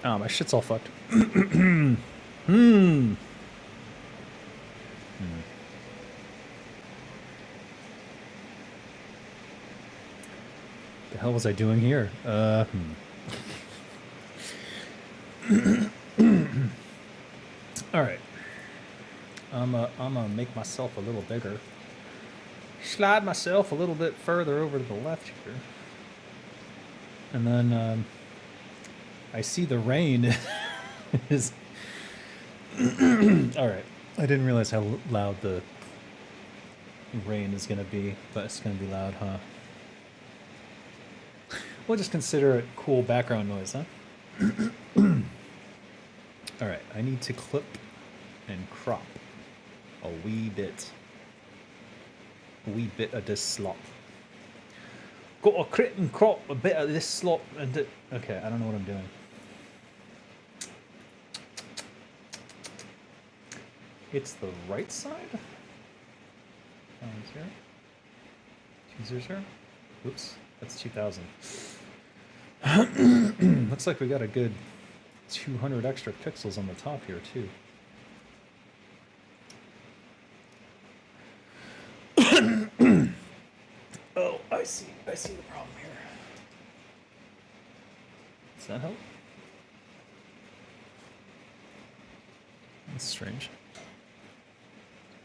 Oh, my shit's all fucked. Hmm. Hmm. The hell was I doing here? All right. I'm gonna make myself a little bigger. Slide myself a little bit further over to the left here. And then I see the rain is... All right. I didn't realize how loud the rain is going to be, but it's going to be loud, huh? We'll just consider it cool background noise, huh? All right. I need to clip and crop a wee bit. A wee bit of this slop. Got to crit and crop a bit of this slop. And okay, I don't know what I'm doing. It's the right side? Here. Choosers here. Oops, that's 2000. Looks like we got a good 200 extra pixels on the top here, too. Oh, I see the problem here. Does that help? That's strange.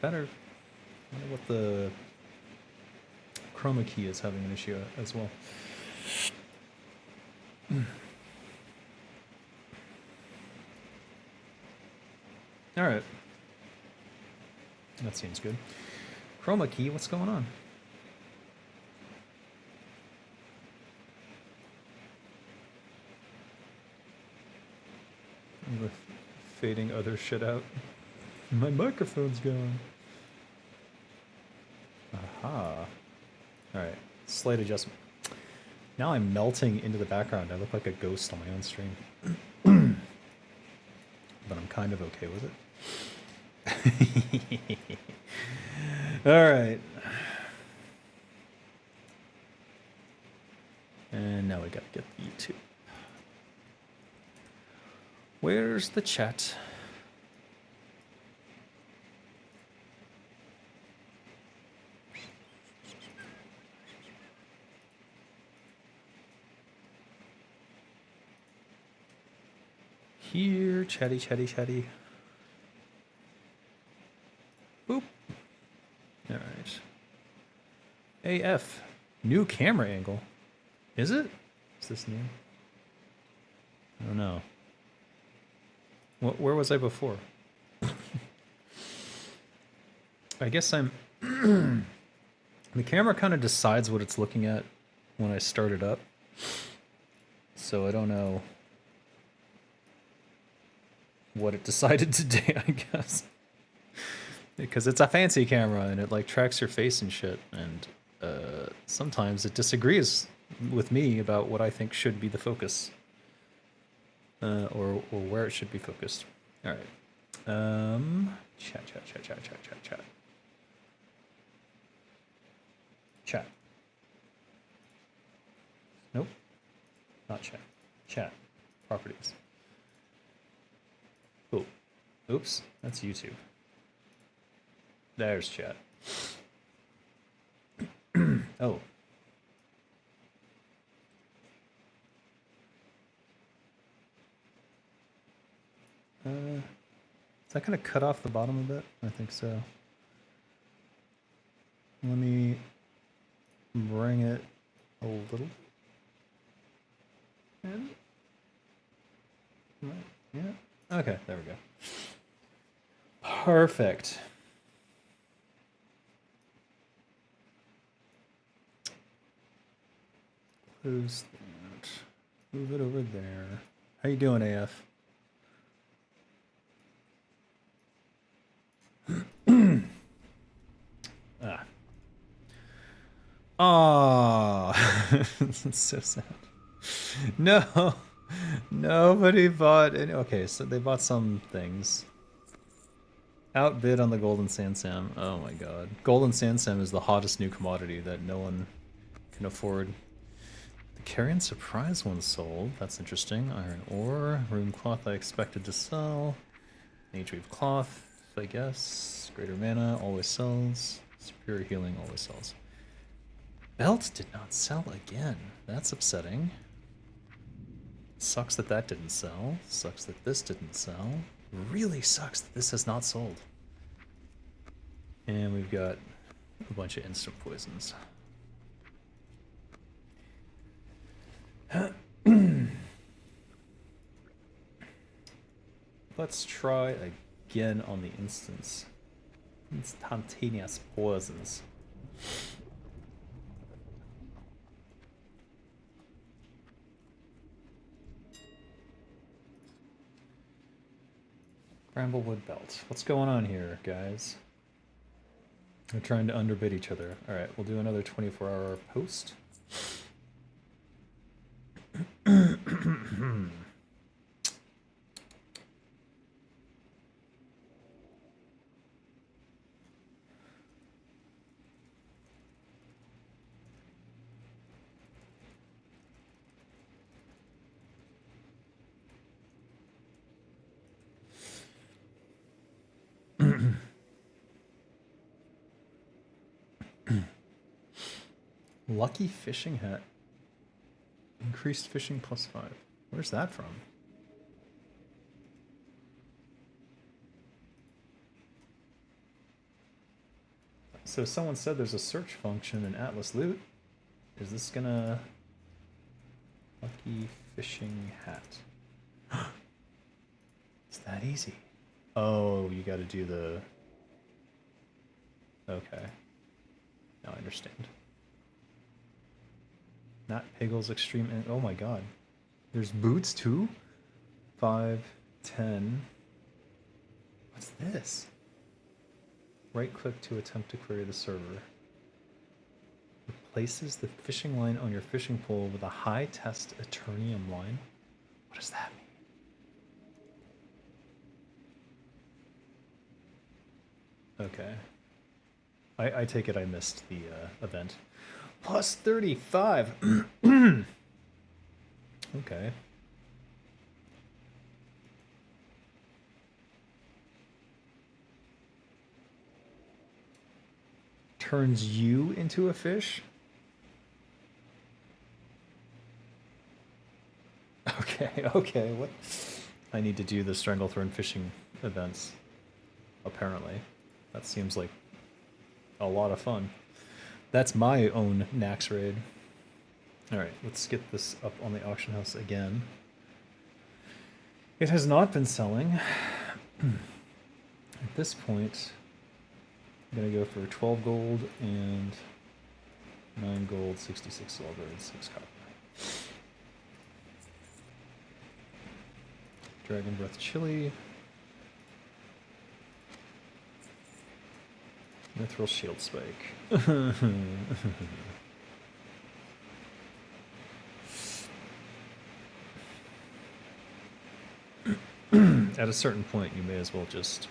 Better. I wonder what the chroma key is having an issue as well. All right. That seems good. Chroma key, what's going on? I'm fading other shit out. My microphone's going. Aha. Alright, slight adjustment. Now I'm melting into the background. I look like a ghost on my own stream. But I'm kind of okay with it. Alright. And now we gotta get YouTube. Where's the chat? Here, chatty, chatty, chatty. Boop. All right. AF, new camera angle. Is it? Is this new? I don't know. Where was I before? I guess I'm... The camera kind of decides what it's looking at when I start it up. So I don't know what it decided to do, I guess. Because it's a fancy camera and it like tracks your face and shit. And sometimes it disagrees with me about what I think should be the focus. Or where it should be focused. All right. Chat. Chat. Nope. Not chat. Chat. Properties. Oh. Oops. That's YouTube. There's chat. Oh. Is that going to cut off the bottom a bit? I think so. Let me bring it a little. And yeah. Okay, there we go. Perfect. Close that. Move it over there. How you doing, AF? Ah. It's so sad. No. Nobody bought any. Okay, so they bought some things. Outbid on the Golden Sand Sam. Oh my god. Golden Sand Sam is the hottest new commodity that no one can afford. The Carrion Surprise one sold. That's interesting. Iron Ore. Rune Cloth I expected to sell. Nageweave Cloth, I guess. Greater Mana always sells. Superior Healing always sells. Belt did not sell again. That's upsetting. Sucks that that didn't sell. Sucks that this didn't sell. Really sucks that this has not sold. And we've got a bunch of instant poisons. Let's try again on the instance. Instantaneous poisons. Bramblewood Belt. What's going on here, guys? We're trying to underbid each other. Alright, we'll do another 24-hour post. Lucky fishing hat. Increased fishing +5. Where's that from? So someone said there's a search function in Atlas Loot. Is this gonna... Lucky fishing hat. It's that easy. Oh, you gotta do the... Okay. Now I understand. Not Piggle's Extreme... Oh my god. There's boots too? 5, 10... What's this? Right-click to attempt to query the server. Replaces the fishing line on your fishing pole with a high-test Eternium line? What does that mean? Okay. I take it I missed the event. Plus 35! Okay. Turns you into a fish? Okay, okay, what? I need to do the Stranglethorn fishing events, apparently. That seems like a lot of fun. That's my own Naxx raid. Alright, let's get this up on the auction house again. It has not been selling. At this point, I'm gonna go for 12 gold and 9 gold, 66 silver, and 6 copper. Dragon Breath Chili. Mithril Shield Spike. At a certain point, you may as well just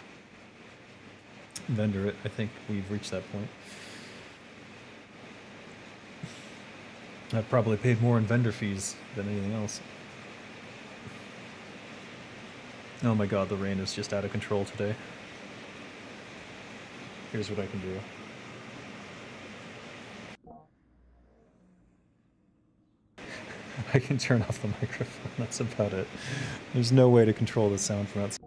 vendor it. I think we've reached that point. I've probably paid more in vendor fees than anything else. Oh my god, the rain is just out of control today. Here's what I can do. I can turn off the microphone, that's about it. There's no way to control the sound from outside.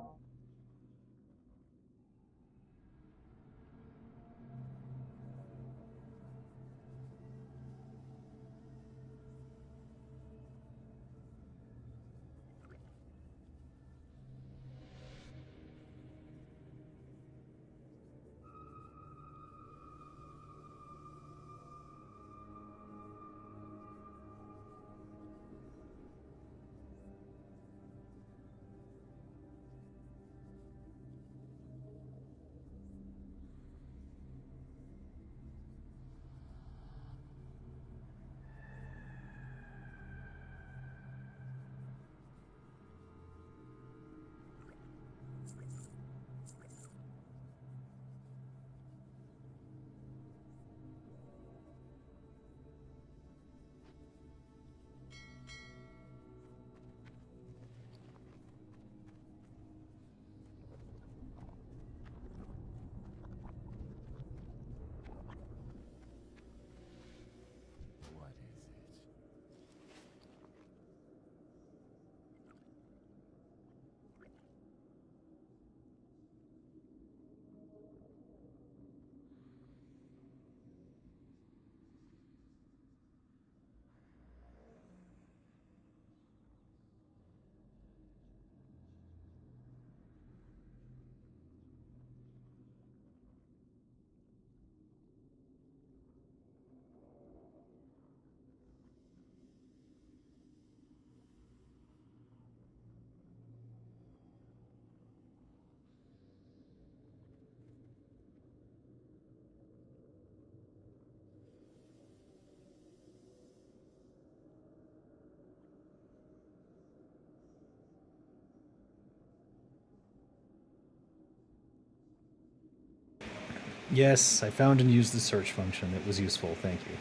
Yes, I found and used the search function. It was useful, thank you.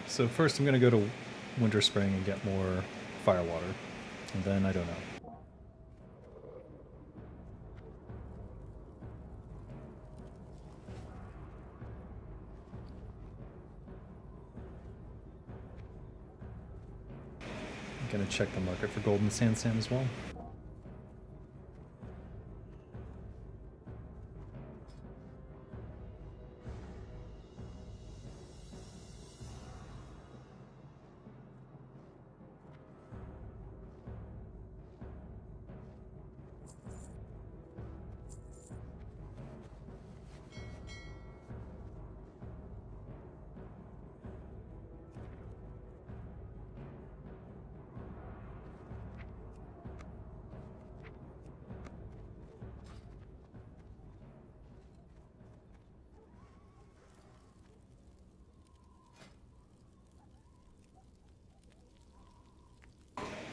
So first I'm going to go to Winterspring and get more firewater. And then I don't know. I'm going to check the market for golden sand as well.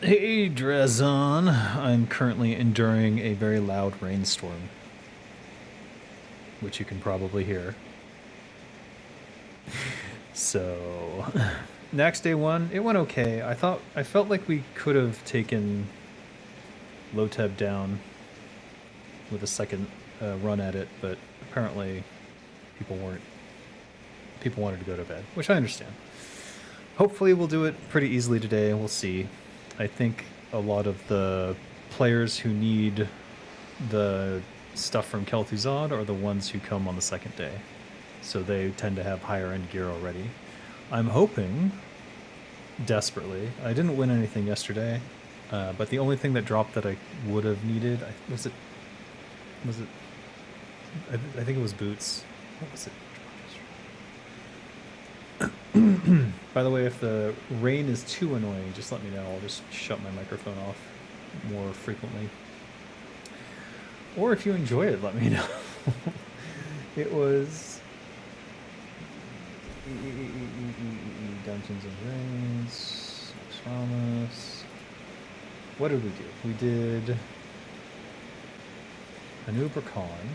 Hey Drazon, I'm currently enduring a very loud rainstorm, which you can probably hear. So, Naxx day 1, it went okay. I felt like we could have taken Loteb down with a second run at it, but apparently people wanted to go to bed, which I understand. Hopefully we'll do it pretty easily today, we'll see. I think a lot of the players who need the stuff from Kel'Thuzad are the ones who come on the second day. So they tend to have higher end gear already. I'm hoping, desperately, I didn't win anything yesterday, but the only thing that dropped that I would have needed, I think it was boots. What was it? By the way, if the rain is too annoying, just let me know. I'll just shut my microphone off more frequently. Or if you enjoy it, let me know. It was Dungeons and Dragons, Promise. What did we do? We did an Ubercon.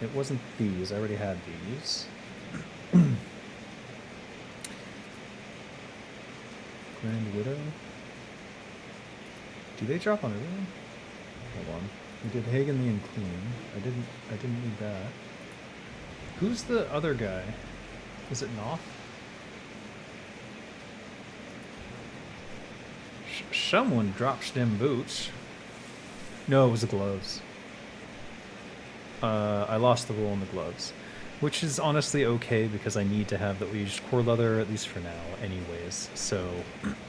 It wasn't these. I already had these. Grand Widow? Do they drop on everyone? Hold on. We did Hagen the Unclean. I didn't need that. Who's the other guy? Is it Noth? Someone drops them boots. No, it was the gloves. I lost the roll on the gloves. Which is honestly okay because I need to have the aged core leather, at least for now, anyways. So,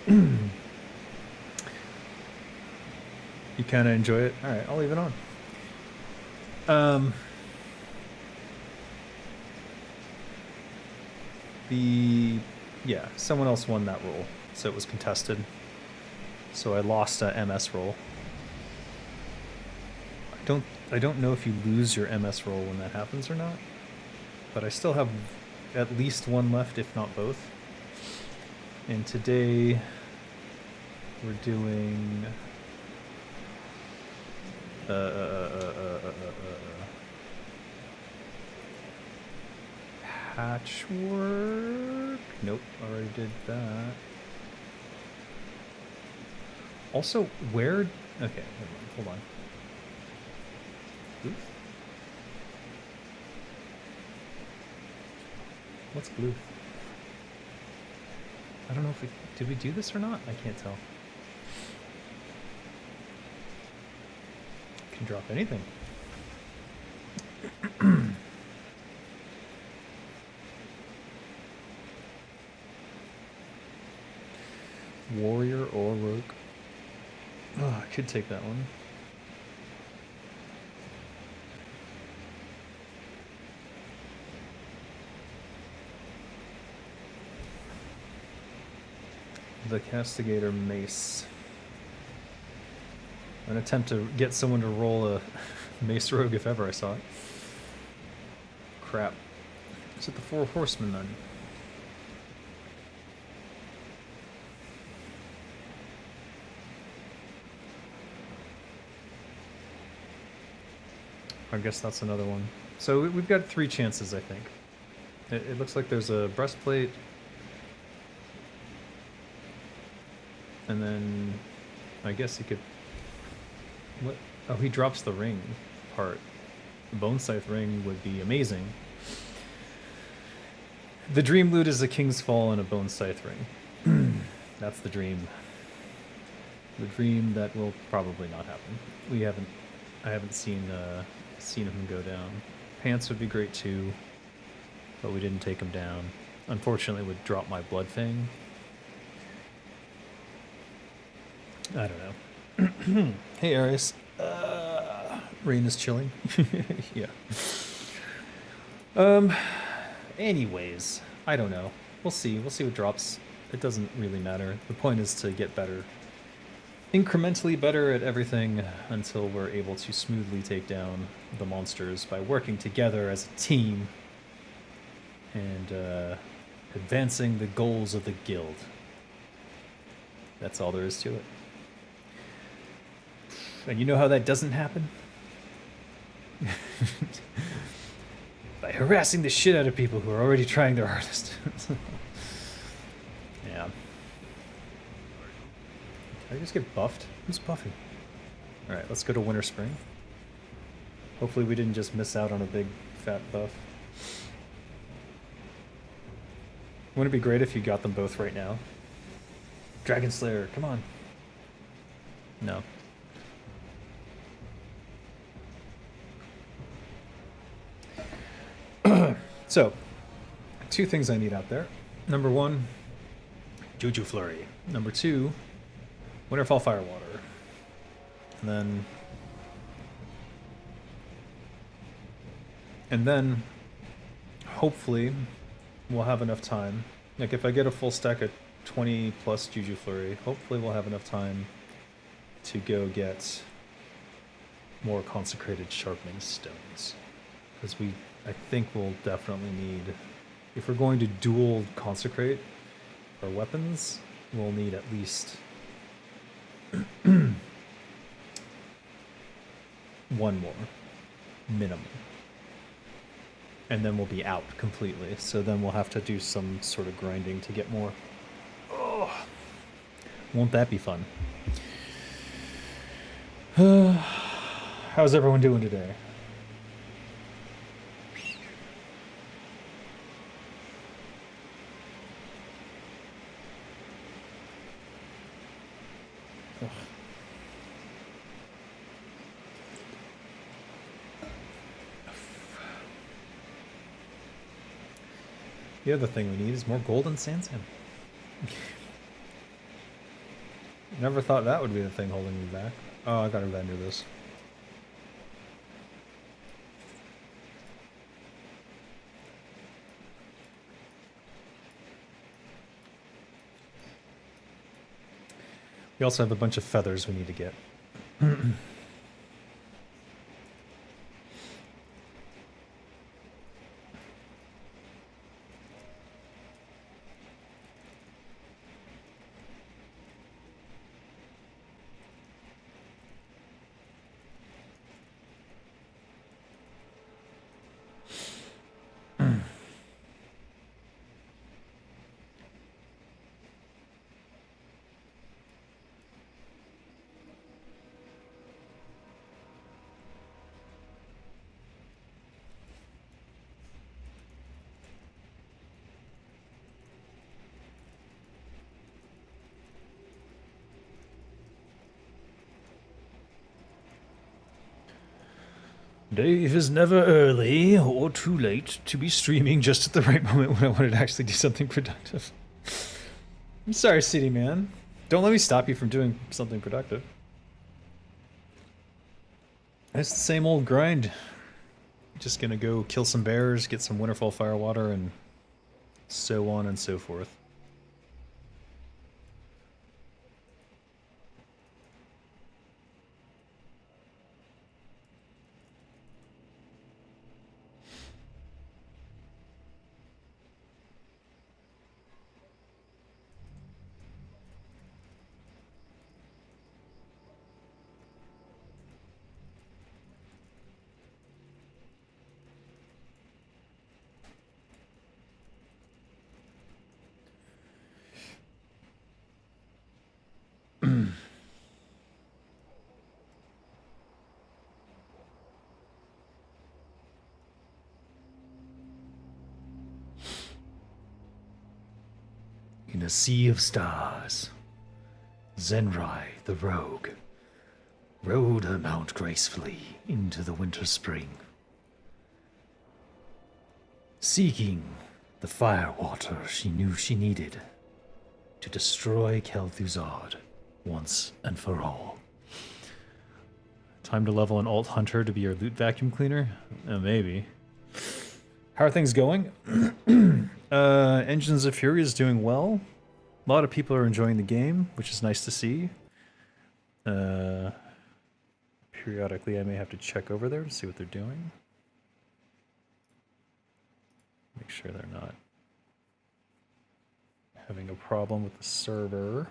you kind of enjoy it? Alright, I'll leave it on. Yeah, someone else won that roll, so it was contested. So I lost a MS roll. I don't know if you lose your MS roll when that happens or not. But I still have at least one left, if not both. And today we're doing Patchwerk. Nope, already did that. Also, where? Okay, hold on. Oops. What's blue? I don't know if we... Did we do this or not? I can't tell. Can drop anything. Warrior or rogue. Oh, I could take that one. The Castigator Mace. An attempt to get someone to roll a Mace Rogue if ever I saw it. Crap. Is it the 4 Horsemen then? I guess that's another one. So we've got 3 chances, I think. It looks like there's a breastplate. And then I guess he could... What? Oh, he drops the ring part. The Bone Scythe ring would be amazing. The dream loot is a King's Fall and a Bone Scythe ring. That's the dream. The dream that will probably not happen. I haven't seen him go down. Pants would be great too, but we didn't take him down. Unfortunately, it would drop my Blood Fang. I don't know. Hey, Arius. Rain is chilling. Yeah. Anyways, I don't know. We'll see. We'll see what drops. It doesn't really matter. The point is to get better. Incrementally better at everything until we're able to smoothly take down the monsters by working together as a team and advancing the goals of the guild. That's all there is to it. And you know how that doesn't happen? By harassing the shit out of people who are already trying their hardest. Yeah. Can I just get buffed? Who's buffing? Alright, let's go to Winterspring. Hopefully we didn't just miss out on a big fat buff. Wouldn't it be great if you got them both right now? Dragon Slayer, come on. No. So, 2 things I need out there. Number 1, Juju Flurry. Number 2, Winterfall Firewater. And then, hopefully, we'll have enough time. Like, if I get a full stack of 20 plus Juju Flurry, hopefully we'll have enough time to go get more consecrated sharpening stones. Because I think we'll definitely need, if we're going to dual consecrate our weapons, we'll need at least 1 more, minimum. And then we'll be out completely, so then we'll have to do some sort of grinding to get more. Oh, won't that be fun? How's everyone doing today? The other thing we need is more golden sand. Never thought that would be the thing holding me back. Oh, I gotta render this. We also have a bunch of feathers we need to get. Dave is never early or too late to be streaming just at the right moment when I wanted to actually do something productive. I'm sorry, City Man. Don't let me stop you from doing something productive. It's the same old grind. Just gonna go kill some bears, get some Winterfell firewater, and so on and so forth. In a sea of stars, Zenrai, the rogue, rode her mount gracefully into the Winterspring, seeking the firewater she knew she needed to destroy Kel'Thuzad once and for all. Time to level an alt hunter to be your loot vacuum cleaner? Maybe. How are things going? Engines of Fury is doing well. A lot of people are enjoying the game, which is nice to see. Periodically, I may have to check over there to see what they're doing. Make sure they're not having a problem with the server.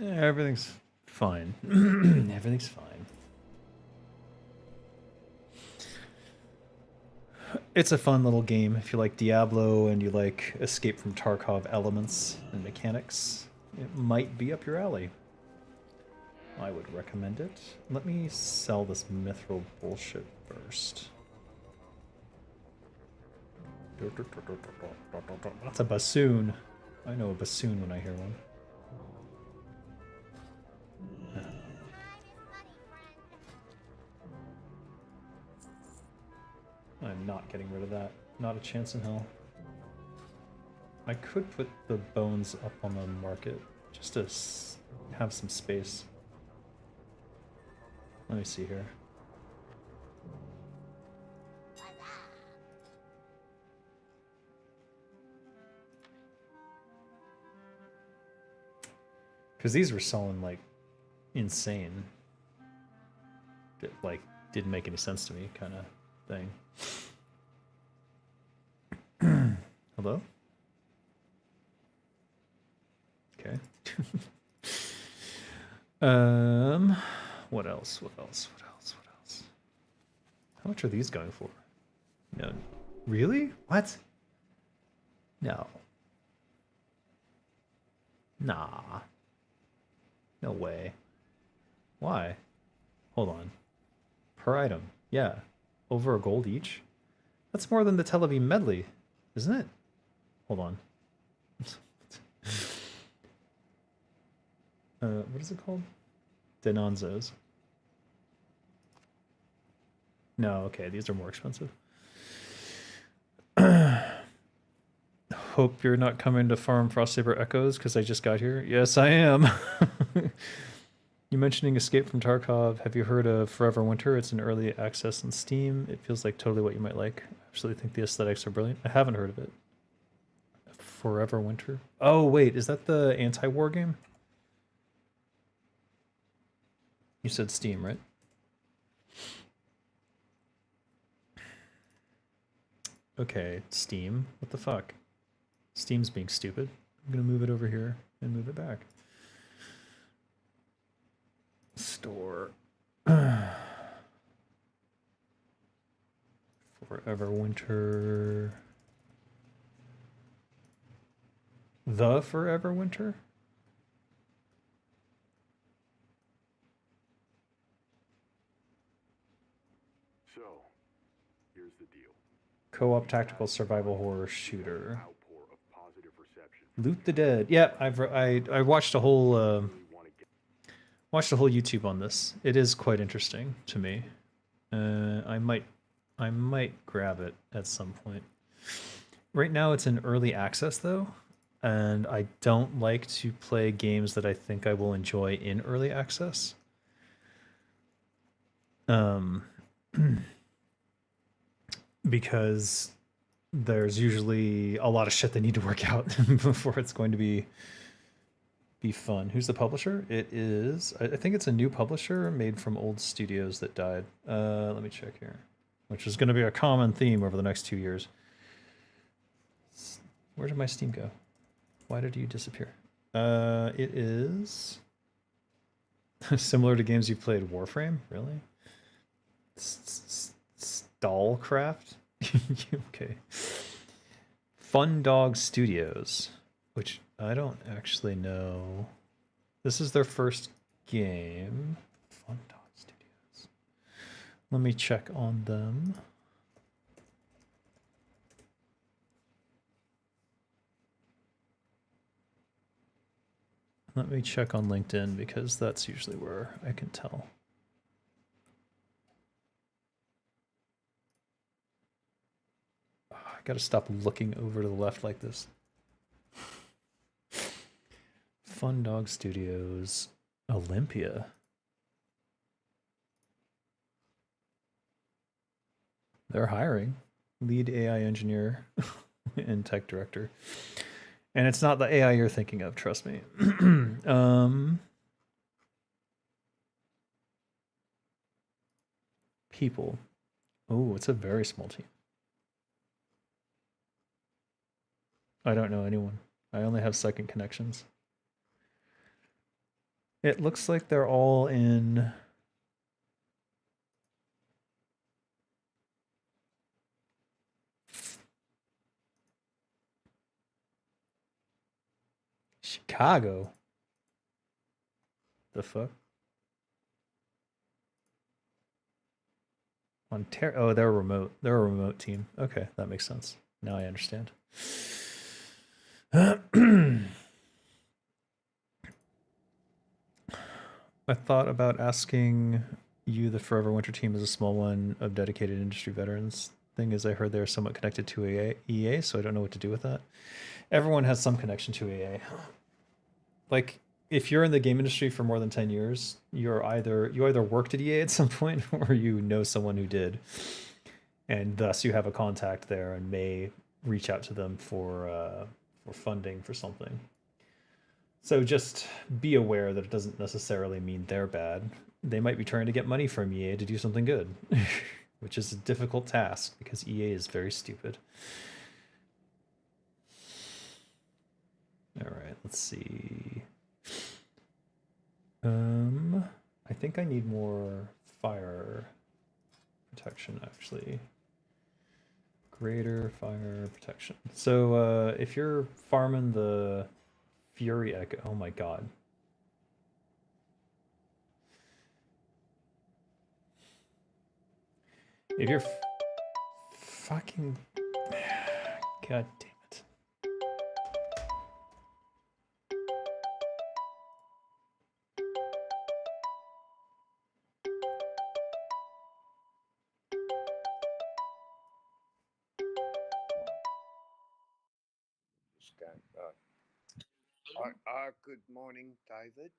Everything's fine. Everything's fine. It's a fun little game if you like Diablo and you like Escape from Tarkov elements and mechanics. It might be up your alley. I would recommend it. Let me sell this mithril bullshit first. That's a bassoon. I know a bassoon when I hear one. I'm not getting rid of that. Not a chance in hell. I could put the bones up on the market just to have some space. Let me see here. Because these were selling like insane. It, like, didn't make any sense to me, kind of thing. Hello? Okay. What else? What else? What else? What else? How much are these going for? No. Really? What? No. Nah. No way. Why? Hold on. Per item. Yeah. Over a gold each? That's more than the Tel Aviv medley, isn't it? Hold on. What is it called? Denonzos. No, okay, these are more expensive. Hope you're not coming to farm Frostsaber Echoes because I just got here. Yes, I am. You mentioning Escape from Tarkov. Have you heard of Forever Winter? It's an early access on Steam. It feels like totally what you might like. I absolutely think the aesthetics are brilliant. I haven't heard of it. Forever Winter? Oh, wait, is that the anti-war game? You said Steam, right? Okay, Steam. What the fuck? Steam's being stupid. I'm gonna move it over here and move it back. Store. Forever Winter. The Forever Winter? So, here's the deal. Co-op tactical survival horror shooter. Loot the Dead. Yeah, I watched a whole YouTube on this. It is quite interesting to me. I might grab it at some point. Right now it's in early access though, and I don't like to play games that I think I will enjoy in early access. Because there's usually a lot of shit they need to work out before it's going to be fun. Who's the publisher? It is, I think it's a new publisher made from old studios that died. Let me check here. Which is going to be a common theme over the next 2 years. Where did my Steam go? Why did you disappear? It is similar to games you've played. Warframe, really? Stallcraft? Okay. Fun Dog Studios, which I don't actually know. This is their first game. Fun Dog Studios. Let me check on them. Let me check on LinkedIn because that's usually where I can tell. Oh, I gotta stop looking over to the left like this. Fun Dog Studios, Olympia. They're hiring lead AI engineer and tech director. And it's not the AI you're thinking of, trust me. People. Oh, it's a very small team. I don't know anyone. I only have second connections. It looks like they're all in... Chicago. The fuck? Ontario. Oh, they're remote. They're a remote team. Okay, that makes sense. Now I understand. I thought about asking you. The Forever Winter team is a small one of dedicated industry veterans. Thing is, I heard they're somewhat connected to EA, so I don't know what to do with that. Everyone has some connection to EA. Like, if you're in the game industry for more than 10 years, you either worked at EA at some point or you know someone who did. And thus you have a contact there and may reach out to them for funding for something. So just be aware that it doesn't necessarily mean they're bad. They might be trying to get money from EA to do something good, which is a difficult task because EA is very stupid. All right, let's see. I think I need more fire protection, actually. Greater fire protection. So if you're farming the Fury Echo, oh my god. If you're fucking... God damn it. Good morning, David.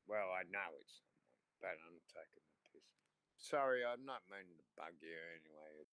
Well, I know it's someone, but I'm taking the piss. Sorry, I'm not meaning to bug you anyway.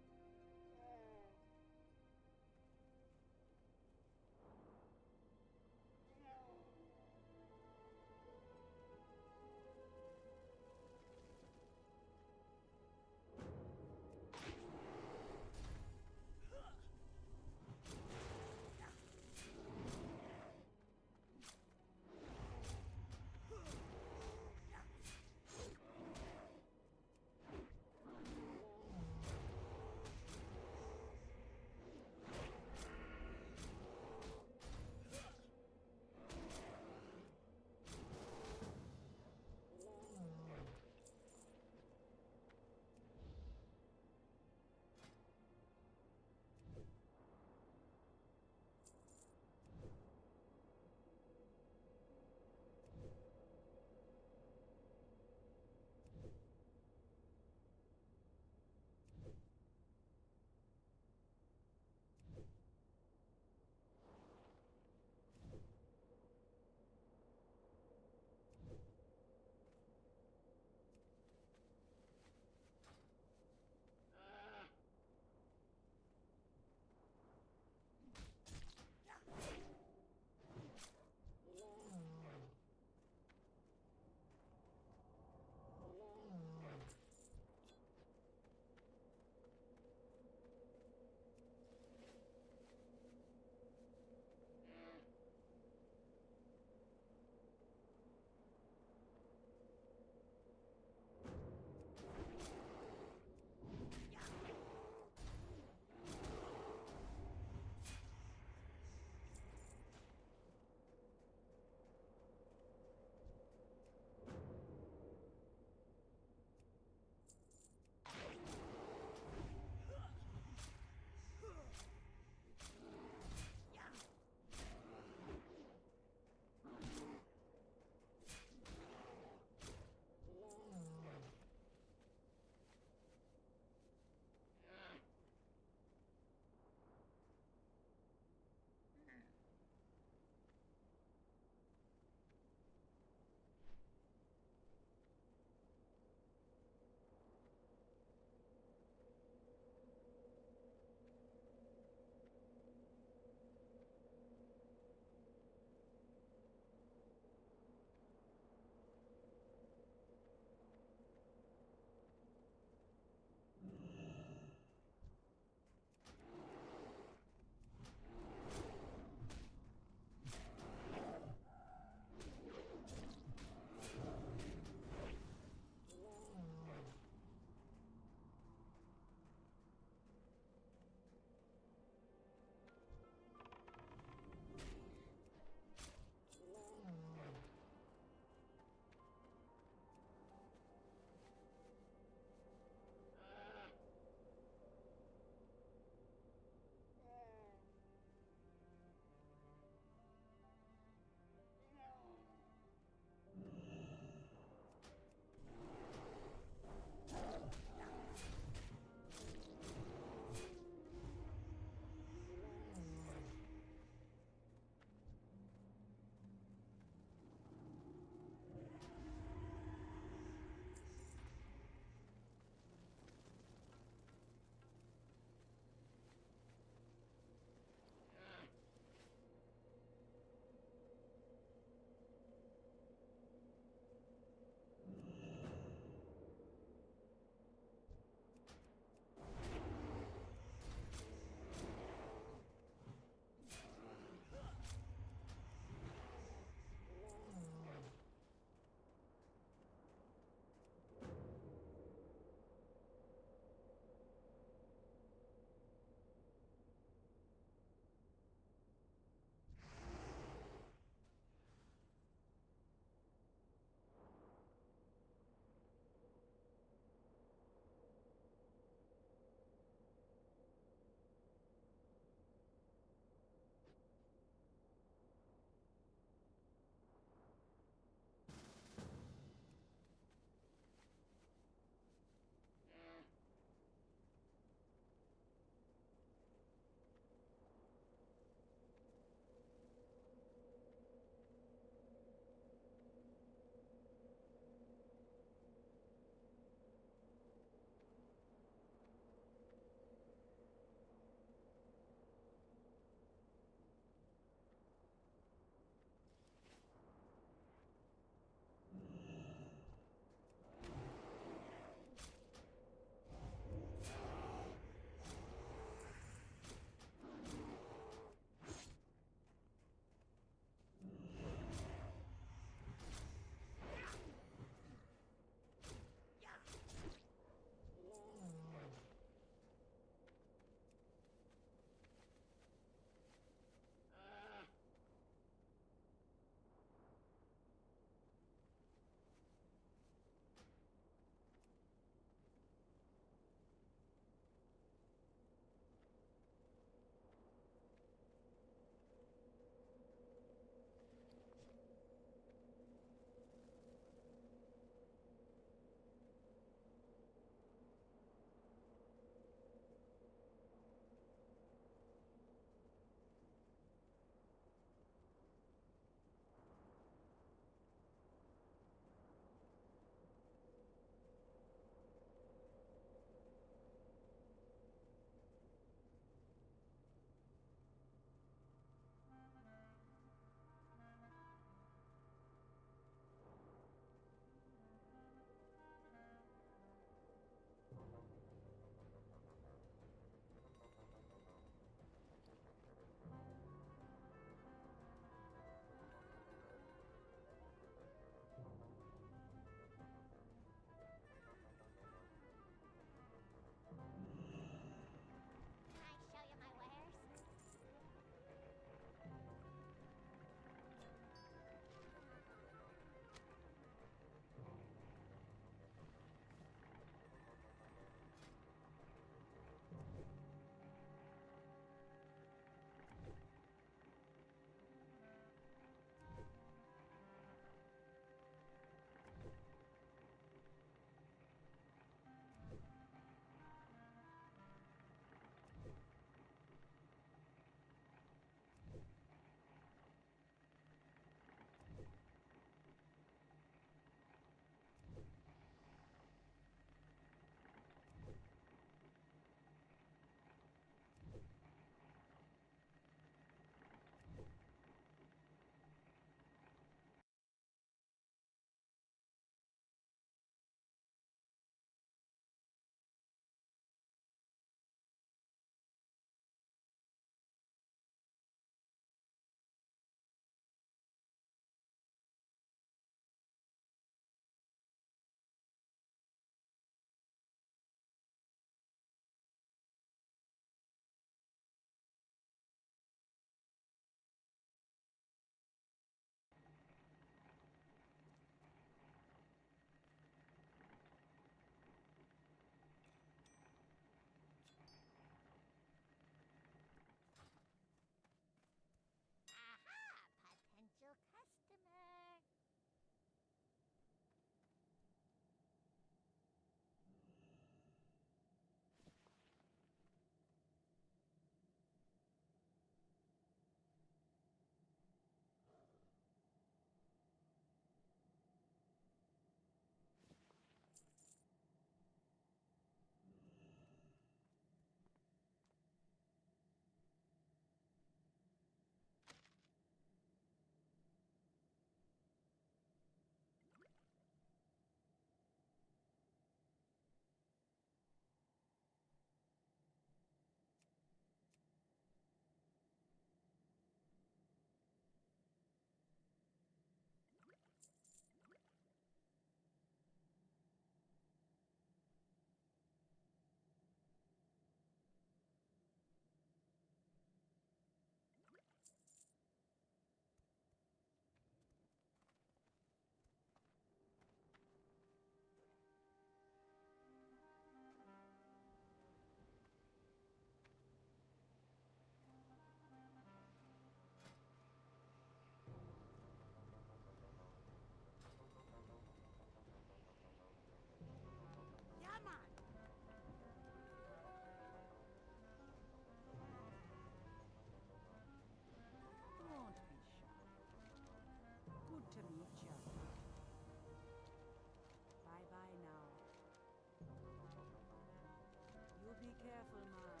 careful, man.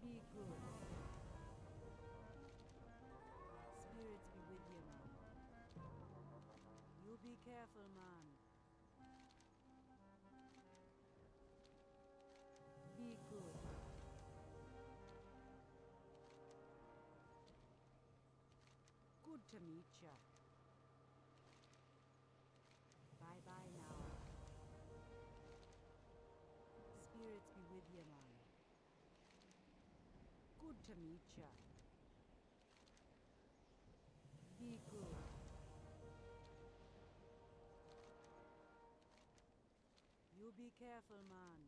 Be good. Spirits be with you, man. You be careful, man. Be good. Good to meet ya. Bye-bye now. Spirits be with you, man. Good to meet ya. Be good. You be careful, man.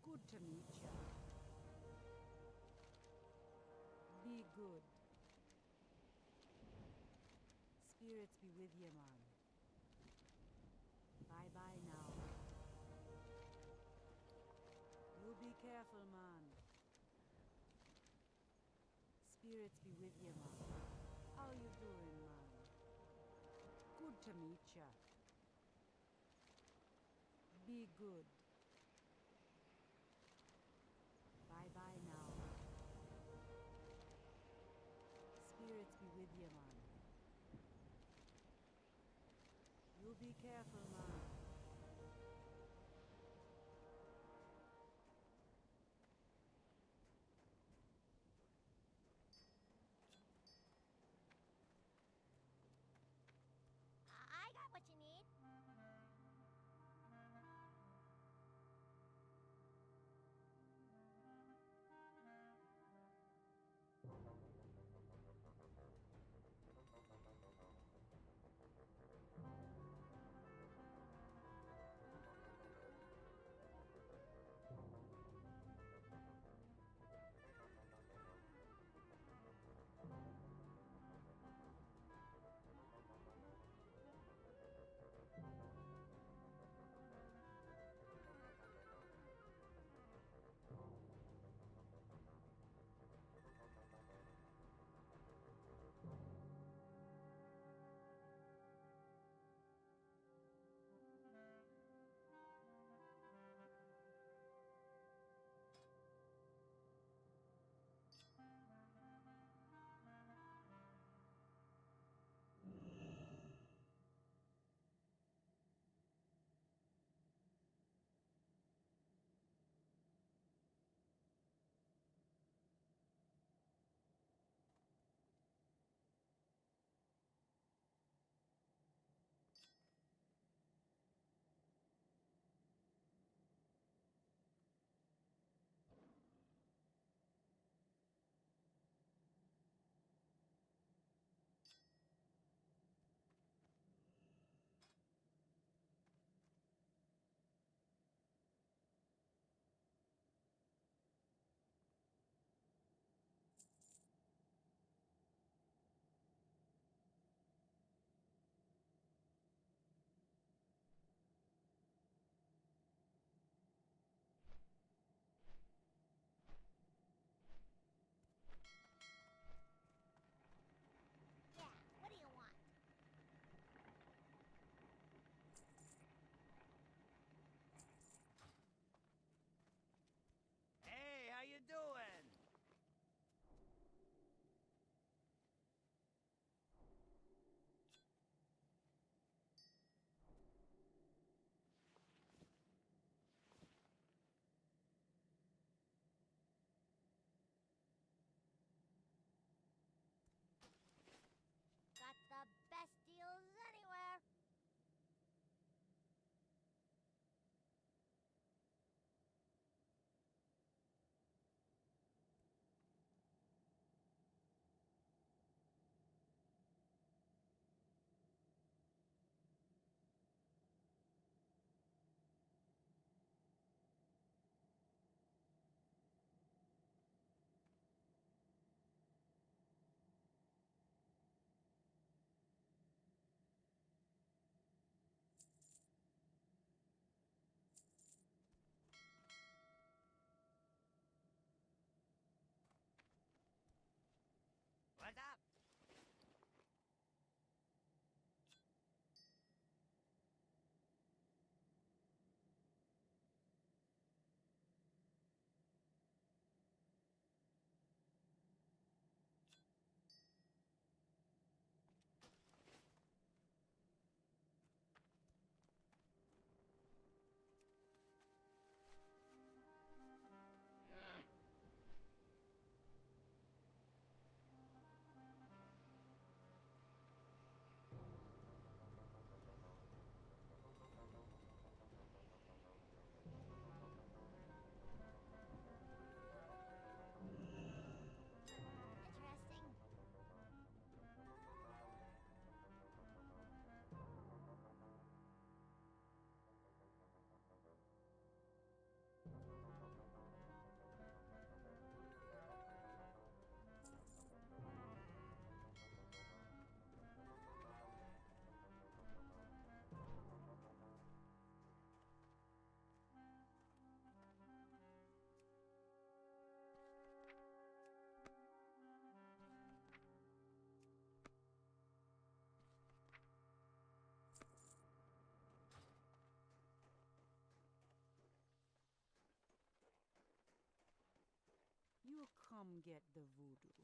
Good to meet ya. Be good. Spirits be with you, man. Bye-bye now. You be careful, man. Spirits be with you, man. How you doing, man? Good to meet ya. Be good. Bye-bye now. Spirits be with you, man. You be careful, man. I got what you need. Come get the voodoo.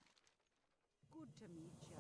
Good to meet ya.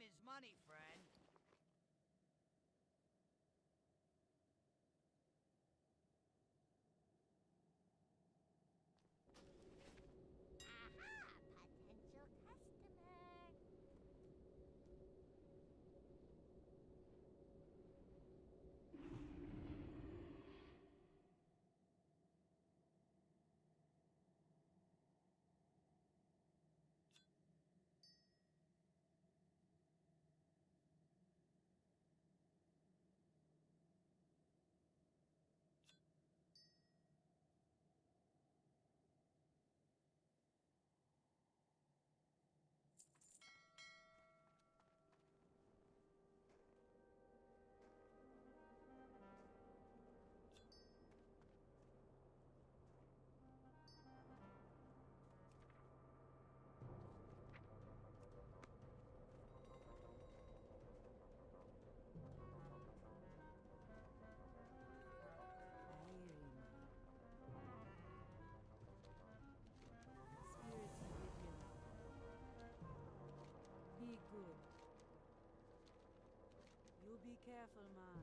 Time is money, friend. Aha! Potential customer. Spirits be with you. Be good. You be careful, man.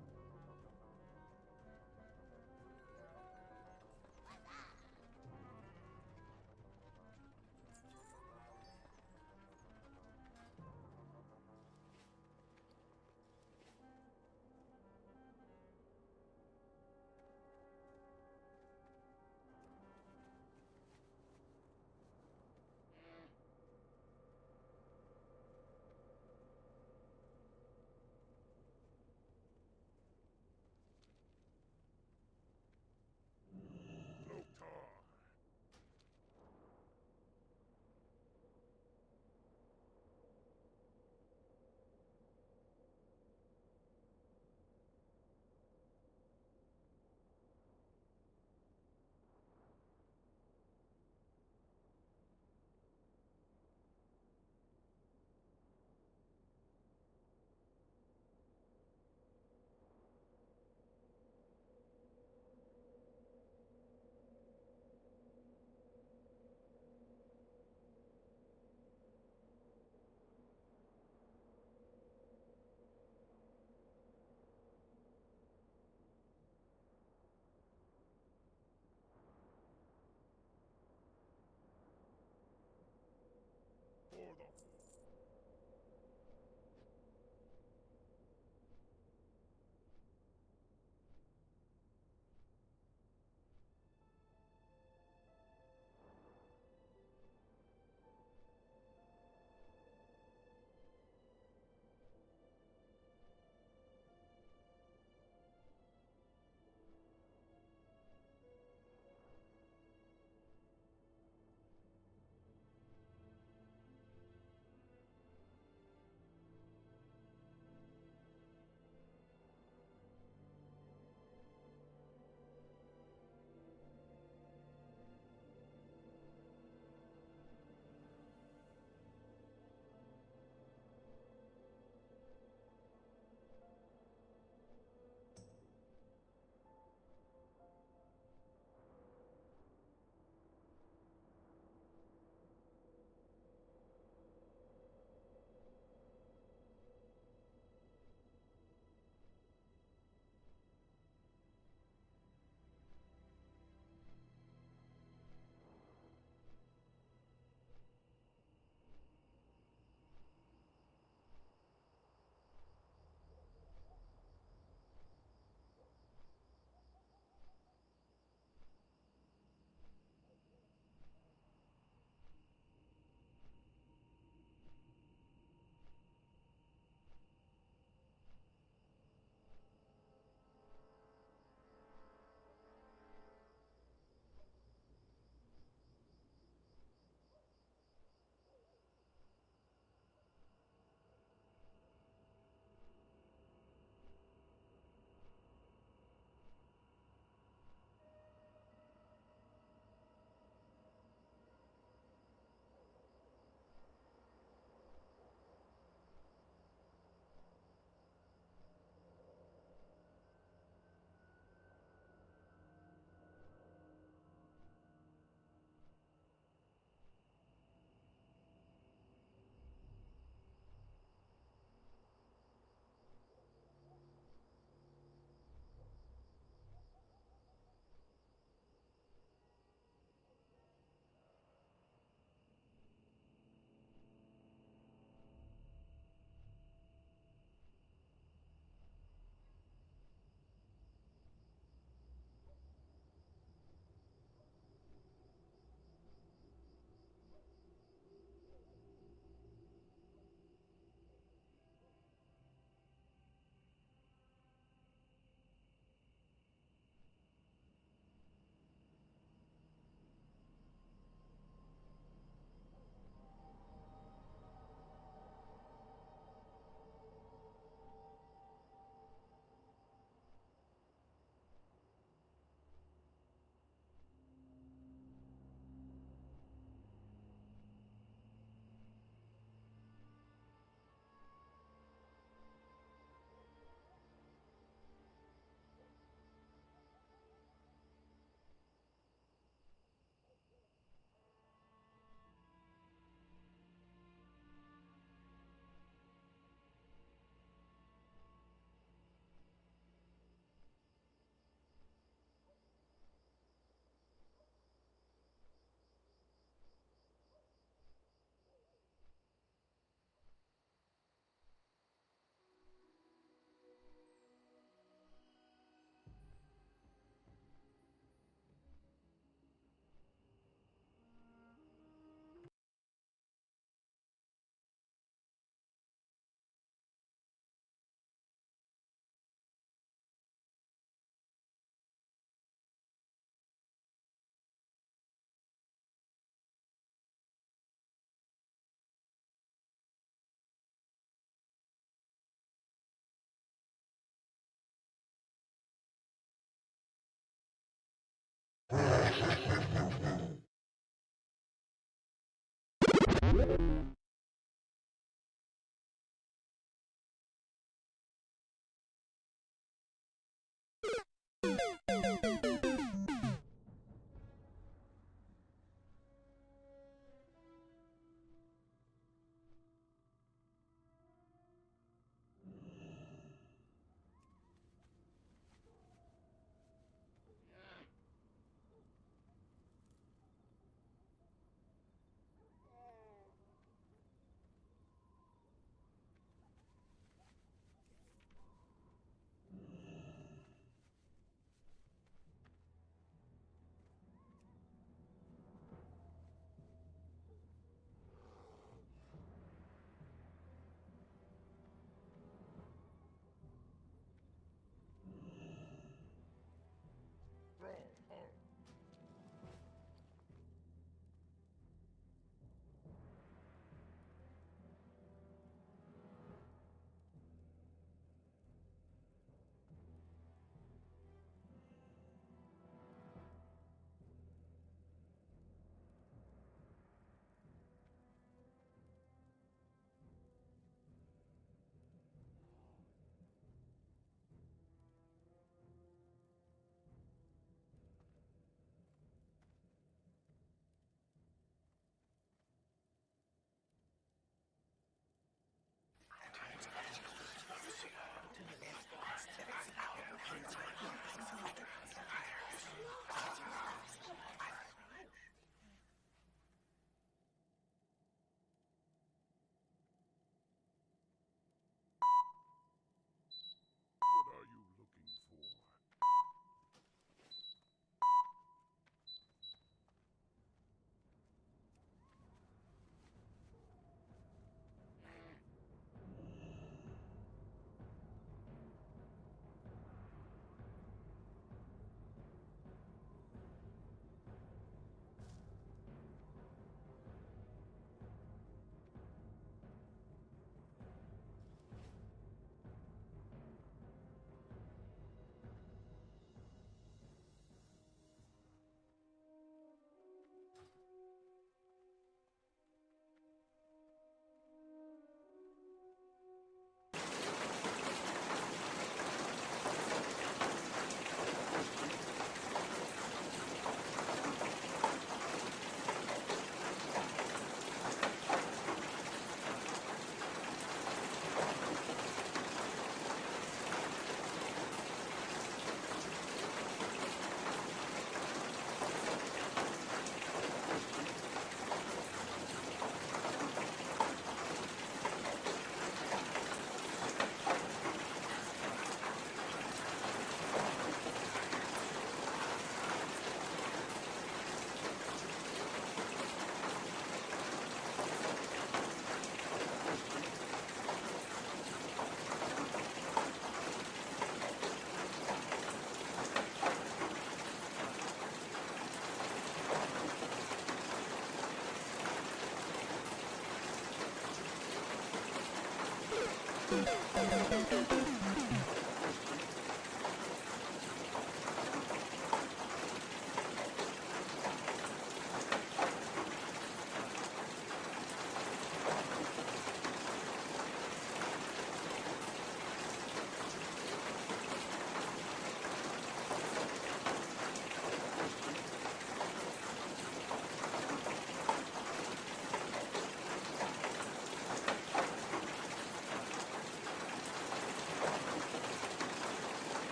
What are you looking for?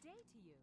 Good day to you.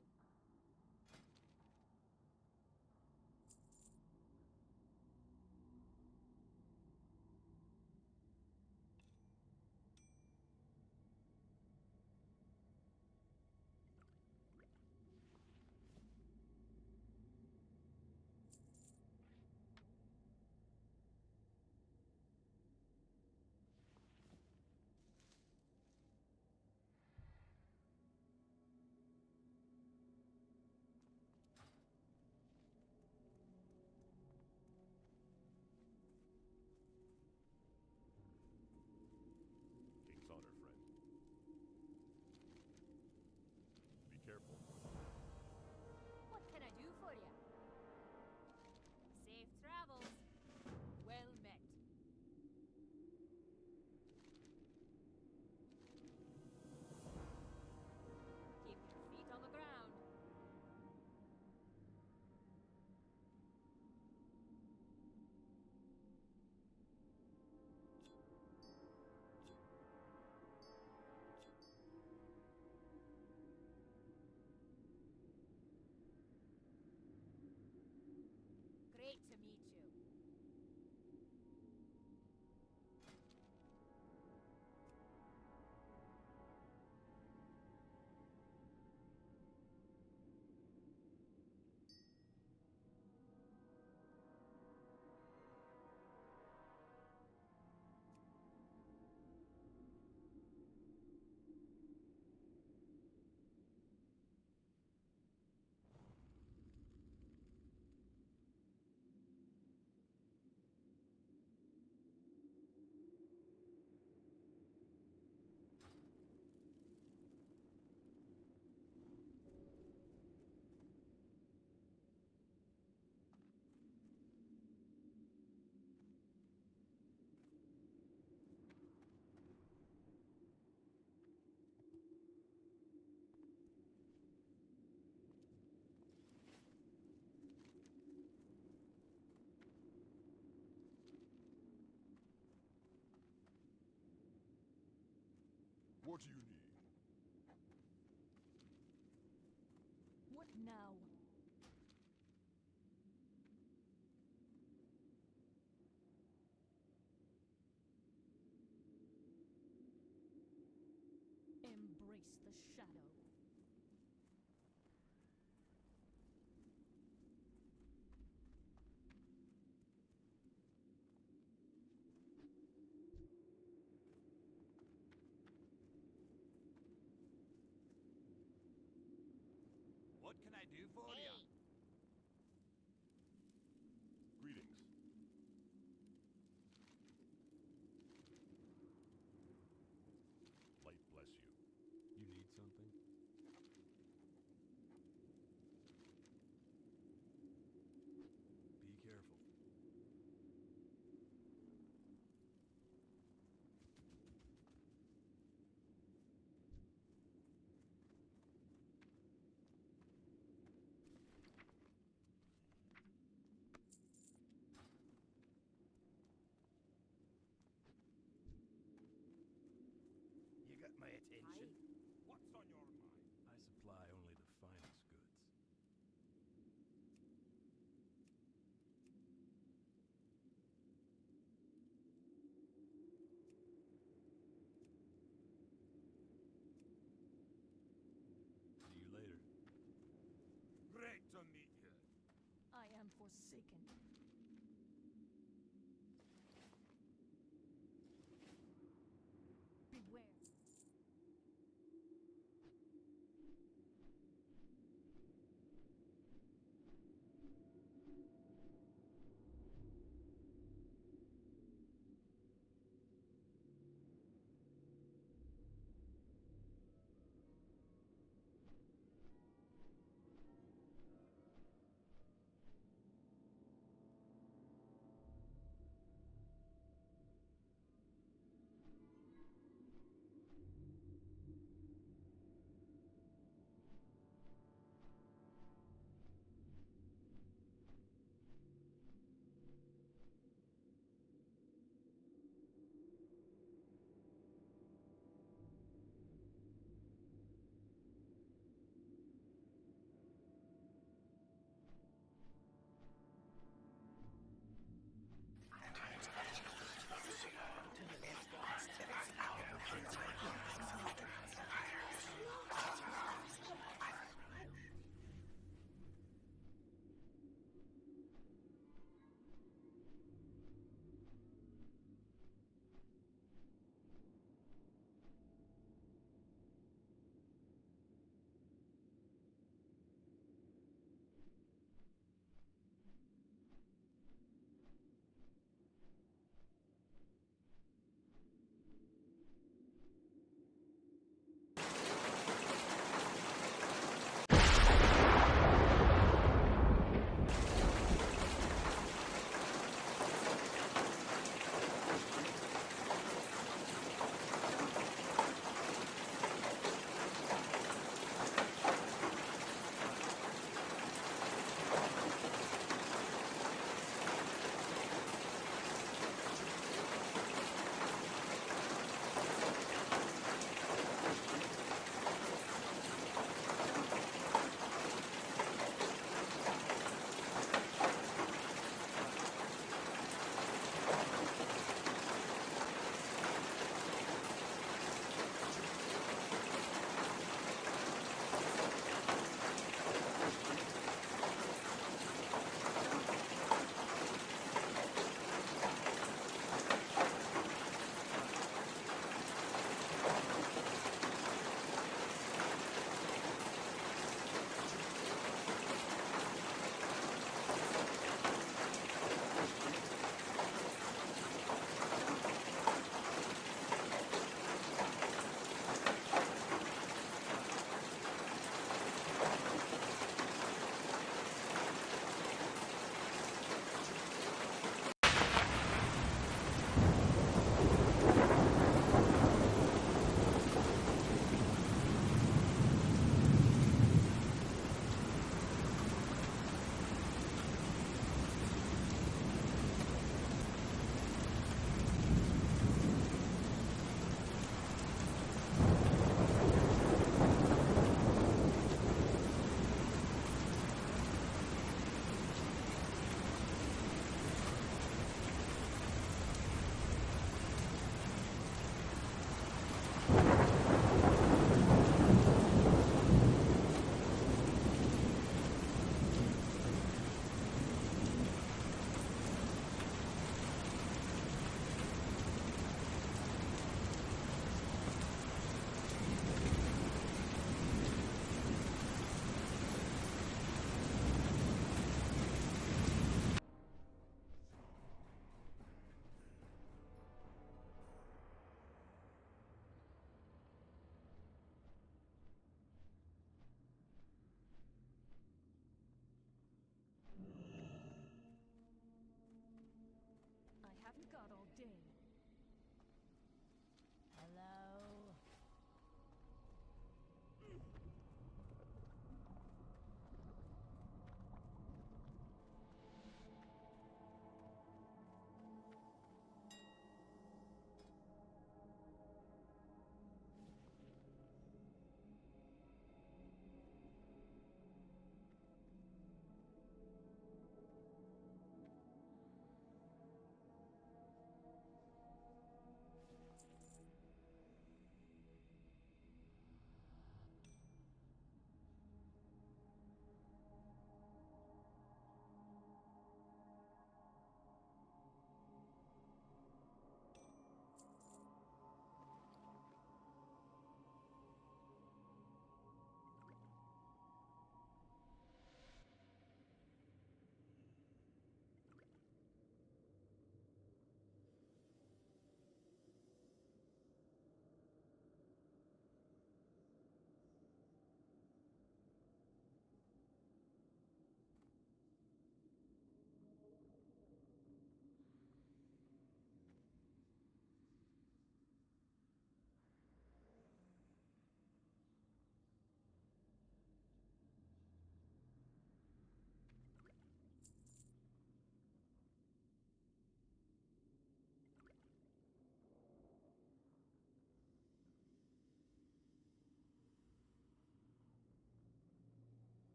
King's honor, friend. Be careful. What can I do for you? Safe travels. Well met. Keep your feet on the ground. Great to meet you. What do you need? What now? Embrace the shadow. What can I do for you? Greetings. Light bless you. You need something? Be careful. You got my attention. What's on your mind? I supply only the finest goods. See you later. Great to meet you. I am forsaken. Beware.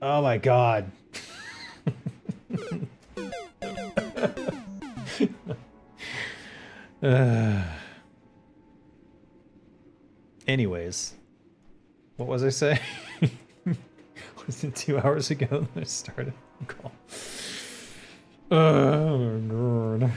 Oh my god. Anyways, what was I saying? Was it 2 hours ago that I started the call? Oh my god.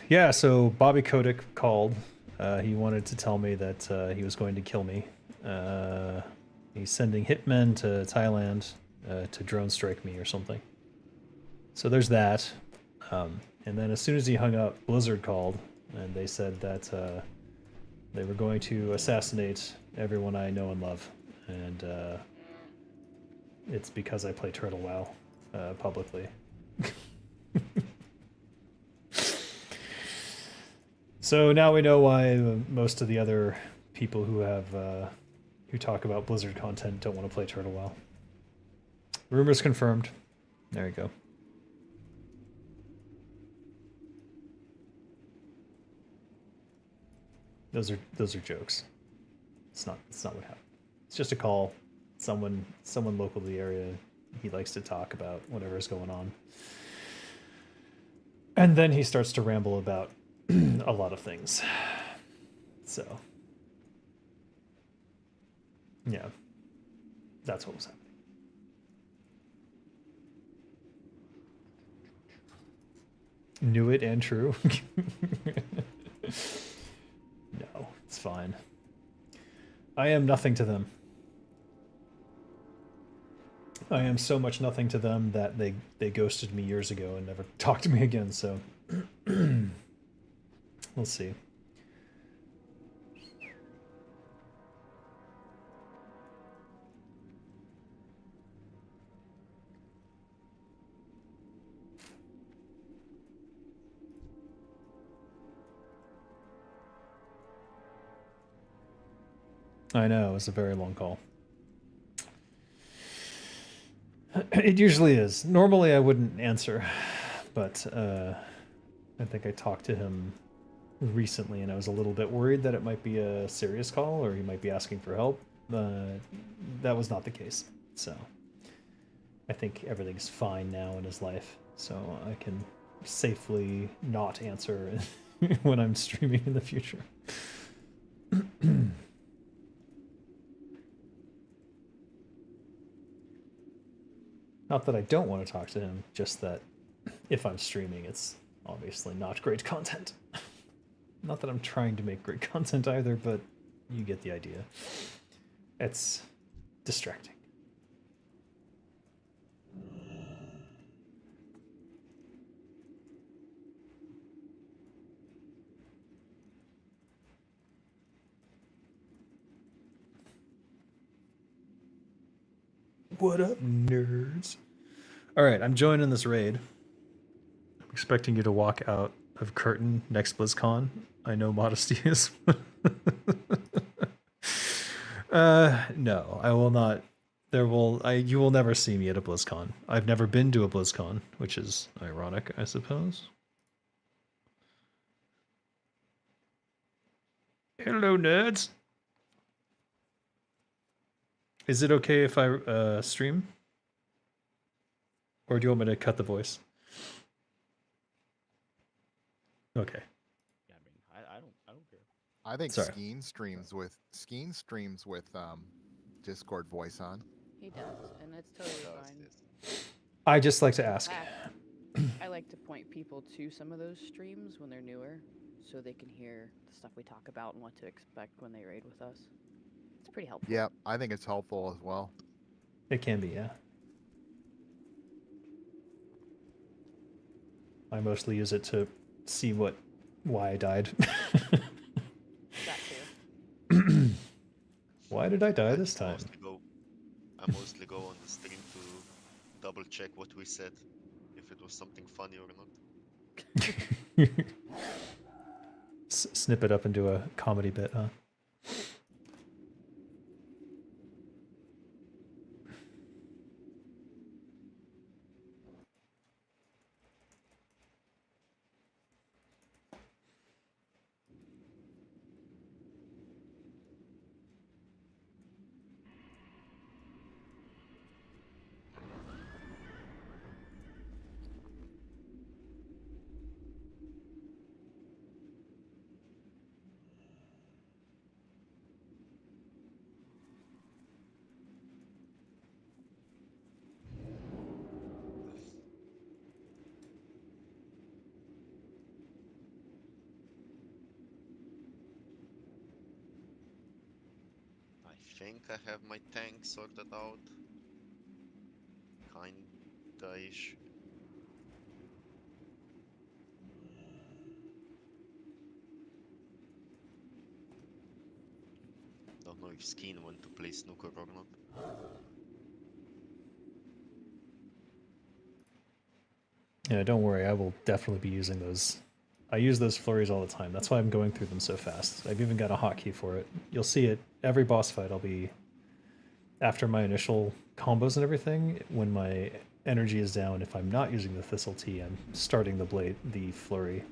Yeah, so Bobby Kotick called. He wanted to tell me that he was going to kill me. He's sending hitmen to Thailand to drone strike me or something. So there's that. And then as soon as he hung up, Blizzard called, and they said that they were going to assassinate everyone I know and love. And it's because I play Turtle WoW publicly. So now we know why most of the other people who have who talk about Blizzard content don't want to play Turtle WoW. Rumors confirmed. There you go. Those are jokes. It's not what happened. It's just a call. Someone local to the area, he likes to talk about whatever's going on. And then he starts to ramble about a lot of things. So, yeah, that's what was happening. Knew it and true. No, it's fine. I am nothing to them. I am so much nothing to them that they ghosted me years ago and never talked to me again, so we'll see. I know, it was a very long call. It usually is. Normally I wouldn't answer, but I think I talked to him recently and I was a little bit worried that it might be a serious call or he might be asking for help. That was not the case. So I think everything's fine now in his life, so I can safely not answer when I'm streaming in the future. Not that I don't want to talk to him, just that if I'm streaming, it's obviously not great content. Not that I'm trying to make great content either, but you get the idea. It's distracting. What up, nerds? Alright, I'm joining this raid. I'm expecting you to walk out of curtain next BlizzCon. I know modesty is. No, I will not. You will never see me at a BlizzCon. I've never been to a BlizzCon, which is ironic, I suppose. Hello, nerds. Is it okay if I stream? Or do you want me to cut the voice? Okay. Yeah, I don't care. I think Sorry. Skeen streams with Discord voice on. He does, and it's totally fine. I just like to ask. I like to point people to some of those streams when they're newer, so they can hear the stuff we talk about and what to expect when they raid with us. It's pretty helpful. Yeah, I think it's helpful as well. It can be, yeah. I mostly use it to see what why I died. That too. Why did I die this time? I mostly go on the stream to double check what we said, if it was something funny or not. Snip it up into a comedy bit, huh? I think I have my tank sorted out. Kinda-ish. Don't know if Skeen went to play snooker or not. Yeah, don't worry. I will definitely be using those. I use those flurries all the time. That's why I'm going through them so fast. I've even got a hotkey for it. You'll see it every boss fight. I'll be after my initial combos and everything. When my energy is down, if I'm not using the Thistle Tea, I'm starting the flurry.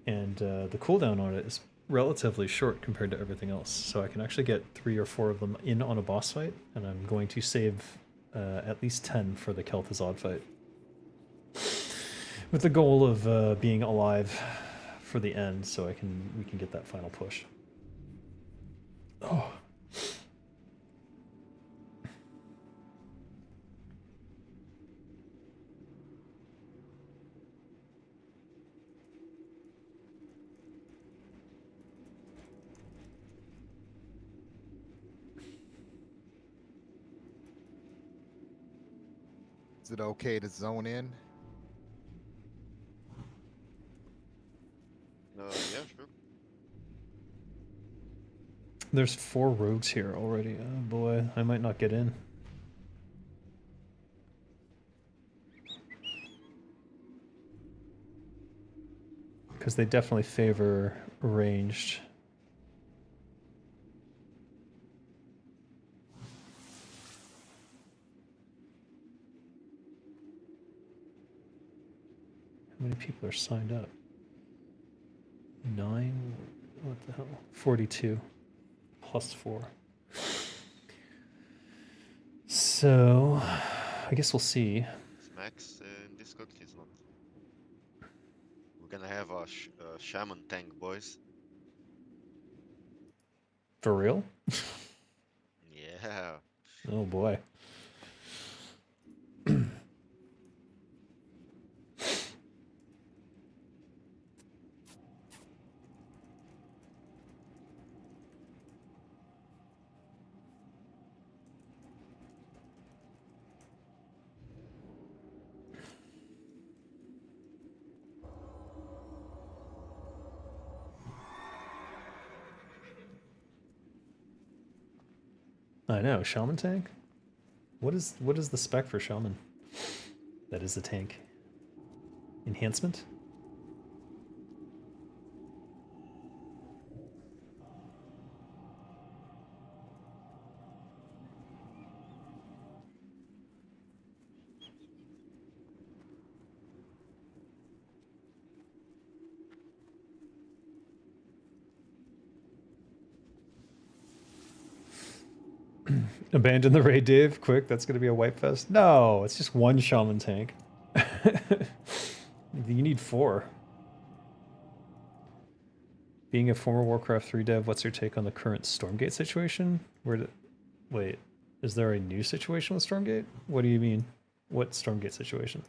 And the cooldown on it is relatively short compared to everything else. So I can actually get 3 or 4 of them in on a boss fight, and I'm going to save at least 10 for the Kel'Thuzad fight. With the goal of being alive for the end, so we can get that final push. Oh. Is it okay to zone in? Yeah, sure. There's 4 rogues here already. Oh boy, I might not get in. Because they definitely favor ranged. How many people are signed up? 9? What the hell? 42 plus 4. So, I guess we'll see. Max in Discord, he's not. We're gonna have a shaman tank, boys. For real? Yeah. Oh boy. I know, shaman tank? What is the spec for shaman? That is a tank. Enhancement? Abandon the raid, Dave. Quick, that's gonna be a wipe fest. No, it's just 1 shaman tank. You need 4. Being a former Warcraft 3 dev, what's your take on the current Stormgate situation? Wait, is there a new situation with Stormgate? What do you mean? What Stormgate situation?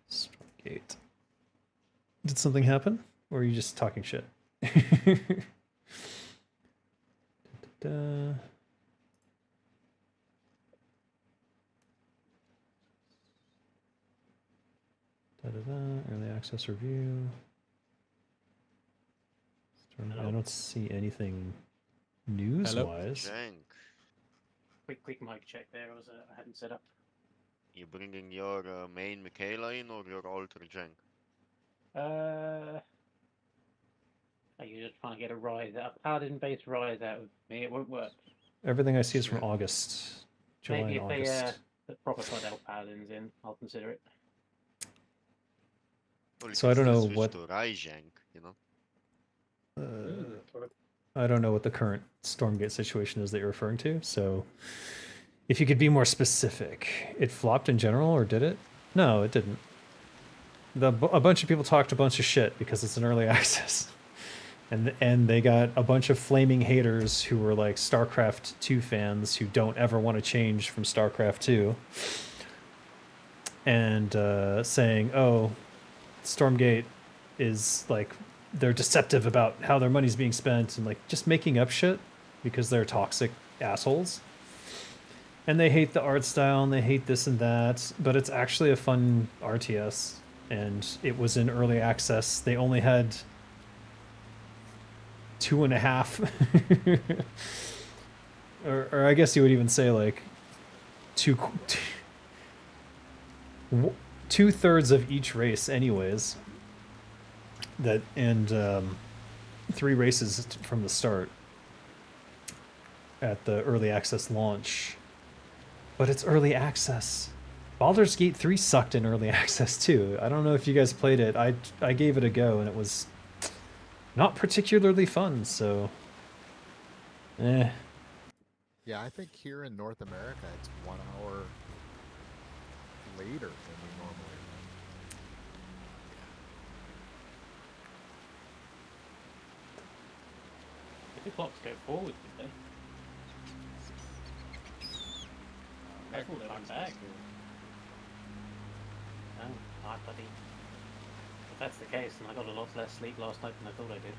Stormgate. Did something happen? Or are you just talking shit? Da-da-da. Early access review. I don't see anything news-wise. Jank. Quick mic check there. I hadn't set up. You bringing your main Michaela in or your alter Jank? Are you just trying to get a rise out, a paladin-based rise out of me? It won't work. Everything I see is from August. July Maybe and if August. they put proper Blood Elf paladins in, I'll consider it. Well, you So can I don't still know switch what- to Rai Jank, you know? I don't know what the current Stormgate situation is that you're referring to, so if you could be more specific. It flopped in general, or did it? No, it didn't. A bunch of people talked a bunch of shit because it's an early access. And they got a bunch of flaming haters who were like StarCraft 2 fans who don't ever want to change from StarCraft 2. And saying, oh, Stormgate is like, they're deceptive about how their money's being spent and like just making up shit because they're toxic assholes. And they hate the art style and they hate this and that, but it's actually a fun RTS. And it was in early access. They only had 2.5 or I guess you would even say like two-thirds of each race anyways, that and 3 races from the start at the early access launch. But it's early access. Baldur's Gate 3 sucked in early access too. I don't know if you guys played it. I gave it a go and it was not particularly fun, so Yeah, I think here in North America it's 1 hour later than we normally run. Did the clocks go forward, did they? I thought they went back. Oh, hi, buddy. If that's the case, then I got a lot less sleep last night than I thought I did.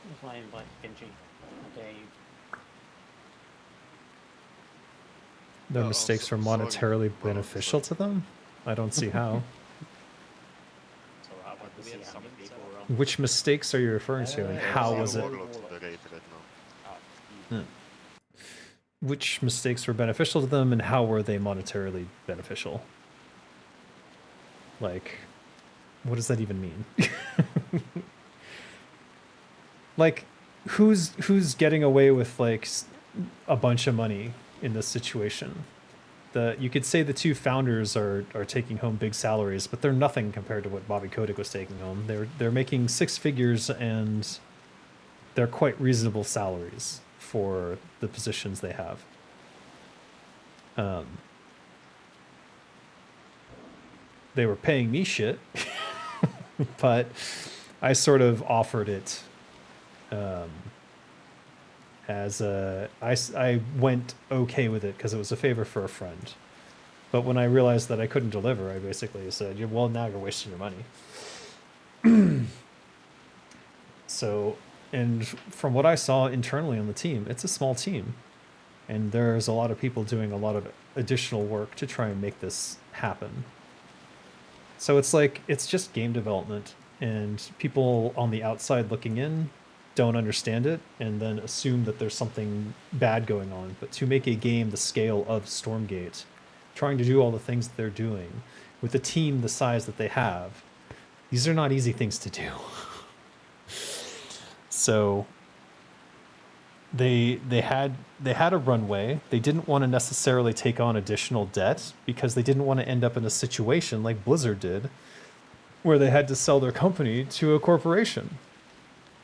That's why I invited Genji. I dare you. their Oh, mistakes so- were sorry. monetarily Well, beneficial to them. I don't see how. It's alright, I wanted to see how many people were on. Which mistakes are you referring to, and how was it? Warlord to the raid right now. Which mistakes were beneficial to them, and how were they monetarily beneficial? Like, what does that even mean? Like, who's getting away with like a bunch of money in this situation? You could say the 2 founders are taking home big salaries, but they're nothing compared to what Bobby Kotick was taking home. They're making 6 figures, and they're quite reasonable salaries for the positions they have. They were paying me shit, but I sort of offered it as I went okay with it because it was a favor for a friend. But when I realized that I couldn't deliver, I basically said, well, now you're wasting your money. So, and from what I saw internally on the team, it's a small team. And there's a lot of people doing a lot of additional work to try and make this happen. So it's like, it's just game development, and people on the outside looking in don't understand it and then assume that there's something bad going on. But to make a game the scale of Stormgate, trying to do all the things that they're doing with a team the size that they have, these are not easy things to do. So they had a runway. They didn't want to necessarily take on additional debt because they didn't want to end up in a situation like Blizzard did, where they had to sell their company to a corporation.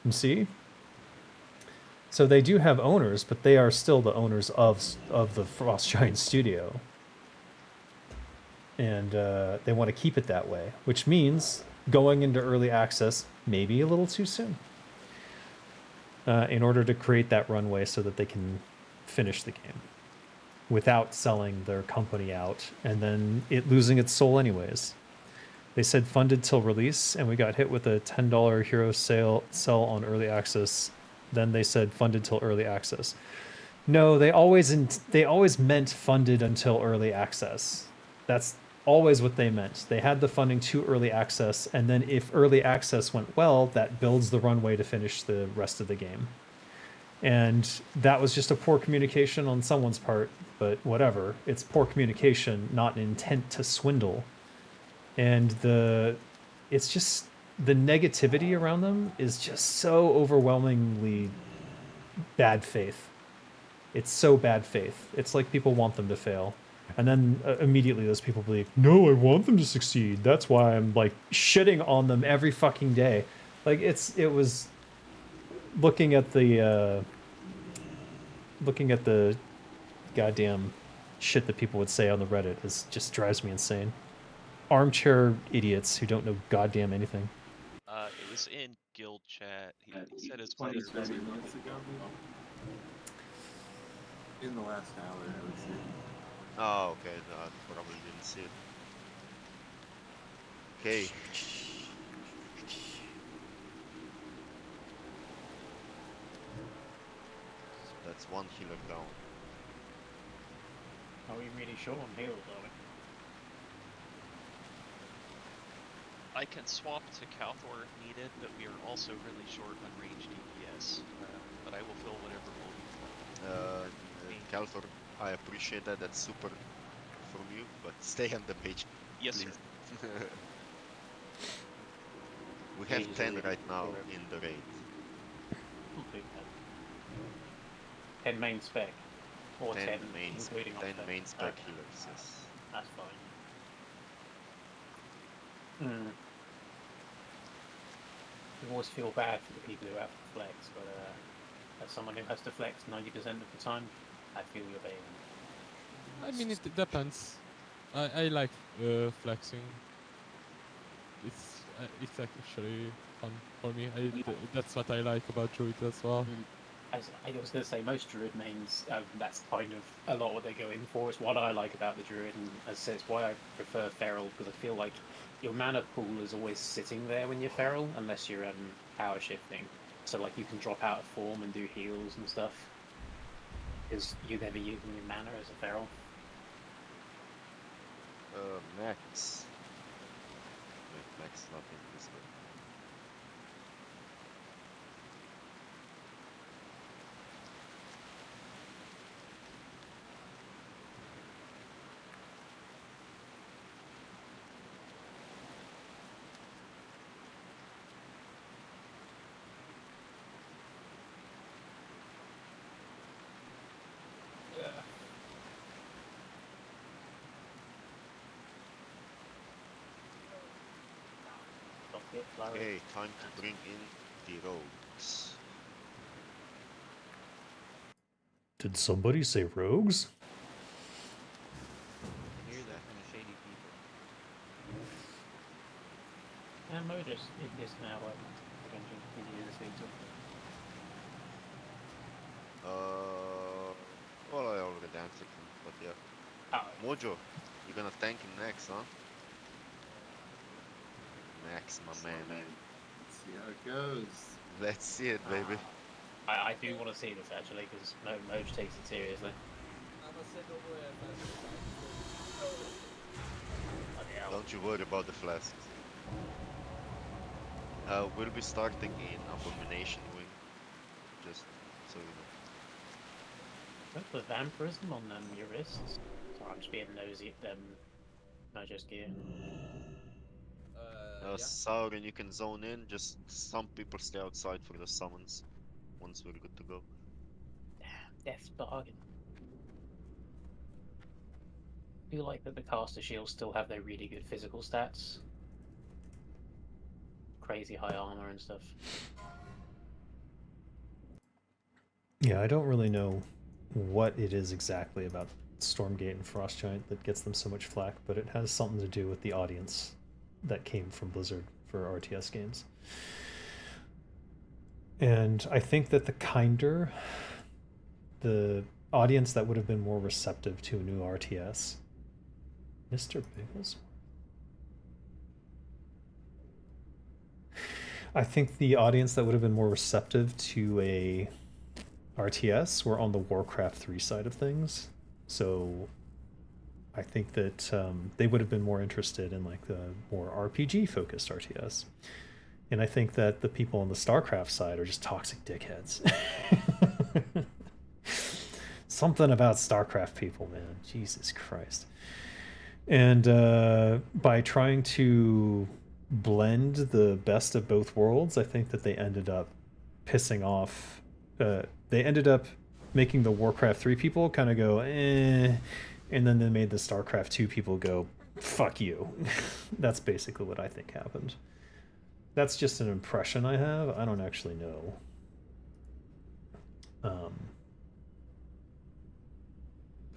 You see? So they do have owners, but they are still the owners of the Frost Giant studio. And they want to keep it that way, which means going into early access maybe a little too soon. In order to create that runway so that they can finish the game without selling their company out and then it losing its soul anyways. They said funded till release, and we got hit with a $10 hero sell on early access. Then they said funded till early access. No, they always meant funded until early access. That's always what they meant. They had the funding to early access, and then if early access went well, that builds the runway to finish the rest of the game. And that was just a poor communication on someone's part, but whatever. It's poor communication, not an intent to swindle. And it's just the negativity around them is just so overwhelmingly bad faith. It's so bad faith. It's like people want them to fail. And then immediately those people be like, no, I want them to succeed. That's why I'm like shitting on them every fucking day. Like it was looking at the goddamn shit that people would say on the Reddit just drives me insane. Armchair idiots who don't know goddamn anything. It was in guild chat. He said his 20, brother was 30 minutes ago, maybe? In the last hour, I would say. Oh, okay. No, I probably didn't see it. Okay. That's one healer down. Are we really short on heals, are we? I can swap to Calthor if needed, but we are also really short on range DPS. But I will fill whatever will be. Calthor, I appreciate that. That's super from you, but stay on the page. Yes, please. sir. We have 10 right now in the raid. 10 main spec. Or 10, 10 main, including 10 offset. main spec Okay. healers, yes. That's fine. I always feel bad for the people who have to flex, but as someone who has to flex 90% of the time, I feel your pain. I mean, it depends. I like flexing. It's actually fun for me. That's what I like about Druid as well. As I was going to say, most Druid mains, that's kind of a lot what they go in for. It's what I like about the Druid, and as I say, it's why I prefer Feral, because I feel like your mana pool is always sitting there when you're Feral, unless you're power shifting. So like you can drop out of form and do heals and stuff, because you're never using your mana as a Feral. Naxx. Wait, Naxx not in this way. Okay, time to bring in the rogues. Did somebody say rogues? I hear that from shady people. And Mo just is now potentially easier to speak to. Well, I already answered him, but yeah. Mojo, you're gonna tank him next, huh? Naxx, my man. Let's see how it goes. Let's see it, baby. I do want to see this actually, because Moj takes it seriously. Don't you worry about the flasks. We'll be starting in Abomination Wing, just so you know. What's the vampirism on your wrists? Sorry, I'm just being nosy at them. Moj's gear. Sauron, you can zone in, just some people stay outside for the summons once we're good to go. Death's bargain. I feel like that the caster shields still have their really good physical stats. Crazy high armor and stuff. Yeah, I don't really know what it is exactly about Stormgate and Frostgiant that gets them so much flack, but it has something to do with the audience that came from Blizzard for RTS games. And I think that the audience that would have been more receptive to a new RTS, Mr. Bigglesworth. I think the audience that would have been more receptive to a RTS were on the Warcraft 3 side of things. So I think that they would have been more interested in like the more RPG focused RTS. And I think that the people on the StarCraft side are just toxic dickheads. Something about StarCraft people, man. Jesus Christ. And by trying to blend the best of both worlds, I think that they ended up pissing off. They ended up making the Warcraft 3 people kind of go, eh. And then they made the StarCraft 2 people go, fuck you. That's basically what I think happened. That's just an impression I have. I don't actually know. But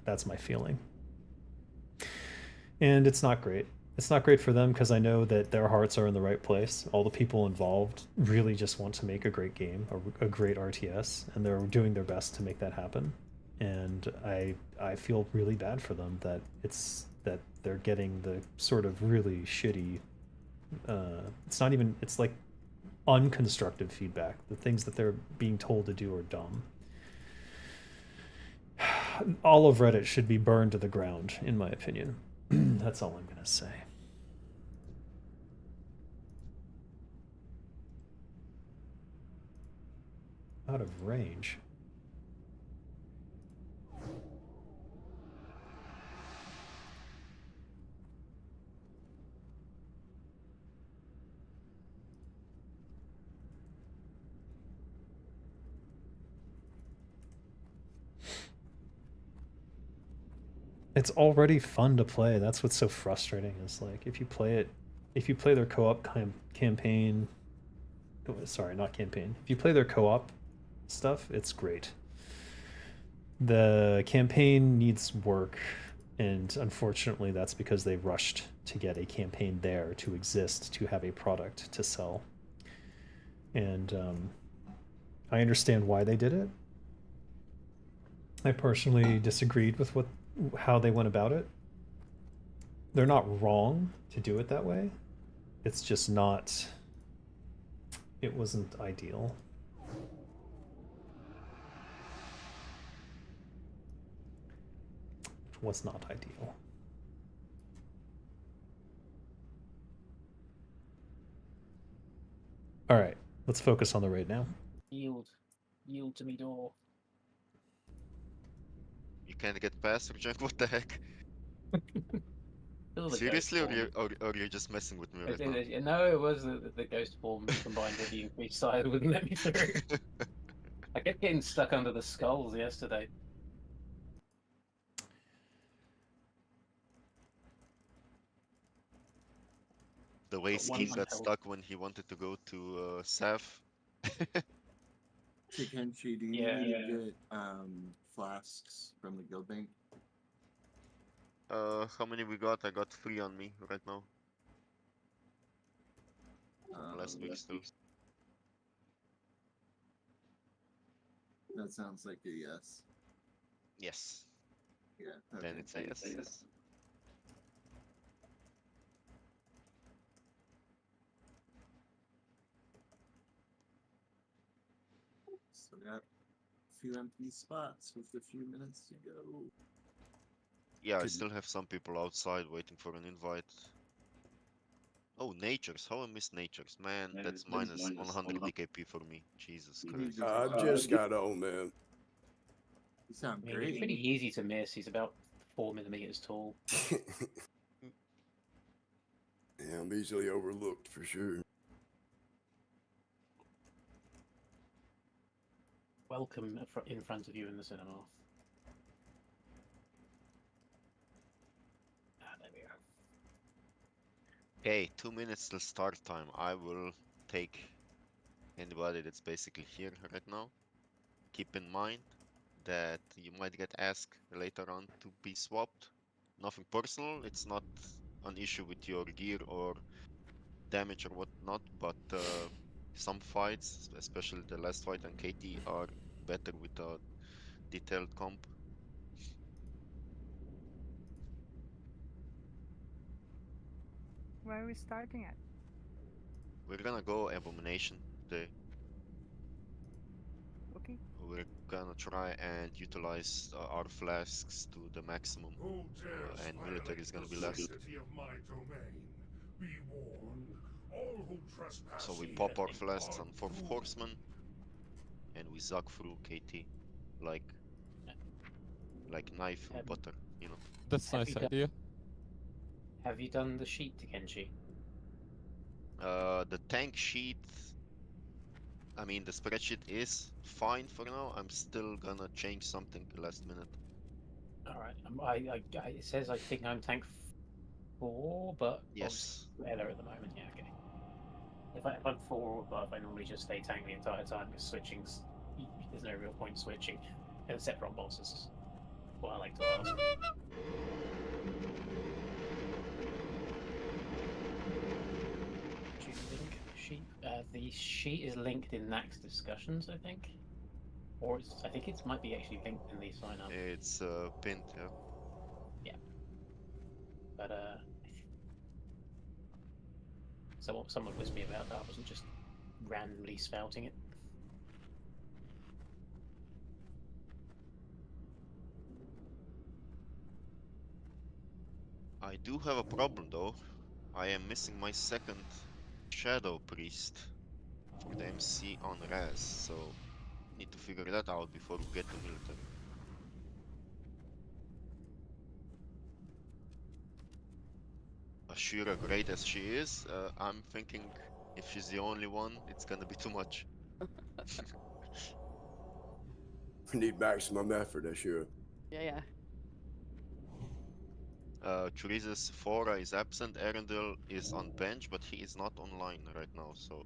that's my feeling. And it's not great. It's not great for them because I know that their hearts are in the right place. All the people involved really just want to make a great game, a great RTS, and they're doing their best to make that happen. And I feel really bad for them that they're getting the sort of really shitty. It's not even. It's like unconstructive feedback. The things that they're being told to do are dumb. All of Reddit should be burned to the ground, in my opinion. That's all I'm gonna say. Out of range. It's already fun to play. That's what's so frustrating is like if you play their co-op campaign, sorry, not campaign. If you play their co-op stuff, it's great. The campaign needs work, and unfortunately that's because they rushed to get a campaign there to exist, to have a product to sell. And I understand why they did it. I personally disagreed with how they went about it. They're not wrong to do it that way. It's just not. It wasn't ideal. It was not ideal. All right, let's focus on the raid now. Yield to me door. You can't get past or junk. What the heck? Seriously, or you're just messing with me right now? No, it was the ghost form combined with the increased side wouldn't let me through. I kept getting stuck under the skulls yesterday. The way Steve got stuck when he wanted to go to Saf. Kenshi, do you need to get flasks from the guild bank? How many we got? I got 3 on me right now. Last week still. That sounds like a yes. Yes. Yeah. Okay. Then it's a yes. So we got a few empty spots with a few minutes to go. Yeah, I still have some people outside waiting for an invite. Oh, Natures. How I miss Natures. Man, that's minus 100 DKP for me. Jesus Christ. I just got on, man. You sound I mean, great. he's pretty easy to miss. He's about 4 millimeters tall. Yeah, I'm easily overlooked for sure. Welcome in front of you in the cinema. There we go. Okay, 2 minutes till start time. I will take anybody that's basically here right now. Keep in mind that you might get asked later on to be swapped. Nothing personal, it's not an issue with your gear or damage or whatnot, but some fights, especially the last fight on KT, are better with a detailed comp. Where are we starting at? We're gonna go Abomination today. Okay. We're gonna try and utilize our flasks to the maximum, and military is gonna be last. So we pop our flasks on 4th Horsemen, and we zug through KT, like knife through butter, you know. That's a nice idea. Have you done the sheet to Kenshi? The tank sheet, I mean, the spreadsheet is fine for now. I'm still gonna change something last minute. Alright, it says I think I'm tank 4, but yes, Ella at the moment. Yeah, okay. If I'm 4 or above, I normally just stay tank the entire time because switching's there's no real point switching, except on bosses. What I like to ask. Link sheet. The sheet is linked in Naxx discussions, I think, or I think it might be actually linked in the sign up. It's pinned, yeah. Yeah, but so what someone whispered me about that. I wasn't just randomly spouting it. I do have a problem though. I am missing my second Shadow Priest for the MC on Raz, so need to figure that out before we get to military. Ashura, great as she is, I'm thinking if she's the only one, it's gonna be too much. We need maximum effort, Ashura. Yeah. Choriza's Fora is absent, Arendelle is on bench, but he is not online right now, so...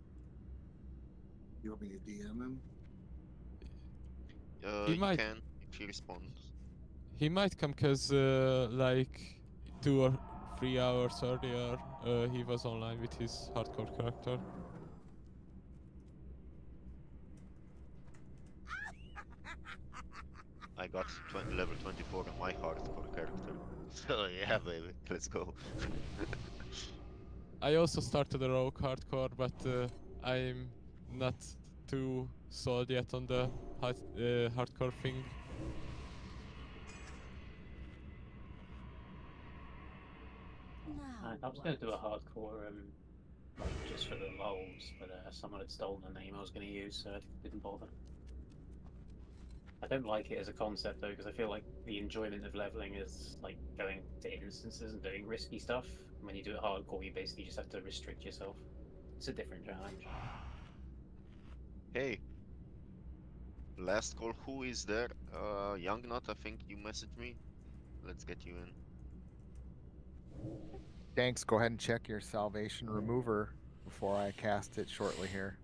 You want me to DM him? He you might... can, if he responds. He might come because, like, 2 or 3 hours earlier, he was online with his hardcore character. I got level 24 on my hardcore character. So yeah, baby, let's go. I also started a rogue hardcore, but I'm not too sold yet on the hardcore thing. I was going to do a hardcore, like just for the lols, but someone had stolen the name I was going to use, so I didn't bother. I don't like it as a concept though, because I feel like the enjoyment of leveling is like going to instances and doing risky stuff. When you do it hardcore, you basically just have to restrict yourself. It's a different challenge. Hey, last call, who is there? Youngnut, I think you messaged me. Let's get you in. Thanks, go ahead and check your salvation remover before I cast it shortly here.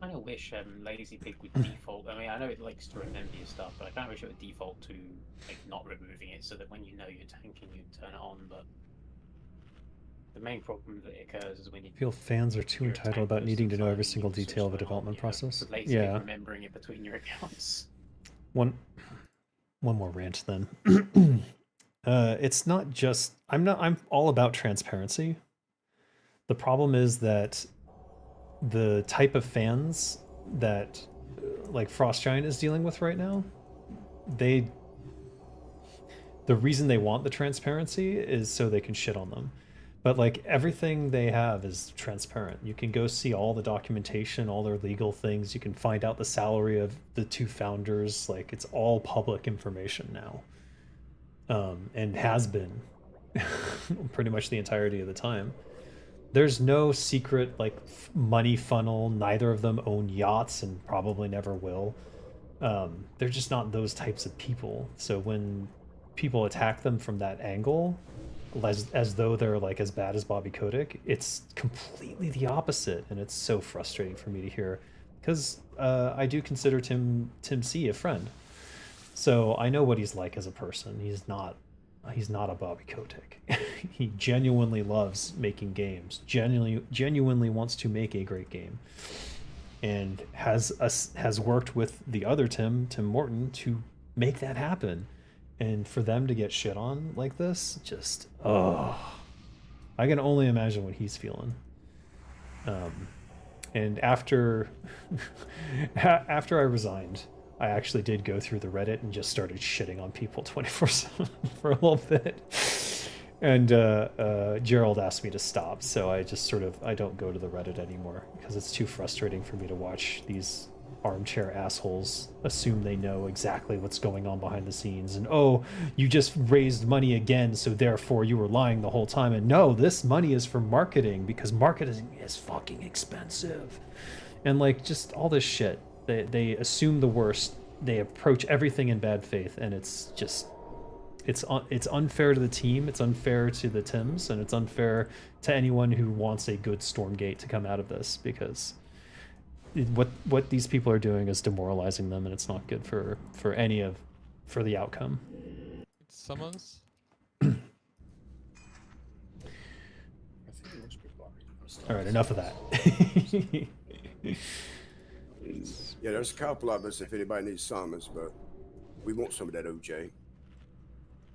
I kind of wish Lazy Pig would default. I mean, I know it likes to remember your stuff, but I kind of wish it would default to like not removing it, so that when you know you're tanking, you turn it on. But the main problem that occurs is when you I feel fans are too entitled about needing to know every single detail of a development process. Yeah. Remembering it between your accounts. One more rant then. It's not just I'm all about transparency. The problem is that the type of fans that like Frost Giant is dealing with right now, the reason they want the transparency is so they can shit on them. But like everything they have is transparent. You can go see all the documentation, all their legal things. You can find out the salary of the 2 founders. Like it's all public information now, and has been pretty much the entirety of the time. There's no secret like money funnel. Neither of them own yachts and probably never will. They're just not those types of people. So when people attack them from that angle, as though they're like as bad as Bobby Kotick, it's completely the opposite, and it's so frustrating for me to hear, because I do consider Tim C a friend, so I know what he's like as a person. He's not a Bobby Kotick. He genuinely loves making games, genuinely wants to make a great game, and has worked with the other Tim Morton to make that happen. and for them to get shit on like this, just I can only imagine what he's feeling. And after after I resigned, I actually did go through the Reddit and just started shitting on people 24/7 for a little bit. And Gerald asked me to stop, so I just I don't go to the Reddit anymore because it's too frustrating for me to watch these armchair assholes assume they know exactly what's going on behind the scenes. And oh, you just raised money again, so therefore you were lying the whole time. And no, this money is for marketing because marketing is fucking expensive. And like just all this shit. They assume the worst. They approach everything in bad faith, and it's just it's unfair to the team, it's unfair to the Tims, and it's unfair to anyone who wants a good Stormgate to come out of this, because what these people are doing is demoralizing them, and it's not good for the outcome. Summons. All right, enough of that. Yeah, there's a couple of us if anybody needs summons, but we want some of that OJ.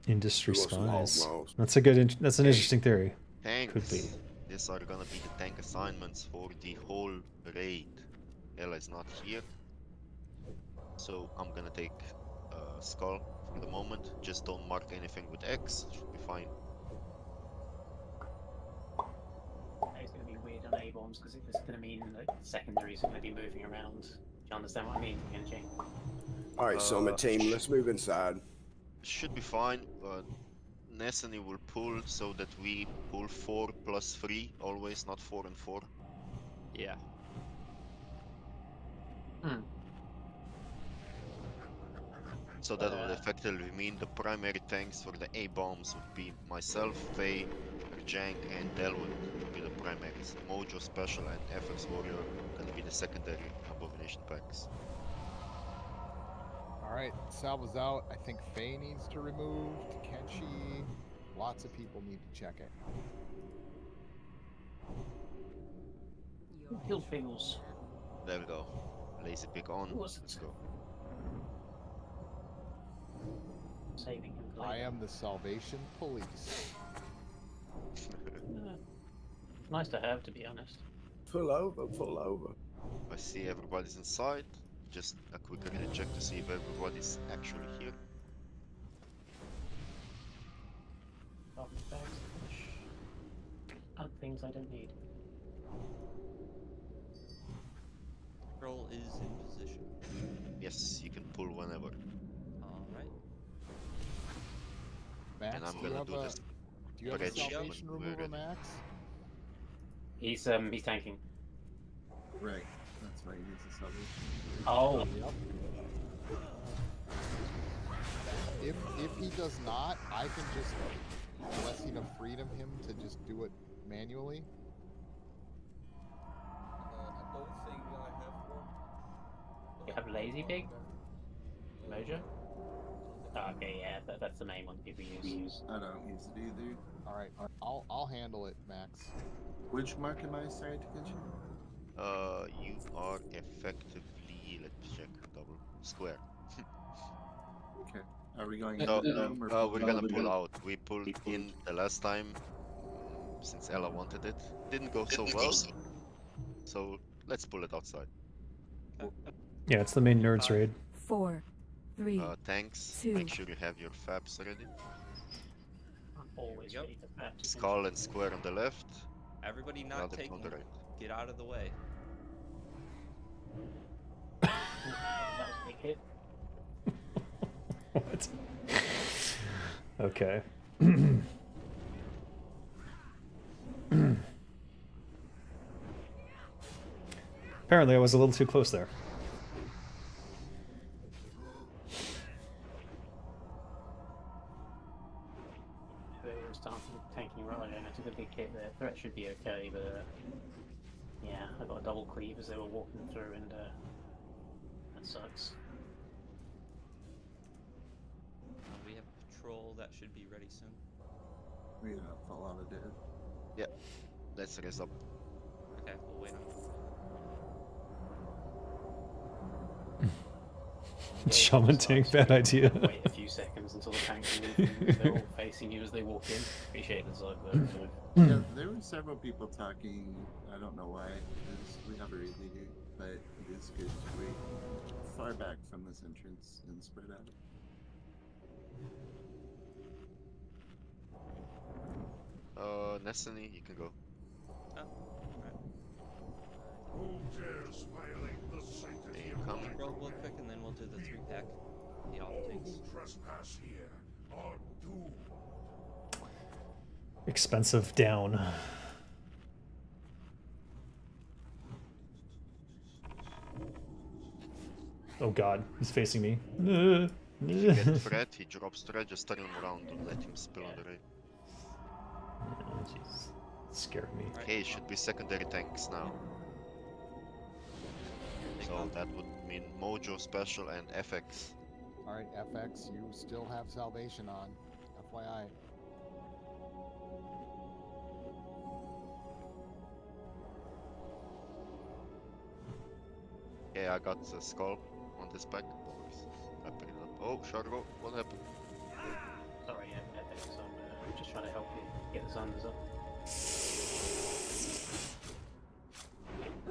Industry We want some hog spies. maws. That's a good. That's an interesting theory. Thanks. Could be. These are gonna be the tank assignments for the whole raid. Ella is not here, so I'm gonna take Skull for the moment. Just don't mark anything with X. Should be fine. It's going to be weird on A-bombs because it's going to mean that secondaries are going to be moving around. Do you understand what I mean, Genji? All right, so I'm a team. Let's move inside. Should be fine, but Nessany will pull so that we pull 4 plus 3 always, not 4 and 4. Yeah. So that would effectively mean the primary tanks for the A-bombs would be myself, Faye, Jank, and Delwyn would be the primaries. Mojo Special and FX Warrior gonna be the secondary Abomination packs. Alright, Salva's out. I think Faye needs to remove. Takechi. Lots of people need to check it. Kill Piggles. There we go. Lazy pick on. Who was it? Let's go. Saving him. I am the Salvation Police. Nice to have, to be honest. Pull over, pull over. I see everybody's inside. Just a quick ready check to see if everybody's actually here. Garbage bags, fish. And things I don't need. Roll is in position. Yes, you can pull whenever. Alright. Max, And I'm do you gonna have do a, this do you have a bridge Salvation when we're remover, ready. Max? He's tanking. Right. That's why he needs a salvation. Oh. Yep. If he does not, I can just, unless enough freedom him to just do it manually. I don't think I have one. You have Lazy Pig? Mojo? Oh, okay, yeah, that's the main one people use. I don't use it either. Alright, I'll handle it, Max. Which mark am I sorry to get you? You are effectively, let me check, double square. Okay. Are we going No, into them or we're gonna pull out. We pulled in the last time since Ella wanted it. Didn't go so well, so let's pull it outside. Yeah, it's the main nerds raid. 4, 3, Tanks, 2. make sure you have your fabs ready. I'm always ready for that. Skull and square on the left. Everybody not Another taking. on the right. Get out of the way. That was a big hit. What? Okay. Apparently I was a little too close there. Whoever was tanking right, I took a big hit there. Threat should be okay, but yeah, I got a double cleave as they were walking through, and that sucks. We have a patrol that should be ready soon. We have a lot of dead. Yeah, let's raise up. Okay, we'll wait on. Shaman tank, bad idea. Wait a few seconds until the tank can move. And they're all facing you as they walk in. Appreciate the Zug though. Yeah, there were several people talking. I don't know why. We have a raid leader, but it is good to wait far back from this entrance and spread out. Nessany, you can go. Who dares violate the sanctity of Coming. Roll real quick, and then we'll do the 3-pack. The off All tanks. who trespass here are doomed. Expensive down. Oh god, he's facing me. If you get Fred, he drops Fred, just turn him around and let him spill on the raid. Jeez, scared me. Okay, should be secondary tanks now. So that would mean Mojo, Special, and FX. Alright, FX, you still have salvation on. FYI. Okay, I got the skull on this back. Wrapping it up. Oh, Shargo, what happened? Sorry, FX, I'm just trying to help you get the Sanders up.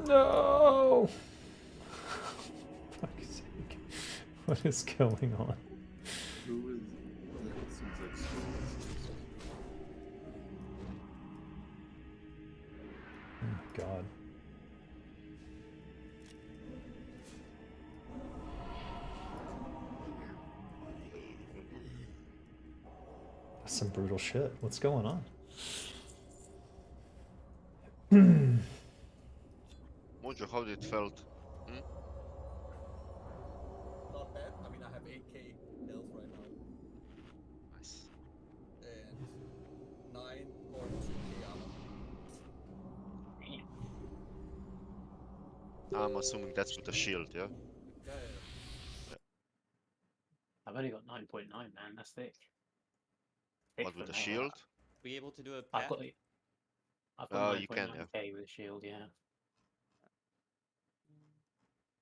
No! Fuck's sake. What is going on? Who is that? Seems like Skulls. Oh god. That's some brutal shit. What's going on? Mojo, how did it felt? Not bad. I mean, I have 8k health right now. Nice. And 9 or 2k armor. I'm assuming that's with a shield, yeah? Yeah. I've only got 9.9, man. That's thick. Thick What, for with a me. shield? Be able to do a I've pack? got, I've got You can, 9.9k with a shield, yeah.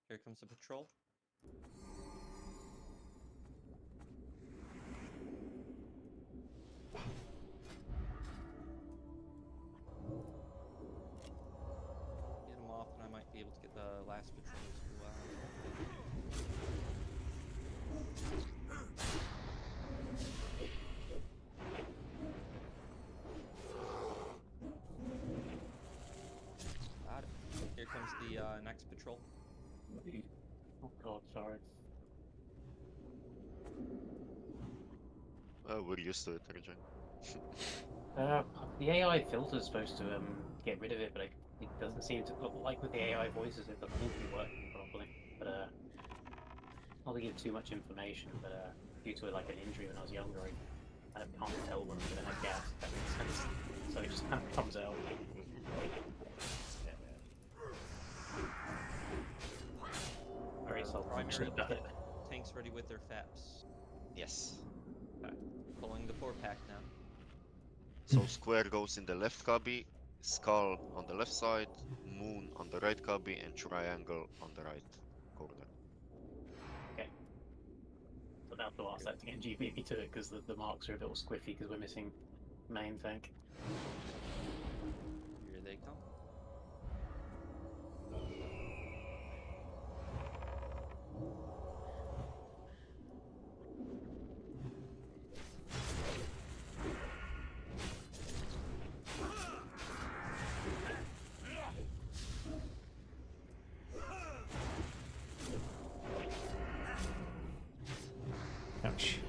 Here comes the patrol. Get him off, and I might be able to get the last patrol to Got it. Here comes the next patrol. Oh god, sorry. Oh, we're used to it, Rajan. The AI filter is supposed to get rid of it, but it doesn't seem to. Like with the AI voices, it doesn't seem to be working properly. But not to give too much information, but due to like an injury when I was younger, I can't tell when I'm gonna have gas. If that makes sense. So it just kind of comes out. Very Primary about it. tanks ready with their FAPs. Yes. Okay. Pulling the 4-pack now. So square goes in the left cubby, skull on the left side, moon on the right cubby, and triangle on the right corner. Okay. So now to ask that to get GBP to it because the marks are a little squiffy because we're missing main tank. Here they come. Ouch.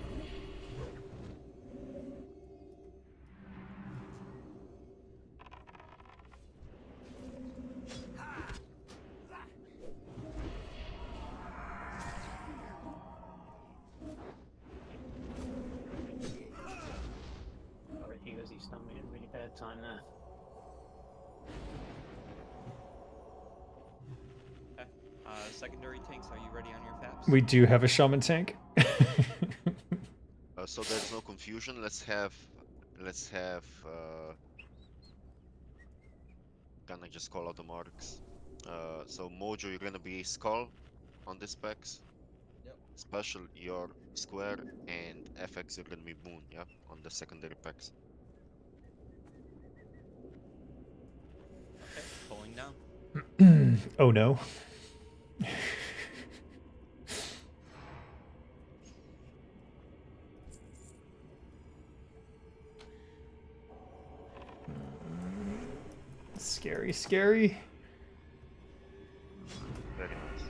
Alright, he goes, he stunned me at a really bad time there. Okay. Secondary tanks, are you ready on your FAPs? We do have a shaman tank. So there's no confusion. Let's have. Can I just call out the marks? So Mojo, you're gonna be skull on this specs. Yep. special, your square and FX are gonna be moon, yeah? On the secondary packs. Okay, pulling down. Oh no. Scary, scary. Very nice.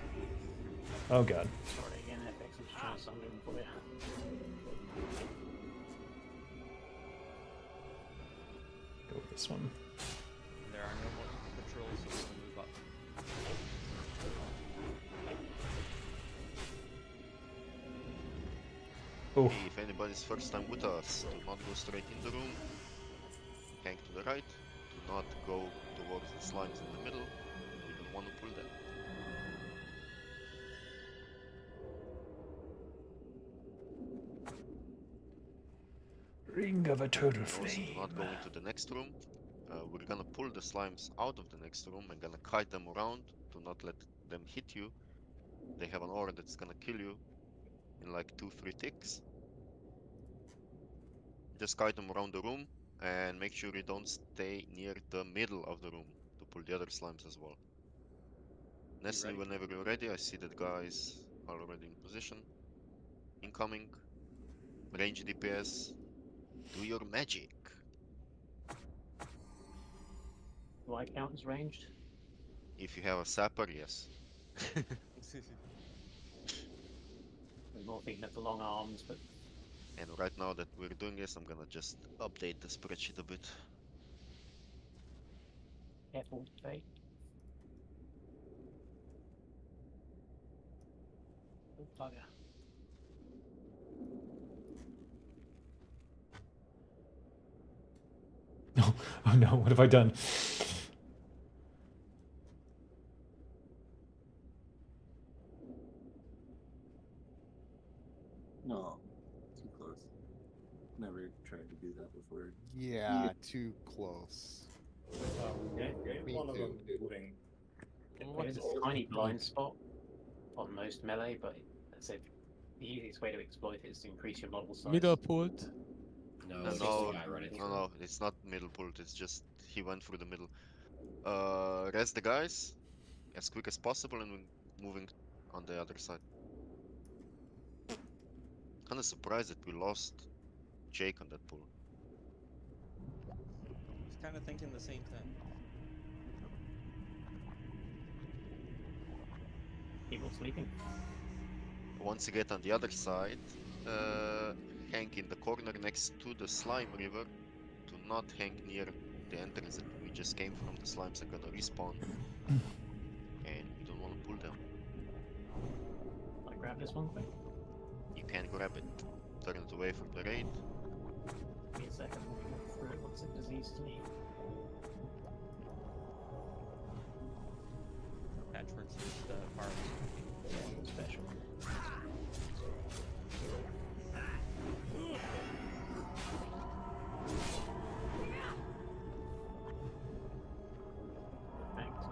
Oh god. Sorry again, FX. I'm just trying to summon him for you. Go with this one. There are no more patrols, so we'll move up. Oh. If anybody's first time with us, do not go straight in the room. Hang to the right. Do not go towards the slimes in the middle. We don't want to pull them. Ring of eternal Also, do flame. not go into the next room. We're gonna pull the slimes out of the next room and gonna kite them around. Do not let them hit you. They have an aura that's gonna kill you in like 2-3 ticks. Just kite them around the room and make sure you don't stay near the middle of the room to pull the other slimes as well. Nestle, whenever you're ready, I see that guys are already in position. Incoming. Range DPS. Do your magic. Do I count as ranged? If you have a sapper, yes. I'm more thinking of the long arms, but And right now that we're doing this, I'm gonna just update the spreadsheet a bit. careful, Faye. Oh, bugger. Oh no, what have I done? No, too close. Never tried to do that before. Yeah, too close. Me too. There's a tiny blind spot on most melee, but that's it. The easiest way to exploit it is to increase your model size. Middle pulled. No, it's not middle pulled, it's just he went through the middle. Rest the guys as quick as possible and we're moving on the other side. Kinda surprised that we lost Jake on that pull. I was kind of thinking the same thing. People sleeping. Once you get on the other side, hang in the corner next to the slime river. Do not hang near the entrance that we just came from. The slimes are gonna respawn. And we don't want to pull them. I grab this one quick. You can grab it. Turn it away from the raid. Give me a second. Look through it. What's it disease to me? Patchwerk's just farming. Yeah, special. Thanks.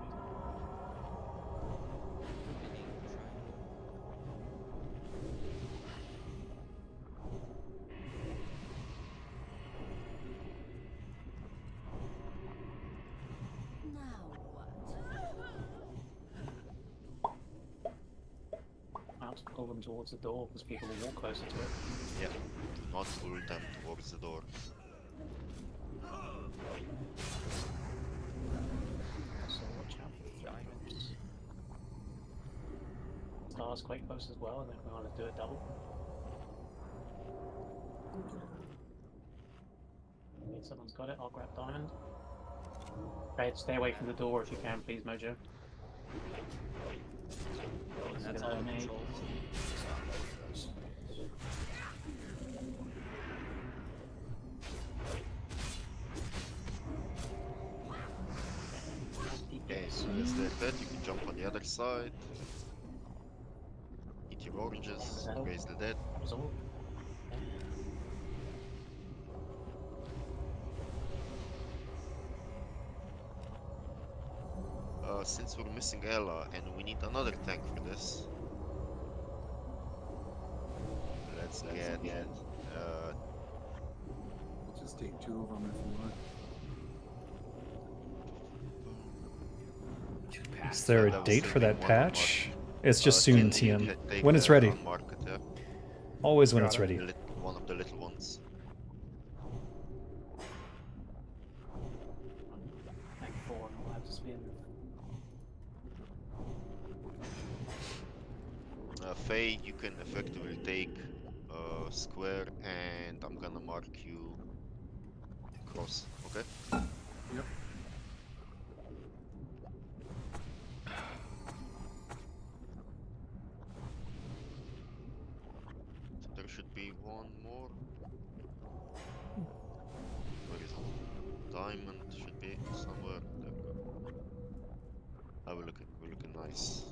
Now what? I'll have to pull them towards the door because people will walk closer to it. Yeah. Do not pull them towards the door. So watch out for the diamonds. Star's quite close as well, and then we want to do a double. Okay, someone's got it. I'll grab diamond. Okay, stay away from the door if you can, please, Mojo. And that's all controls. Okay, so as they're dead, you can jump on the other side. Eat your oranges, raise the dead. Absorb. Since we're missing Ella and we need another tank for this, Let's get We'll just take 2 of them if you want. Is there a that was date for saving that one patch? It's just soon in Can you TM. take When it's ready. Market, yeah? Always when it's ready. One of the little ones. Like 4 and we'll have to spin. Faye, you can effectively take square, and I'm gonna mark you cross, okay? Yep. So there should be one more. Where is it? Diamond should be somewhere. There we go. We're looking nice.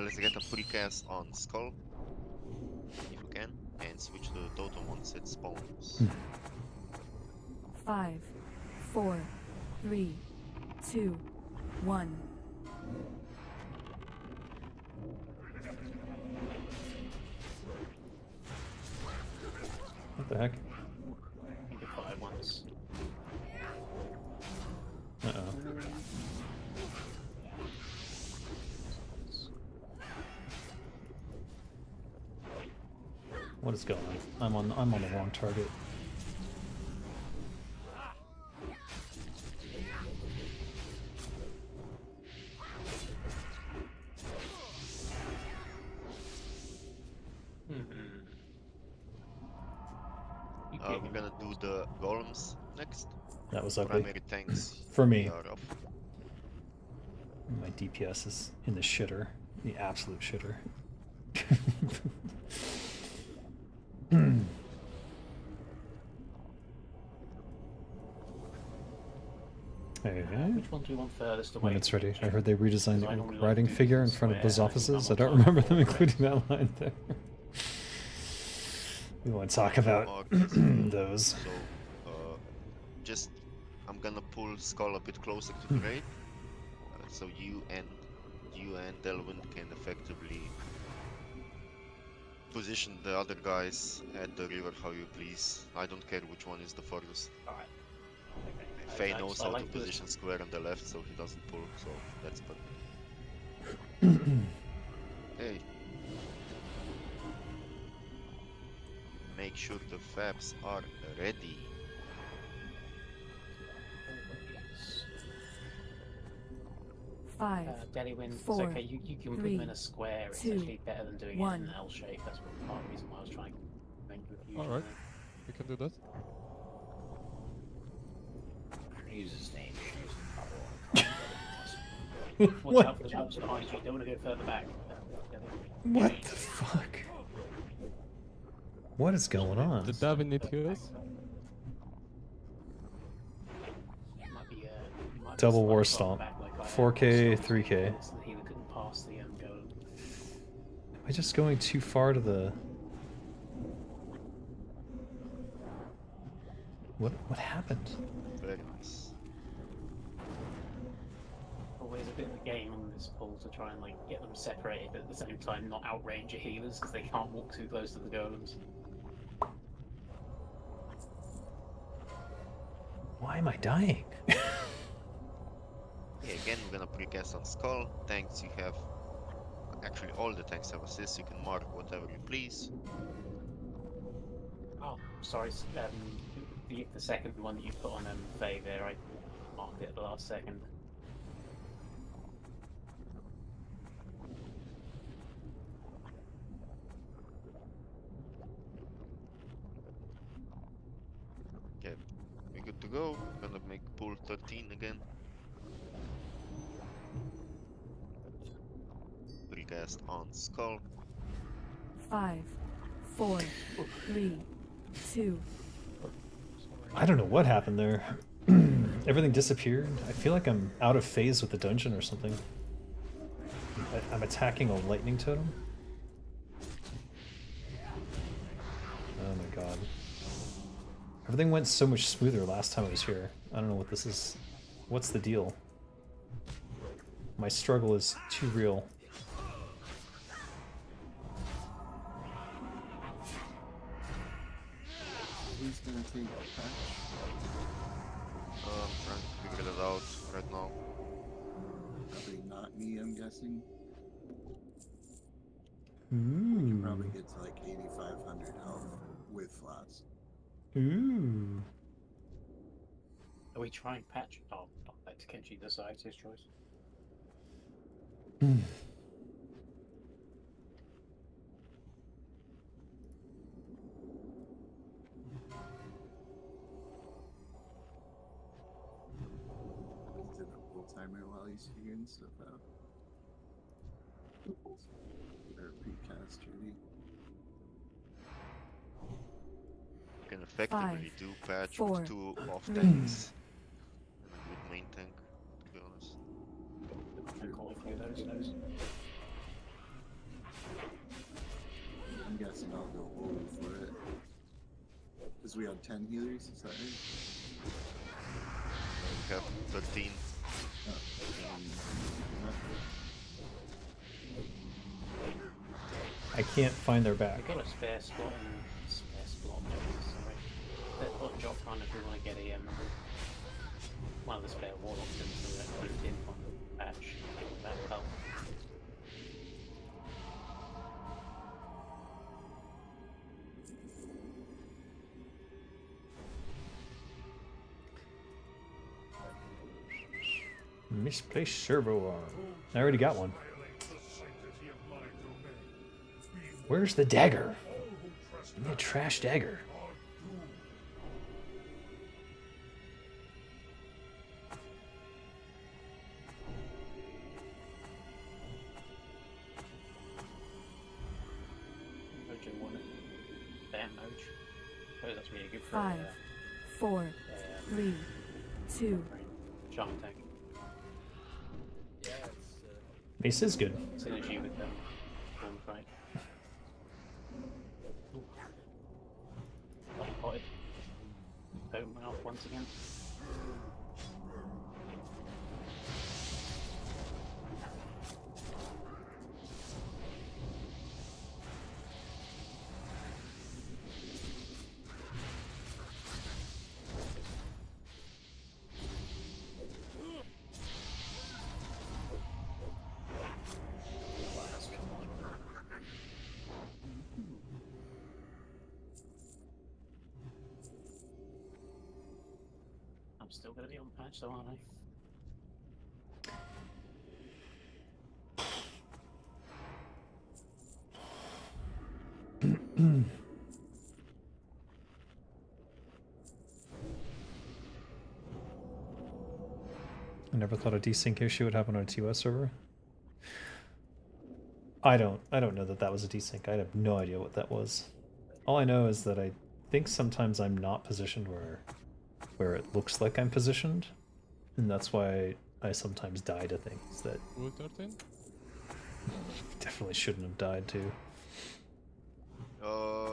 Let's get a precast on skull, if we can, and switch to the totem once it spawns. 5, 4, 3, 2, 1. What the heck? You can fire once. Uh-oh. What is going on? I'm on the wrong target. We're gonna do the golems next. That was ugly. Primary tanks For me. are off. My DPS is in the shitter. The absolute shitter. Which one do we want furthest away? When it's ready. I heard they redesigned Because I the normally like riding to do figure in this front of those square, offices. I and don't remember them including that line there. We want to talk about those. So, just I'm gonna pull Skull a bit closer to the raid, so you and Delwyn can effectively position the other guys at the river how you please. I don't care which one is the furthest. Alright. Okay. Faye I knows just- I how to like this. position square on the left, so he doesn't pull. So that's perfect. Hey. Make sure the fabs are ready. Five, Daddy wins. It's 4, okay. You can put 3, them in a square. It's 2, actually better than doing it 1. in an L shape. That's part of the reason why I was trying to make confusion. Alright, there. we can do that. Use his name. What? Watch out for the traps behind you. Don't want to go further back. What the fuck? What is going on? Did Davin need heals? Might be, you might be Double war slightly stomp. back like I am. 4K, So 3K. the healer couldn't pass the golem. Am I just going too far to the... What happened? Very nice. Always a bit of a game on this pull to try and like get them separated, but at the same time not outrange your healers because they can't walk too close to the golems. Why am I dying? Yeah, again, we're gonna precast on Skull. Tanks you have. Actually, all the tanks have assists. You can mark whatever you please. Oh, sorry. The second one that you put on Faye there, I marked it at the last second. Okay, we're good to go. Gonna make pull 13 again. Precast on Skull. 5, 4, 3, 2. I don't know what happened there. Everything disappeared. I feel like I'm out of phase with the dungeon or something. I'm attacking a lightning totem. Oh my god. Everything went so much smoother last time I was here. I don't know what this is. What's the deal? My struggle is too real. who's gonna take Patch? I'm trying to figure it out right now. Probably not me, I'm guessing. Ooh. You can probably get to like 8,500 health with Flask. Ooh. Are we trying Patch? Oh, not let Kenji decide his choice. He's in a full timer while he's figuring stuff out. Or precast ready. You can effectively 5, do patch 4, with 2 off 3. tanks and a good main tank, to be honest. I've got a few of those. I'm guessing I'll go WoW for it. Because we have 10 healers, is that right? We have 13. I can't find their back. We've got a spare slot and spare slot. Sorry, that lot drop kind if we want to get a one of the spare warlocks into that put in on the patch. That will help. Misplaced servo arm. I already got one. Where's the dagger? Give me a trash dagger. Mojo won it. Damn Moj. Oh, that's really good for 5, 4, 3, 2. Giant tank. Yeah, it's Mace is good. Synergy with them. Right. Potted. Open mouth once again. I'm still gonna be on patch, though, aren't I? I never thought a desync issue would happen on a TOS server. I don't know that that was a desync. I have no idea what that was. All I know is that I think sometimes I'm not positioned where it looks like I'm positioned, and that's why I sometimes die to things that Rule 13? definitely shouldn't have died to.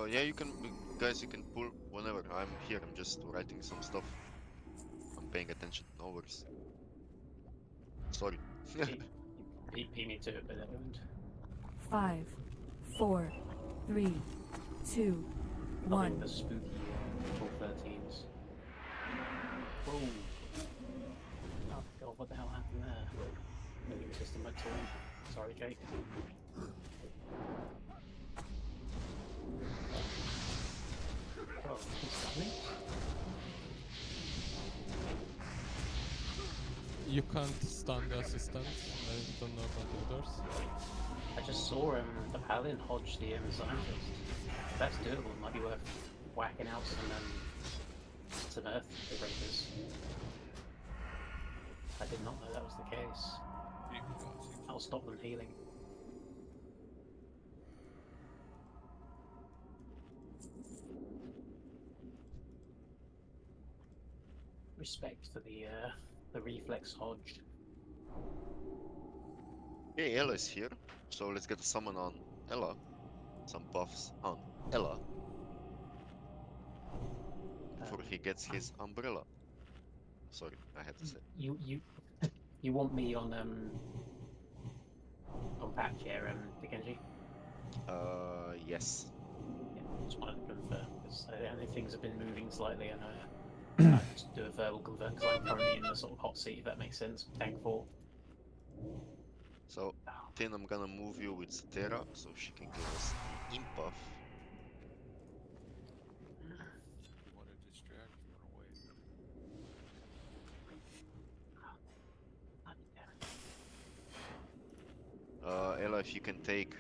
Yeah, you can, guys, you can pull whenever. I'm here, I'm just writing some stuff. I'm paying attention, no worries. Sorry. Beat me to it, but that wouldn't. 5, 4, 3, 2, I 1. think the spooky full 13s. Whoa. Oh god, what the hell happened there? Moving system at all. Sorry, Jake. Oh, he's stunning. You can't stun the assistant. I don't know about the others. I just saw the paladin hodge the scientist. If that's doable, it might be worth whacking out some earth breakers. I did not know that was the case. That'll stop them healing. Respect for the reflex hodge. Okay, Ella is here, so let's get a summon on Ella. Some buffs on Ella. Before he gets his umbrella. Sorry, I had to say. You want me on patch here, Dickenji? Yes. Yeah. Just wanted to confirm because I think things have been moving slightly, and I have to do a verbal confirm because I'm currently in the sort of hot seat, if that makes sense. Tank 4. So, then I'm gonna move you with Statera so she can give us the imp buff. You want to distract or wait? Ella, if you can take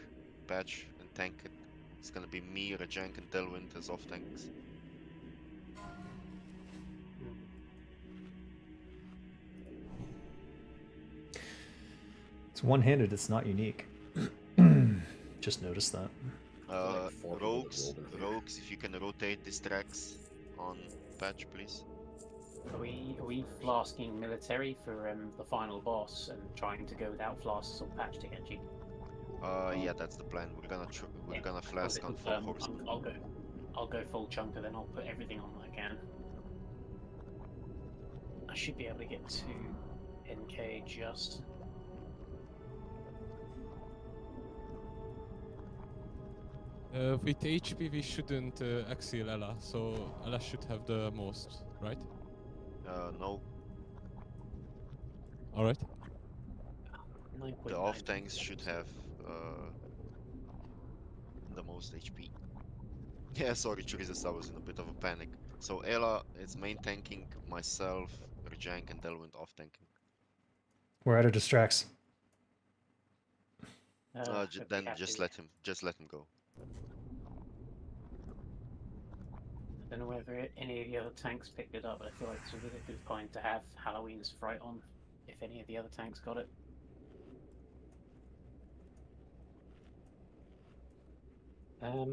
Patch and tank it, it's gonna be me, Rajank, and Delwind as off tanks. It's one-handed. It's not unique. Just noticed that. Rogues, if you can rotate distracts on Patch, please. Are we flasking military for the final boss and trying to go without flasks or Patch to Genji? Yeah, that's the plan. We're gonna flask on for Horsemen. I'll go full chunker, then I'll put everything on that I can. I should be able to get to NK just. With HP, we shouldn't exile Ella, so Ella should have the most, right? No. Alright. The off tanks should have the most HP. Yeah, sorry, Churizus, I was in a bit of a panic. So Ella is main tanking, myself, Rajank, and Delwind off tanking. We're out of distracts. Then just let him go. I don't know whether any of the other tanks picked it up, but I feel like it's a really good point to have Halloween's Fright on, if any of the other tanks got it. I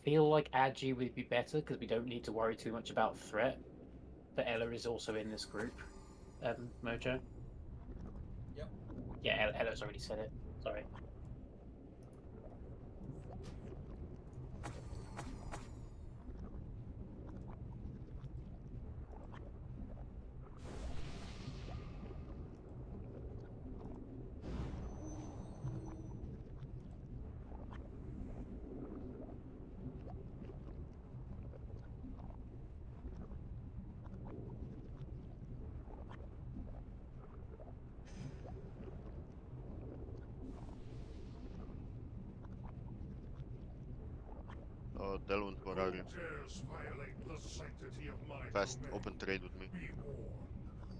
feel like Agi would be better because we don't need to worry too much about threat. But Ella is also in this group. Mojo? Yep. Yeah, Ella's already said it. Sorry. Delwind, where are you? Dares violate the sanctity of my Fast, domain. open trade with me. Be warned.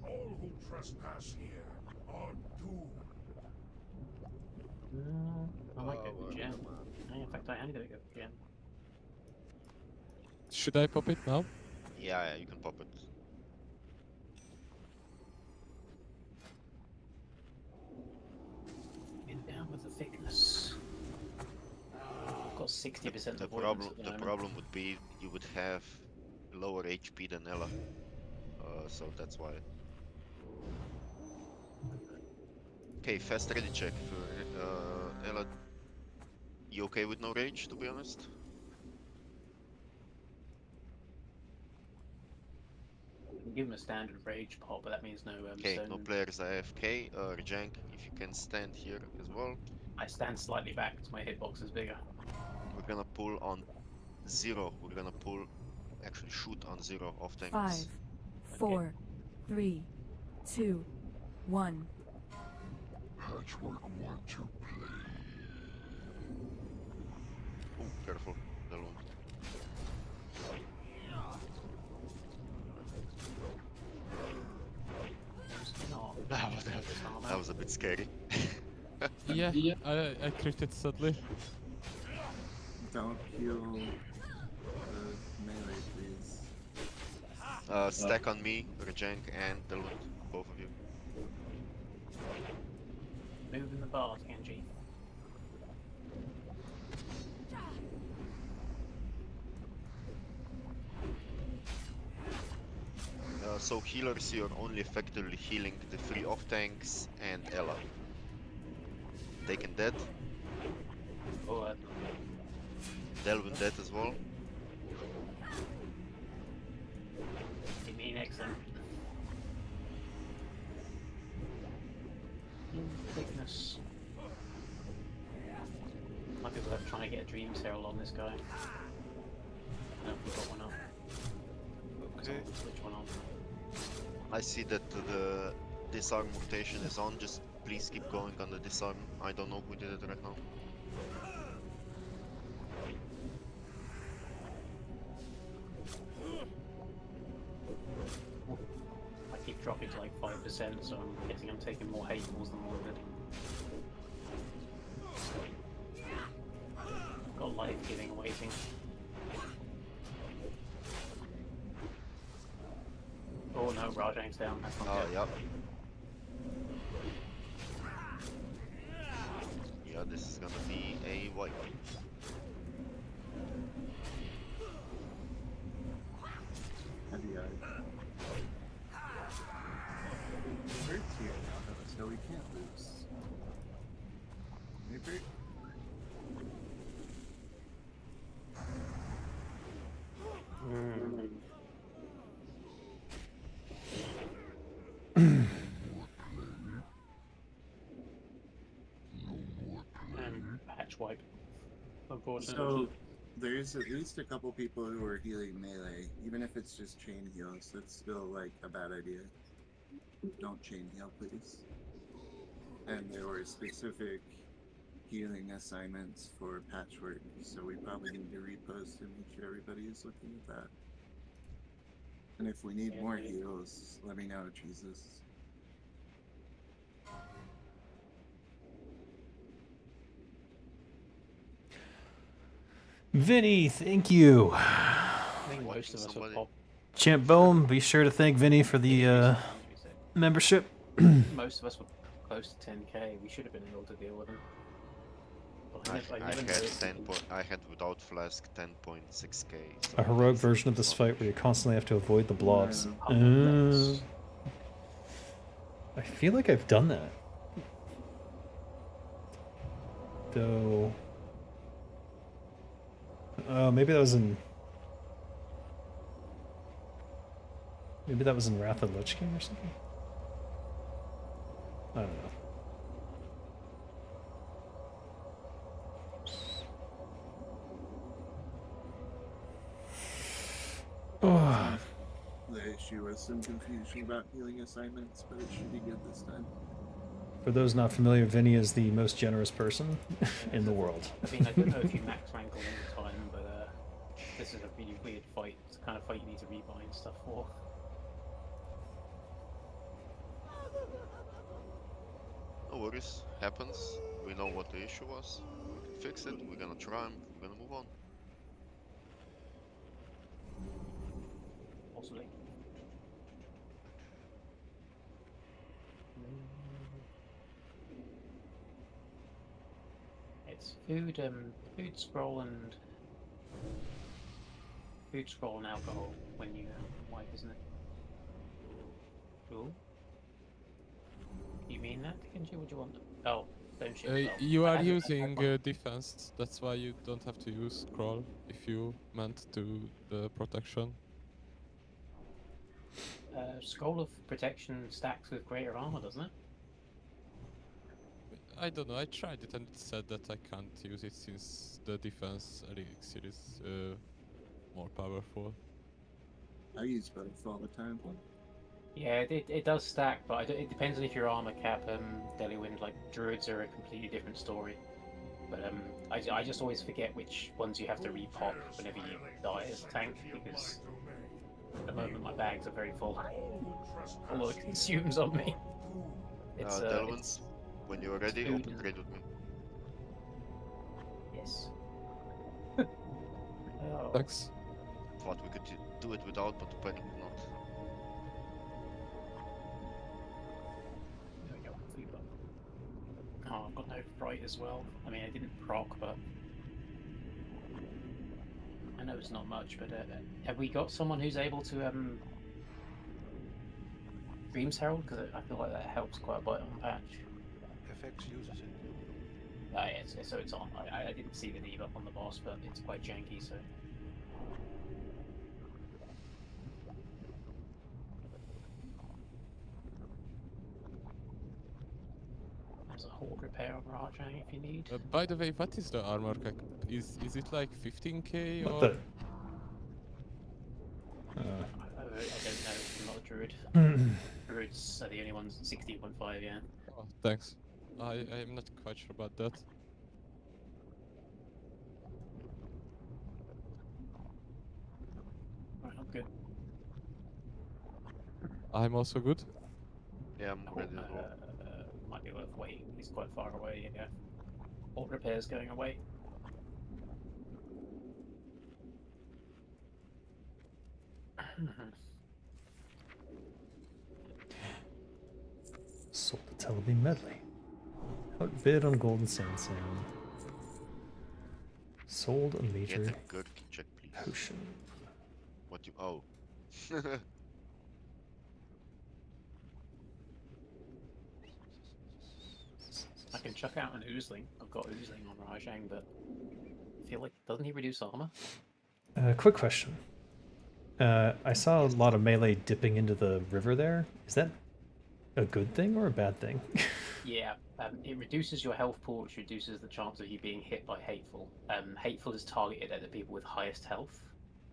All who trespass here are doomed. I might go for Gem. In fact, I am going to go for Gem. Should I pop it now? Yeah, you can pop it. Get down with the thickness. I've got 60% The problem would be you would have lower HP than Ella, so that's why. Okay, fast ready check for Ella. You okay with no rage, to be honest? Give him a standard rage pop, but that means no. Okay, no players AFK. Rajank, if you can stand here as well. I stand slightly back because my hitbox is bigger. We're gonna pull on 0. We're gonna pull, actually shoot on 0 off tanks. 5, 4, 3, 2, 1. Patchwerk want to play. Oh, careful, that one. That was a bit scary. Yeah, I critted sadly. Don't heal the melee, please. Stack on me, Rajank, and Delwind, both of you. Moving the bars, Genji. So healers, you're only effectively healing the 3 off tanks and Ella. Taken dead. Oh, Delvin dead as well. you mean excellent. Thickness. Might be worth to get a Dreams Herald on this guy. I don't know if we got one up. Okay. Switch one on. I see that the disarm rotation is on. Just please keep going on the disarm. I don't know who did it right now. I keep dropping to like 5%, so I'm guessing I'm taking more hatefuls than wounded. Got life-giving waiting. Oh no, Rajang's down. That's not good. Yep. Yeah, this is gonna be a wipe. Heavy eye. Bert's here now, though, so we can't lose. Hey, Bert. Patchwerk. Unfortunately. So there's at least a couple people who are healing melee, even if it's just chain heals. That's still like a bad idea. Don't chain heal, please. And there were specific healing assignments for Patchwerk, so we probably need to repost and make sure everybody is looking at that. And if we need more heals, let me know, Jesus. Vinny, thank you. I think most of us would pop. Champ Bone, be sure to thank Vinny for the membership. Most of us were close to 10k. We should have been able to deal with them. I had without flask 10.6k. A heroic version of this fight where you constantly have to avoid the blobs. I feel like I've done that. Though... Oh, maybe that was in... Maybe that was in Wrath of Lich King or something? I don't know. Oh. The issue was some confusion about healing assignments, but it should be good this time. For those not familiar, Vinny is the most generous person in the world. I mean, I don't know if you max rank all the time, but this is a really weird fight. It's the kind of fight you need to rebind stuff for. No worries, happens. We know what the issue was. We can fix it. We're gonna try and we're gonna move on. Possibly. It's food, food scroll and alcohol when you wipe, isn't it? Cool. You mean that, Kenji? Would you want? Oh, don't shoot. You are using defense. That's why you don't have to use scroll if you meant to the protection. Scroll of protection stacks with greater armor, doesn't it? I don't know, I tried it and it said that I can't use it since the defense elixir is more powerful. I use both all the time. Yeah, it does stack, but it depends on if your armor cap, Deliwind, like druids are a completely different story. But I just always forget which ones you have to repop whenever you die as a tank, because at the moment my bags are very full. Although it consumes on me. It's Deliwind, when you're ready, open trade with me. Yes. Thanks. Thought we could do it without, but apparently not. There we go. Oh, I've got no fright as well. I mean, I didn't proc, but I know it's not much. But have we got someone who's able to Dreams Herald? Because I feel like that helps quite a bit on patch. FX uses it. Yeah, so it's on. I didn't see the debuff on the boss, but it's quite janky, so. There's a horde repair on Rajang if you need. By the way, what is the armor cap? Is it like 15k What or? the? I don't know. I'm not a druid. Hmm. Druids are the only ones 16.5. Yeah. Oh, thanks. I'm not quite sure about that. Right, I'm good. I'm also good. Yeah, I'm ready as well. Might be worth waiting. He's quite far away. Yeah. All repairs going away. Sold the Telebeam Medley. Outbid on Golden Sand Sound. Sold a Get major a good check, please. potion. What you? Oh. I can chuck out an oozling. I've got oozling on Rajang, but I feel like doesn't he reduce armor? Quick question. I saw a lot of melee dipping into the river there. Is that a good thing or a bad thing? Yeah, it reduces your health pool, which reduces the chance of you being hit by Hateful. Hateful is targeted at the people with highest health,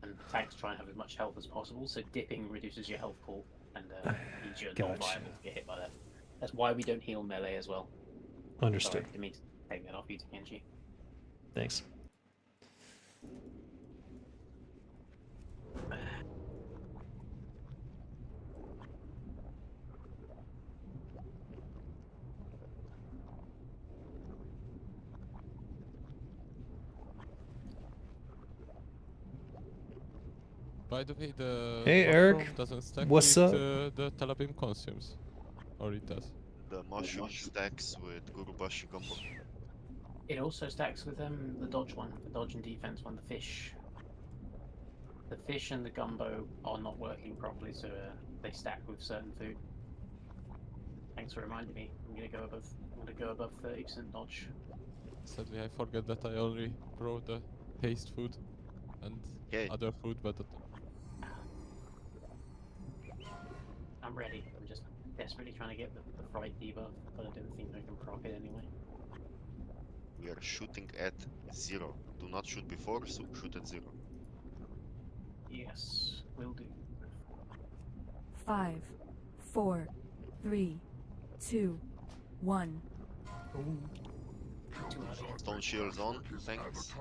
and tanks try and have as much health as possible, so dipping reduces your health pool, and means you're not Gotcha. liable to get hit by that. That's why we don't heal melee as well. Understood. Sorry, I didn't mean to take that off you, Kenji. Thanks. By the way, the Hey, mushroom Eric. doesn't stack What's with up? the Telebeam consumes, or it does. The mushroom stacks with Gurubashi combo. It also stacks with the dodge one, the dodge and defense one, the fish. The fish and the gumbo are not working properly, so they stack with certain food. Thanks for reminding me. I'm gonna go above 30% dodge. Sadly, I forget that I only brought the haste food and other food, but I'm ready. I'm just desperately trying to get the fright debuff, but I don't think I can proc it anyway. We are shooting at 0. Do not shoot before, shoot at 0. Yes, will do. 5, 4, 3, 2, 1. Stone shields on, thanks.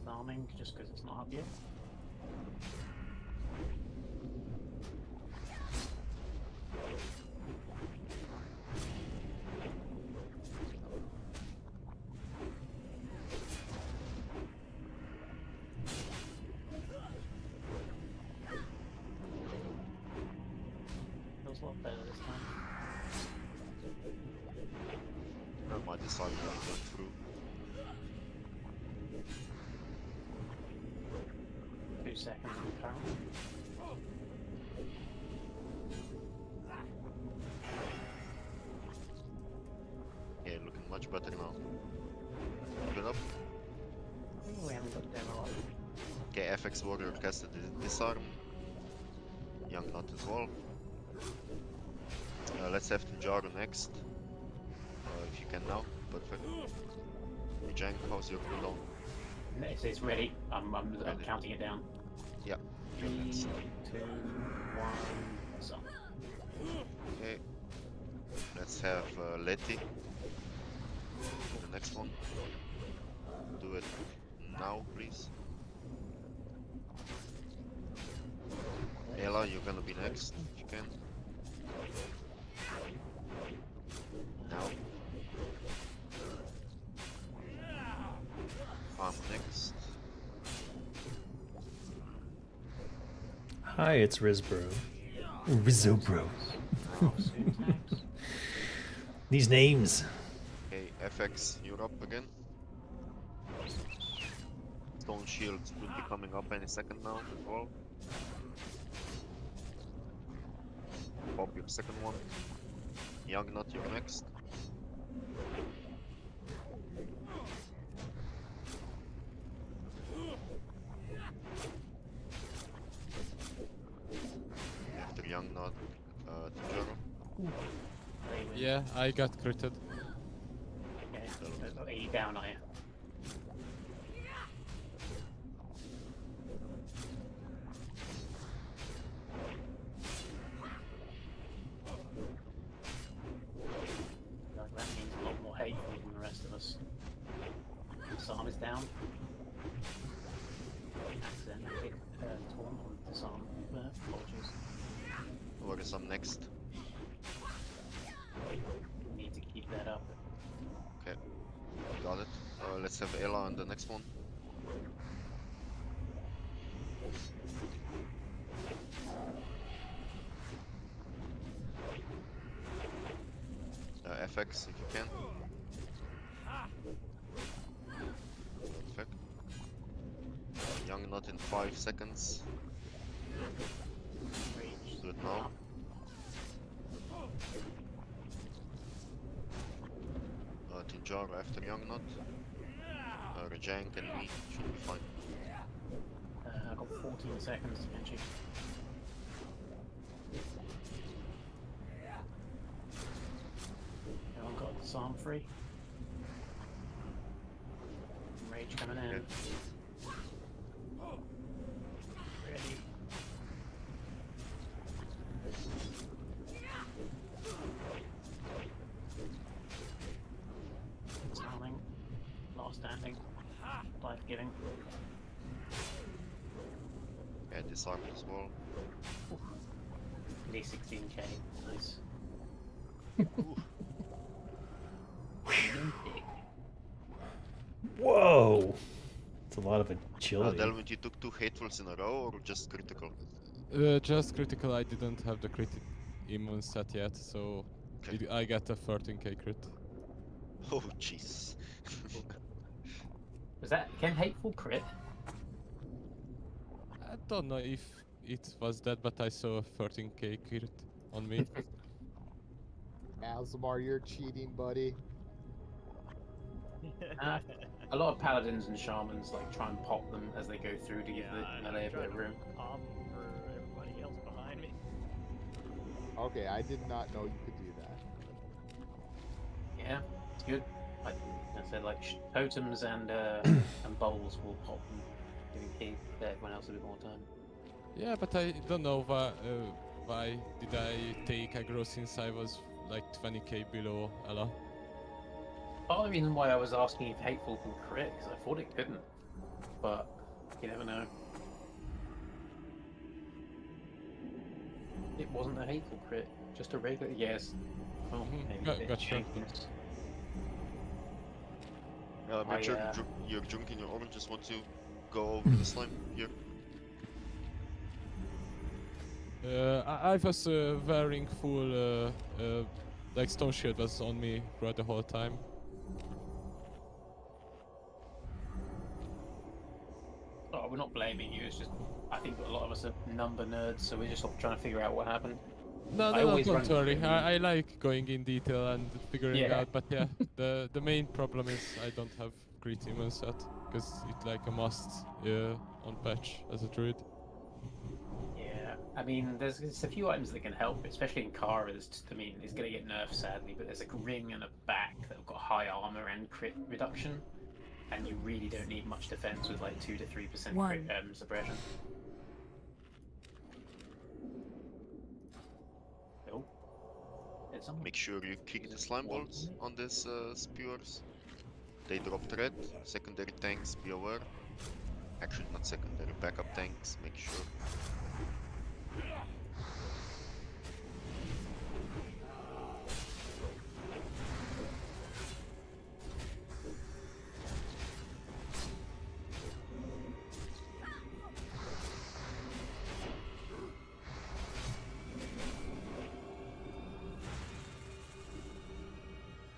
Farming just because it's not up yet. Feels a lot better this time. I might decide not to go through. 2 seconds on the power. Yeah, looking much better now. Open up. We haven't got demo up. Okay, FX Warrior casted disarm. Young Nut as well. Let's have Tunjaru next. If you can now. Perfect. Hey Jank, how's your cooldown? It's ready. I'm counting it down. Yeah. 3, 2, 1, so. Okay. Let's have Letty. The next one. Do it now, please. Ella, you're gonna be next, if you can. Now. I'm next. Hi, it's Rizbro. Rizobro. These names. Okay, FX, you're up again. Stone shields will be coming up any second now as well. Pop your second one. Young Nut, you're next. Yeah, I got critted. Yeah, are you down, are you? That means a lot more hateful than the rest of us. Disarm is down. Accidentally hit Taunt on disarm. Apologies. What is up next? Need to keep that up. Okay, got it. Let's have Ella on the next one. FX if you can. Perfect. Young Nut in 5 seconds. Do it now. Tinjar after Young Nut. Rajank and me should be fine. I've got 14 seconds to finish it. Everyone got disarm free. Rage coming in. Okay. Ready. Disarming. Last standing. Life giving. Yeah, disarmed as well. Nearly 16k. Nice. Whoa! It's a lot of agility. Delvin, you took 2 hatefuls in a row or just critical? Just critical. I didn't have the crit immune set yet, so I got a 13k crit. Oh jeez. Was that Ken hateful crit? I don't know if it was that, but I saw a 13k crit on me. Asmar, you're cheating, buddy. A lot of paladins and shamans like try and pop them as they go through to give the melee a bit of room. For everybody else behind me. Okay, I did not know you could do that. Yeah, it's good. Like I said, like totems and and bowls will pop them, giving everyone else a bit more time. Yeah, but I don't know why did I take aggro since I was like 20k below Ella. Part of the reason why I was asking if hateful can crit is I thought it couldn't, but you never know. It wasn't a hateful crit, just a regular. Yes. Oh, maybe Gotcha. Make sure your junk and your oranges want to go over the slime here. I was wearing full, like stone shield was on me throughout the whole time. Oh, we're not blaming you. It's just I think a lot of us are number nerds, so we're just sort of trying to figure out what happened. No, don't worry. I like going in detail and figuring out, but yeah, the main problem is I don't have crit immune set because it's like a must on patch as a druid. Yeah, I mean, there's a few items that can help, especially in Kara. I mean, it's going to get nerfed sadly, but there's a ring and a back that have got high armor and crit reduction, and you really don't need much defense with like 2 to 3% crit suppression. Oh, Make sure you kick the slime balls on these spewers. They dropped red. Secondary tanks, be aware. Actually, not secondary, backup tanks, make sure.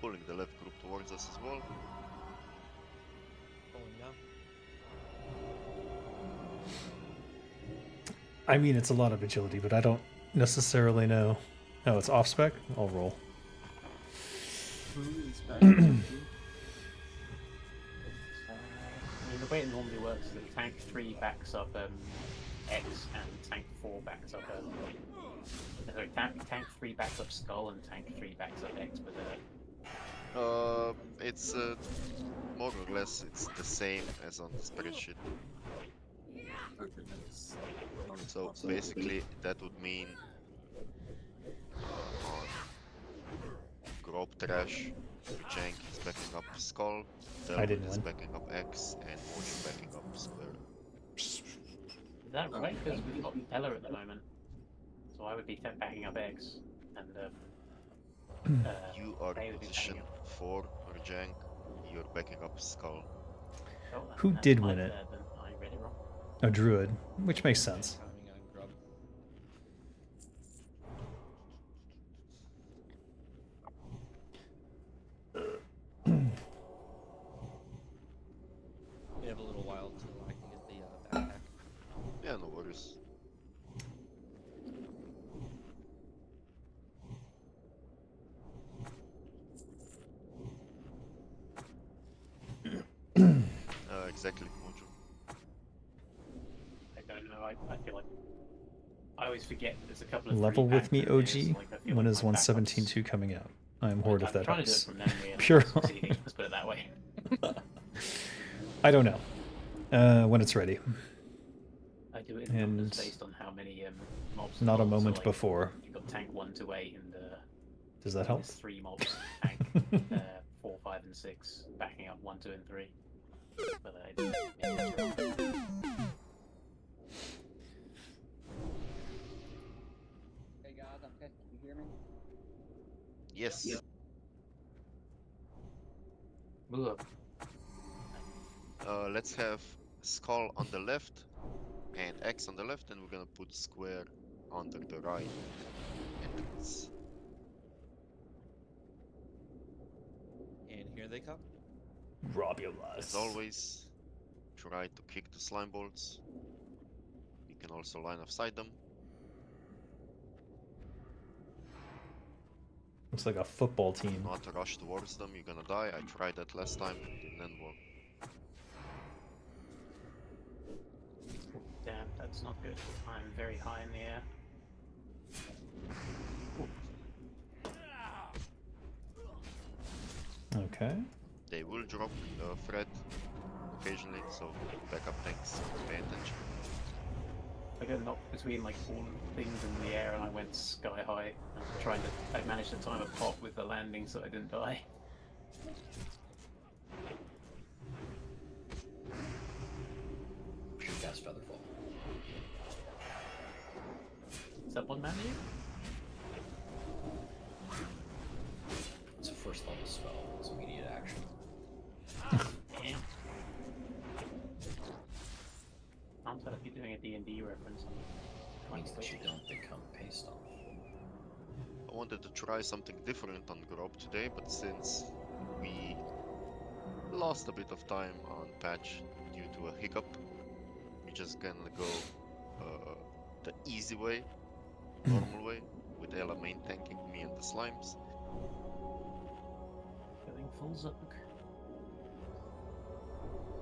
Pulling the left group towards us as well. I mean, it's a lot of agility, but I don't necessarily know. Oh, it's off spec? I'll roll. I mean, the way it normally works is that tank 3 backs up X and tank 4 backs up sorry, tank 3 backs up Skull and tank 3 backs up X Berserk. It's more or less it's the same as on the spreadsheet. Okay, nice. So basically, that would mean on Grob Trash, Jank is backing up Skull, I didn't Delvin is win. backing up X, and Mojo backing up Square. Is that right? Because we've got Ella at the moment. So I would be backing up X. And You are they in would be position backing up. 4 or Jank, you're backing up Skull. Oh, Who that's did my win it? bad, then I read it wrong. A druid, which makes sense. Timing on grub. We have a little while till I can get the backpack. Yeah, no worries. Exactly, Mojo. I don't know, I feel like I always forget that there's a couple of Level with me, OG. When is my 117.2 coming out? I am Horde if that trying to do it helps. from memory and Pure. I'm not succeeding, let's put it that way. I don't know. When it's ready. I do it in And numbers based on how many mobs. not a involved, so, moment like, before. You've got tank 1 to 8 and Does that help? there's 3 mobs. Tank 4, 5, and 6 backing up 1, 2, and 3. But Hey guys, I'm testing. You hear me? Yes. Yep. Move up. Let's have Skull on the left and X on the left, and we're gonna put Square under the right entrance. And here they come. Rob your As always, try to kick the slime bolts. You can also line of sight them. Looks like a football team. Not rush towards them, you're gonna die. I tried that last time, didn't end well. Damn, that's not good. I'm very high in the air. Okay. They will drop Fred occasionally, so backup tanks, pay attention. I got knocked between like all things in the air and I went sky high. I managed to time a pop with the landing so I didn't die. Should cast Featherfall. Is that one man to you? It's a first level spell. It's immediate action. Damn. I'm sorry if you're doing a D&D reference. Means that you don't become paste off. I wanted to try something different on Grob today, but since we lost a bit of time on patch due to a hiccup, we're just gonna go the easy way, normal way, with Ella main tanking me and the slimes. Going full Zuck.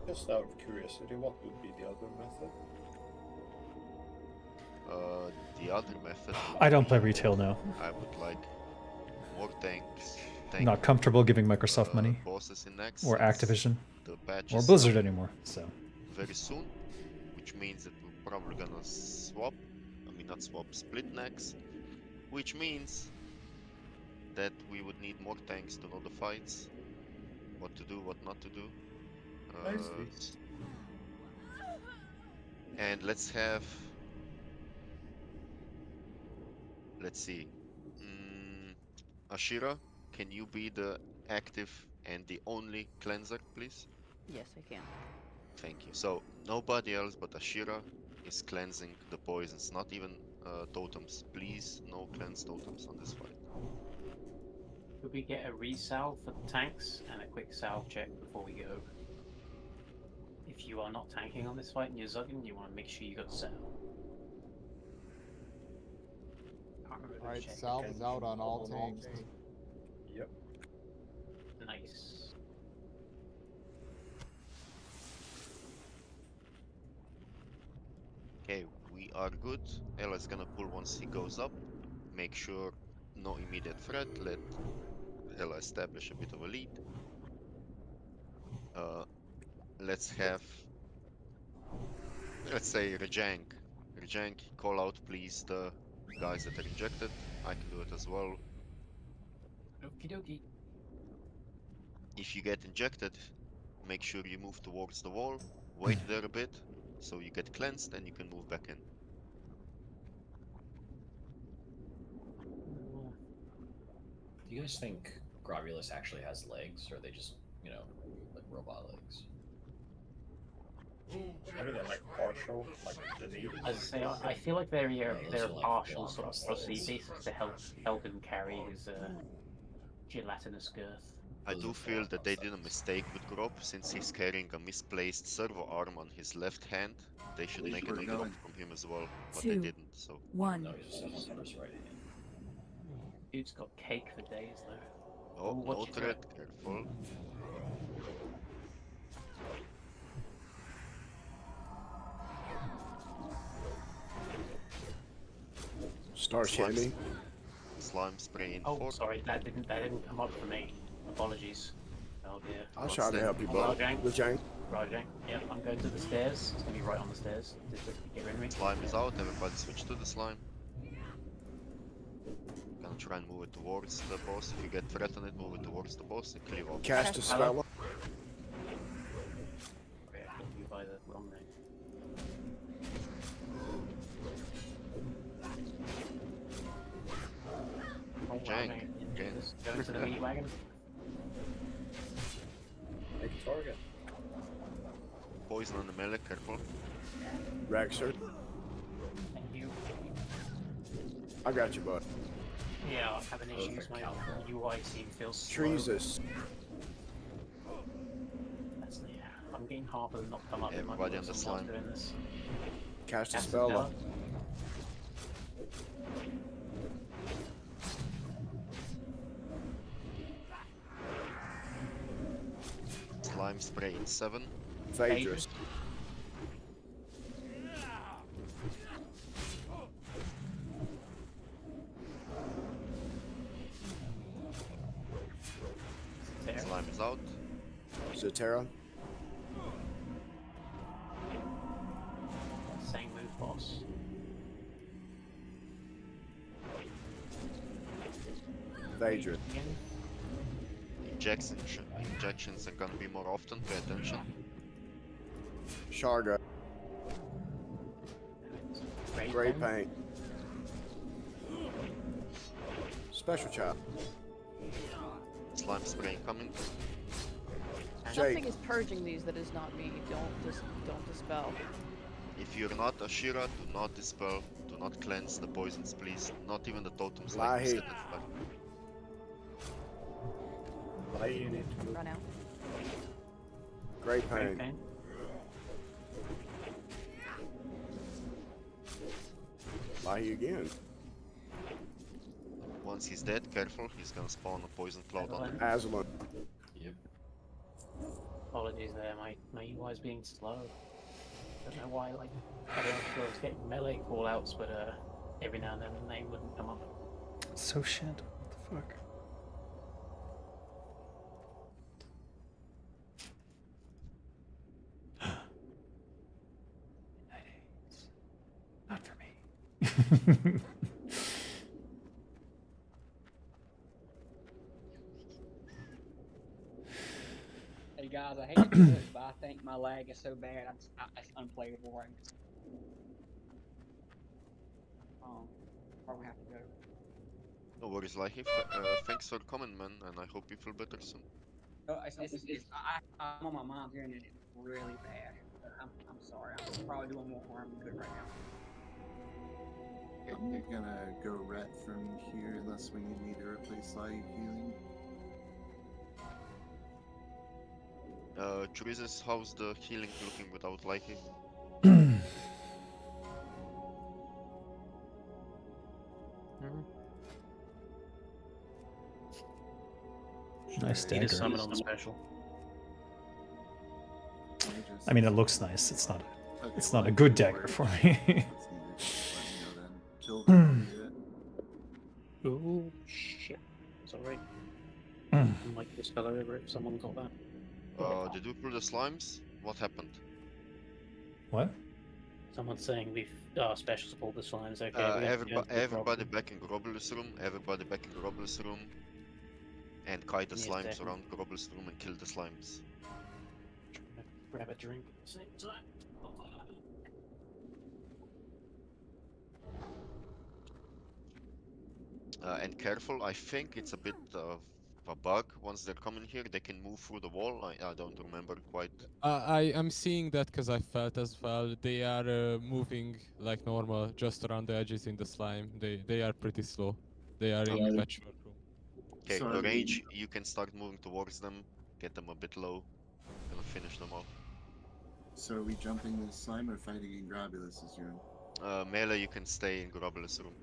Just out of curiosity, what would be the other method? The other method. I don't play retail now. I would like more tanks. Not comfortable giving Microsoft money. Bosses in Naxx, Or Activision. the patch Or is Blizzard coming anymore. So. very soon, which means that we're probably gonna swap. I mean, not swap, split Naxx, which means that we would need more tanks to know the fights, what to do, what not to do. I see. And let's have. Let's see. Ashira, can you be the active and the only cleanser, please? Yes, I can. Thank you. So, nobody else but Ashira is cleansing the poisons, not even totems. Please, no cleanse totems on this fight. Could we get a resalve for the tanks and a quick salve check before we go? If you are not tanking on this fight and you're zugging, you want to make sure you got salve. Alright, salve is out on all tanks. Yep. Nice. Okay, we we are good. Ella is gonna pull once he goes up. Make sure no immediate threat. Let Ella establish a bit of a lead. Let's have, let's say, Rejang. Rejang, call out please the guys that are injected. I can do it as well. Okie dokie. If you get injected, make sure you move towards the wall. Wait there a bit, so you get cleansed and you can move back in. Do you guys think Grovulus actually has legs, or are they just, you know, like robot legs? Maybe they're like partial, like the knee. As I say, I feel like they're those they're are, like, partial full-on sort of prosthesis to help him carry his gelatinous girth. I do feel that they did a mistake with Grob, since he's carrying a misplaced servo arm on his left hand. They should make it a drop from him as well, but they didn't, so... 1. No, he's just on his right hand. Dude's got cake for days, though. Oh, watch no your threat, careful. Star Shammy. Slime spray in Oh, 4. sorry, that didn't come up for me. Apologies. Oh dear. I'll try to help you, bud. Rajang. Rajang. Rajang. Yep, I'm going to the stairs. It's gonna be right on the stairs. Just to get rid of me. Slime is out, everybody switch to the slime. Gonna try and move it towards the boss. If you get threatened, move it towards the boss and clear off. Cast a spell. Okay, I killed you by the wrong name. Oh, Jank. Rajang. Just go into the meat wagon. Make a target. Poison on the melee, careful. Raxer. Thank you. I got you, bud. Yeah, I'm having issues. My UI team feels slow. Jesus. That's, yeah, I'm getting half of them not come up. Everybody on the slime. Doing this. Cast a spell up. Slime spray in 7. Phaedrus. Slime is out. Zotera. Same move, boss. Phaedrus. Injections are gonna be more often, pay attention. Sharga. Great paint. Special chop. Slime spray incoming. Nothing is purging these that is not me. Don't dispel. If you're not Ashira, do not dispel, do not cleanse the poisons, please. Not even the totems Lie like you said. Run out. Great paint. Lahi again. Once he's dead, careful, he's gonna spawn a poison cloud on him. Aslan. Yep. Apologies there, my UI's being slow. Don't know why, like, I don't know if I was getting melee callouts, but every now and then the name wouldn't come up. So shit. What the fuck? Not for me. Hey guys, I hate to do it, but I think my lag is so bad, it's unplayable right now. Probably have to go. No worries, Lahi. Thanks for coming, man, and I hope you feel better soon. Oh, I'm on my mom's hearing it really bad. I'm sorry. I'm probably doing more harm than good right now. I'm gonna go ret from here unless we need me to replace light healing. Chorizus, how's the healing looking without Lahi? Nice Need a dagger. summon on the special. I mean, it looks nice. It's not a good dagger for me. if someone got that. Did we pull the slimes? What happened? What? Someone's saying we've special support the slimes. Okay, we're gonna go into the Everybody problem. back in Grobbler's room. Everybody back in Grobbler's room. And kite the Give me a slimes second. around Grobbler's room and kill the slimes. Grab a drink at the same time. And careful, I think it's a bit of a bug. Once they're coming here, they can move through the wall. I don't remember quite. I am seeing that because I felt as well. They are moving like normal, just around the edges in the slime. They are pretty slow. They are in the patchwork room. Okay, So are we- arrange. You can start moving towards them. Get them a bit low. Gonna finish them off. So are we jumping the slime or fighting in Grobulus's room? Melee, you can stay in Grobbler's room.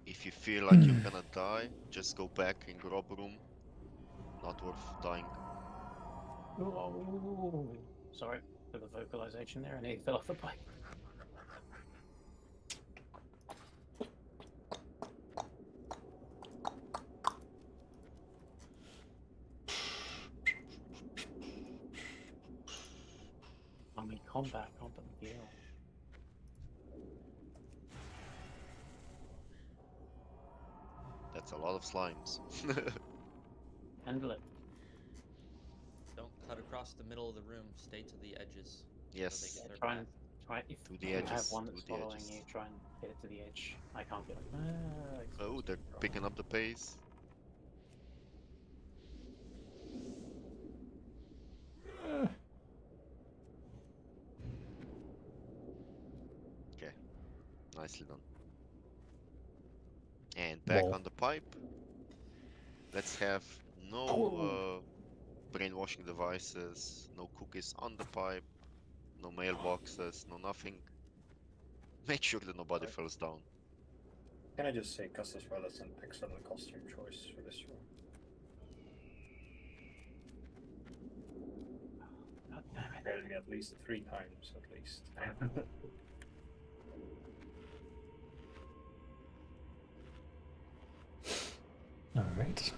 If you feel like you're gonna die, just go back in Grob room. Not worth dying. Oh, sorry for the vocalization there. I nearly fell off the bike. I mean, combat gear. That's a lot of slimes. Handle it. Don't cut across the middle of the room. Stay to the edges. Yes. So they get their Try path. and if To the you have edges, one to that's the following edges. you, try and get it to the edge. I can't get it. Oh, they're picking up the pace. Okay, nicely done. And back Lol. on the pipe. Let's have no brainwashing devices, no cookies on the pipe, no mailboxes, no nothing. Make sure that nobody falls down. Can I just say Custis well as an excellent costume choice for this room? God damn it. Wearing at least 3 times at least. All right.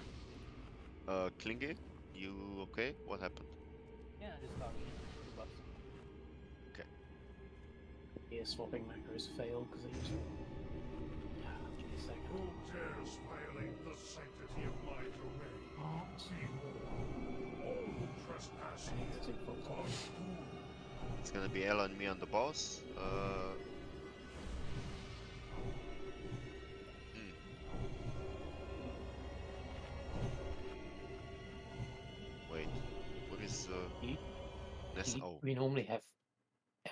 Klingy, you okay? What happened? Yeah, I just talking. Okay. Yeah, swapping macros failed because they used. Give me a second. Who dares violate the sanctity of my domain? Behold, all who trespass here are doomed. It's gonna be Ella and me on the boss. Wait, what is Ness? Oh, We normally have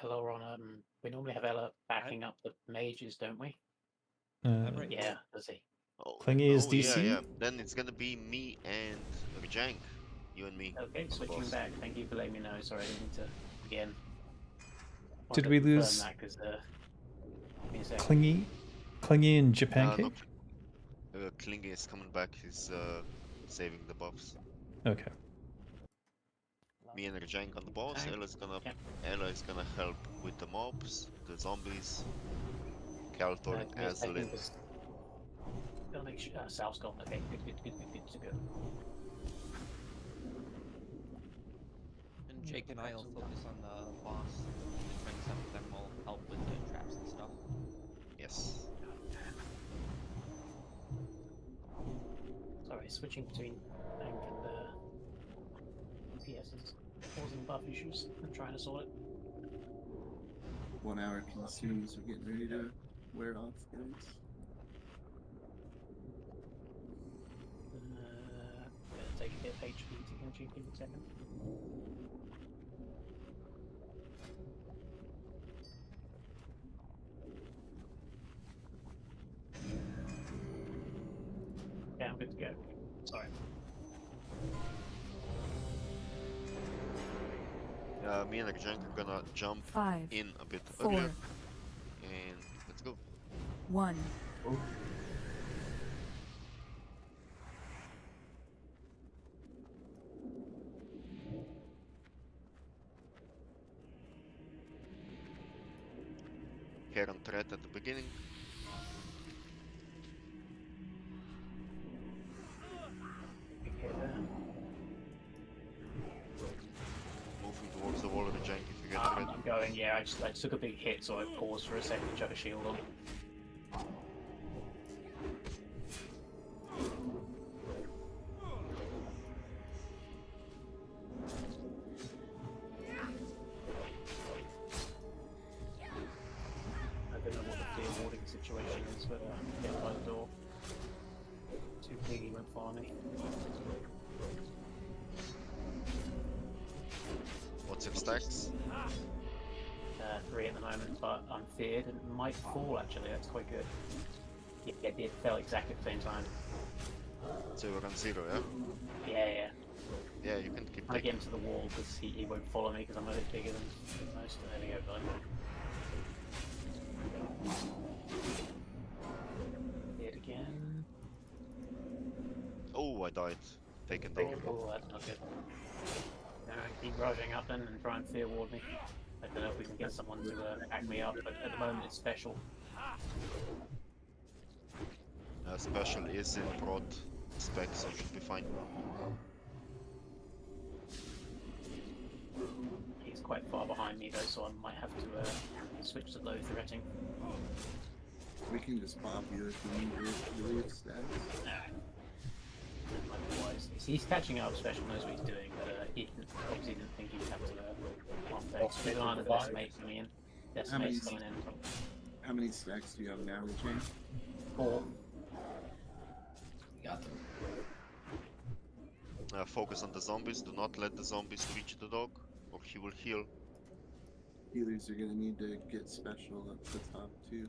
Ella on. We normally have Ella backing up the mages, don't we? Yeah, does he? oh, Clingy is oh, DC? Yeah. Then it's gonna be me and Rjank. You and me. Okay, on the switching boss. back. Thank you for letting me know. Sorry, I didn't mean to again. Did we lose That 'cause, give me a second. Clingy and Japan No, Cake? Klingy is coming back. He's saving the buffs. Okay. Me and Rjank on the boss. Ella is gonna help with the mobs, the zombies. Kel'Thuzad Give me a as second, Lin. 'cause gotta make sure Sal's gone. Okay, good to go. And Jake and I will focus on the boss. The 27th, then we'll help with the traps and stuff. Yes. Sorry, switching between tank and DPS is causing buff issues. I'm trying to sort it. 1 hour consumes. We're getting ready to wear off, guys. Gonna take a bit of HP to get you. Give me a second. Okay, I'm good to go. Sorry. Me and Rjank are gonna jump 5, in a bit 4, earlier. And let's go. 1. Heron threat at the beginning. Big hit there. Moving towards the wall of the jank if you get threat. I'm going, yeah, I took a big hit, so I paused for a second to chuck a shield on. I don't know what the fear warding situation is, but get by the door. Too big, he won't follow me. What's your stacks? 3 at the moment, but I'm feared and it might fall actually, that's quite good. Yeah, it fell exactly at the same time. So you're on 0, yeah? Yeah. Yeah, you can keep I taking. get him to the wall because he won't follow me because I'm a bit bigger than most. There we go, buddy. Hit again. Oh, I died. Taken down. Oh, that's not good. No, keep rushing up then and try and fear ward me. I don't know if we can get someone to back me up, but at the moment it's special. Special is in prod spec, so should be fine. He's quite far behind me though, so I might have to switch to low threating. We can just pop you if you need relief stats. Might be wise. He's catching up, special knows what he's doing, but he obviously didn't think he'd have to off there. There's another decimate coming in. Decimate's coming in. How many stacks do you have now, Chain? 4. Got them. Focus on the zombies. Do not let the zombies reach the dog, or he will heal. Healers are gonna need to get special up the top too.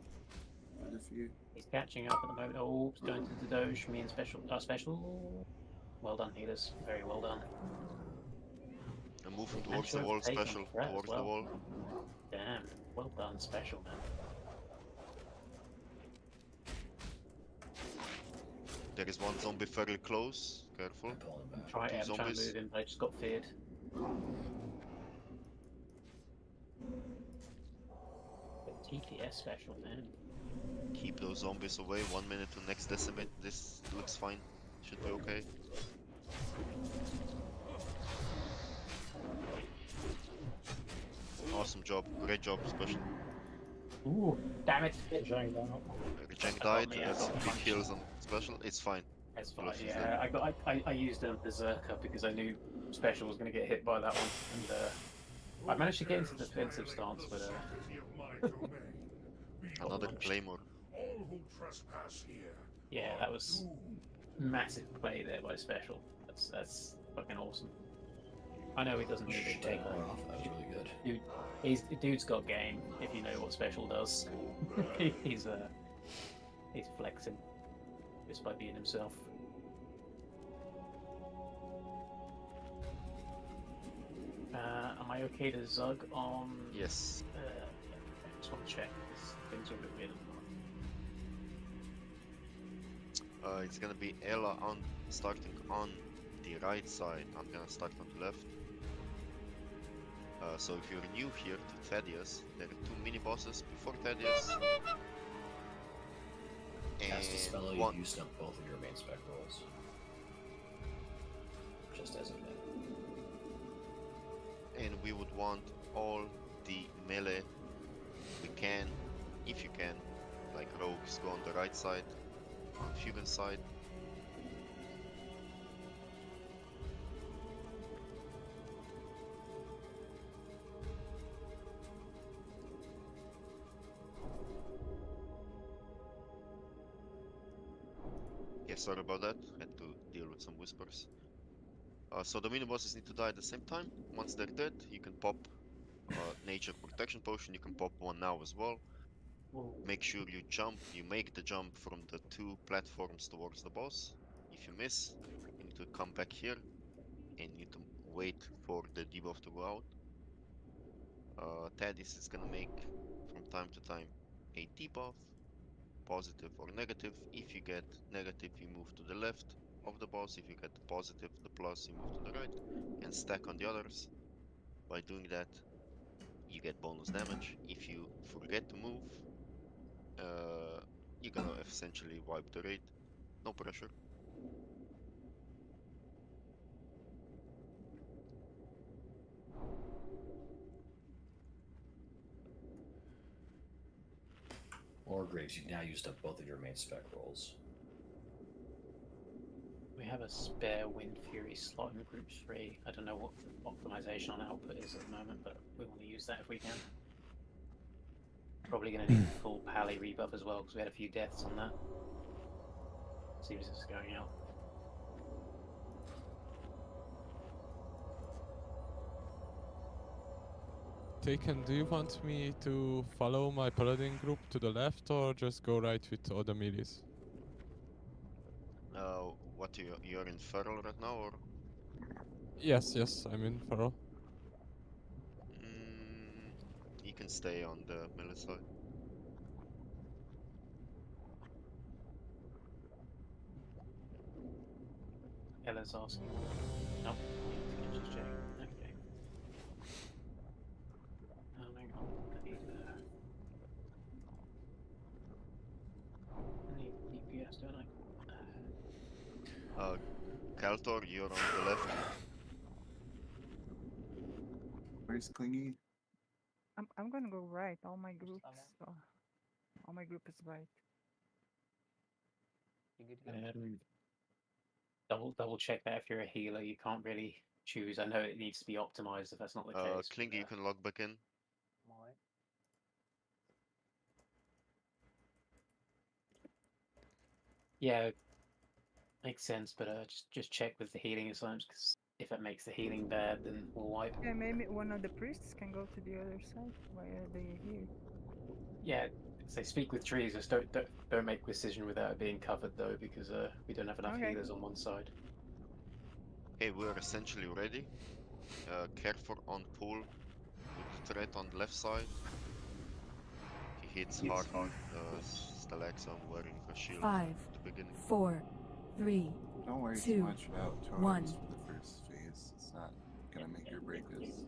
Quite a few. He's catching up at the moment. Oh, he's going to the doge. Me and special. Special. Well done, healers. Very well done. And moving towards the wall, special. Towards the wall. Damn. Well done, special, man. There is one zombie fairly close. Careful. Try Two to zombies. move him, but I just got feared. The TPS special, man. Keep those zombies away. 1 minute to next decimate. This looks fine. Should be okay. Awesome job. Great job, special. Ooh, damn it. Zhang down. Zhang died. me, I That's got big punched. kills on special. It's fine. That's fine, Left is yeah. I used a berserker because I knew special was going to get hit by that one, and I managed to get into the defensive stance, but Another claymore. All who trespass here. yeah, that was massive play there by special. That's fucking awesome. I know he doesn't need it. Take one off. That was really good. Dude's got game. If you know what special does, he's flexing just by being himself. Am I okay to Zug on? Yes. I just want to check because things are a bit weird at the moment. It's gonna be Ella on starting on the right side. I'm gonna start on the left. So if you're new here to Thaddius, there are 2 mini bosses before Thaddius. Cast a spell, And you one. used up both of your main spec rolls. Just as a minute. And we would want all the melee we can, if you can, like rogues go on the right side, Fugan side. Yeah, sorry about that, had to deal with some whispers. So the mini bosses need to die at the same time. Once they're dead, you can pop nature protection potion. You can pop one now as well. Make sure you jump. You make the jump from the 2 platforms towards the boss. If you miss, you need to come back here and you need to wait for the debuff to go out. Thaddius is gonna make from time to time a debuff, positive or negative. If you get negative, you move to the left of the boss. If you get the positive, the plus, you move to the right and stack on the others. By doing that, you get bonus damage. If you forget to move, gonna essentially wipe the raid. No pressure. Or Graves, you've now used up both of your main spec rolls. We have a spare Wind Fury slot in Group 3. I don't know what the optimization on output is at the moment, but we want to use that if we can. Probably going to need a full Pally rebuff as well, because we had a few deaths on that. Seems it's going out. Taken, do you want me to follow my paladin group to the left or just go right with all the melees? What you're in Feral right now, or? Yes, I'm in Feral. You can stay on the melee side. Ella's asking. Nope. Just checking. Okay. Hang on. I need DPS, don't I? Kaltor, you're on the left. Where's Clingy? I'm gonna go right. All my groups. All my group is right. Double check that if you're a healer, you can't really choose. I know it needs to be optimized if that's not the case. Clingy, you can log back in. Yeah, makes sense, but just check with the healing assignments, because if it makes the healing bad, then we'll wipe. Yeah, maybe one of the priests can go to the other side. Why are they here? Yeah, say speak with trees. Just don't make a decision without it being covered though, because we don't have enough Okay. healers on one side. Okay, we're essentially ready. Careful on pull with threat on the left side. He hits hard on Stalax. I'm wearing a shield 5, at the beginning. 4, 3, Don't worry 2, too much about totems 1. for the first phase. It's not gonna make or break us.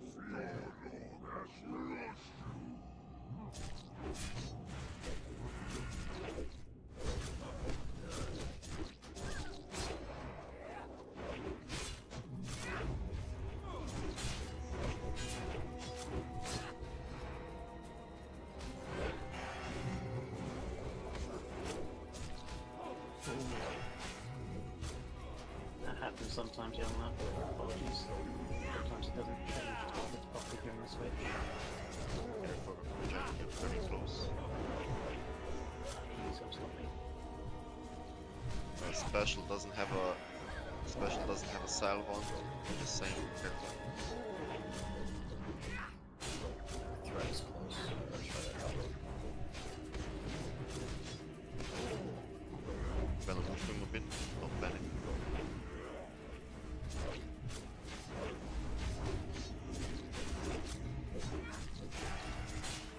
That happens sometimes, yeah, on that. Apologies. Sometimes it doesn't change target properly during the switch. Careful, Giant, you're very close. So stop me. Special doesn't have a salve on. Just saying, careful. Threat is close. Gonna move him a bit, don't panic.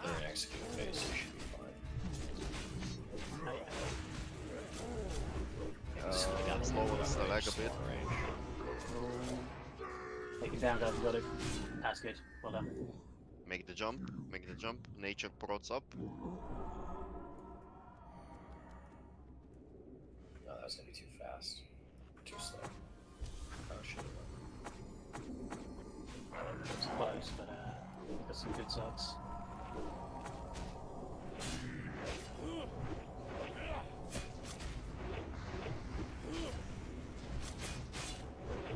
They're in execute phase, so you should be fine. Slow on the Stalag a bit. Take it down, guys. You got it. That's good. Well done. Make the jump. Nature prods up. No, that's gonna be too fast. Too slow. Oh, shit. It's close, but got some good sucks.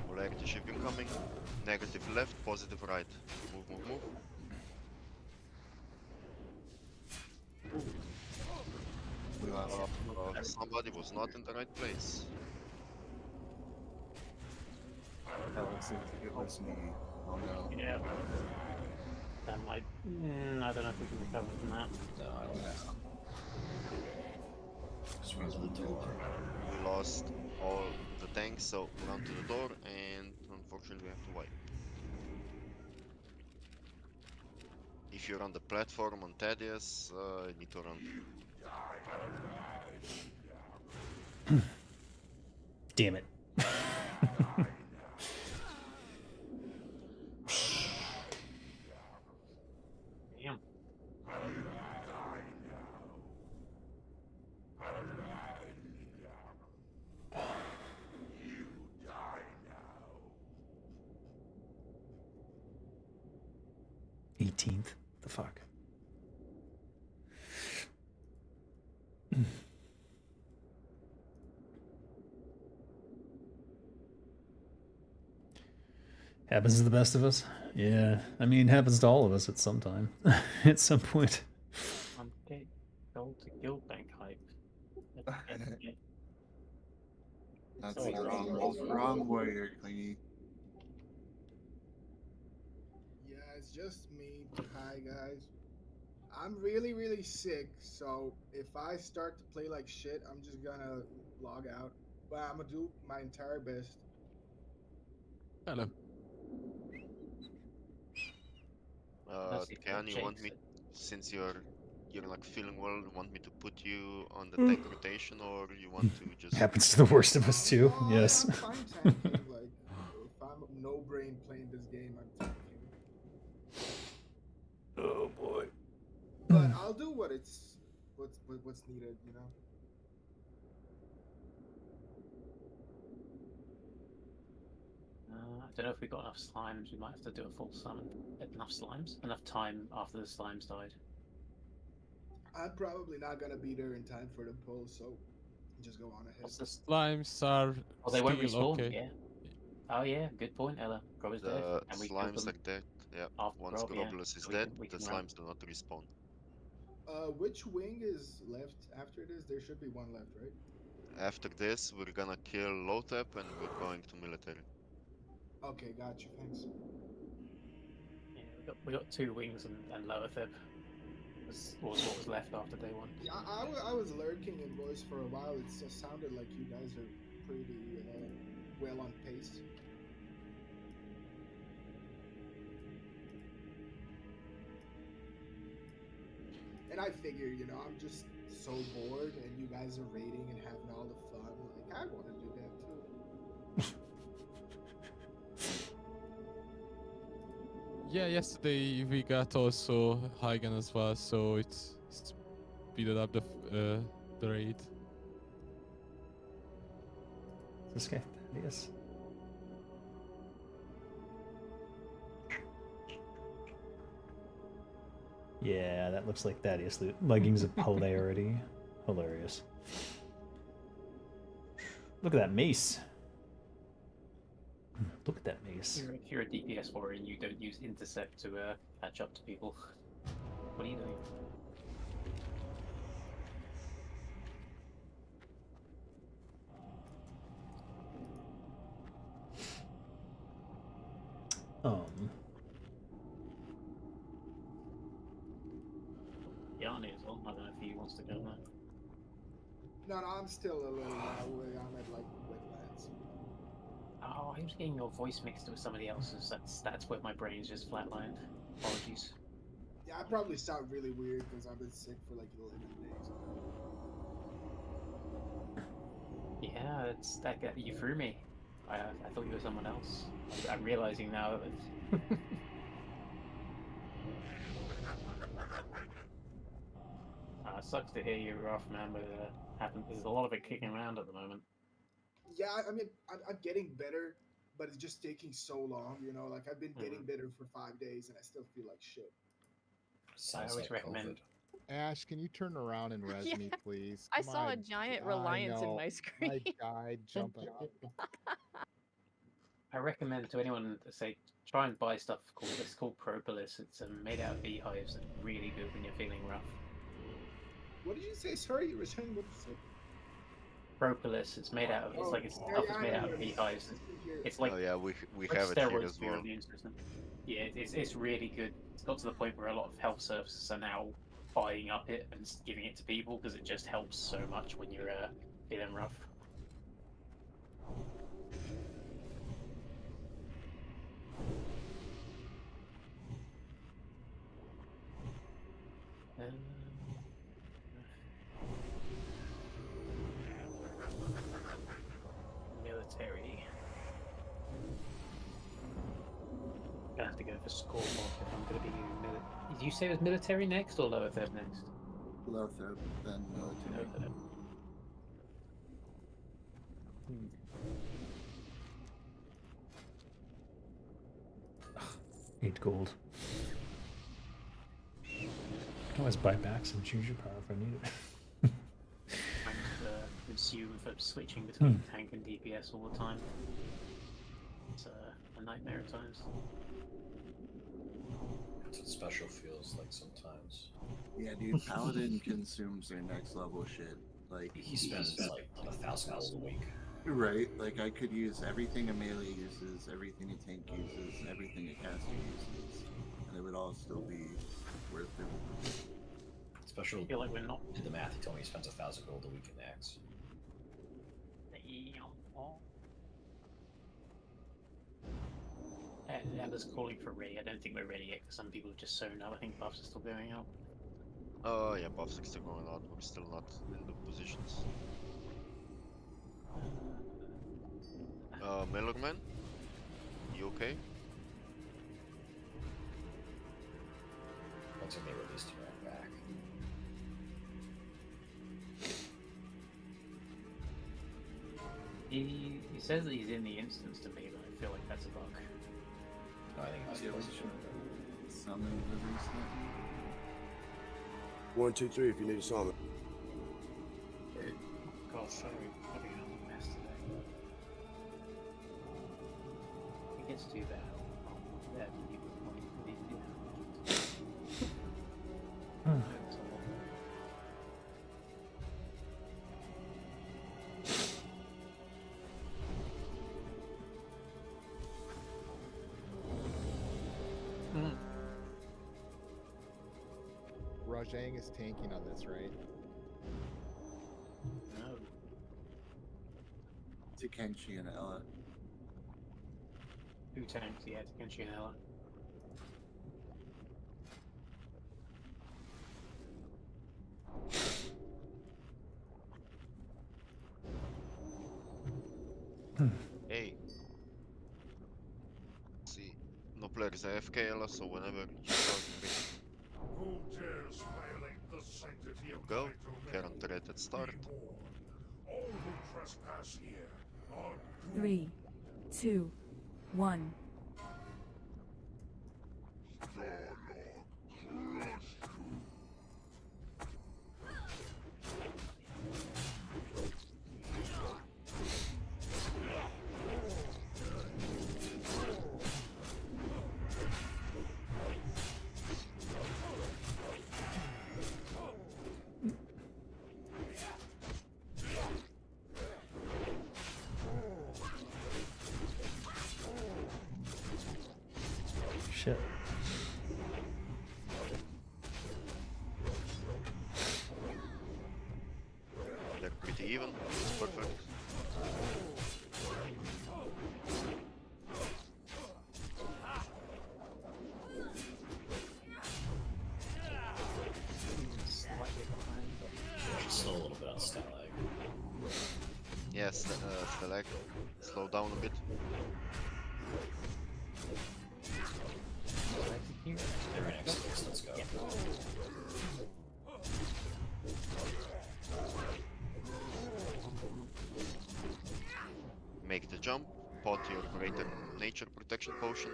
Polarity shift incoming. Negative left, positive right. Move. We lost. Somebody was not in the right place. That looks like it was me. Oh no. Yeah. That might. I don't know if we can recover from that. No, I don't know. Swing to the door. We lost all the tanks, so run to the door, and unfortunately we have to wipe. If you're on the platform on Thaddius, you need to run. Damn it. Damn. fuck? Happens to the best of us. Yeah, I mean, happens to all of us at some time, at some point. I'm getting gold to guild bank hype. That's Sorry, the wrong warrior, Clingy. Yeah, it's just me. Hi guys. I'm really, really sick, so if I start to play like shit, I'm just gonna log out. But I'm gonna do my entire best. Hello. Can you want me, since you're like feeling well, you want me to put you on the Mm. tank rotation, or you want to just Happens to the worst of us too. Yes. I'm fine tanking. Like, if I'm no brain playing this game, I'm tanking. Oh boy. But I'll do what's needed, you know. I don't know if we've got enough slimes. We might have to do a full summon. Enough slimes? Enough time after the slimes died. I'm probably not gonna be there in time for the poll, so just go on ahead. The slimes are Oh, they won't still respawn. okay. Yeah. Oh yeah, good point, Ella. Grob is dead, the and we slimes killed are them dead? Yeah. after Once Grob, yeah. Groblus is So dead, we the can run. slimes do not respawn. Which wing is left after this? There should be one left, right? After this, we're gonna kill Lothep and we're going to military. Okay, got you. Thanks. Yeah, we got 2 wings and lower thib. Was what was left after day 1. Yeah, I was lurking in voice for a while. It sounded like you guys are pretty well on pace. And I figure, you know, I'm just so bored, and you guys are raiding and having all the fun. Like, I want to do that too. Yeah, yesterday we got also Hagen as well, so it's speeded up the raid. This guy, Thaddius. Yeah, that looks like Thaddius loot. Leggings of polarity. Hilarious. Look at that mace. Look at that mace. If you're a DPS warrior and you don't use intercept to catch up to people, what are you doing? Yanni as well. I don't know if he wants to go there. No, I'm still a little away. I'm at like wetlands. Oh, I was getting your voice mixed with somebody else's. That's where my brain's just flatlined. Apologies. Yeah, I probably sound really weird because I've been sick for like 11 days. Yeah, it's that you threw me. I thought you were someone else. I'm realizing now that. Sucks to hear you're off, man, but there's a lot of it kicking around at the moment. Yeah, I mean, I'm getting better, but it's just taking so long, you know? Like, I've been getting better for 5 days, and I still feel like shit. I always recommend. Ash, can you turn around and res me, please? I saw a giant reliance in my screen. I died jumping up. I recommend to anyone to say try and buy stuff called propolis. It's made out of beehives and really good when you're feeling rough. What did you say? Sorry, you were saying what you said. Propolis. It's made out of. It's like stuff is made out of beehives. It's like. Oh yeah, we like have it here steroids as for your well. immune system. Yeah, it's really good. It's got to the point where a lot of health services are now buying up it and giving it to people because it just helps so much when you're feeling rough. Military. I'm gonna have to go for score block if I'm gonna be military. Did you say it was military next or lower third next? Lower third, then military. Lower third. 8 gold. always buy back some Juju power if I need it. Trying to consume for switching between tank and DPS all the time. It's a nightmare at times. That's what special feels like sometimes. Yeah, dude, Paladin consumes their next level shit. Like He spends like 1,000 gold a week. Right, like I could use everything a melee uses, everything a tank uses, everything a caster uses, and it would all still be worth it. Special. I feel like we're not. Did the math? He told me he spends 1,000 gold a week in Naxx. Ella's calling for ready. I don't think we're ready yet because some people have just sewn up. I think buffs are still going out. Oh yeah, buffs are still going on. We're still not in the positions. Millerman? You okay? Once they released him right back. He says that he's in the instance to me, but I feel like that's a bug. No, I think he's supposed to. Summon the reset. 1, 2, 3 if you need a summon. God, sorry, I'm having a mess today. It gets too bad. Yeah, Rajang is tanking on this, right? No. To Kenshi and Ella. Who tanks? Yeah, to Kenshi and Ella. Hey. See, no players AFK, Ella, so whenever you start Who dares violate the sanctity of go, my get domain? on threat at start. All who trespass here are doomed. 3, 2, 1. Shit. They're pretty even. It's perfect. Slow a little bit on Stalag. Yes, Stalag. Slow down a bit. They're in Exodus, let's go. Make the jump, pot your greater nature protection potion.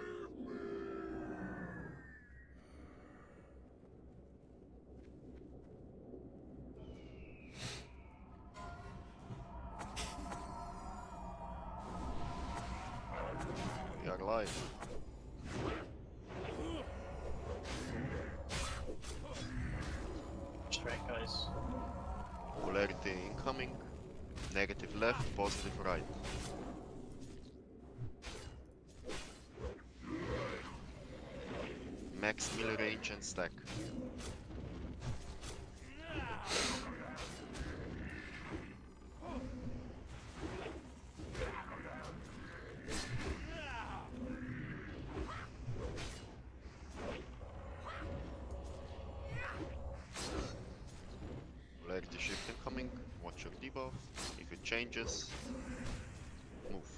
We are live. Straight, guys. Polarity incoming. Negative left, positive right. Max melee range and stack. Polarity shift incoming. Watch your debuff. If it changes, move.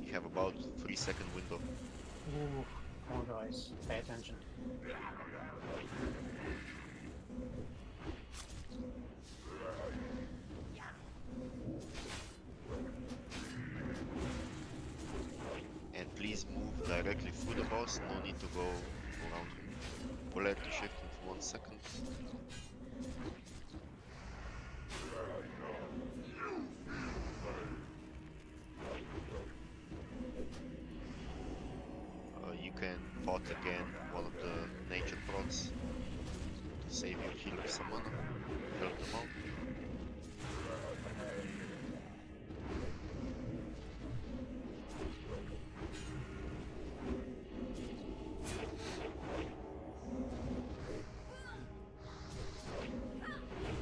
You have about 3-second window. Ooh, come on, guys, pay attention. And please move directly through the boss, no need to go around him. polarity shifting for 1 second. You can pot again one of the nature procs to save your healer some mana, help them out.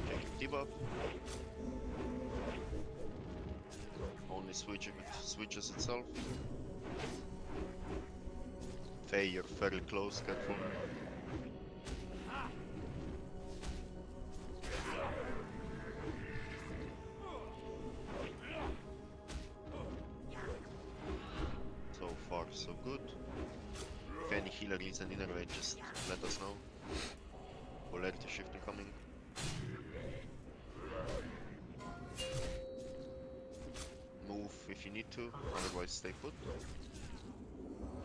Take your debuff. Only switch if it switches itself. Faye, you're fairly close, careful. So far, so good. If any healer needs an inner raid, just let us know. Polarity shifting coming. Move if you need to, otherwise stay put.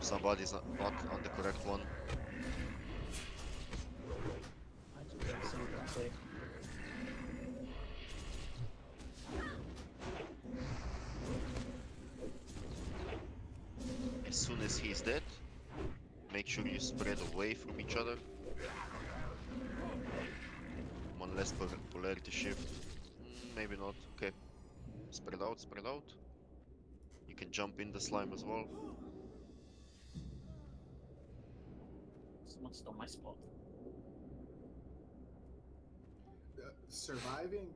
Somebody's not on the correct one. As soon as he's dead, make sure you spread away from each other. One less polarity shift. Maybe not. Okay. Spread out, spread out. You can jump in the slime as well. Someone stole my spot. Surviving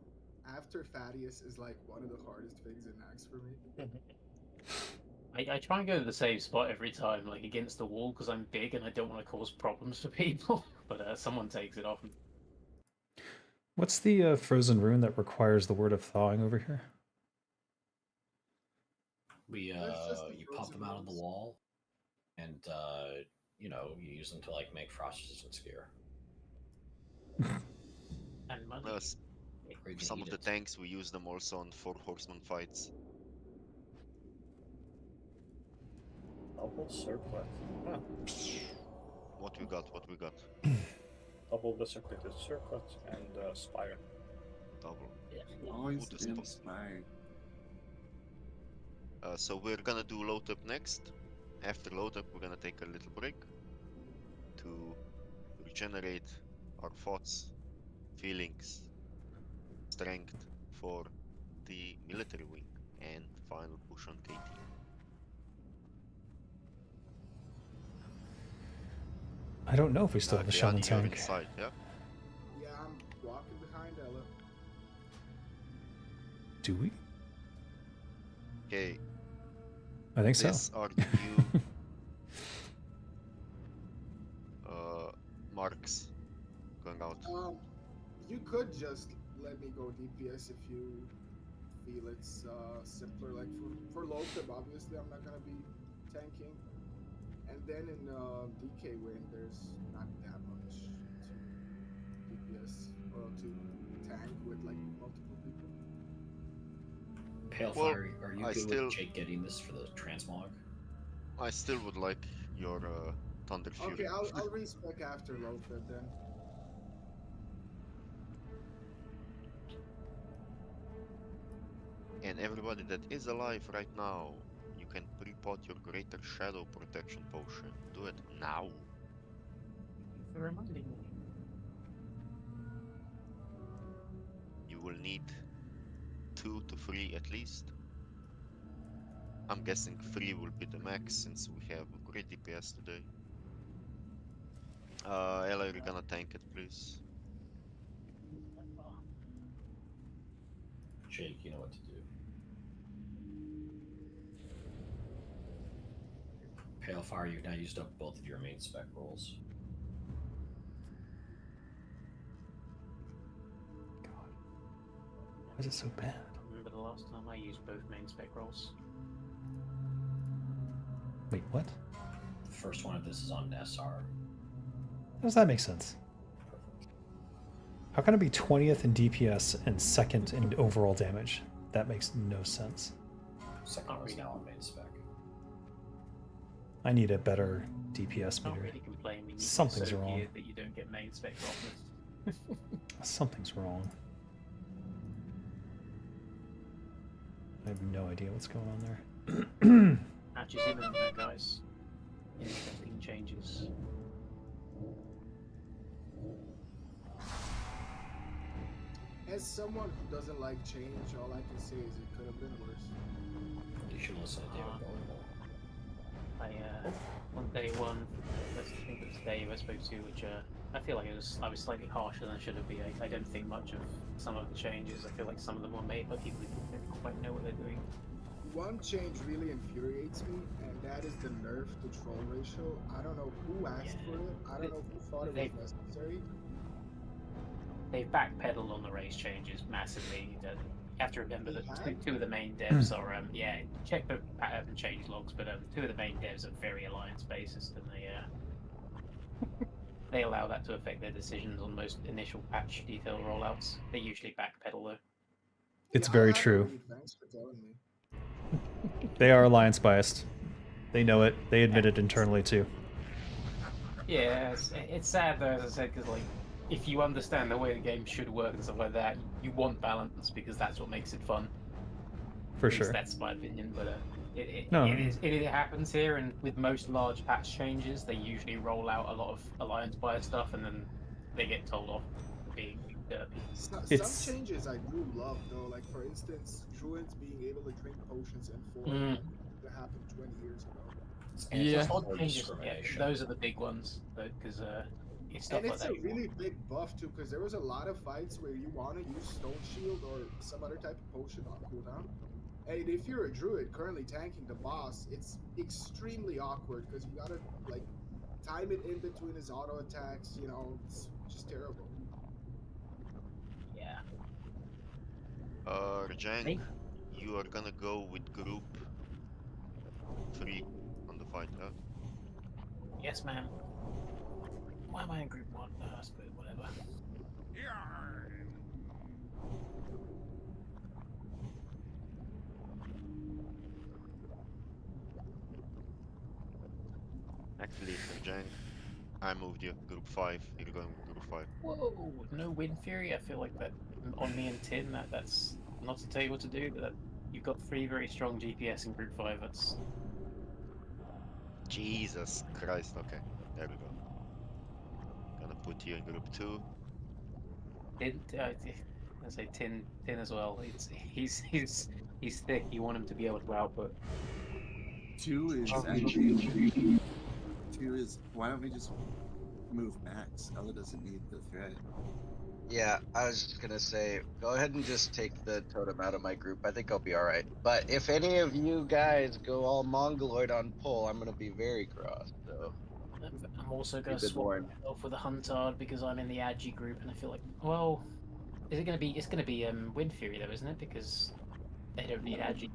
after Thaddius is like one of the hardest things in Naxx for me. I try and go to the same spot every time, like against the wall, because I'm big and I don't want to cause problems for people. But someone takes it often. What's the frozen rune that requires the word of thawing over here? We you pop them out of the wall, and you know, you use them to like make frost resistant gear. And money. Some of the tanks we use them also on 4 Horsemen fights. Double circlet. Huh. What we got? What we got? Double desecrated circlet and spire. Double. Always Good been spot. inspired. So we're gonna do load up next. After load up, we're gonna take a little break to regenerate our thoughts, feelings, strength for the military wing and final push on KT. I don't know if we still have a shaman You're tank. inside, yeah? Yeah, I'm walking behind Ella. Do we? Okay. I think so. These are the new marks going out. You could just let me go DPS if you feel it's simpler. Like for low tip, obviously I'm not gonna be tanking. And then in DK win, there's not that much to DPS or to tank with like multiple people. Palefire, are you good still- with Jake getting this for the transmog? I still would like your Thunder Fury. Okay, I'll respec after low tip then. And everybody that is alive right now, you can pre-pot your Greater Shadow Protection Potion. Do it now. For reminding me. You will need 2 to 3 at least. I'm guessing 3 will be the max since we have a great DPS today. Ella, you're gonna tank it, please. Jake, you know what to do. Palefire, you've now used up both of your main spec rolls. Why is it so bad? I remember the last time I used both main spec rolls. Wait, what? The first one of this is on SR. How does that make sense? How can it be 20th in DPS and 2nd in overall damage? That makes no sense. Second one is now on main spec. I need a better DPS Not meter. really claiming you're Something's so wrong. geared that you don't get main spec roughness. Something's wrong. I have no idea what's going on there. Patches imminent there, guys. Interesting changes. As someone who doesn't like change, all I can say is it could have been worse. You should listen to David Bowie more. On day one, I think it was Dave I spoke to, which I feel like I was slightly harsher than I should have been. I don't think much of some of the changes. I feel like some of them were made by people who don't quite know what they're doing. One change really infuriates me, and that is the nerf to troll ratio. I don't know who asked for it. I don't know who thought it was necessary. They've backpedaled on the race changes massively. You have to remember that two of the main devs are, check the change logs, but two of the main devs are very alliance basis, and they allow that to affect their decisions on most initial patch detail rollouts. They usually backpedal though. It's very true. Thanks for telling me. They are alliance biased. They know it. They admit it internally too. Yeah, it's sad though, as I said, because like, if you understand the way the game should work and stuff like that, you want balance because that's what makes it fun. For At least sure. that's my opinion, but No. it happens here, and with most large patch changes, they usually roll out a lot of alliance bias stuff, and then they get told off for being derpy. Some changes I do love though, like for instance, druids being able to drink potions and fall. That happened 20 years ago. Yeah, those are the big ones, because it's stuff And like it's that. a really big buff too, because there was a lot of fights where you want to use Stone Shield or some other type of potion on cooldown. And if you're a druid currently tanking the boss, it's extremely awkward because you gotta like time it in between his auto attacks. You know, it's just terrible. Yeah. Rajang, you are gonna go with group 3 on the fight, huh? Yes, ma'am. Why am I in group 1? But whatever. Actually, Rajang, I moved you. Group 5. You're going with group 5. Whoa, no Wind Fury. I feel like that on me and Tin. That's not to tell you what to do, but that you've got 3 very strong GPS in group 5. That's Jesus Christ. Okay, there we go. Gonna put you in group 2. Tin. I say Tin as well. He's thick. You want him to be able to output. 2 is actually 2 is. Why don't we just move Naxx? Ella doesn't need the threat. Yeah, I was just gonna say, go ahead and just take the totem out of my group. I think I'll be alright. But if any of you guys go all Mongoloid on pull, I'm gonna be very cross, so. I'm also going to Keep it swap warm. myself with a Huntard because I'm in the Agi group, and I feel like, well, is it going to be? It's going to be Wind Fury though, isn't it? Because they don't need Agi.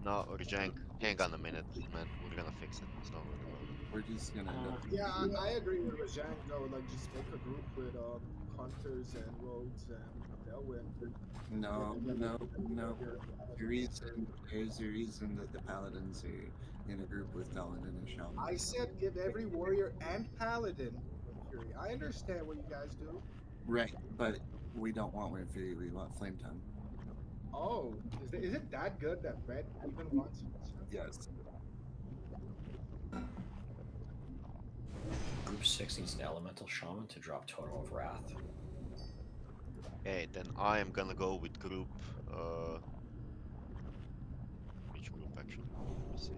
No, Rajang, hang on a minute, man. We're gonna fix it. Don't worry about it. We're just gonna end up. Yeah, I agree with Rajang though. Like, just make a group with hunters and rogues, and they'll win. No. There's a reason that the paladins are in a group with Talon and a shaman. I said give every warrior and paladin Wind Fury. I understand what you guys do. Right, but we don't want Wind Fury. We want Flame Tongue. Oh, is it that good that Red even wants it? Yes. Group 6 needs an elemental shaman to drop Totem of Wrath. Okay, then I am gonna go with group. Which group actually? Let me see.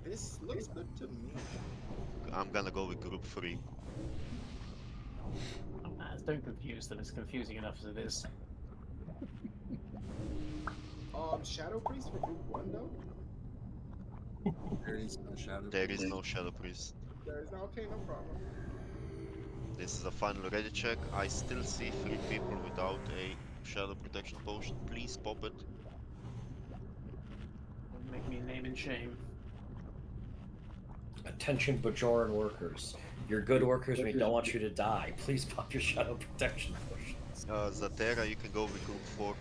This looks good to me. I'm gonna go with group 3. Don't confuse them. It's confusing enough as it is. Shadow Priest for group 1 though? There is no Shadow There is no Shadow Priest. There is no, okay, no problem. This is a final ready check. I still see 3 people without a Shadow Protection Potion. Please pop it. Don't make me name and shame. Attention Bajoran workers. You're good workers, we don't want you to die. Please pop your Shadow Protection potions. Zatera, you can go with group 4.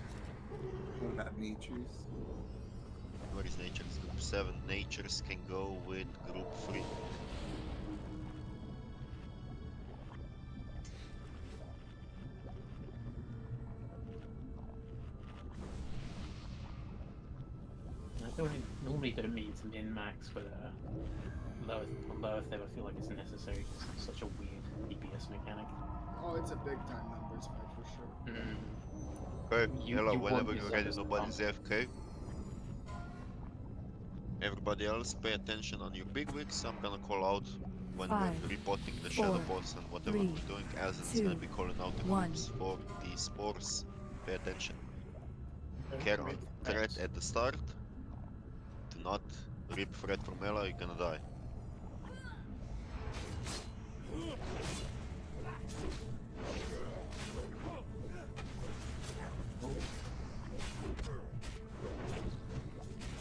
What about me choose? Where is Natures? Group 7. Natures can go with Group 3. I don't normally don't mean to min-max, but Loeth never feel like it's necessary because it's such a weird DPS mechanic. Oh, it's a big time numbers fight for sure. Okay, Ella, you want whenever you're yourself ready, as the nobody's pump. AFK. Everybody else, pay attention on your big wigs. I'm gonna call out when Five, we're repotting the shadow 4, boss and whatever 3, we're doing. Azen's gonna be calling out the 1. groups for the spores. Pay attention. Don't Care on rip threat threats. at the start. Do not rip threat from Ella, you're gonna die.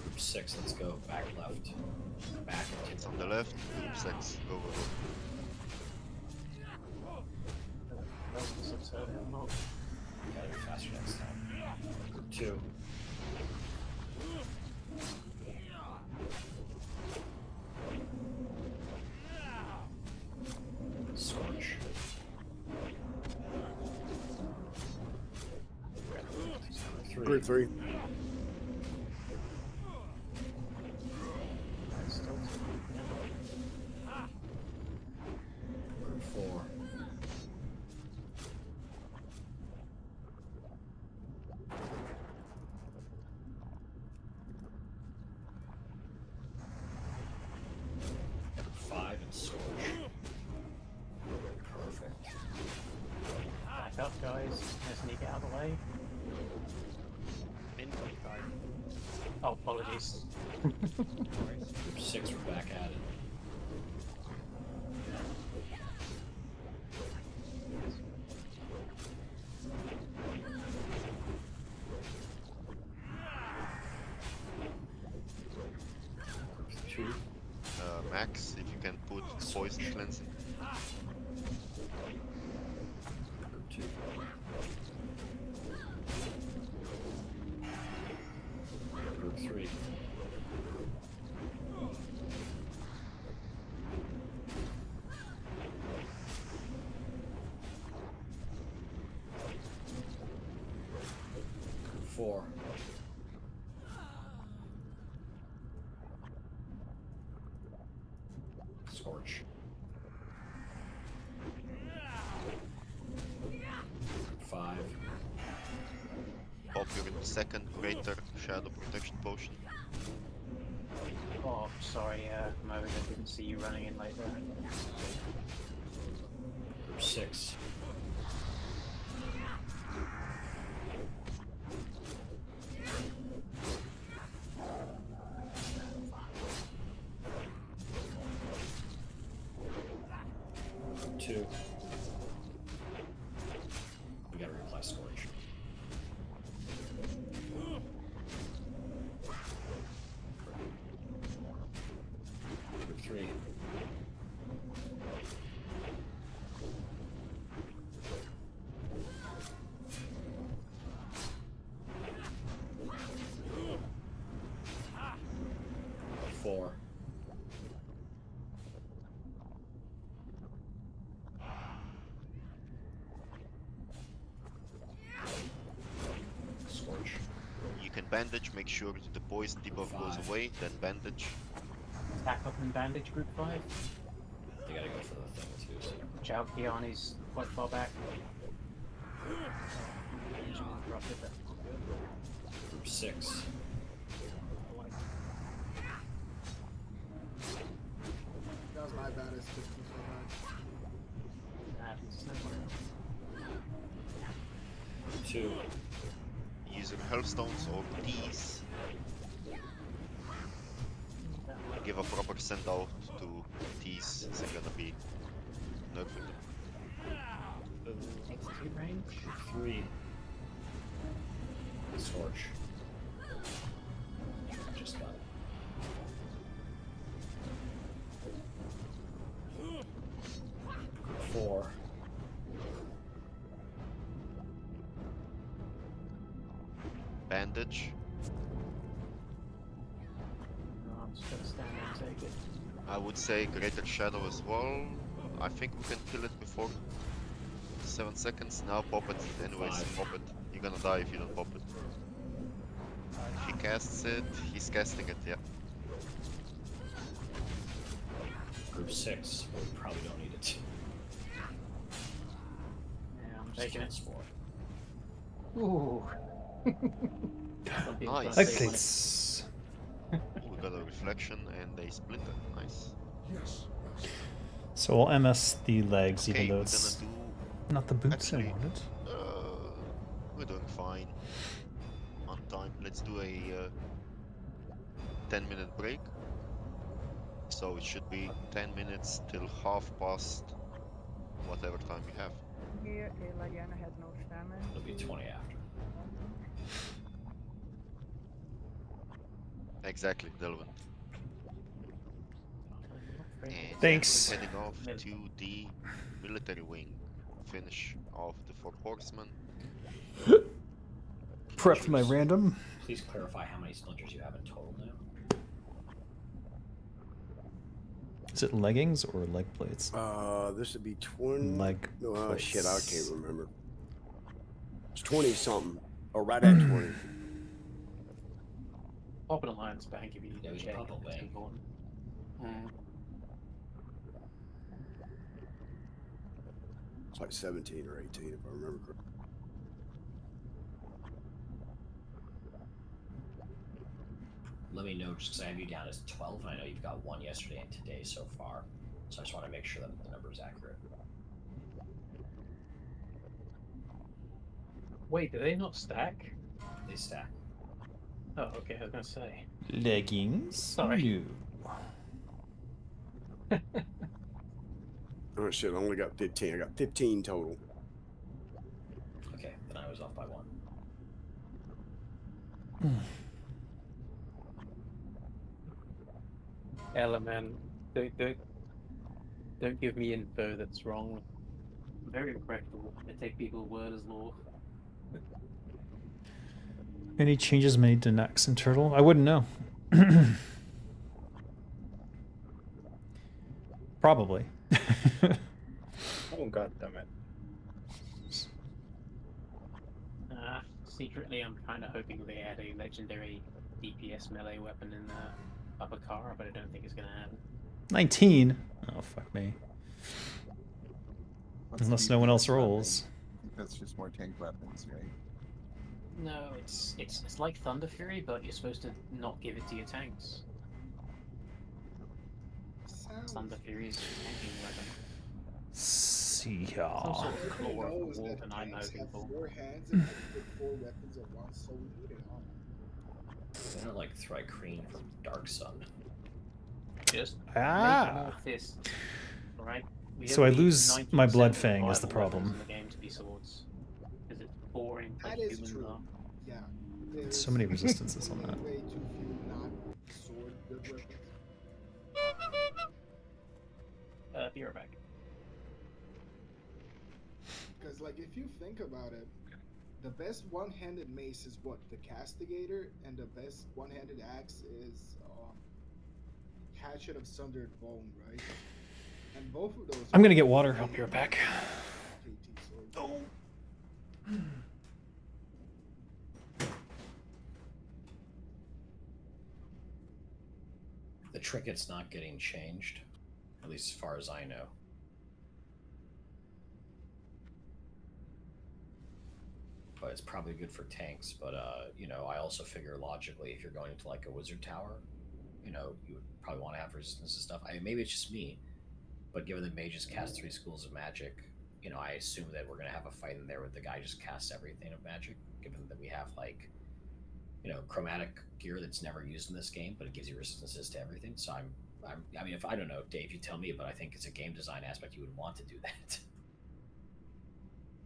Group 6, let's go. Back left. Back. It's on the left. Group 6. Go, go, go. Gotta be faster next time. Group 2. Scorch. Group 3. Group 4. Group 5 and Scorch. Perfect. Back up, guys. Let's sneak out of the way. Oh, apologies. Group 6, we're back at it. Group 2. Max, if you can put poison cleansing. Group 2. Group 3. Group 4. Scorch. Group 5. Pop your second greater shadow protection potion. Oh, sorry, Mo, I didn't see you running in like that. Group 6. Group 2. We gotta reapply Scorch. Group 3. Group 4. Scorch. You can bandage, make sure the poison debuff goes 5. away, then bandage. Stack up and bandage group 5. They gotta go for the thing too, so. Chow Kiani's quite far back. Group 6. That was my bad. It's just so Group 2. Use your healthstones or teas. Give a proper send out to teas, they're gonna be nerfing them. Execute range. Group 3. Scorch. Just got it. Group 4. Bandage. I would say Greater Shadow as well. I think we can kill it before 7 seconds. Now pop it. Anyways, 5. pop it. You're gonna die if you don't pop it. If he casts it, he's casting it, yeah. Group 6, we probably don't need it. Yeah, I'm Just taking kills it. 4. Ooh. Nice. Nice. We got a reflection and a splinter. Nice. Yes. So we'll MS the legs, Okay, even though we're it's gonna not the boots I actually, wanted. We're doing fine. On time. Let's do a 10-minute break. So it should be 10 minutes till half past whatever time you have. Here, Ladiana has no shaman. It'll be 20 after. Exactly, Delvin. And Thanks. we're heading off to the military wing. Finish off the 4 horsemen. Prep for my random. Please clarify how many splinters you have in total now. Is it leggings or leg plates? This would be 20. Leg No, shit, I plates. can't remember. It's 20 something, or right at 20. Pop an alliance bank if you need Yeah, to we can check. pop a It's bank. important. Mm. It's like 17 or 18 if I remember correctly. Let me know, just because I have you down as 12, and I know you've got 1 yesterday and today so far. So I just want to make sure that the number is accurate. Wait, do they not stack? They stack. Oh, okay, I was gonna say. Leggings? Sorry. No. Oh shit, I only got 15. I got 15 total. Okay, then I was off by 1. Ella, man, don't give me info that's wrong. I'm very regretful. I take people's word as law. Any changes made to Naxx and Turtle? I wouldn't know. Probably. Oh god damn it. Secretly, I'm kind of hoping they add a legendary DPS melee weapon in Upper-Kara, but I don't think it's gonna happen. 19? Oh, fuck me. What's Unless no one else DPS weapon? rolls. I think that's just more tank weapons, right? No, it's like Thunder Fury, but you're supposed to not give it to your tanks. Thunder Fury is a tanking weapon. See Some y'all. sort of claw of knows the that wolf, and I'm tanks hoping have for. 4 hands and can put 4 weapons at once, so we need it all. They're not like Thrycreen from Dark Sun. Just Ah. make more fists, alright? So I lose my Blood Fang is the problem. In the game to be swords, because it's boring. Like That is humans true. are. Yeah. So many resistances on that. Way too few not sword good weapons. Be right back. Because, like, if you think about it, the best one-handed mace is what? The Castigator, and the best one-handed axe is Hatchet of Sundered Bone, right? And both of those. I'm gonna get water. I'll be right back. KT swords. Oh. The trinket's not getting changed, at least as far as I know. But it's probably good for tanks. But you know, I also figure logically, if you're going to like a wizard tower, you know, you would probably want to have resistance and stuff. Maybe it's just me, but given that mages cast 3 schools of magic, you know, I assume that we're gonna have a fight in there where the guy just casts everything of magic. Given that we have like, you know, chromatic gear that's never used in this game, but it gives you resistances to everything. So I mean, if I don't know, Dave, you tell me, but I think it's a game design aspect you would want to do that.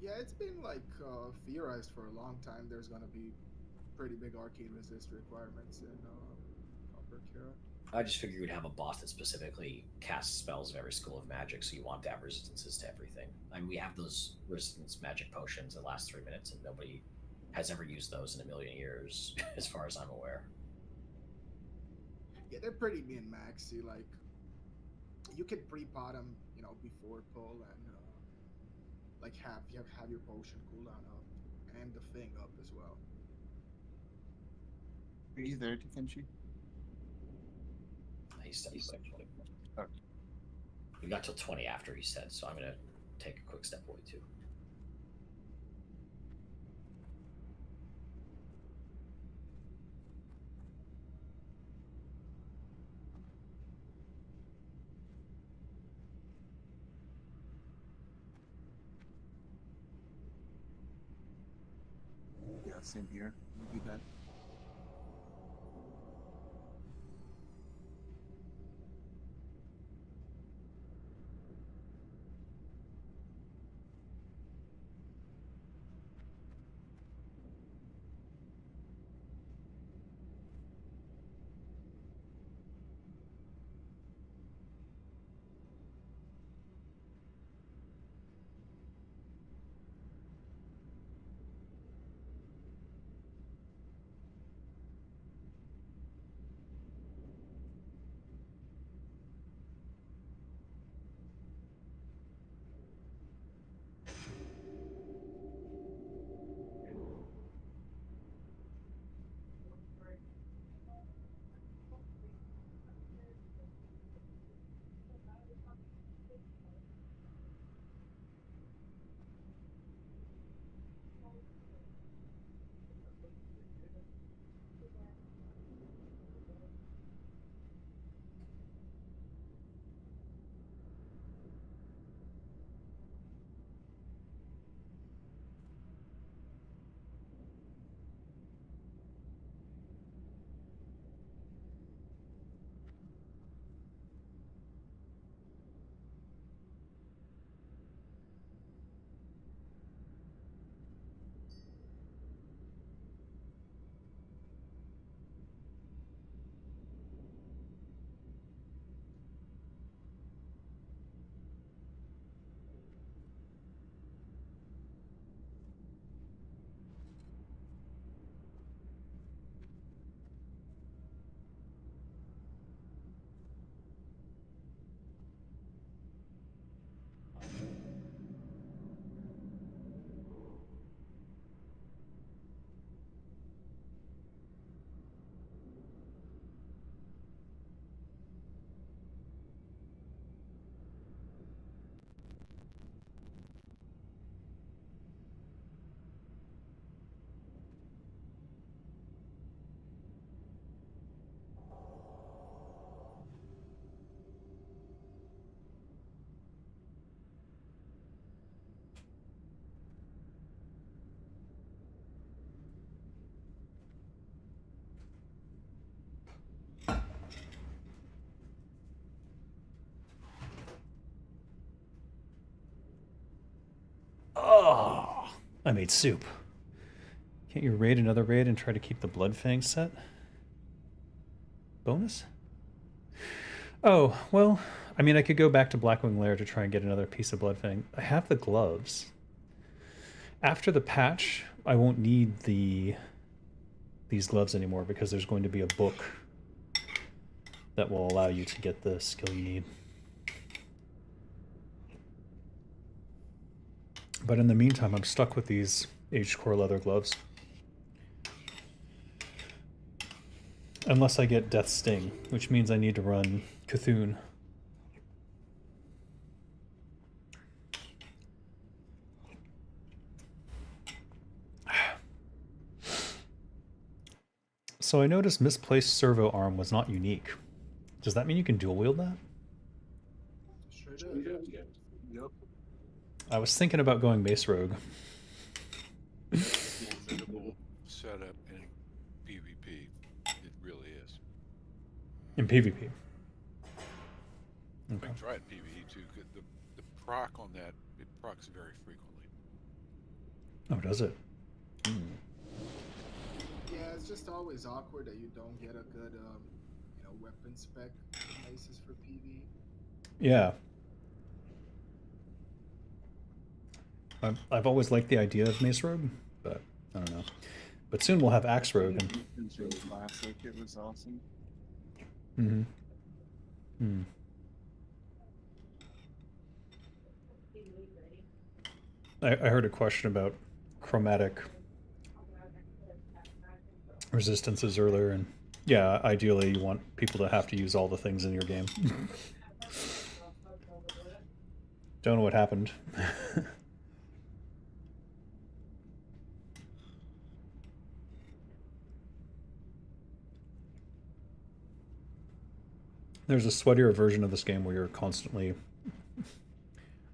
Yeah, it's been like theorized for a long time. There's gonna be pretty big arcane resist requirements in Upper-Kara. I just figured you'd have a boss that specifically casts spells of every school of magic, so you want to have resistances to everything. I mean, we have those resistance magic potions that last 3 minutes, and nobody has ever used those in a million years, as far as I'm aware. Yeah, they're pretty min-maxy. Like, you could pre-pot them, you know, before pull and like have your potion cooldown up and the thing up as well. Are you there, Takenshi? He stepped away. Okay. We got till 20 after he said, so I'm gonna take a quick step away too. Yeah, same here. We'll be back. Oh, I made soup. Can't you raid another raid and try to keep the Blood Fang set? Bonus? Oh, well, I mean, I could go back to Blackwing Lair to try and get another piece of Blood Fang. I have the gloves. After the patch, I won't need these gloves anymore because there's going to be a book that will allow you to get the skill you need. But in the meantime, I'm stuck with these aged core leather gloves. Unless I get Death Sting, which means I need to run Cthulhu. So I noticed misplaced servo arm was not unique. Does that mean you can dual wield that? Sure does. Yep. I was thinking about going Mace Rogue. Setup in PvP. It really is. In PvP. Okay. I tried PvE too. The proc on that, it procs very frequently. Oh, does it? Hmm. Yeah, it's just always awkward that you don't get a good, you know, weapon spec maces for PV. Yeah. I've always liked the idea of Mace Rogue, but I don't know. But soon we'll have Axe Rogue. And... Classic, it was awesome. Mm-hmm. Hmm. I heard a question about chromatic resistances earlier, and yeah, ideally you want people to have to use all the things in your game. Don't know what happened. There's a sweatier version of this game where you're constantly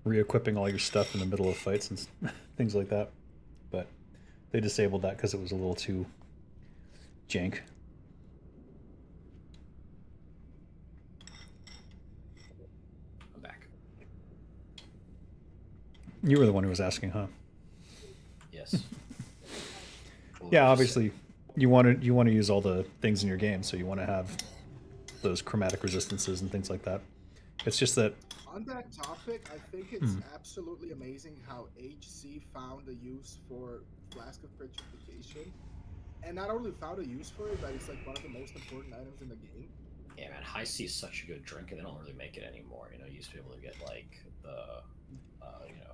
re-equipping all your stuff in the middle of fights and things like that, but they disabled that because it was a little too jank. I'm back. You were the one who was asking, huh? Yes. Yeah, obviously, you want to use all the things in your game, so you want to have those chromatic resistances and things like that. It's just that On that topic, I think it's absolutely amazing how HC found a use for Flask of Petrification. And not only found a use for it, but it's like one of the most important items in the game. Yeah, man, High C is such a good drink, and they don't really make it anymore. You know, you used to be able to get like the, you know,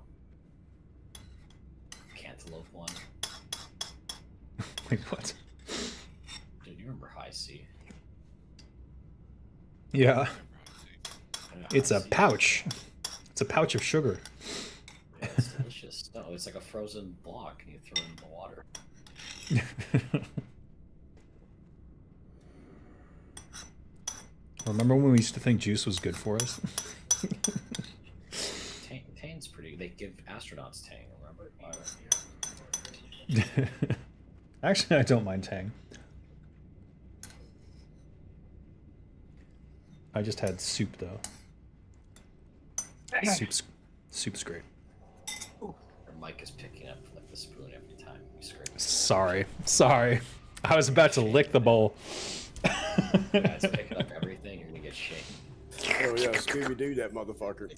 cantaloupe one. Wait, what? Dude, you remember High C? Yeah. It's a pouch. It's a pouch of sugar. Yeah, it's delicious. No, it's like a frozen block, and you throw it in the water. Remember when we used to think juice was good for us? Tang's pretty. They give astronauts Tang. Remember? Actually, I don't mind Tang. I just had soup though. Soup's great. Your mic is picking up like the spoon every time you scrape it. Sorry. I was about to lick the bowl. Guys, picking up everything. You're gonna get shaken. Oh yeah, Scooby Doo that motherfucker.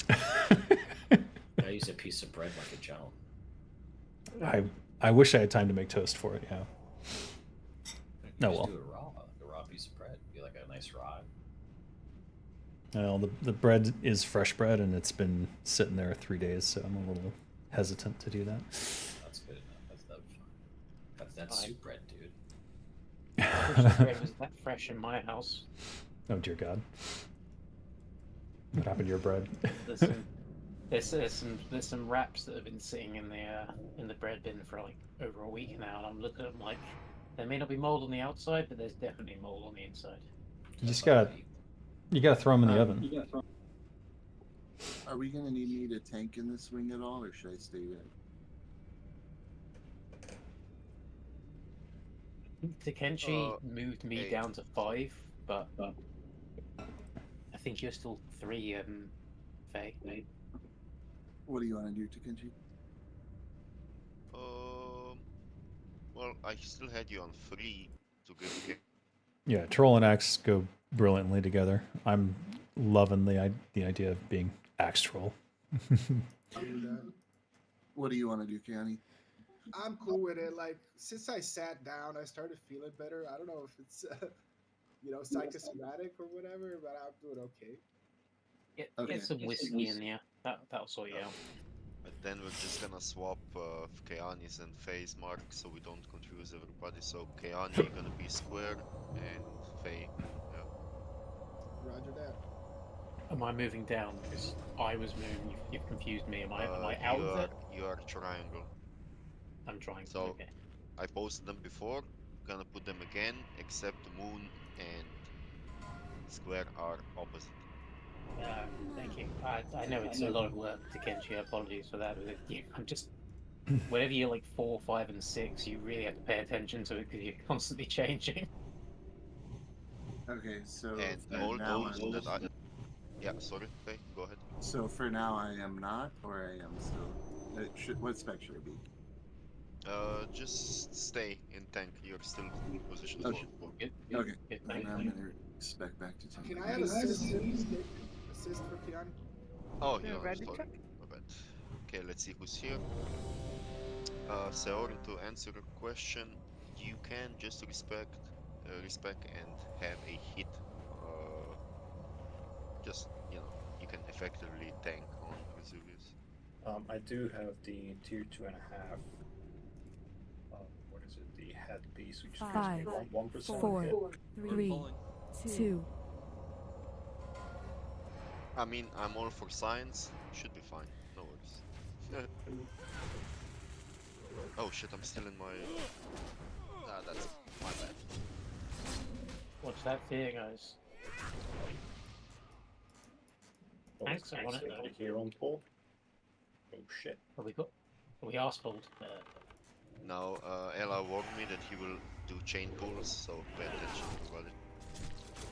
I use a piece of bread like a gentleman. I wish I had time to make toast for it. Yeah. No, well. Do a raw piece of bread. Be like a nice raw. Well, the bread is fresh bread, and it's been sitting there 3 days, so I'm a little hesitant to do that. That's good enough. That's soup bread, dude. Bread was that fresh in my house. Oh dear God! What happened to your bread? There's some wraps that have been sitting in the bread bin for like over a week now, and I'm looking at them like there may not be mold on the outside, but there's definitely mold on the inside. You just gotta throw them in the oven. Are we gonna need me to tank in this wing at all, or should I stay there? Takenchi moved me down to 5, but I think you're still 3, Faye. What do you want to do, Takenchi? Well, I still had you on 3 to give. Yeah, Troll and Axe go brilliantly together. I'm loving the idea of being Axe Troll. What do you want to do, Kiani? I'm cool with it. Like, since I sat down, I started feeling better. I don't know if it's, psychosomatic or whatever, but I'm doing okay. Get some whiskey in there. That'll sort you out. But then we're just gonna swap Keani's and Faye's mark so we don't confuse everybody. So Keani gonna be square and Faye, yeah. Roger that. Am I moving down? Because I was moving. You've confused me. Am I out of it? You are triangle. I'm trying. So Okay. I posted them before. Gonna put them again, except moon and square are opposite. Thank you. I know it's a lot of work to Kenshi. Apologies for that. But I'm just whenever you're like 4, 5, and 6, you really have to pay attention to it because you're constantly changing. Okay, so And all those that I... Yeah, sorry, Faye, go ahead. So for now, I am not, or I am still. What spec should it be? Just stay in tank. You're still in position. Okay. Okay. Good, Then I'm gonna spec back to tank. Can I have assist for Kiani? Oh, Yeah, yeah, ready sorry. check? My bad. Okay, let's see who's here. Seorin, to answer your question, you can just respec and have a hit. Just, you can effectively tank on Vesuvius. I do have the tier 2.5. What is it? The headpiece, which gives me 1% 4, hit. 3, 2. I mean, I'm all for science. Should be fine. No worries. Oh shit, I'm still in my... Nah, that's my bad. Watch that fear, guys. Thanks, I want it though. Here on Paul. Oh shit. We are pulled. Now, Ella warned me that he will do chain pulls, so pay attention everybody.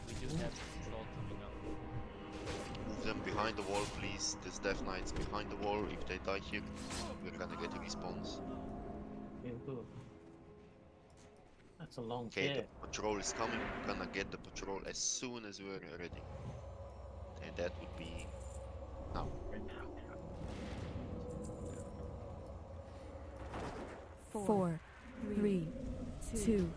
We do have control coming up. Move them behind the wall, please. There's Death Knights behind the wall. If they die here, we're gonna get respawns. That's a long Okay, fear. the patrol is coming. We're gonna get the patrol as soon as we're ready. And that would be now. 4, 3, 2.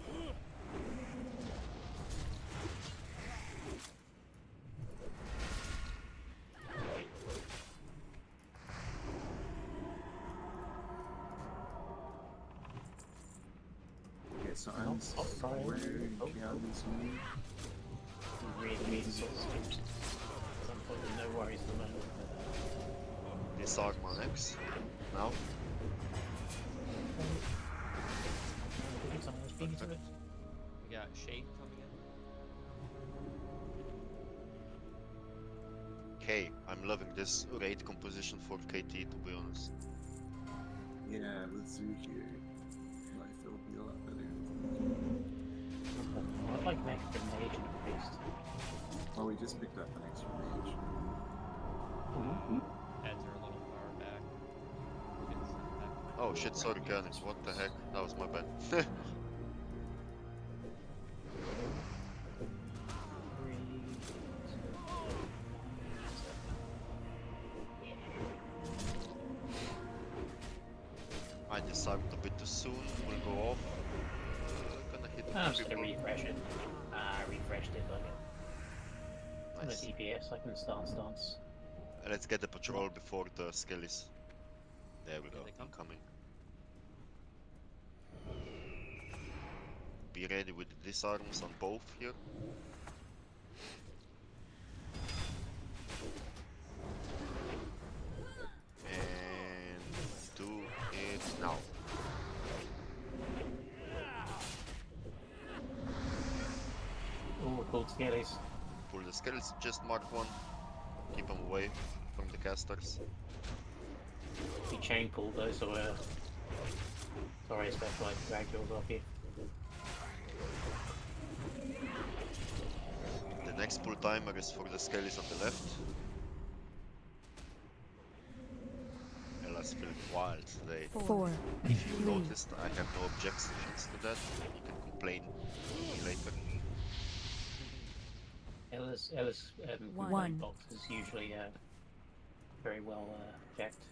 Okay, so I'm square in Kelly's move. Really need to sort of switch. At some point, no worries for the moment. Disarm my Naxx. Now. We got Shade coming in. Okay, I'm loving this raid composition for KT, to be honest. Yeah, let's do here. Life will be a lot better. I'd like an extra mage and a priest. Well, we just picked up an extra mage. Heads are a little far back. Oh shit, sorry Canix, what the heck? That was my bad. I disarmed a bit too soon, will go off. Gonna hit I'm just gonna people. refresh it. I refreshed it, like it. Nice. On the DPS, I can stance. Let's get the patrol before the skellies. There we go, they come. incoming. Be ready with the disarms on both here. And do it now. Oh, cool skellies. Pull the skellies, just mark one. Keep them away from the casters. Be chain pulled though, so sorry, I expect like drag yours off you. The next pull timer is for the skellies on the left. Ella's feeling wild today. 4, If you 3. noticed, I have no objections to that. You can complain to me later. Ella's One. box is usually very well checked.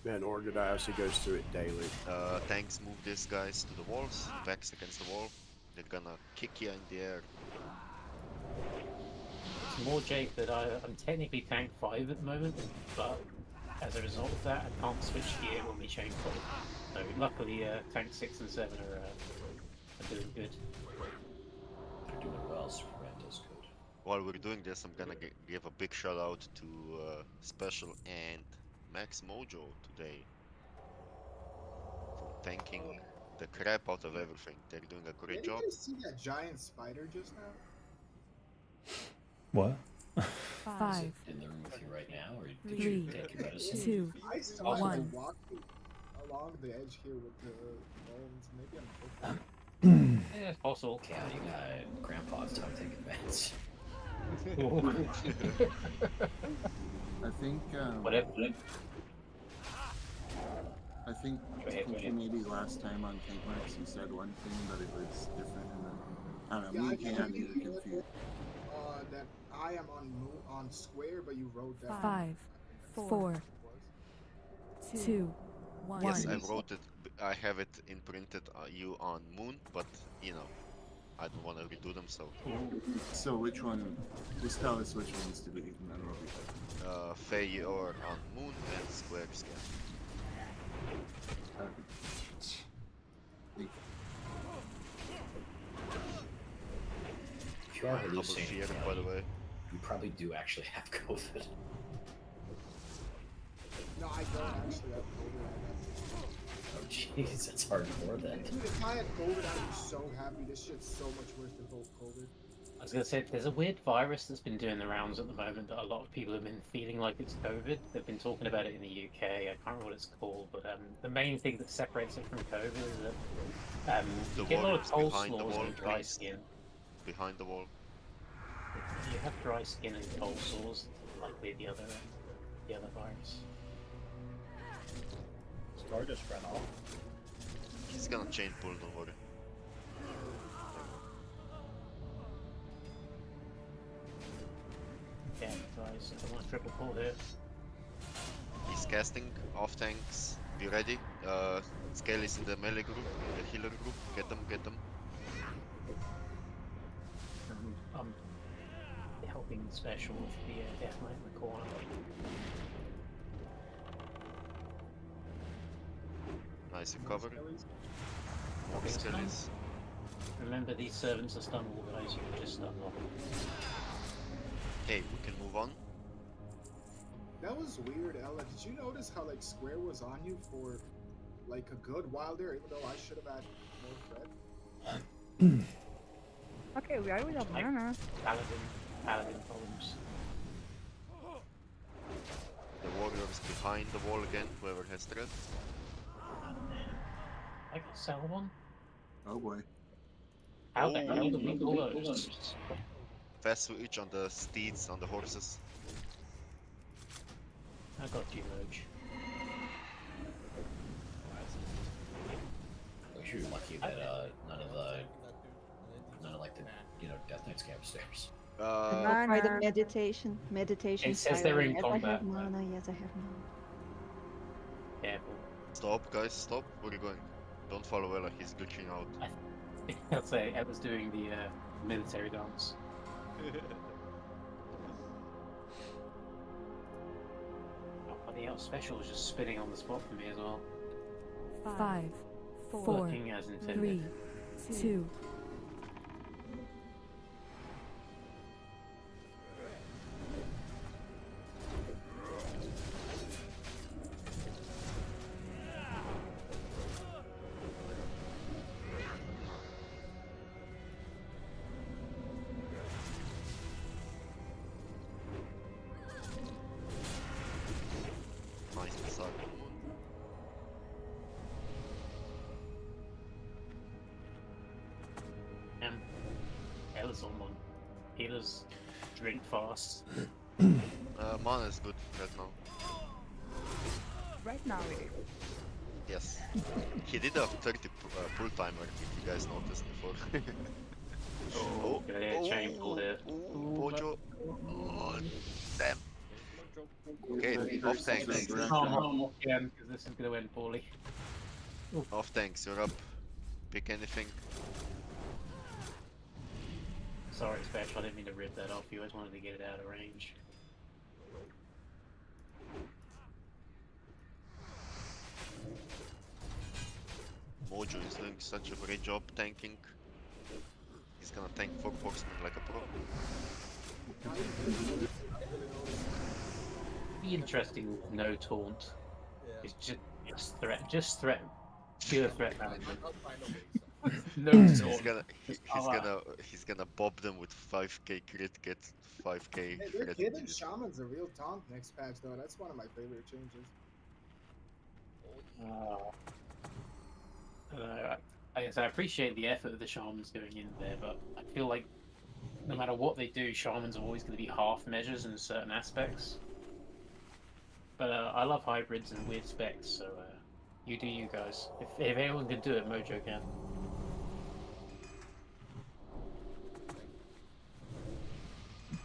Man, Organize, he goes through it daily. Tanks move these guys to the walls, backs against the wall. They're gonna kick you in the air. It's more Jake that I'm technically tank 5 at the moment, but as a result of that, I can't switch gear when we chain pull. So luckily, tank 6 and 7 are doing good. They're doing well, Superman does good. While we're doing this, I'm gonna give a big shout out to Special and Max Mojo today for tanking the crap out of everything. They're doing a great Did you job. guys see that giant spider just now? What? 5, In the room with you right now, or did 3, you take your medicine? 2, I saw One. him walking along the edge here with the bones. Maybe I'm tripping. Yeah, it's possible. Okay, you got Grandpa's time taking meds. I think. Whatever. I think maybe last time on Tankmarks you said one thing, but it was different. And then, I don't know. Me and Cam, you were confused. That I am on square, but you wrote that. 5, 4, 2, 1. Yes, I wrote it. I have it imprinted you on Moon, but you know, I don't want to redo them, so. So which one? Just tell us which ones to be, and then we'll be Faye or on Moon and Square Scan. If you are Double hallucinating, fear, you know, by the way. you probably do actually have COVID. No, I don't actually have COVID. Oh jeez, that's hardcore then. Dude, if I had COVID, I'd be so happy. This shit's so much worse than COVID. I was gonna say there's a weird virus that's been doing the rounds at the moment that a lot of people have been feeling like it's COVID. They've been talking about it in the UK. I can't remember what it's called, but the main thing that separates it from COVID is that you get a lot of cold sores and dry skin. Behind the wall. You have dry skin and cold sores, like with the other virus. Star just ran off. He's gonna chain pull, don't worry. Yeah, guys, I want a triple pull here. He's casting off tanks. Be ready. Scale is in the melee group, in the healer group. Get them, get them. I'm helping special with the death knight in the corner. Nice recovery. More Okay, skellies. Remember, these servants are stunnable, guys. You can just stun them. Okay, we can move on. That was weird, Ella. Did you notice how like Square was on you for like a good while there, even though I should have had more threat? Okay, we are without mana. Paladin problems. The warrior is behind the wall again, whoever has threat. I can sell one. Oh boy. How the hell do we go those? Fast switch on the steeds, on the horses. I got you, Roach. We should be lucky that none of like the Death Knights came upstairs. I'll try the meditation. It says they're in Yes, combat. I have mana. Yes, I have mana. Careful. Stop, guys, stop. Where are you going? Don't follow Ella, he's glitching out. I'll say Ella's doing the military dance. Oh, the special was just spinning on the spot for me as well. 5, 4, Working as intended. 3, 2. Nice missile. Ella's on one. Healers drink fast. Mana is good right now. Right now it is. Yes. He did a 30 pull timer, if you guys noticed before. Oh, chain pull here. Bojo. Oh, damn. Okay, off tanks. Again, because this is going to end poorly. Off tanks, you're up. Pick anything. Sorry, Special, I didn't mean to rip that off you. I just wanted to get it out of range. Mojo is doing such a great job tanking. He's gonna tank 4 Horsemen like a pro. Be interesting with no taunt. It's just threat, pure threat management. No taunt. He's gonna bob them with 5k crit, get 5k Hey, they're threat. giving shamans a real taunt next patch, though. That's one of my favorite changes. I appreciate the effort that the shamans going in there, but I feel like no matter what they do, shamans are always going to be half measures in certain aspects. But I love hybrids and weird specs, so you do you guys. If anyone can do it, Mojo can.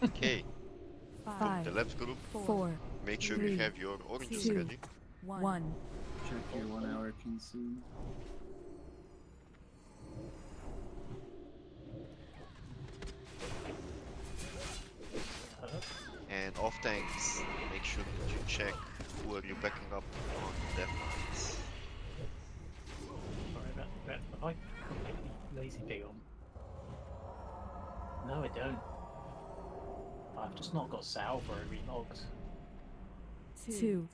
Okay. 5, The left group. 4, Make sure 3, you have your oranges 2, ready. 1. Check your 1 hour consume. off tanks, make sure that you check who are you backing up on Death Knights. Sorry about that. I completely lazy pig on. No, I don't. I've just not got salve or relogged. 2.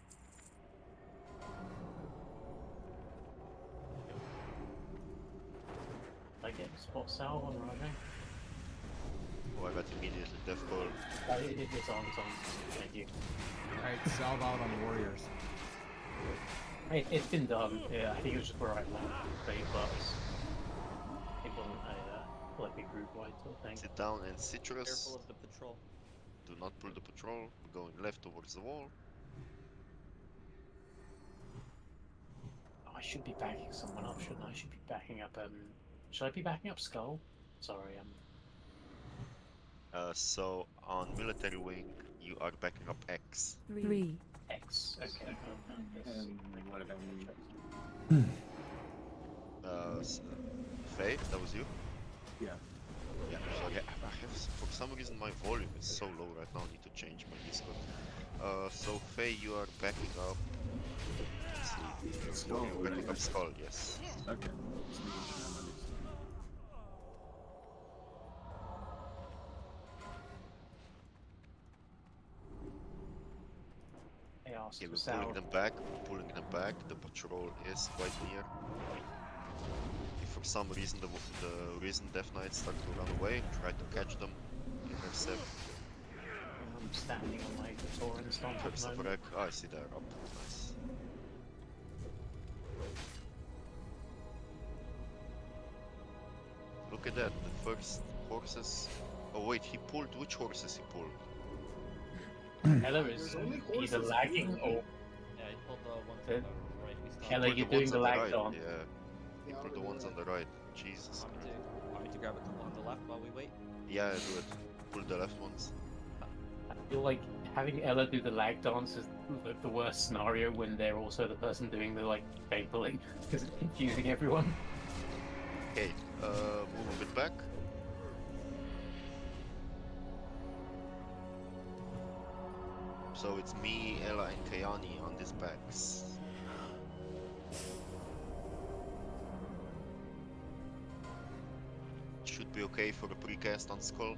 I get spot salve on Rajay. Oh, I got immediately death call. It's on, it's on. Thank you. Alright, salve out on warriors. It's been done. Yeah, I think it was just where I went. But it wasn't like a group-wide sort of thing. Sit down and citrus. Careful of the patrol. Do not pull the patrol. We're going left towards the wall. I should be backing someone up, shouldn't I? I should be backing up, should I be backing up Skull? Sorry, So on military wing, you are backing up X. 3. X. Okay. And what about me? Faye, that was you? Yeah. Yeah, sorry, I have, for some reason my volume is so low right now, I need to change my Discord. So Faye, you are backing up... Let's see. Skull, You're backing up Skull, yes. Okay. Just making sure I'm understanding. Okay, we're pulling them back, the patrol is quite near. If for some reason the reason Death Knights start to run away, try to catch them, intercept. I'm standing on my Torin stomp at the moment. Oh, I see they're up, nice. Look at that, the first horses... Oh wait, he pulled, which horses he pulled? Heller is either lagging or... Yeah, he pulled the ones on the right. We stopped. Heller, you're doing the lag on. Yeah, he pulled the ones on the right. Jesus. Want me to grab it on the left while we wait? Yeah, do it. Pull the left ones. I feel like having Ella do the lag dance is the worst scenario when they're also the person doing the like fake pulling because it's confusing everyone. Okay, move a bit back. So it's me, Ella, and Kayani on these backs. Should be okay for a precast on Skull.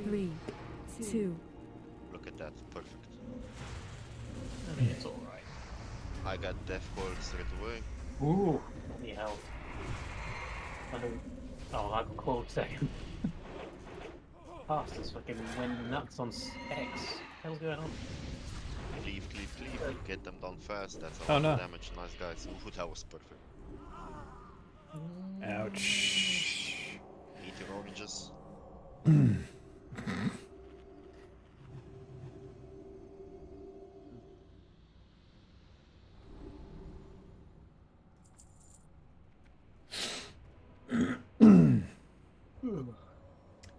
Three, 2. Look at that, perfect. I mean, it's alright. I got death call straight away. Ooh, bloody hell. I don't... Oh, I got called second. Bastards fucking went nuts on X. Hell's going on? Leave. Get them done fast. That's a Oh, lot no. of damage. Nice guys. Ooh, that was perfect. Ouch. Eat your oranges.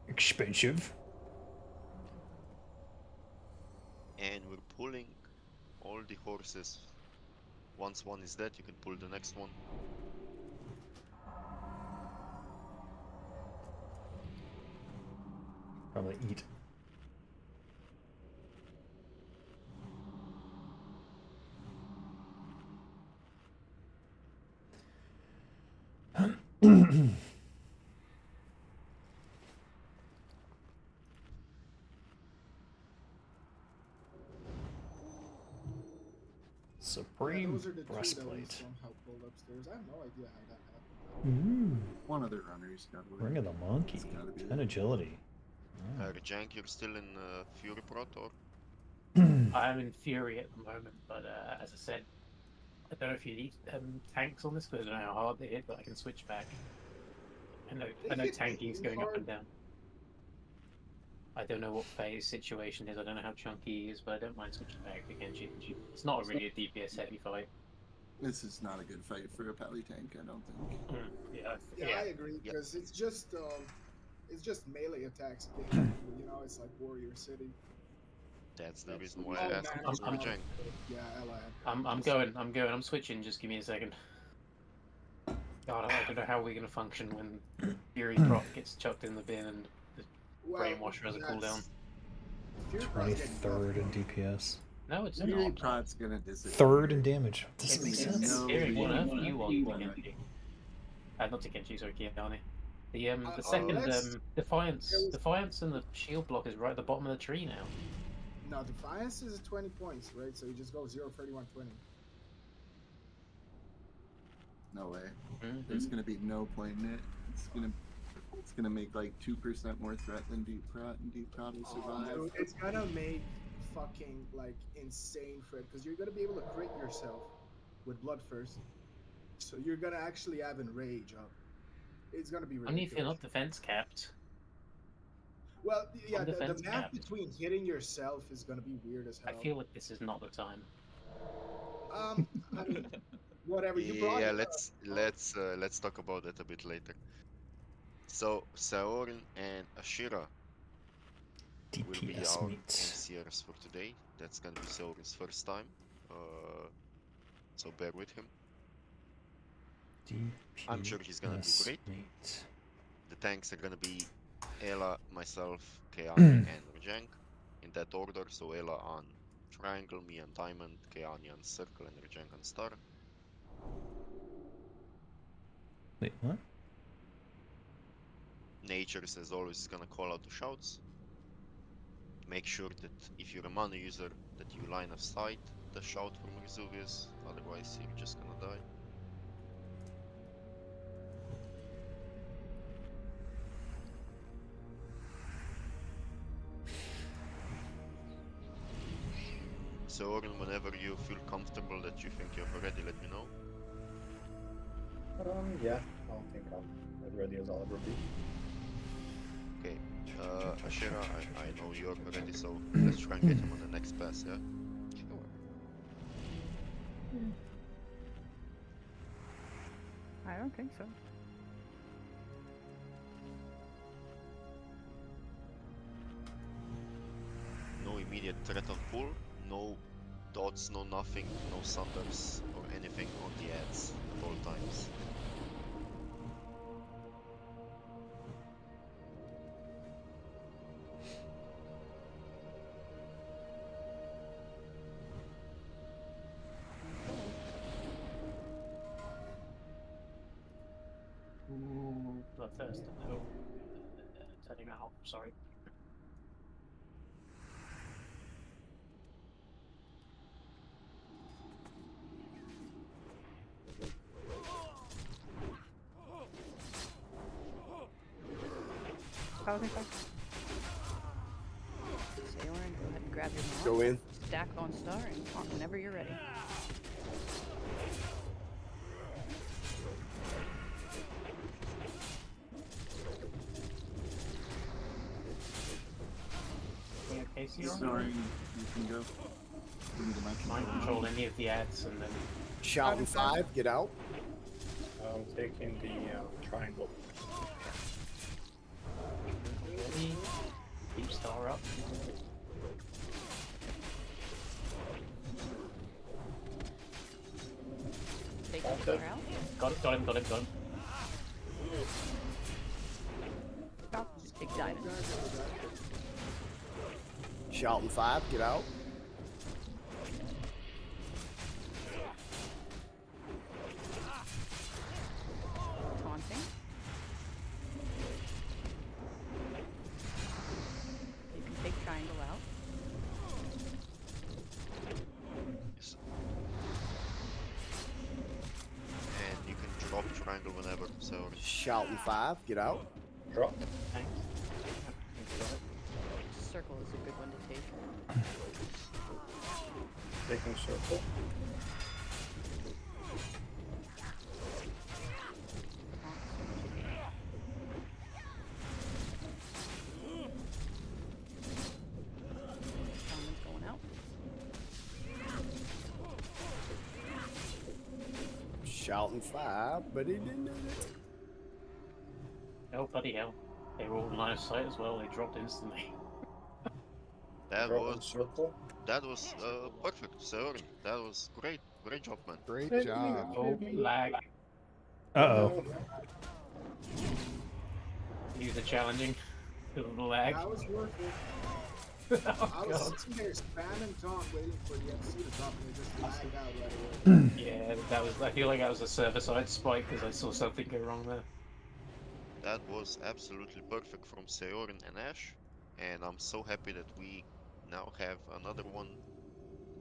Expensive. And we're pulling all the horses. Once one is dead, you can pull the next one. Probably eat. Supreme those are the two that we breastplate. somehow pulled upstairs. I have no idea how that happened. One other runner's got away. Ring of the monkey. It's gotta be 10 agility. Jank, you're still in Fury Prot or? I'm in Fury at the moment, but as I said, I don't know if you need tanks on this, because I don't know how hard they hit, but I can switch back. I know tanking is going up and down. I don't know what Faye's situation is, I don't know how chunky he is, but I don't mind switching back again. It's not really a DPS heavy fight. This is not a good fight for a pally tank, I don't think. Yeah, I agree, because it's just melee attacks again. You know, it's like Warrior City. That's the reason why I asked him for Jank. Yeah, Ella. I'm switching, just give me a second. God, I don't know how we're going to function when Fury Prot gets chucked in the bin and the Brainwasher has a cooldown. 23rd in DPS. No, it's Fury not. Prot's gonna disappear. 3rd in damage. Doesn't make It's sense. disappearing. What on earth you want, Takenchi? Not Takenchi, sorry, Kiani. The second Defiance and the shield block is right at the bottom of the tree now. No, Defiance is 20 points, right? So you just go 0, 31, 20. No way. Mm-hmm. There's gonna be no point in it. It's gonna make like 2% more threat than Deep Prot, and Deep Prot will survive. Dude, it's gonna make fucking like insane for it because you're gonna be able to crit yourself with Blood First. So you're gonna actually have Enrage up. It's gonna be ridiculous. Only if you're not defense capped. Well, yeah, the defense math capped. between hitting yourself is gonna be weird as hell. I feel like this is not the time. I mean, whatever you brought. Yeah, let's talk about that a bit later. So Saorin and Ashira will be DPS our meat. MCRs for today. That's gonna be Saorin's first time, so bear with him. I'm sure he's gonna do great. Meat. The tanks are gonna be Ela, myself, Keani, and Rajang in that order. So Ela on triangle, me on diamond, Keani on circle, and Rajang on star. Wait, what? Natures, as always, is gonna call out the shouts. Make sure that if you're a mana user, that you line of sight the shout from Vesuvius, otherwise you're just gonna die. So Oren, whenever you feel comfortable that you think you're ready, let me know. Yeah, I don't think I'm as ready as I'll ever be. Okay, Ashira, I know you're ready, so let's try and get him on the next pass, yeah? I don't think so. No immediate threat on pull, no dots, no nothing, no sunders or anything on the ads at all times. Ooh, Bloodthirst. Oh, turning out. Sorry. Paladin back. Saorin, go ahead and grab your mark. Go in. Stack on star and talk whenever you're ready. Okay, Sorry, you can go. Mind control any of the ads and then. Shouting 5, get out. I'm taking the triangle. Ready? Keep star up. Take the star out. Got him. Just big diamond. Shouting 5, get out. Taunting. You can take triangle out. Yes. And you can drop triangle whenever, so Shouting 5, get out. Drop. Thanks. Circle is a good one to take. Taking circle. Shaman's going out. Shouting 5, but he didn't do it. Oh, bloody hell. They were all in line of sight as well, they dropped instantly. that Drop was in circle. perfect, Saorin. That was great job, man. Great job. Oh, lag. Uh-oh. Use the challenging. Little lag. That was worth it. Oh, I was God. sitting there spamming taunt, waiting for the MC to drop, and it just lagged out right away. Yeah, that was. I feel like that was a server-side spike because I saw something go wrong there. That was absolutely perfect from Seorin and Ash, and I'm so happy that we now have another one.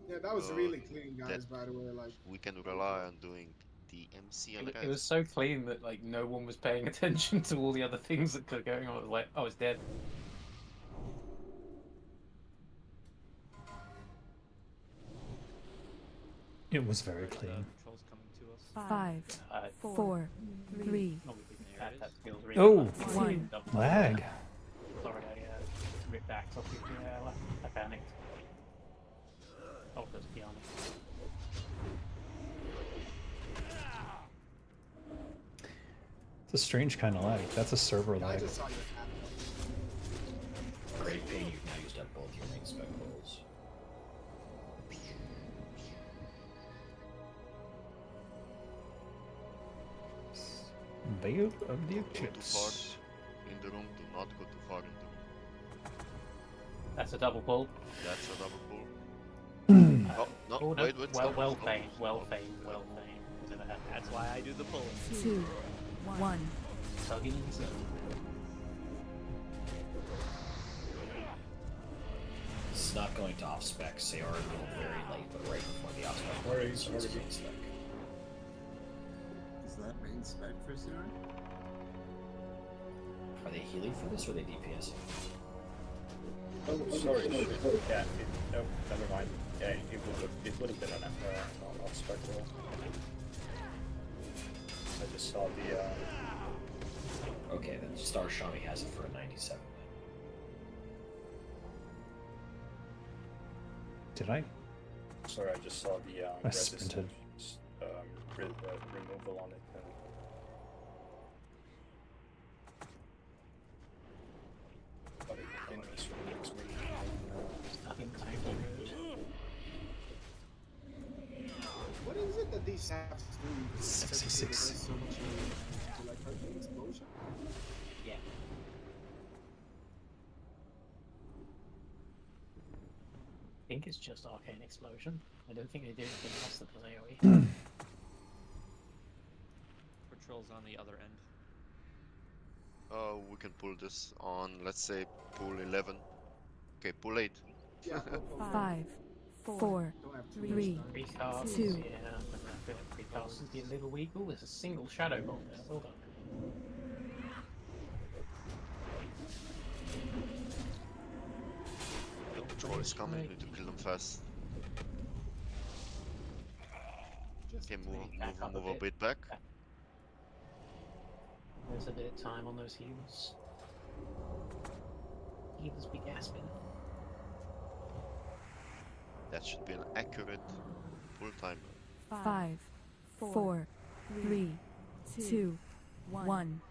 Yeah, that was really clean, guys. By the way, like we can rely on doing the MC and It was so clean that like no one was paying attention to all the other things that were going on. It was like, oh, it's dead. It was very clean. Trolls coming to us. 5, 4, 3, That feels really Oh, bad. 1. lag. Sorry, I ripped back off you. Yeah, I panicked. Oh, there's Kiana. It's a strange kind of lag. That's a server I lag. just saw your happen. Great pain, you've now used up both your main spec rolls. Veil of the Go too far Eclipse. in the room. Do not go too far in the room. That's a double pull. That's a double pull. Oh, no, no. wait. Well stop. feigned. Well feigned. Never happened. That's why I do the pulling. 2, 1. Tugging in zone. It's not going to off spec. Seorin rolled very late, but right before the off spec. Already- so it's already. main spec. Is that main spec for Zero? Are they healing for this or are they DPSing? Oh, sorry. Yeah, no, never mind. Yeah, it would have been an off spec roll. I just saw the. Okay, then Star Shami has it for a 97. Did I? Sorry, I just saw the I sprinted. removal on it. But it didn't miss for the next week. What is it that these safs do? 66. So much to like hurt the explosion? Yeah. I think it's just Arcane Explosion. I don't think they do anything else that does AoE. For trolls on the other end. We can pull this on, let's say, pool 11. Okay, pool 8. Yeah. 5, 4, 3, Precast, 2. yeah. I feel like precast is getting a little weak. Oh, there's a single shadow bomb there. Hold on. Troll is coming, need to kill them fast. Okay, move a bit back. There's a bit of time on those heals. Heals be gasping. That should be an accurate pull timer. 5, 4, 3, 2, 1.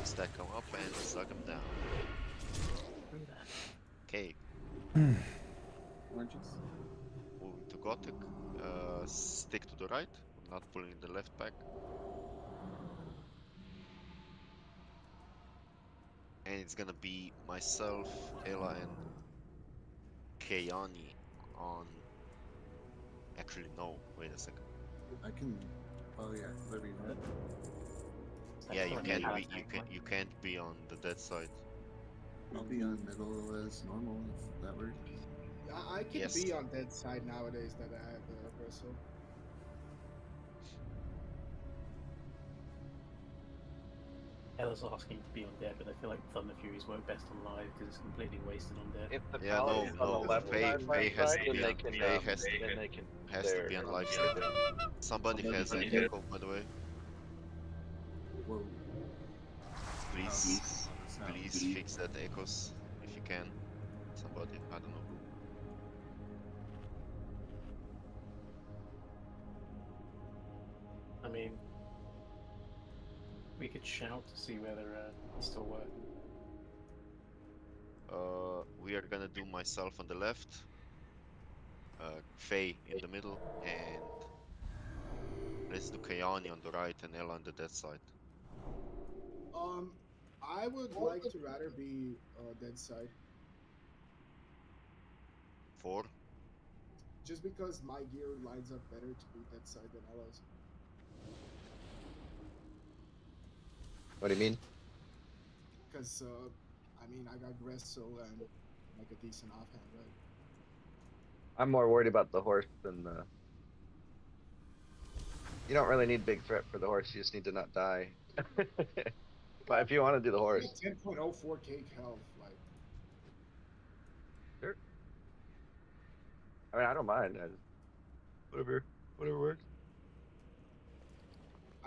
Stack them up and suck them down. Okay. Oranges. Moving to Gothic. Stick to the right. I'm not pulling the left back. And it's gonna be myself, Ella, and Kayani on. Actually, no. Wait a second. I can. Oh yeah, let me know. Yeah, you can't be on the dead side. I'll be on middle as normal if that works. I can Yes. be on dead side nowadays that I have Bristle. Ella's asking to be on dead, but I feel like Thunder Furies work best on live because it's completely wasted on dead. If the Yeah, paladin's on the left Faye side, has to then be they on. can, Faye has to then they can. has to be on live side. Somebody has an echo, by the way. Whoa. Please fix that echoes if you can. Somebody, I don't know. I mean, we could shout to see whether it's still working. We are gonna do myself on the left, Faye in the middle, and let's do Kayani on the right and Ella on the dead side. I would like to rather be dead side. 4. Just because my gear lines up better to be dead side than Ella's. What do you mean? Because, I mean, I got Gressel and like a decent offhand, right? I'm more worried about the horse than the. You don't really need big threat for the horse. You just need to not die. But if you want to do the horse, 10.04k health, like. sure. I mean, I don't mind. Whatever works.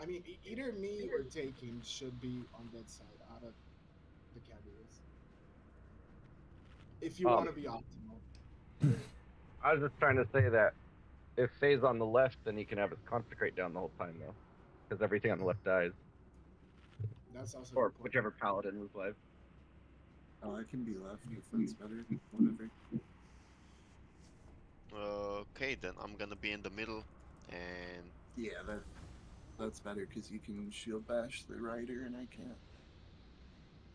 I mean, either me or Taking should be on that side out of the candidates. If you want to be optimal. I was just trying to say that if Faye's on the left, then he can have his consecrate down the whole time, though, because everything on the left dies. That's also Or whichever paladin was live. Oh, I can be left if that's better. Whatever. Okay, then I'm gonna be in the middle, and Yeah, that's better because you can shield bash the rider and I can't.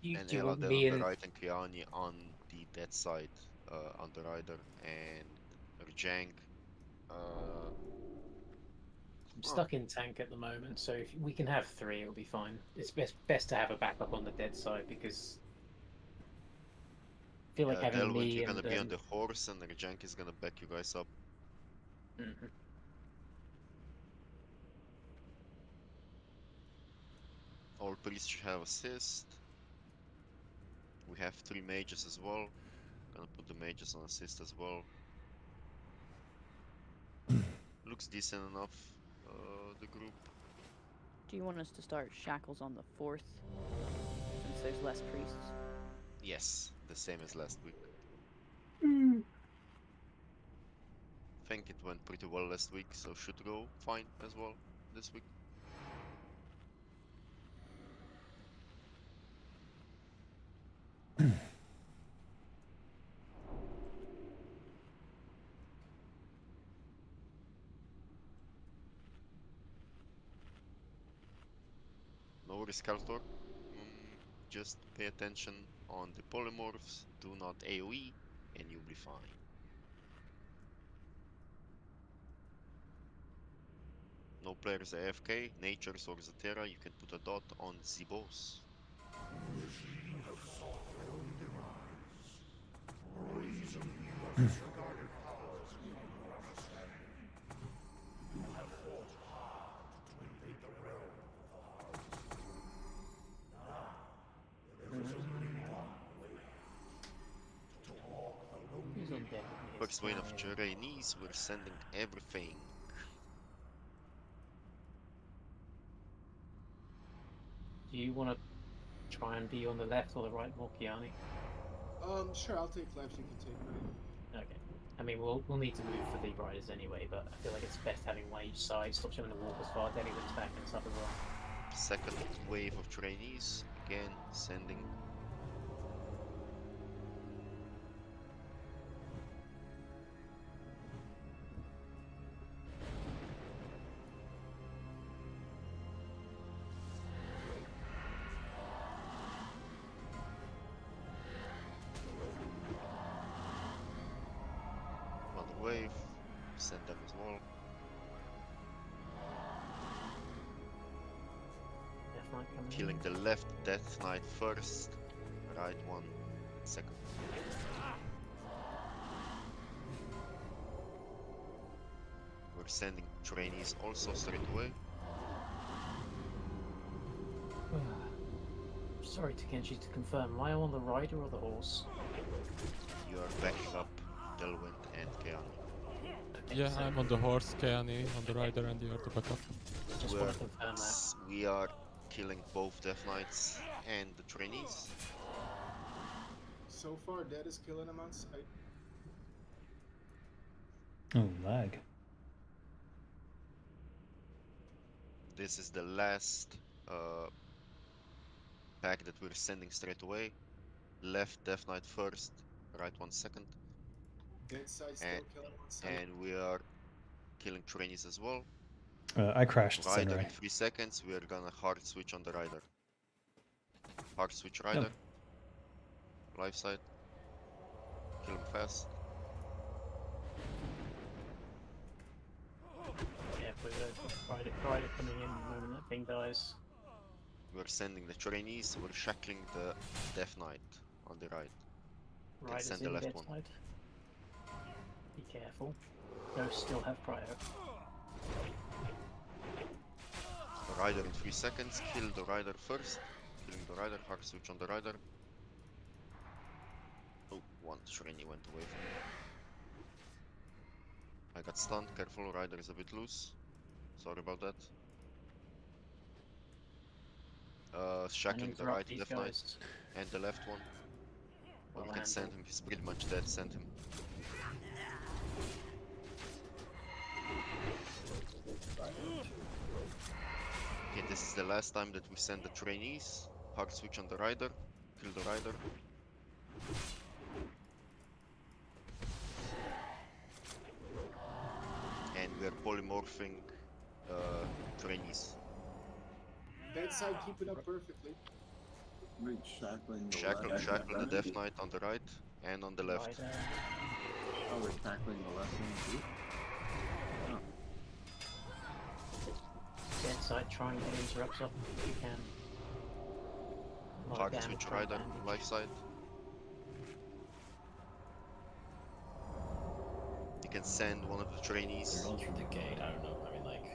and Ella then on the right and Kiani on the dead side, on the rider, and Rjang. I'm stuck in tank at the moment, so if we can have 3, it'll be fine. It's best to have a backup on the dead side because I feel like having Delwyn, me you're and gonna be on the horse, and Rjang is gonna back you guys up. All priests should have assist. We have 3 mages as well. Gonna put the mages on assist as well. Looks decent enough, the group. Do you want us to start shackles on the 4th since there's less priests? Yes, the same as last week. Think it went pretty well last week, so should go fine as well this week. No worries, Kaltor. Just pay attention on the polymorphs, do not AoE, and you'll be fine. No players AFK, Natures or Zatera, you can put a dot on the boss. Who's on deck? First wave of trainees, we're sending everything. Do you want to try and be on the left or the right, Morkiani? Sure, I'll take left, you can take right. Okay. I mean, we'll need to move for the riders anyway, but I feel like it's best having one each side. Stop showing the walk as far. Delwyn's back and stuff as well. Second wave of trainees, again sending. Another wave, send them as well. Killing the left Death Knight first, right one second. We're sending trainees also straight away. Sorry, Takenshi, to confirm, am I on the rider or the horse? You are backing up Delwyn and Keanu. Yeah, I'm on the horse, Keani on the rider, and you're the backup. Just want to confirm that. We are killing both Death Knights and the trainees. So far, Dead is killing him on sight. Oh, lag. This is the last pack that we're sending straight away. Left Death Knight first, right one second. Dead side still And, killing one side. and we are killing trainees as well. I crashed Rider Samurai. in 3 seconds, we are gonna hard switch on the rider. Hard switch rider. Life side. Kill him fast. Yeah, with a rider coming in the moment that thing dies. We're sending the trainees, we're shackling the Death Knight on the right. You can Riders send in the left dead one. side. Be careful. Ghosts still have prior. Rider in 3 seconds, kill the rider first. Killing the rider, hard switch on the rider. Oh, one trainee went away from me. I got stunned, careful, rider is a bit loose. Sorry about that. Shackling the right Death Knight and the left one. Or you can send him, he's pretty much dead, send him. Okay, this is the last time that we send the trainees. Hard switch on the rider, kill the rider. And we are polymorphing trainees. Dead side keeping up perfectly. Shackling the Shackle left. the Death Knight on the right and on the left. Oh, we're tackling the left one too? Dead side, try and get interrupts up if you can. Hard switch rider, life side. You can send one of the trainees. We're going through the gate. I don't know. I mean, like,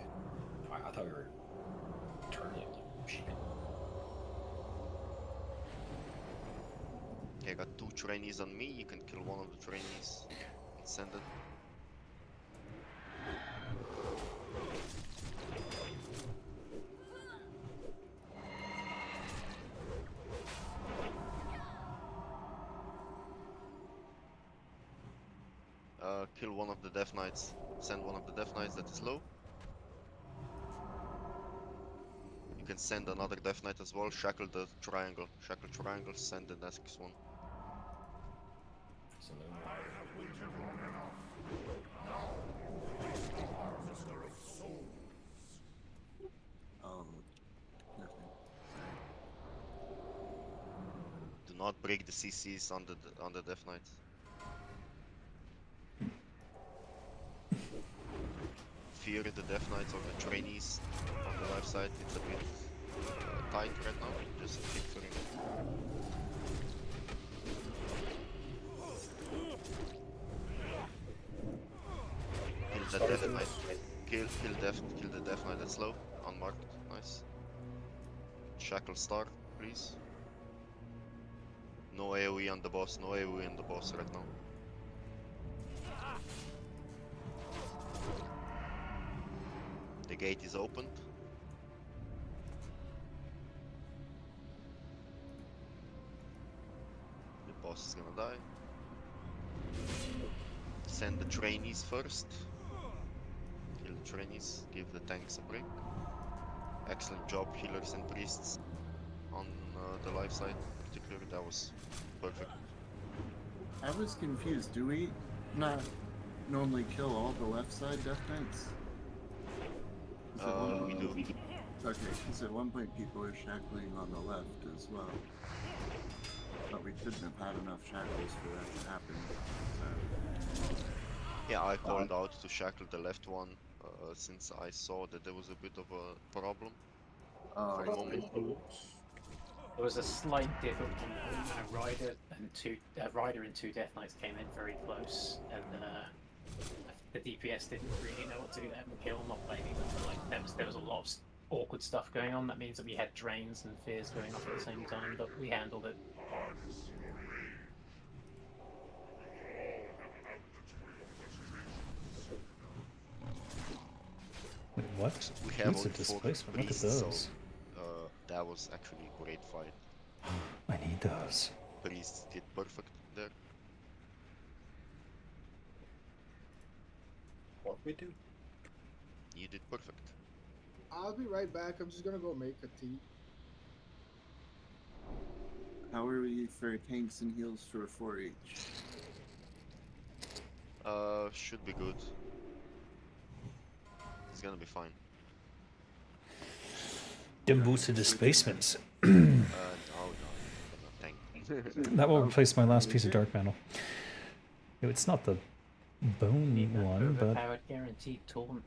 I thought we were turning sheeping. Okay, I got 2 trainees on me. You can kill one of the trainees. Send it. Kill one of the Death Knights. Send one of the Death Knights that is low. You can send another Death Knight as well. Shackle the triangle. Shackle triangle. Send the next one. Do not break the CCs on the Death Knights. Fear the Death Knights or the trainees on the left side. It's a bit tight right now. Just keep fearing it. Kill the Death Knight. Kill the Death Knight that's low. Unmarked. Nice. Shackle star, please. No AoE on the boss. No AoE on the boss right now. The gate is opened. The boss is gonna die. Send the trainees first. Kill the trainees, give the tanks a break. Excellent job, healers and priests on the life side. Particularly, that was perfect. I was confused. Do we not normally kill all the left side Death Knights? We do. Okay, because at one point people were shackling on the left as well. But we couldn't have had enough shackles for that to happen. So. Yeah, I called out to shackle the left one since I saw that there was a bit of a problem for a moment. There was a slight dip at one point, and a rider and 2 Death Knights came in very close, and the DPS didn't really know what to do there and kill, not blaming them, but like there was a lot of awkward stuff going on. That means that we had drains and fears going off at the same time, but we handled it. Wait, what? We have Boots only of 4 displacement. Look at priests, those. so that was actually a great fight. I need those. Priests did perfect there. What we do? You did perfect. I'll be right back. I'm just gonna go make a tea. How are we for tanks and heals for 4H? Should be good. It's gonna be fine. Dim boosted displacements. No, I'm not tank. That will replace my last piece of dark metal. No, it's not the bone one, but Overpowered guaranteed taunt.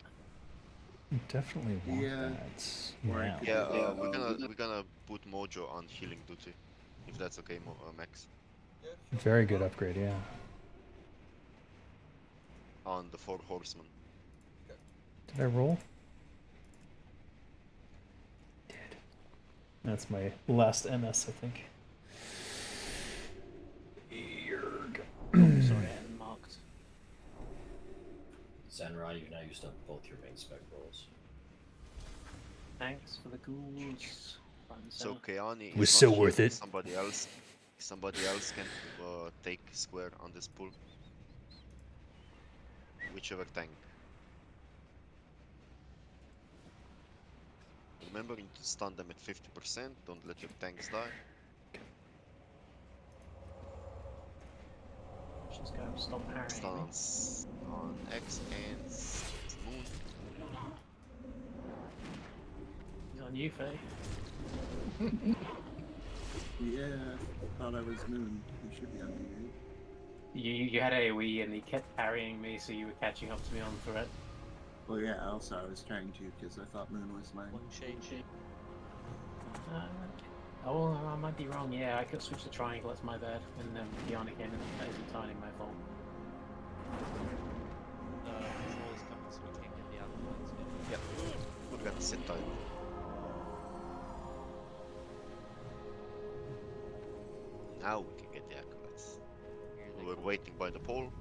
definitely want that now. Yeah, we're gonna put Mojo on healing duty, if that's okay, Max. Very good upgrade, yeah. On the 4 horsemen. Did I roll? Did. That's my last MS, I think. Sorry, I hadn't marked. Zenrai, you've now used up both your main spec rolls. Thanks for the ghouls. So Keani Was is so not worth here. it. Somebody else can take square on this pull. Whichever tank. Remembering to stun them at 50%. Don't let your tanks die. Just go stop parrying. Stuns on X and Moon. He's on you, Faye. Yeah, I thought I was Moon. He should be on me, right? You had AoE and he kept parrying me, so you were catching up to me on threat. Well, yeah, also I was trying to because I thought Moon was mine. Oh, I might be wrong. Yeah, I could switch to triangle. That's my bad. And then Kiana came in. That is entirely my fault. Control is coming, so we can't get the other ones. Yep. We're gonna sit tight. Now we can get the acolytes. We were waiting by the pole.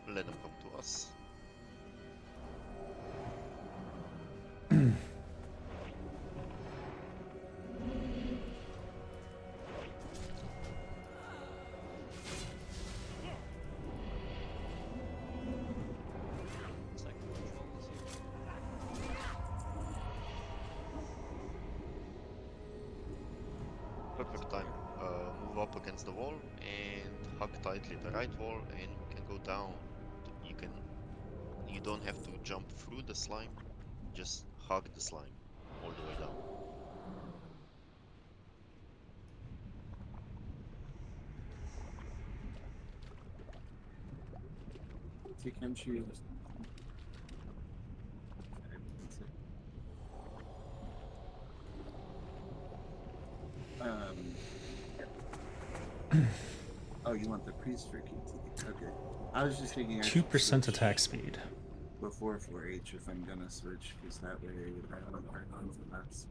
Let them come to us. Perfect time. Move up against the wall and hug tightly the right wall, and we can go down. You don't have to jump through the slime. Just hug the slime all the way down. So can't you... Oh, you want the priest for QT? Okay. I was just thinking I should 2% switch attack speed. before 4H if I'm gonna switch, because that way I don't hurt on the maps.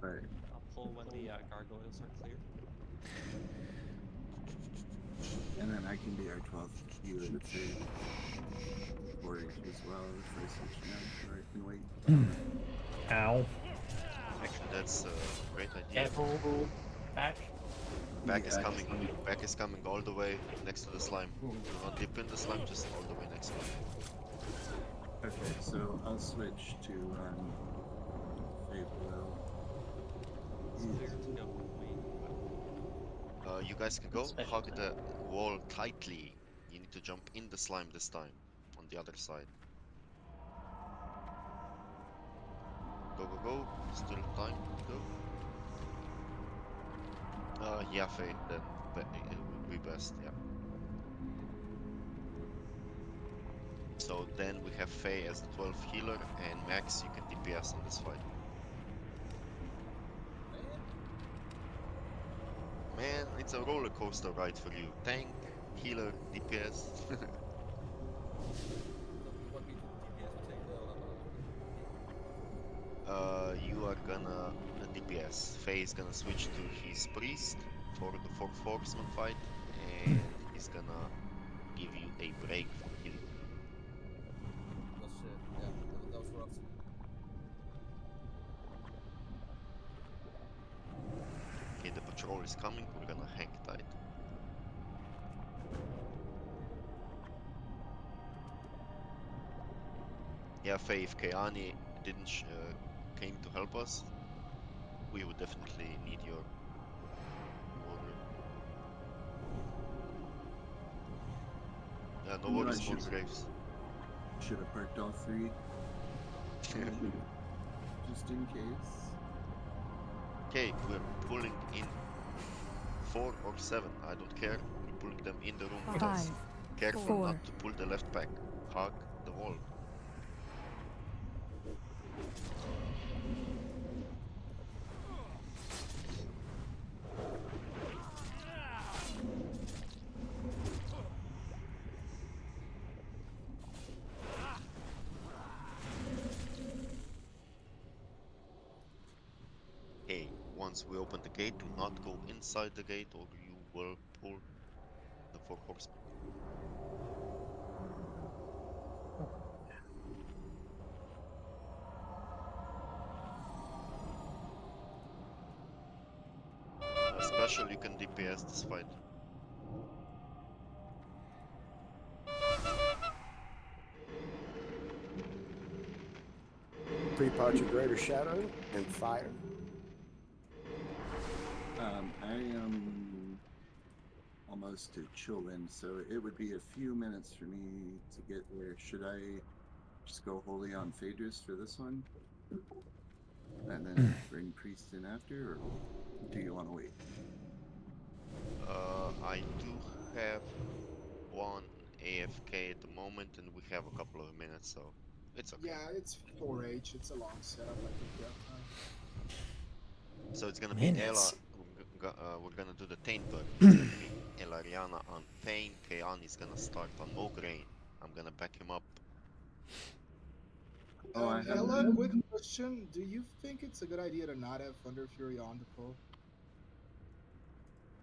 But I'll pull when the gargoyles are clear. and then I can be our 12th healer to 4H as well if I switch now, or I can wait. Ow. Actually, that's a great idea. Careful, back. Back is Yeah. coming. Back is coming all the way next to the slime. Do not dip in the slime, just all the way next to it. Okay, so I'll switch to Fade Below. You guys can go hug the wall tightly. You need to jump in the slime this time, on the other side. Go, go, go. Still time to go. Yeah, Faye, then it would be best, yeah. So then we have Faye as the 12th healer, and Max, you can DPS on this fight. Man, it's a roller coaster ride for you. Tank, healer, DPS. You are gonna DPS. Faye is gonna switch to his priest for the 4 Horsemen fight, and he's gonna give you a break for healing. That was rough. Okay, the patrol is coming, we're gonna hang tight. Yeah, Faye, if Keani didn't came to help us, we would definitely need your order. Yeah, no You know, I worries, more should- graves. Should have parked all three. Just in case. Okay, we're pulling in 4 or 7, I don't care. We're pulling them in the room with us. 5, Careful 4. not to pull the left pack. Hug the wall. Okay, once we open the gate, do not go inside the gate or you will pull the 4 horsemen. Special, you can DPS this fight. Pre-pot your greater shadow and fire. I am almost to Chillwind, so it would be a few minutes for me to get there. Should I just go wholly on Thaddius for this one? And then bring Priest in after, or do you want to wait? I do have one AFK at the moment and we have a couple of minutes, so it's okay. Yeah, it's 4H. It's a long setup. I think we have time. So it's gonna be Minutes. Ella. We're gonna do the Taint Bird. It's gonna be Elariana on Pain. Kayan is gonna start on Mograine. I'm gonna back him up. Ella, quick question. Do you think it's a good idea to not have Thunder Fury on the pull?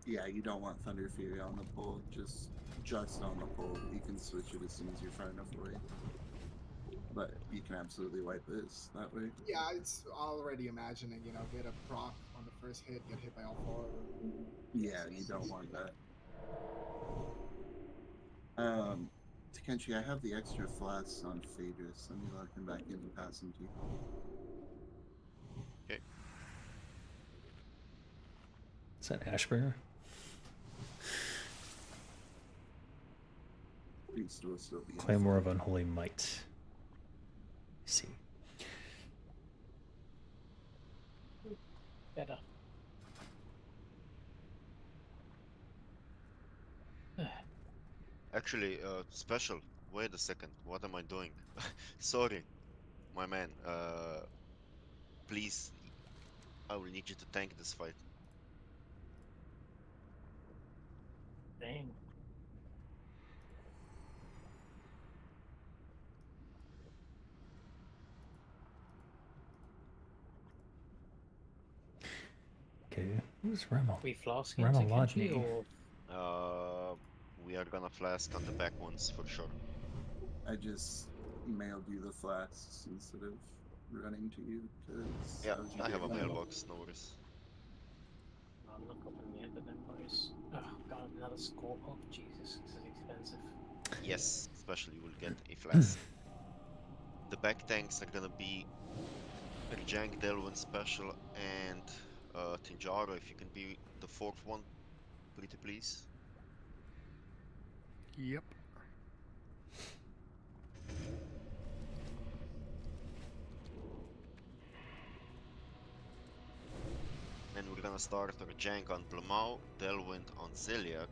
Yeah, you don't want Thunder Fury on the pole, just on the pole. You can switch it as soon as you're far enough away. But you can absolutely wipe this that way. Yeah, it's already imagining, get a proc on the first hit, get hit by all 4 of them. Yeah, you don't want that. Takenchi, I have the extra flasks on Thaddius. Let me lock him back in and pass him to you. Okay. Is that Ashbringer? Priest will still be in Claymore of Unholy Might. See. Better. Actually, Special, wait a second. What am I doing? Sorry, my man. Please, I will need you to tank this fight. Dang. Okay, who's Remo? We flasking Remo to Kenji Lodney. or We are gonna flask on the back ones for sure. I just mailed you the flasks instead of running to you. Yeah, I have a mailbox, no worries. I'm not opening yet, but then worries. Oh god, another score pop. Jesus, this is expensive. Yes, especially you will get a flask. The back tanks are gonna be Rjang, Delwyn, Special, and Tinjaro. If you can be the 4th one, pretty please. Yep. And we're gonna start Rjang on Plumau, Delwind on Ziliak.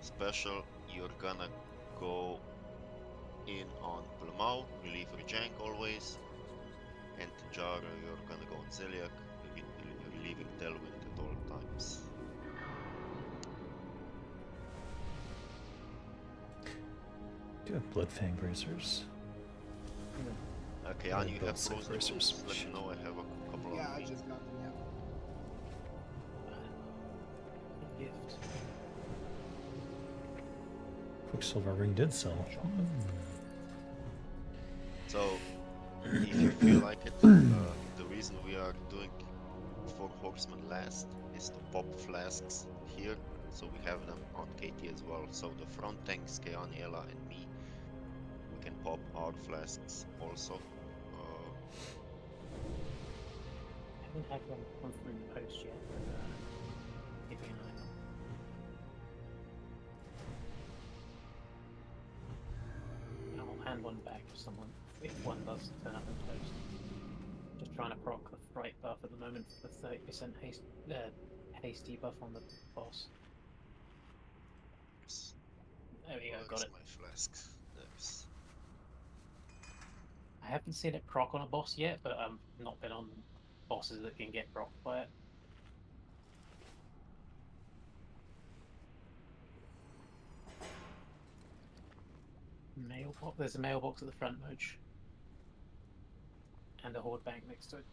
Special, you're gonna go in on Plumau, relieve Rjang always. And Tinjaro, you're gonna go on Ziliak, relieving Delwind at all times. Do have Bloodfang Bracers. Okay, Yeah, and you have both safe frozen bracers. boots. Let me know, I have a couple Yeah, of I them. just got them, yeah. Gift. Quicksilver Ring did sell. So, if you feel like it, the reason we are doing 4 Horsemen last is to pop flasks here, so we have them on KT as well. So the front tanks, Kayan, Ella, and me, we can pop our flasks also. haven't had one come through the post yet, but keeping an eye on. I'll hand one back if one does turn up in post. Just trying to proc the fright buff at the moment for the 30% hasty buff on the boss. There we go, got it. My flask. There's. I haven't seen it proc on a boss yet, but I've not been on bosses that can get proc by it. Mailbox. There's a mailbox at the front, Moch. And a horde bank next to it.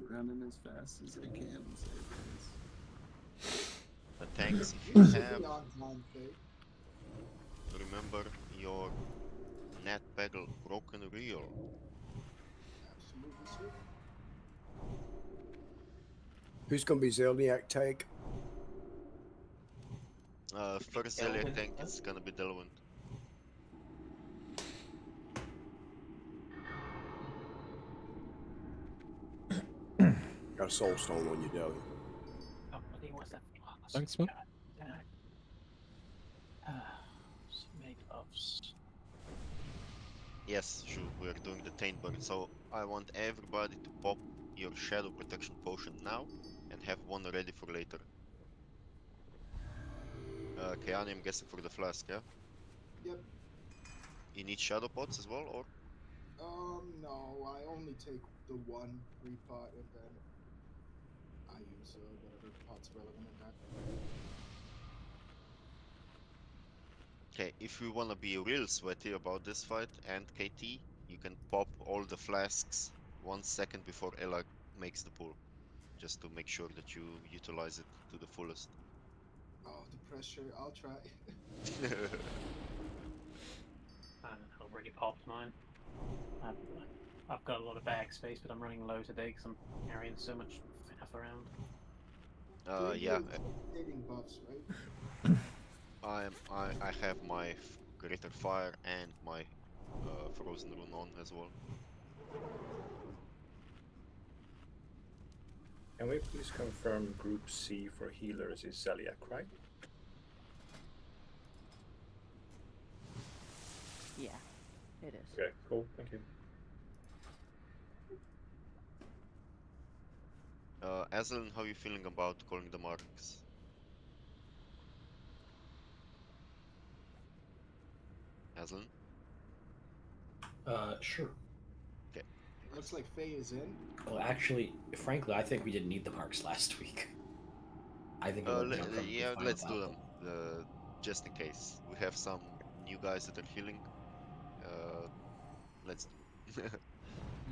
Running as fast as I can. The tanks, if you have, remember your net pedal broken reel. Absolutely, sir. Who's gonna be Zelniak tank? First Zeliak tank is gonna be Delwyn. Got a soul stone on you, Deli. Oh, what's that? Thanks, man. Make buffs. Yes, sure, we are doing the Taint Burn, so I want everybody to pop your Shadow Protection Potion now and have one ready for later. Keani, I'm guessing for the flask, yeah? Yep. You need Shadow Pots as well, or? No, I only take the one repot and then I use whatever pot's relevant in that. Okay, if you wanna be real sweaty about this fight and KT, you can pop all the flasks 1 second before Ella makes the pull, just to make sure that you utilize it to the fullest. Oh, the pressure. I'll try. I've already popped mine. I've got a lot of bag space, but I'm running low today because I'm carrying so much faff around. Yeah. Saving buffs, right? I have my Greater Fire and my Frozen Rune on as well. Can we please confirm Group C for healers is Zeliak, right? Yeah, it is. Okay, cool, thank you. Aslan, how are you feeling about calling the marks? Aslan? Sure. Okay. Looks like Faye is in. Well, actually, frankly, I think we didn't need the marks last week. I think it would be perfectly Yeah, fine let's without do them. Just in case. We have some new guys that are healing. Let's do it.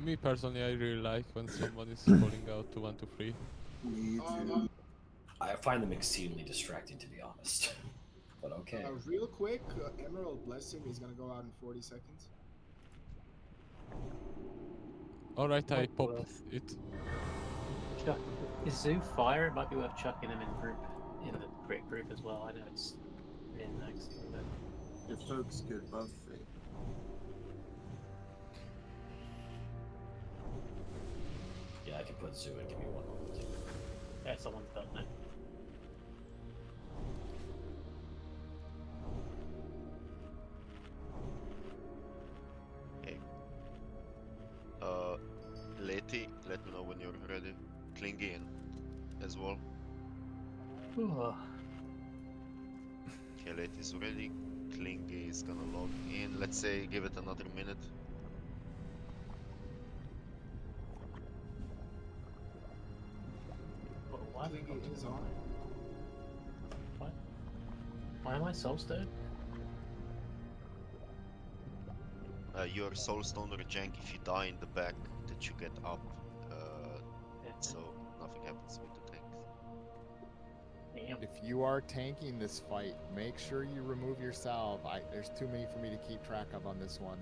Me personally, I really like when someone is calling out to 1 to 3. I find them exceedingly distracting, to be honest. But okay. Real quick, Emerald Blessing is gonna go out in 40 seconds. Alright, I popped it. Chuck, is Zoo fire? It might be worth chucking him in the crit group as well. I know it's min-maxing, but if folks could buff it. Yeah, I can put Zoo in. Give me 1 moment. yeah, someone's done it. Okay. Leti, let me know when you're ready. Clingy in as well. Okay, Leti's ready. Clingy is gonna log in. Let's say give it another minute. Clingy is on. What? Why am I soulstone? You're Soulstone or Jank if you die in the back that you get up. So nothing happens with the tanks. If you are tanking this fight, make sure you remove yourself. There's too many for me to keep track of on this one.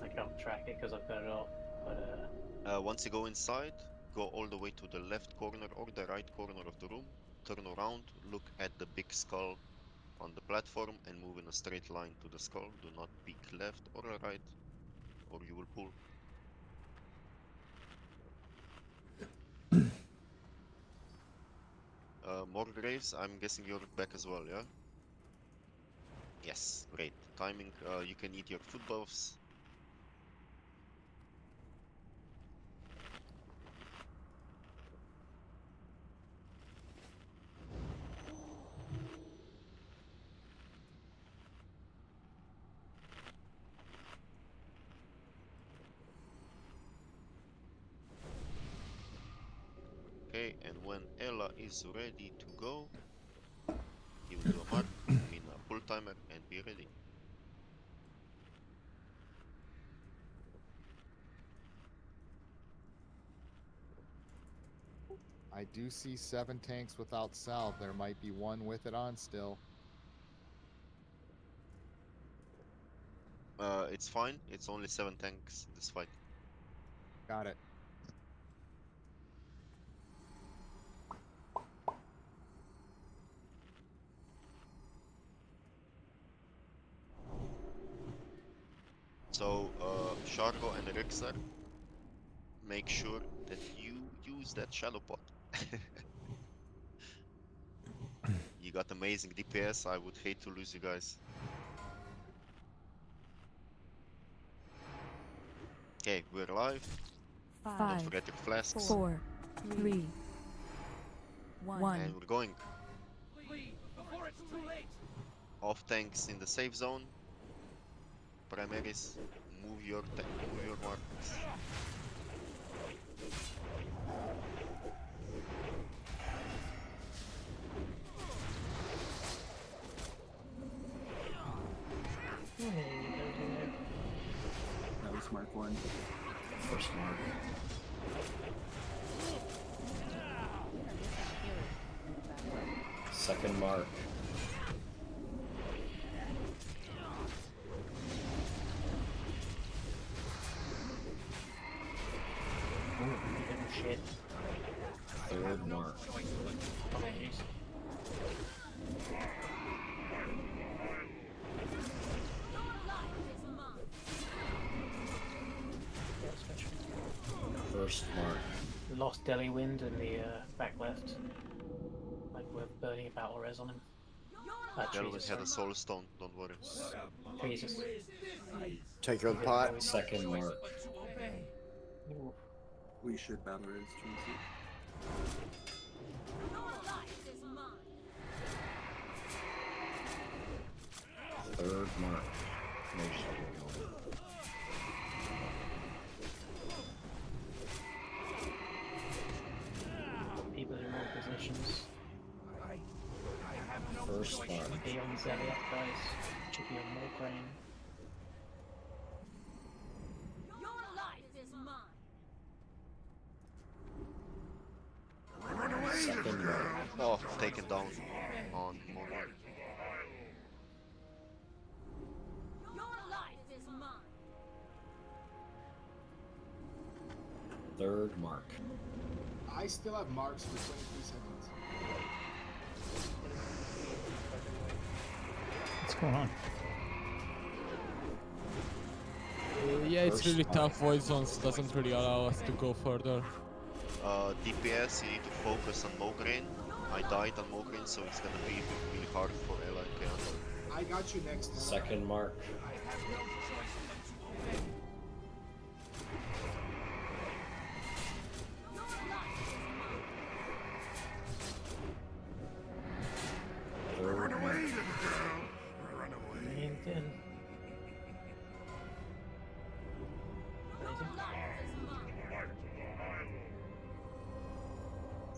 I can't track it because I've got it off. But once you go inside, go all the way to the left corner or the right corner of the room. Turn around, look at the big skull on the platform and move in a straight line to the skull. Do not peek left or right, or you will pull. More graves, I'm guessing you're back as well, yeah? Yes, great. Timing, you can eat your food buffs. Okay, and when Ella is ready to go, you will do a mark, I mean a pull timer, and be ready. I do see 7 tanks without salve. There might be one with it on still. It's fine. It's only 7 tanks in this fight. Got it. So, Shargo and Rixar, make sure that you use that shadow pot. You got amazing DPS. I would hate to lose you guys. Okay, we're live. Don't 5, forget your flasks. 4, 3, 1. And we're going. Before it's too late. Off tanks in the safe zone. Primaries, move your marks. That was Mark 1. First mark. Second mark. Shit. Third mark. First mark. Lost Deli Wind in the back left. Like we're burning a battle res on him. Delwyn had a soul stone, don't worry. Jesus. Take your pot. Second mark. We should battle res, Tracy. Third mark. No second going. People in all positions. First mark. Be on Zeliath, guys. Should be on more crane. Second mark. Oh, taken down on Monarch. Third mark. I still have marks for 23 seconds. What's going on? Yeah, it's really tough. Void zones doesn't really allow us to go further. DPS, you need to focus on Mograine. I died on Mograine, so it's gonna be really hard for Ella and Keanu. I got you next. Second mark. Third mark.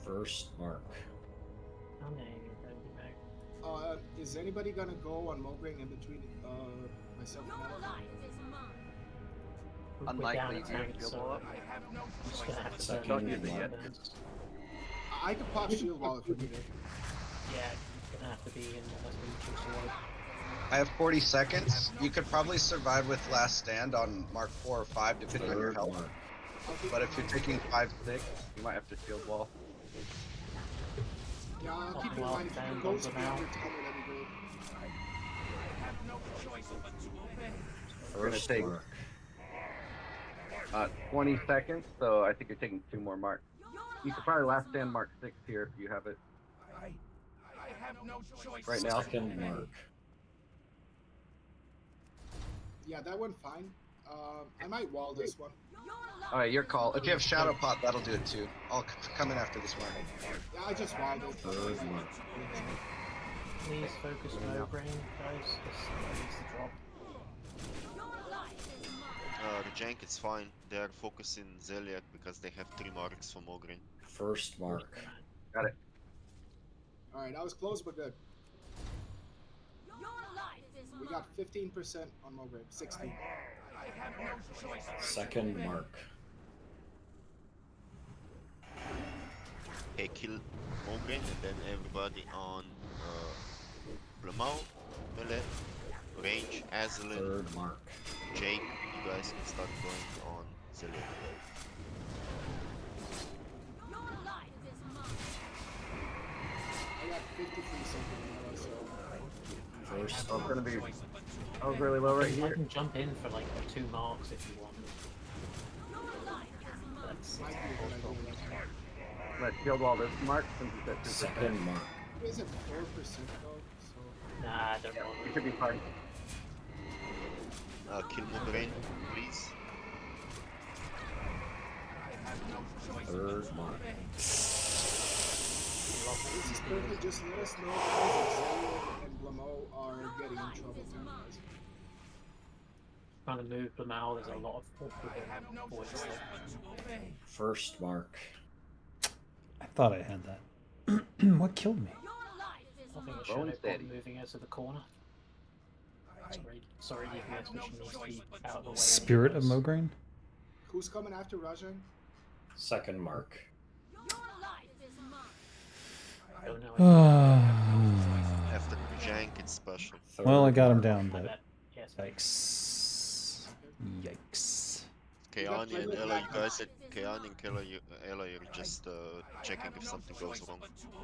First mark. Is anybody gonna go on Mograine in between myself and Ella? Unlikely to field wall up. I could pop shield wall if you need it. Yeah, it's gonna have to be in unless we choose to work. I have 40 seconds. You could probably survive with Last Stand on Mark 4 or 5, depending on your health. But if you're taking 5, 6, you might have to shield wall. Yeah, keep in mind if you go to the tell me, that'd be great. We're gonna First take mark. 20 seconds, so I think you're taking 2 more marks. You could probably last stand mark 6 here if you have it. Right now. Second mark. Yeah, that went fine. I might wall this one. All right, your call. If you have Shadow Pot, that'll do it too. I'll come in after this one. Yeah, I just walled it. Third mark. Please focus Mograine, guys. This needs to drop. The jank is fine. They are focusing Zeliak because they have 3 marks for Mograine. First mark. Got it. Alright, that was close but good. We got 15% on Mograine. 16. Second mark. Okay, kill Mograine and then everybody on Blamau, melee, range, Azalin, Third mark. Jake. You guys can start going on Zeliak. I got 53 something, so. First I'm gonna be. mark. I was really low right I here. can jump in for like 2 marks if you want. That's Might be a good idea. Let's shield wall this mark since it's at 2%. Second mark. Is it 4% though? So. Nah, don't Yeah, bother. it should be fine. Kill Mograine, please. Third mark. This is perfect. Just let us know if Zeliak and Blamo are getting in trouble. Guys. Trying to move Blamau, there's a lot of awkward points there. First mark. I thought I had that. What killed me? I think I Bone should steady. have moving it to the corner. Sorry, DPS, but she needs to be out of the way. Spirit of anyways. Mograine? Who's coming after Rajang? Second mark. Don't know. After the jank, it's special. Third Well, I got him mark. down, I but bet. Yes, yikes. Yikes. Kayani and Ella, you guys said Kayani and Ella, you're just checking if something goes wrong.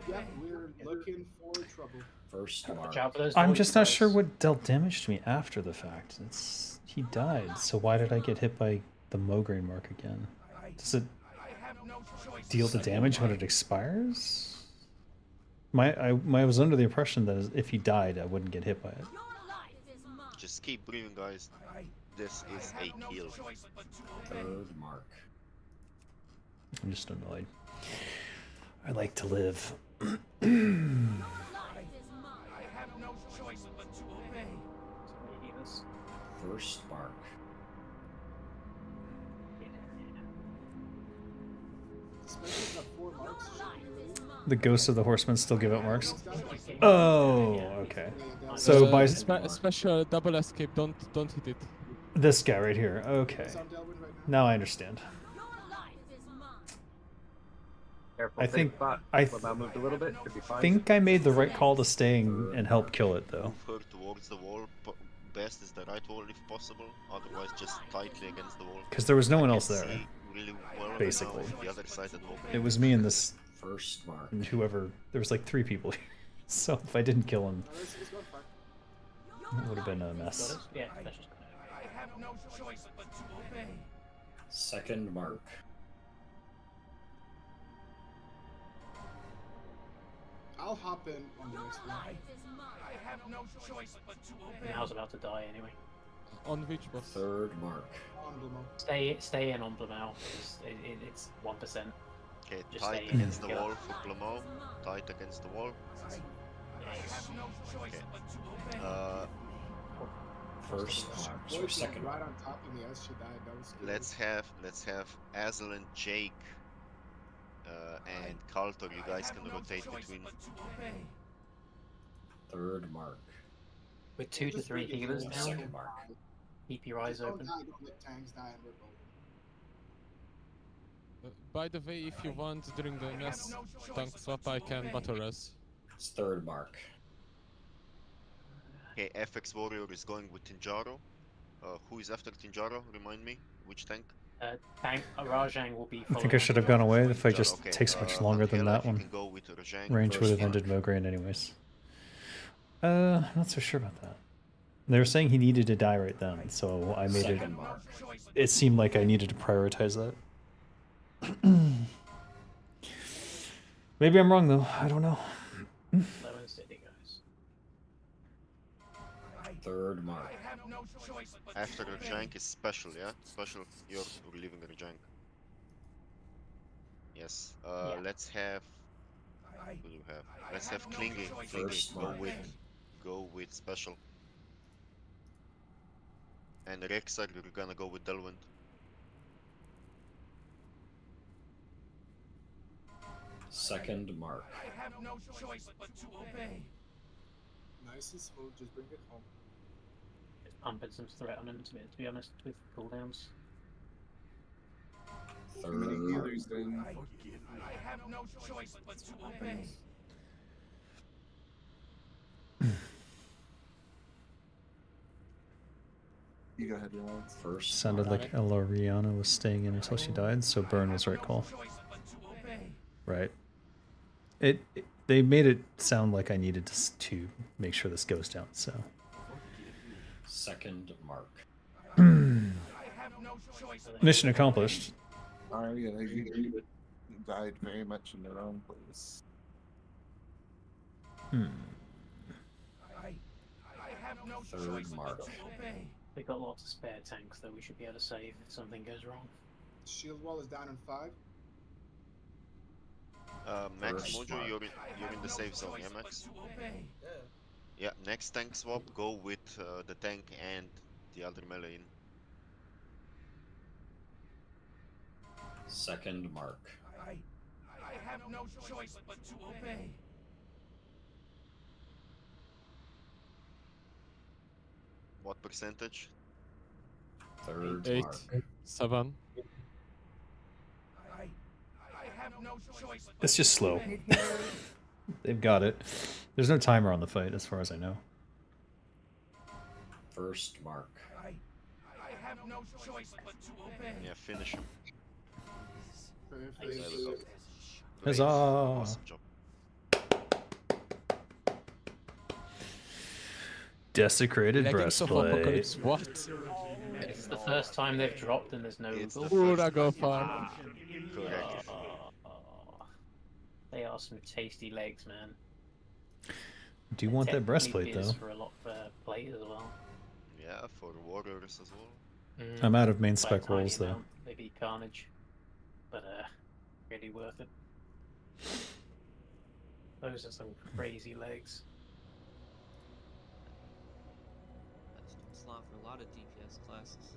Yep, we're looking for trouble. First mark. watch out for those I'm voids, just not sure guys. what dealt damage to me after the fact. It's he died, so why did I get hit by the Mograine mark again? Does it deal the damage when it expires? I was under the impression that if he died, I wouldn't get hit by it. Just keep breathing, guys. This is a kill. Third mark. I'm just annoyed. I like to live. First mark. Especially the 4 marks. Should be really. The ghosts of the horsemen still give out marks. Oh, okay. So by Special double escape, don't hit it. this guy right here. Okay. Now I understand. Careful, I safe think spot. I Blamo moved a little bit. Should be fine. think I made the right call to staying and help kill it though. Move her towards the wall. Best is the right wall if possible. Otherwise, just tightly against the wall. Because there was no one I else can there, see really well right now basically. on the other side of the wall. It was me and this First mark. and whoever. There was like 3 people here. So if I didn't kill him, It's going fine. it would have been a mess. Yeah, that's just Second mark. I'll hop in on the next one. Mal's about to die anyway. On which boss? Third mark. On Blamo. Stay in on Blamau. It's 1%. Okay, Just tight stay in against the and kill wall it. for Blamo. Tight against the wall. Okay. First mark. Or Voice second right mark. on top of me as she died. That was scary. Let's have Azel and Jake and Kaltor. You guys can rotate between. Third mark. With 2 to 3 healers now. Second mark. Keep your eyes Just don't open. die, don't let tanks die, and we're golden. By the way, if you want during the next tank swap, I can battle res. It's third mark. Okay, FX Warrior is going with Tinjaro. Who is after Tinjaro? Remind me. Which tank? Rajang will be. I think I should have gone away if I Tinjaro, just okay. takes much longer than Angela, that if you one. can go with Rajang Range would have First ended Mograine anyways. I'm not so sure about that. They were saying he needed to die right then, so I made Second mark. it seemed like I needed to prioritize that. Maybe I'm wrong though. I don't know. Lemon City, guys. Third mark. After the jank is special, yeah? Special, you're relieving the jank. Yes. Let's have. Who do you have? Let's have Clingy. First mark. Go with special. And Rexar, you're gonna go with Delwind. Second mark. I have no choice but to obey. Nice and smooth, just bring it home. Just pumping some threat on him, to be honest, with cooldowns. Too many healers then. I have no choice but to obey. You go ahead, Lawrence. First. Sounded like Eloriana was staying in until she died, so burn was right call. Right. They made it sound like I needed to make sure this goes down, so. Second mark. Mission accomplished. Oh yeah, you died very much in the wrong place. Third mark. We've got lots of spare tanks that we should be able to save if something goes wrong. Shield wall is down in 5. Max Mojo, you're in the safe zone, yeah, Max? Yeah, next tank swap, go with the tank and the other melee in. Second mark. I have no choice but to obey. What percentage? Third 8, mark. 7. I have no choice but It's just slow. They've got it. There's no timer on the fight, as far as I know. First mark. I have no choice but to obey. Yeah, finish him. Perfect. Huzzah! Awesome job. Desecrated Leggings of breastplate. Apocalypse, what? It's the first time they've dropped and there's no It's the rule. first I go far. Correct. They are some tasty legs, man. Do you want that Technically breastplate biz though? for a lot for plate as well. Yeah, for warriors as well. I'm out of main By a spec tiny rolls though. amount, maybe Carnage, but really worth it. Those are some crazy legs. That's not for a lot of DPS classes.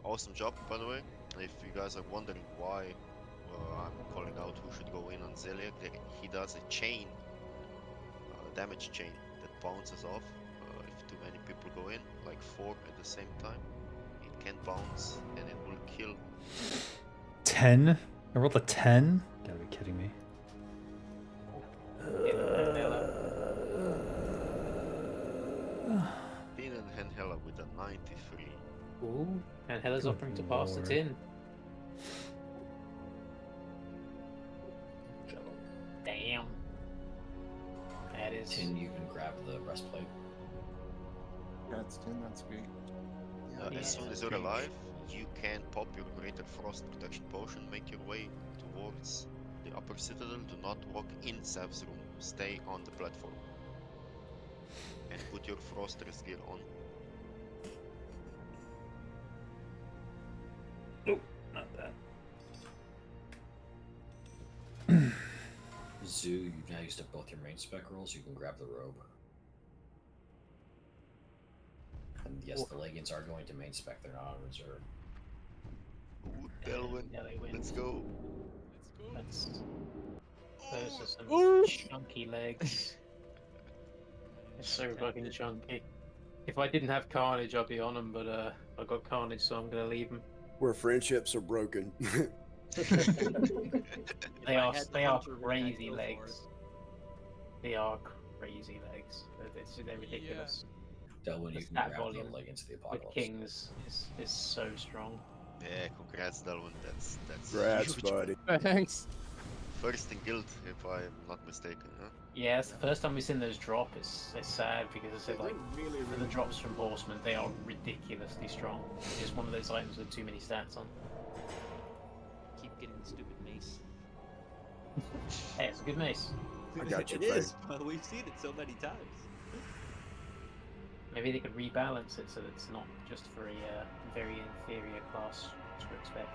Awesome job, by the way. If you guys are wondering why I'm calling out who should go in on Zeliek, he does a chain, damage chain that bounces off. If too many people go in, like 4 at the same time, it can bounce and it will kill. 10? I rolled a 10? You gotta be kidding me. Pin and Henhela with a 93. Ooh, and Hella's Good offering to pass the lord. tin. Damn. That is. Tin, you can grab the breastplate. That's 10, that's great. As soon as you're alive, you can pop your Greater Frost Protection Potion, make your way towards the upper citadel. Do not walk in Sav's room, stay on the platform. And put your Frost Rest gear on. Nope, not that. Zoo, you've now used up both your main spec rolls. You can grab the robe. And yes, the leggings are going to main spec. They're not on reserve. Ooh, Delwyn, Yeah, they win. let's go. That's, those are some Ooh. chunky legs. They're so fucking chunky. If I didn't have Carnage, I'd be on them, but I got Carnage, so I'm gonna leave them. Where friendships are broken. They are crazy legs. They are crazy legs. They're ridiculous. Delwyn, you The can stat grab volume the leggings to the with apocalypse. Kings is so strong. Yeah, congrats, Delwyn. That's Congrats, huge. buddy. Thanks. first in guild, if I'm not mistaken. Huh? Yeah, it's the first time we've seen those drop. It's sad because I said Yeah, like they're really, for the really drops from Horsemen, they are ridiculously strong. It's just one of those items with too many stats on. Keep getting the stupid mace. Hey, it's a good mace. I got you, It is, but we've seen it so many times. Maybe they could rebalance it so that it's not just for a very inferior class script spec.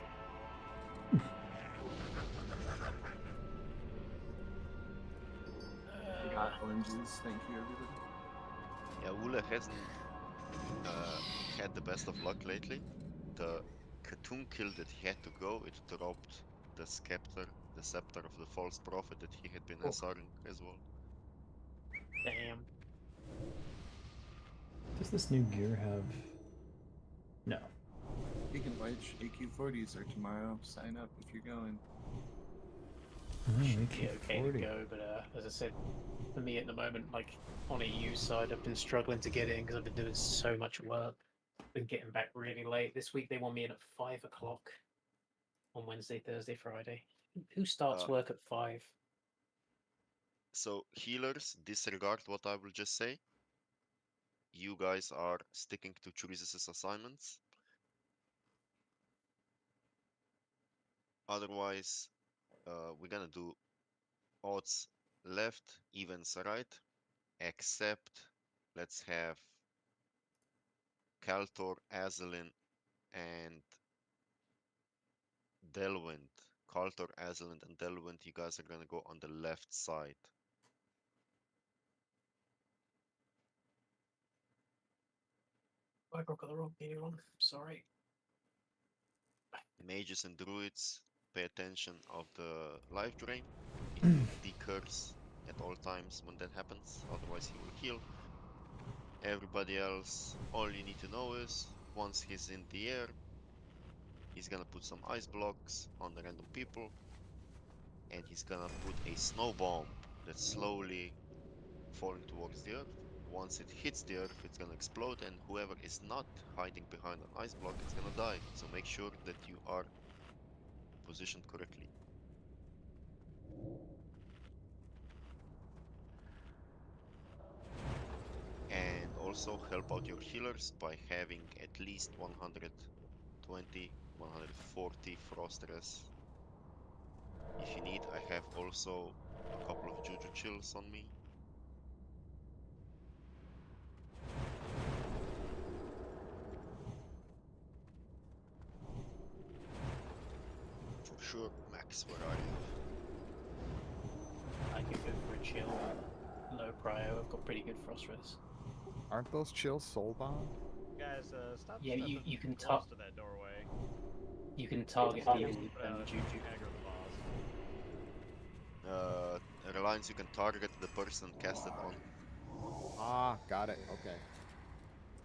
We got oranges. Thank you, everybody. Yeah, Wula hasn't had the best of luck lately. The Khatoon kill that he had to go, it dropped the scepter of the false prophet that he had been SRing as well. Damn. Does this new gear have? No. Speaking of which, AQ40s are tomorrow. Sign up if you're going. Should be okay to go, but as I said, for me at the moment, like on a EU side, I've been struggling to get in because I've been doing so much work. Been getting back really late. This week they want me in at 5 o'clock on Wednesday, Thursday, Friday. Who starts work at 5? So healers, disregard what I will just say. You guys are sticking to Churisis' assignments. Otherwise, we're gonna do odds left, evens right, except let's have Kaltor, Azalin, and Delwind. Kaltor, Azalin, and Delwind, you guys are gonna go on the left side. I got the wrong gear on. Sorry. Mages and druids, pay attention of the life drain. It will decurse at all times when that happens, otherwise he will heal. Everybody else, all you need to know is, once he's in the air, he's gonna put some ice blocks on the random people, and he's gonna put a snow bomb that's slowly falling towards the earth. Once it hits the earth, it's gonna explode, and whoever is not hiding behind an ice block is gonna die. So make sure that you are positioned correctly. And also help out your healers by having at least 120, 140 frost res. If you need, I have also a couple of Juju chills on me. For sure. Max, where are you? I could go for a chill, low prio. I've got pretty good frost res. Aren't those chills soul bound? Guys, stop Yeah, you stepping can close to that doorway. You can target people with Juju. Aggro the boss. Reliance, you can target the person casted on. Ah, got it. Okay.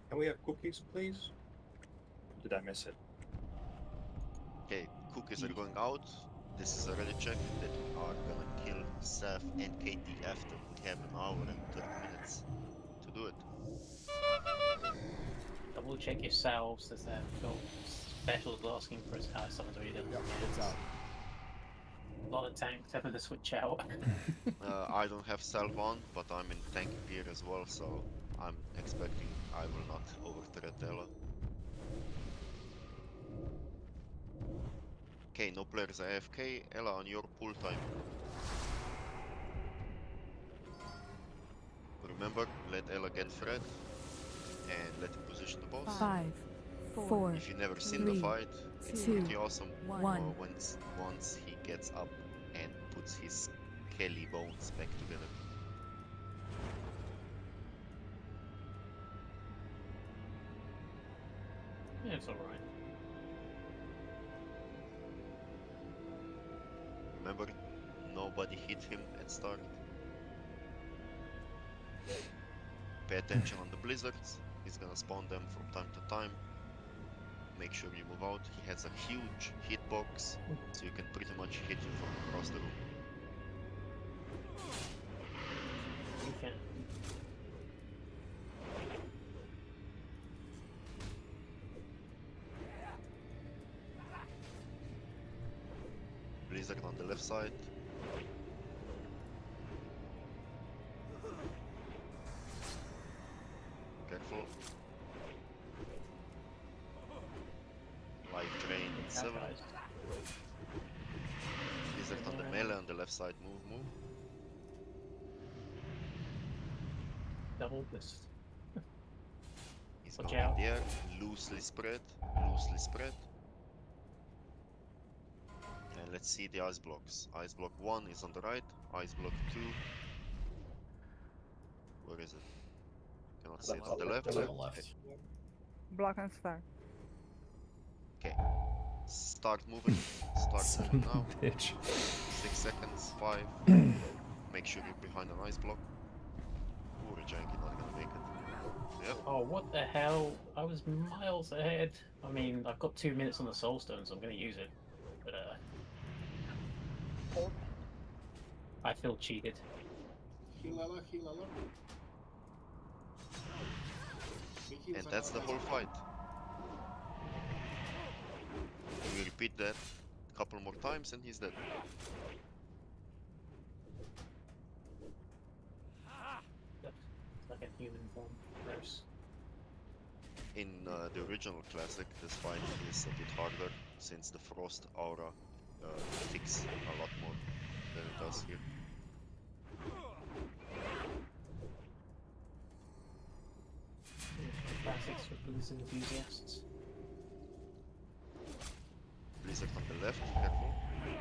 Can we have cookies, please? Did I miss it? Okay, cookies are going out. This is a ready check that we are gonna kill Seth and KT after. We have an hour and 30 minutes to do it. Double check yourselves. There's that specials asking for us. Someone's already done. Yep, it's out. A lot of tanks having to switch out. I don't have salve on, but I'm in tank gear as well, so I'm expecting I will not overthread Ella. Okay, no players AFK. Ella, on your pull time. Remember, let Ella get Fred and let him position the boss. 5, 4, If you've never seen 3, the fight, it's 2, pretty awesome. 1. Once he gets up and puts his Kelly bones back together. Yeah, it's alright. Remember, nobody hit him at start. Pay attention on the blizzards. He's gonna spawn them from time to time. Make sure you move out. He has a huge hitbox, so you can pretty much hit him from across the room. You can. Blizzard on the left side. Careful. Life drain 7. Lizard on the melee on the left side. Move, move. Double this. He's Watch going out. in the air. Loosely spread. Loosely spread. And let's see the ice blocks. Ice block 1 is on the right. Ice block 2. Where is it? Cannot see it on the left. To the left. Block and start. Okay. Start moving. Start Son moving of a now. bitch. 6 seconds. 5. Make sure you're behind an ice block. Ooh, Janky not gonna make it. Yep. Oh, what the hell? I was miles ahead. I mean, I've got 2 minutes on the soul stone, so I'm going to use it. But, I feel cheated. Healala, healala. And that's the whole fight. We repeat that a couple more times and he's dead. It's like a human form. Gross. In the original classic, this fight is a bit harder since the frost aura ticks a lot more than it does here. Classics for Blizzard enthusiasts. Blizzard on the left, careful.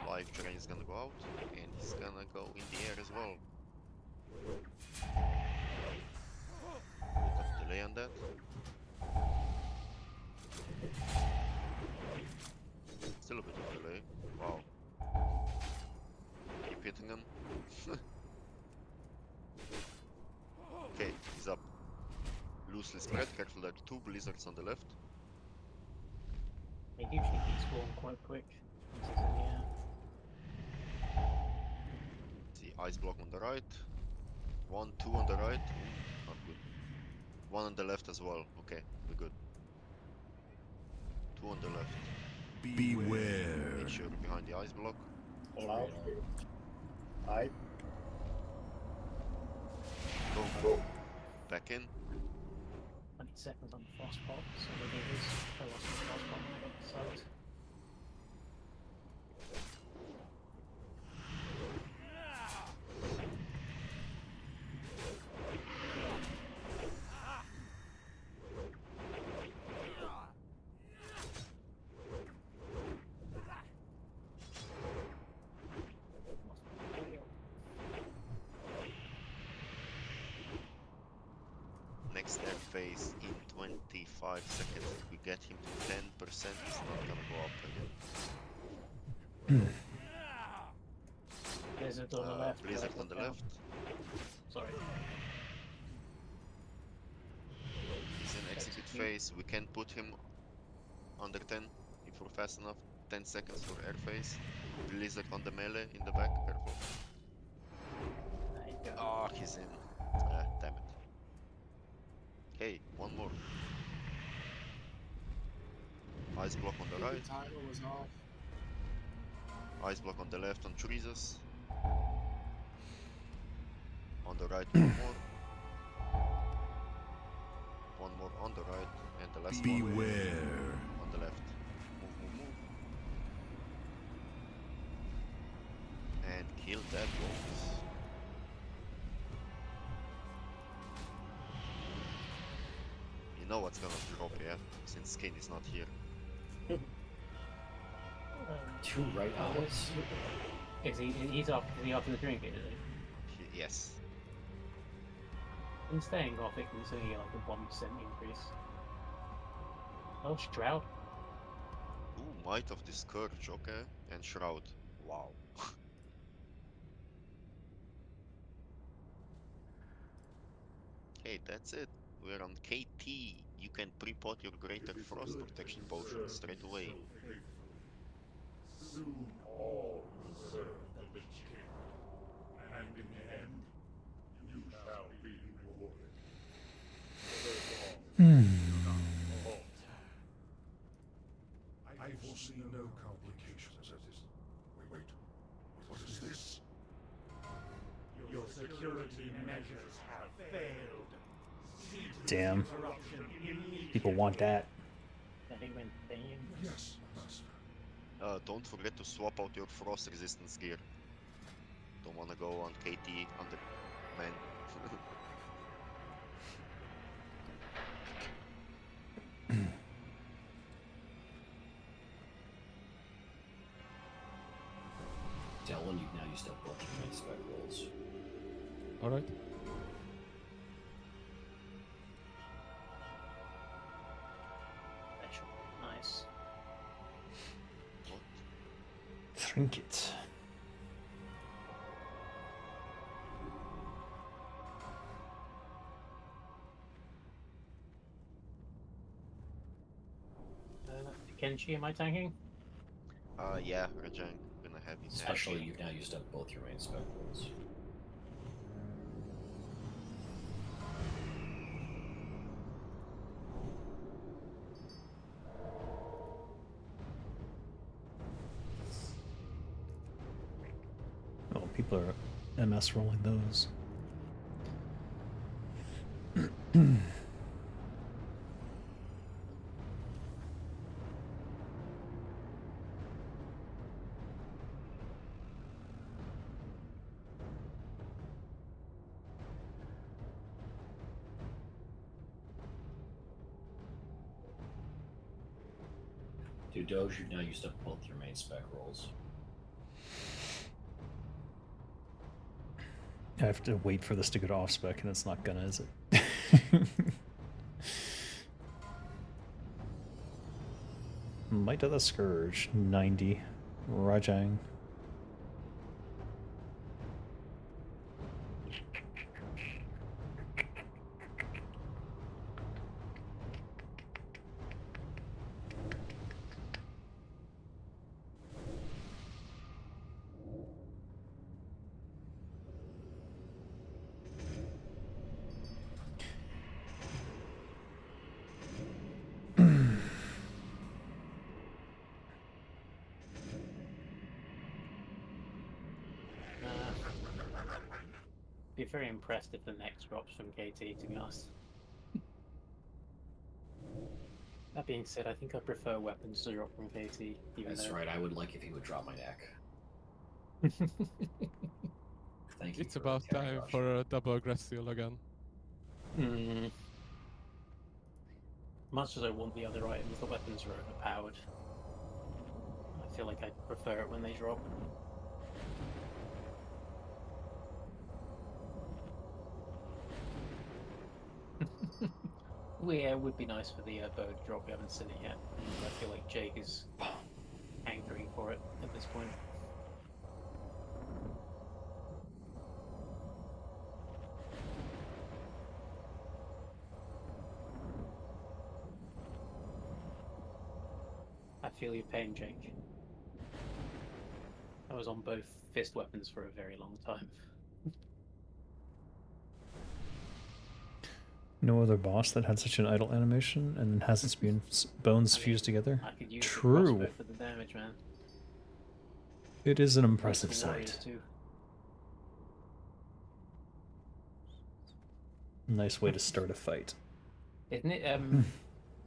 Life drain is gonna go out, and he's gonna go in the air as well. Bit of delay on that. Still a bit of delay. Wow. Keep hitting him. Okay, he's up. Loosely spread, careful there are 2 blizzards on the left. It usually keeps going quite quick. Once it's in the air. See, ice block on the right. 1, 2 on the right. Ooh, not good. 1 on the left as well. Okay, we're good. 2 on the left. Beware. Make sure you're behind the ice block. All out. Aye. Go. Back in. 20 seconds on the frost pot, so maybe it is. I lost the frost pot when I got the side. Next air phase in 25 seconds. If we get him to 10%, he's not gonna go up again. Blizzard on the left. Blizzard on the left. Sorry. He's in execute phase. We can put him under 10 if we're fast enough. 10 seconds for air phase. Blizzard on the melee in the back. Careful. Oh, he's in. Damn it. Okay, 1 more. Ice block on the right. Timer was off. Ice block on the left on Chorizos. On the right, 1 more. 1 more on the right, and the last one on the left. Move. And kill that wolf. You know what's gonna drop, yeah? Since Skin is not here. 2 right owls? Is he off the drink, is he? Yes. I'm staying off it because it's only like a 1% increase. Oh, Shroud. Ooh, Might of the Scourge, okay. And Shroud. Wow. Okay, that's it. We're on KT. You can pre-pot your Greater Frost Protection Potion straight away. Soon all will serve the Lich King, and in the end, you shall be rewarded. I foresee no complications at this. Wait, what is this? security measures have failed. See to its Damn. interruption immediately. People want that. Yes, master. Don't forget to swap out your frost resistance gear. Don't wanna go on KT under man. Dylan, you've now used up both your main spec rolls. Alright. Nice. Trinket. Kenshi, am I tanking? Yeah, Rajang, gonna have you tank. Especially, you've now used up both your main spec rolls. Oh, people are MS rolling those. Dude, Doge, you've now used up both your main spec rolls. I have to wait for this to go to off spec, and it's not gonna, is it? Might of the Scourge, 90. Rajang. Be very impressed if the Naxx drops from KT, to be honest. That being said, I think I prefer weapons to drop from KT. That's right, I would like if he would drop my neck. Thank you. It's about time for a double Grassil again. Much as I want the other items, the weapons are overpowered. I feel like I prefer it when they drop. Well, yeah, it would be nice for the bird drop. We haven't seen it yet. I feel like Jake is hankering for it at this point. I feel your pain, Jake. I was on both fist weapons for a very long time. No other boss that had such an idle animation and has its bones fused together. I could use True. the crossbow for the damage, man. It is an impressive The warriors sight. too. Nice way to start a fight. Isn't it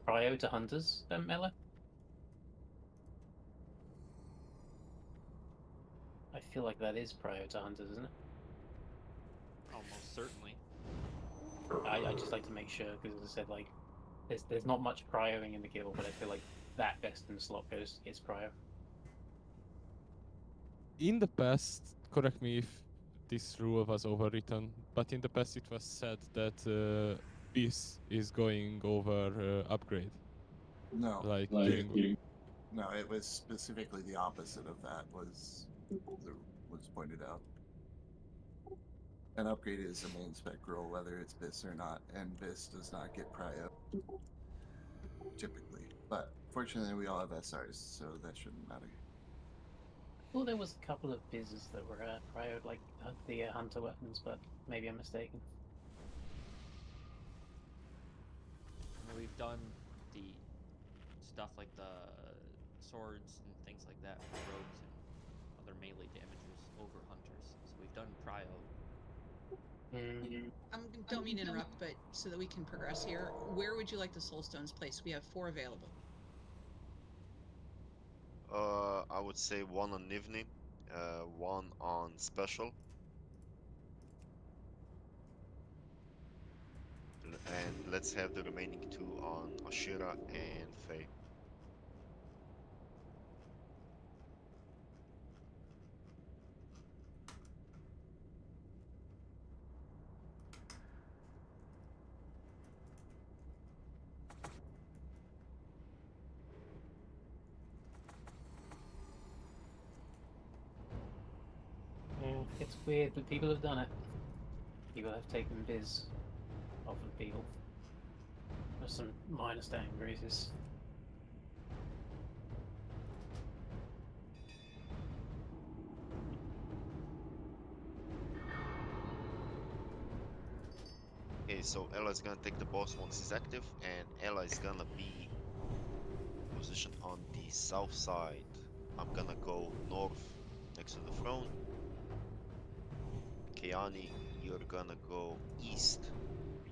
prio to hunters, Mela? I feel like that is prio to hunters, isn't it? Almost certainly. I just like to make sure, because as I said, like, there's not much prioing in the guild, but I feel like that Veston slot gets prio. In the past, correct me if this rule was overwritten, but in the past it was said that this is going over upgrade. No. Like No, it was specifically the opposite of that was pointed out. An upgrade is a main spec roll, whether it's BIS or not, and BIS does not get prio typically. But fortunately, we all have SRs, so that shouldn't matter. Well, there was a couple of bizzes that were prio, like the hunter weapons, but maybe I'm mistaken. We've done the stuff like the swords and things like that for rogues and other melee damages over hunters. So we've done prio Don't mean to interrupt, but so that we can progress here, where would you like the soul stones placed? We have 4 available. I would say one on Nivni, one on special, and let's have the remaining 2 on Ashira and Faye. Yeah, it's weird, but people have done it. People have taken biz off of people. There's some minor stat increases. Okay, so Ella is gonna take the boss once he's active, and Ella is gonna be positioned on the south side. I'm gonna go north next to the throne. Keani, you're gonna go east.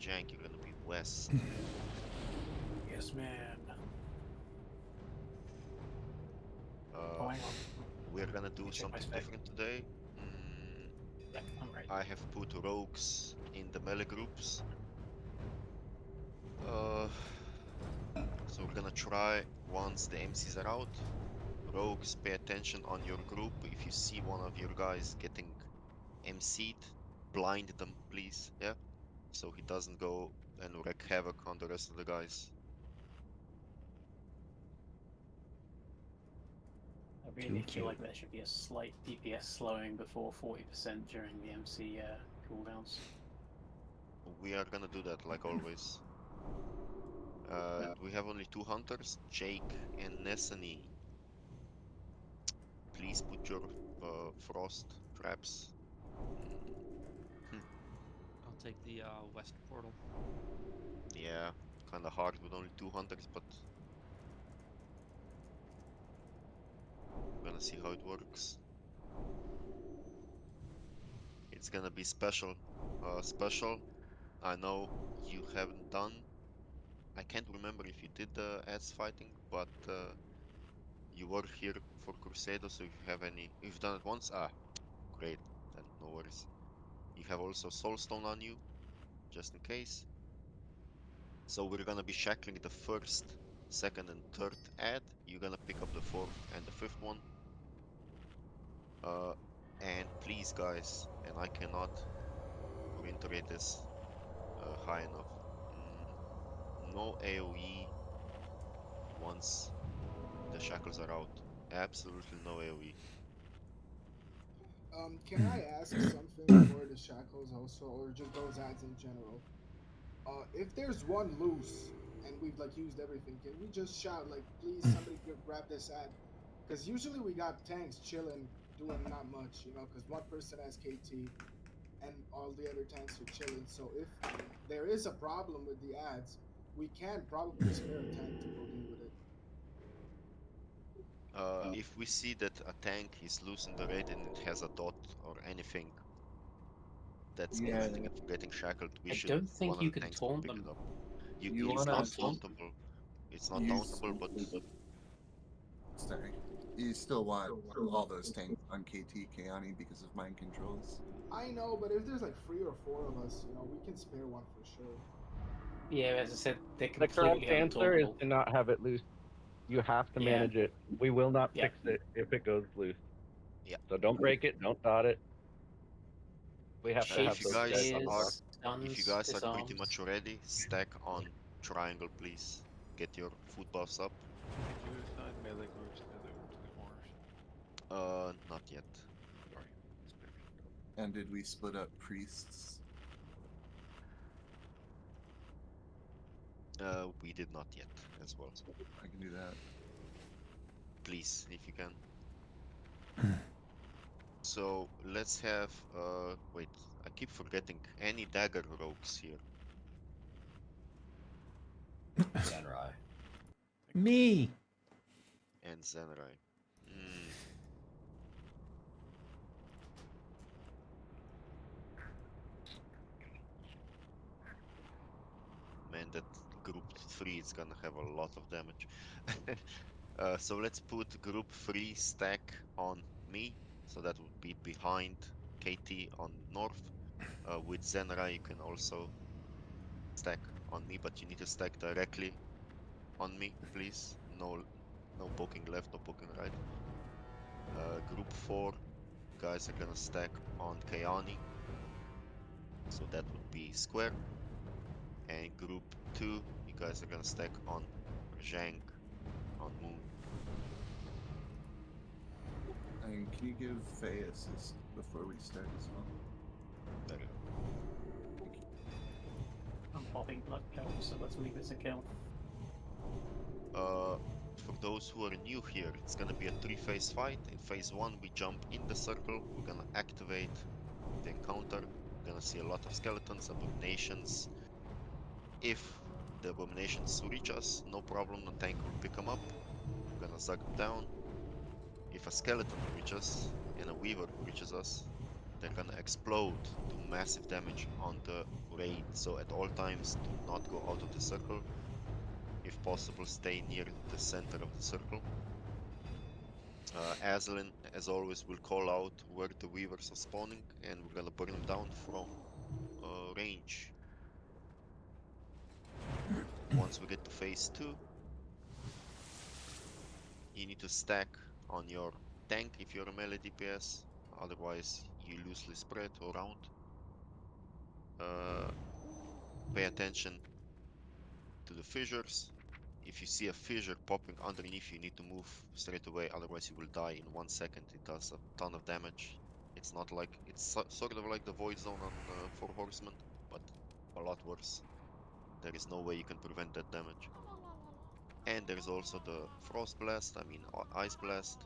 Jank, you're gonna be west. Yes, man. Uh, hang on. we're gonna do Check my something spec. different today. Yeah, I'm right. I have put rogues in the melee groups. So we're gonna try once the MCs are out. Rogues, pay attention on your group. If you see one of your guys getting MC'd, blind them, please. Yeah, so he doesn't go and wreak havoc on the rest of the guys. I really feel like there should be a slight DPS slowing before 40% during the MC cooldowns. We are gonna do that like always. We have only 2 hunters, Jake and Nessany. Please put your frost traps. I'll take the west portal. Yeah, kinda hard with only 2 hunters, but we're gonna see how it works. It's gonna be special. Special, I know you haven't done. I can't remember if you did the ads fighting, but you were here for Crusader, so if you have any, if you've done it once, great, then no worries. You have also Soulstone on you, just in case. So we're gonna be shackling the first, second, and third ad. You're gonna pick up the 4th and the 5th one. And please, guys, and I cannot reiterate this high enough. No AoE once the shackles are out. Absolutely no AoE. Can I ask something for the shackles also, or just those ads in general? If there's one loose and we've like used everything, can we just shout like, please somebody grab this ad? Because usually we got tanks chilling, doing not much, you know, because one person has KT and all the other tanks are chilling. So if there is a problem with the ads, we can probably spare a tank to go deal with it. If we see that a tank is loose in the raid and it has a dot or anything that's preventing it from getting shackled, we I should don't think one of you the can tanks to taunt pick them. it up. You It's wanna not tauntable. It's not tauntable, but Sorry. You still want all those tanks on KT Keani because of mind controls. I know, but if there's like 3 or 4 of us, you know, we can spare one for sure. Yeah, as I said, they're The completely correct answer is untauntable. to not have it loose. You have to Yeah. manage it. We will not Yeah. fix it if it goes loose. Yeah. So don't break it. Don't dot it. We have to have if you those guys on the bar. if you guys are pretty much ready, stack on triangle, please. Get your food buffs up. Did you assign melee groups to the corners? Not yet. Sorry. And did we split up priests? We did not yet as well. I can do that. Please, if you can. So let's have wait, I keep forgetting any dagger rogues here. Zenrai. Me. And Zenrai. 3, it's gonna have a lot of damage. So let's put group 3 stack on me. So that would be behind KT on north. With Zenra, you can also stack on me, but you need to stack directly on me, please. No poking left, no poking right. Group 4 guys are gonna stack on Kayani. So that would be square. And group 2, you guys are gonna stack on Zhang on moon. And can you give Faye assist before we start as well? There you I'm popping blood kill, so let's leave it a kill. go. For those who are new here, it's gonna be a 3-phase fight. In phase 1, we jump in the circle. We're gonna activate the encounter. We're gonna see a lot of skeletons, abominations. If the abominations reach us, no problem, the tank will pick them up. We're gonna zag them down. If a skeleton reaches and a weaver reaches us, they're gonna explode, do massive damage on the raid. So at all times, do not go out of the circle. If possible, stay near the center of the circle. Azlin, as always, will call out where the weavers are spawning, and we're gonna burn them down from range. Once we get to phase 2, you need to stack on your tank if you're a melee DPS, otherwise you loosely spread around. Pay attention to the fissures. If you see a fissure popping underneath, you need to move straight away, otherwise you will die in 1 second. It does a ton of damage. It's not like, it's sort of like the void zone on 4 Horsemen, but a lot worse. There is no way you can prevent that damage. And there's also the frost blast, I mean ice blast,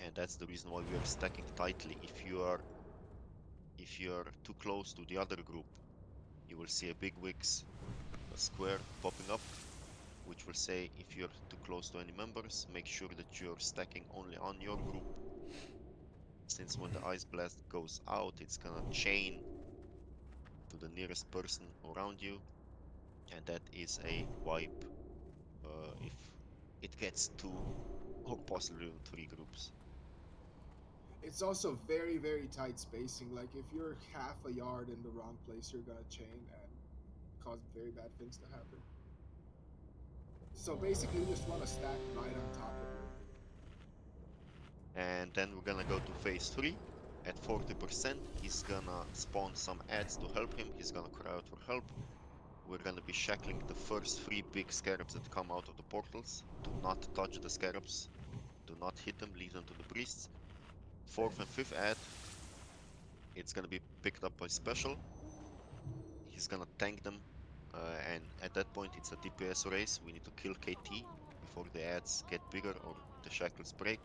and that's the reason why we are stacking tightly. If you are too close to the other group, you will see a big wix, a square popping up, which will say if you're too close to any members, make sure that you're stacking only on your group. Since when the ice blast goes out, it's gonna chain to the nearest person around you, and that is a wipe if it gets 2 or possibly even 3 groups. It's also very, very tight spacing. Like if you're half a yard in the wrong place, you're gonna chain and cause very bad things to happen. So basically, you just want to stack right on top of it. And then we're gonna go to phase 3. At 40%, he's gonna spawn some ads to help him. He's gonna cry out for help. We're gonna be shackling the first 3 big scarabs that come out of the portals. Do not touch the scarabs. Do not hit them, leave them to the priests. 4th and 5th ad, it's gonna be picked up by special. He's gonna tank them, and at that point it's a DPS race. We need to kill KT before the ads get bigger or the shackles break.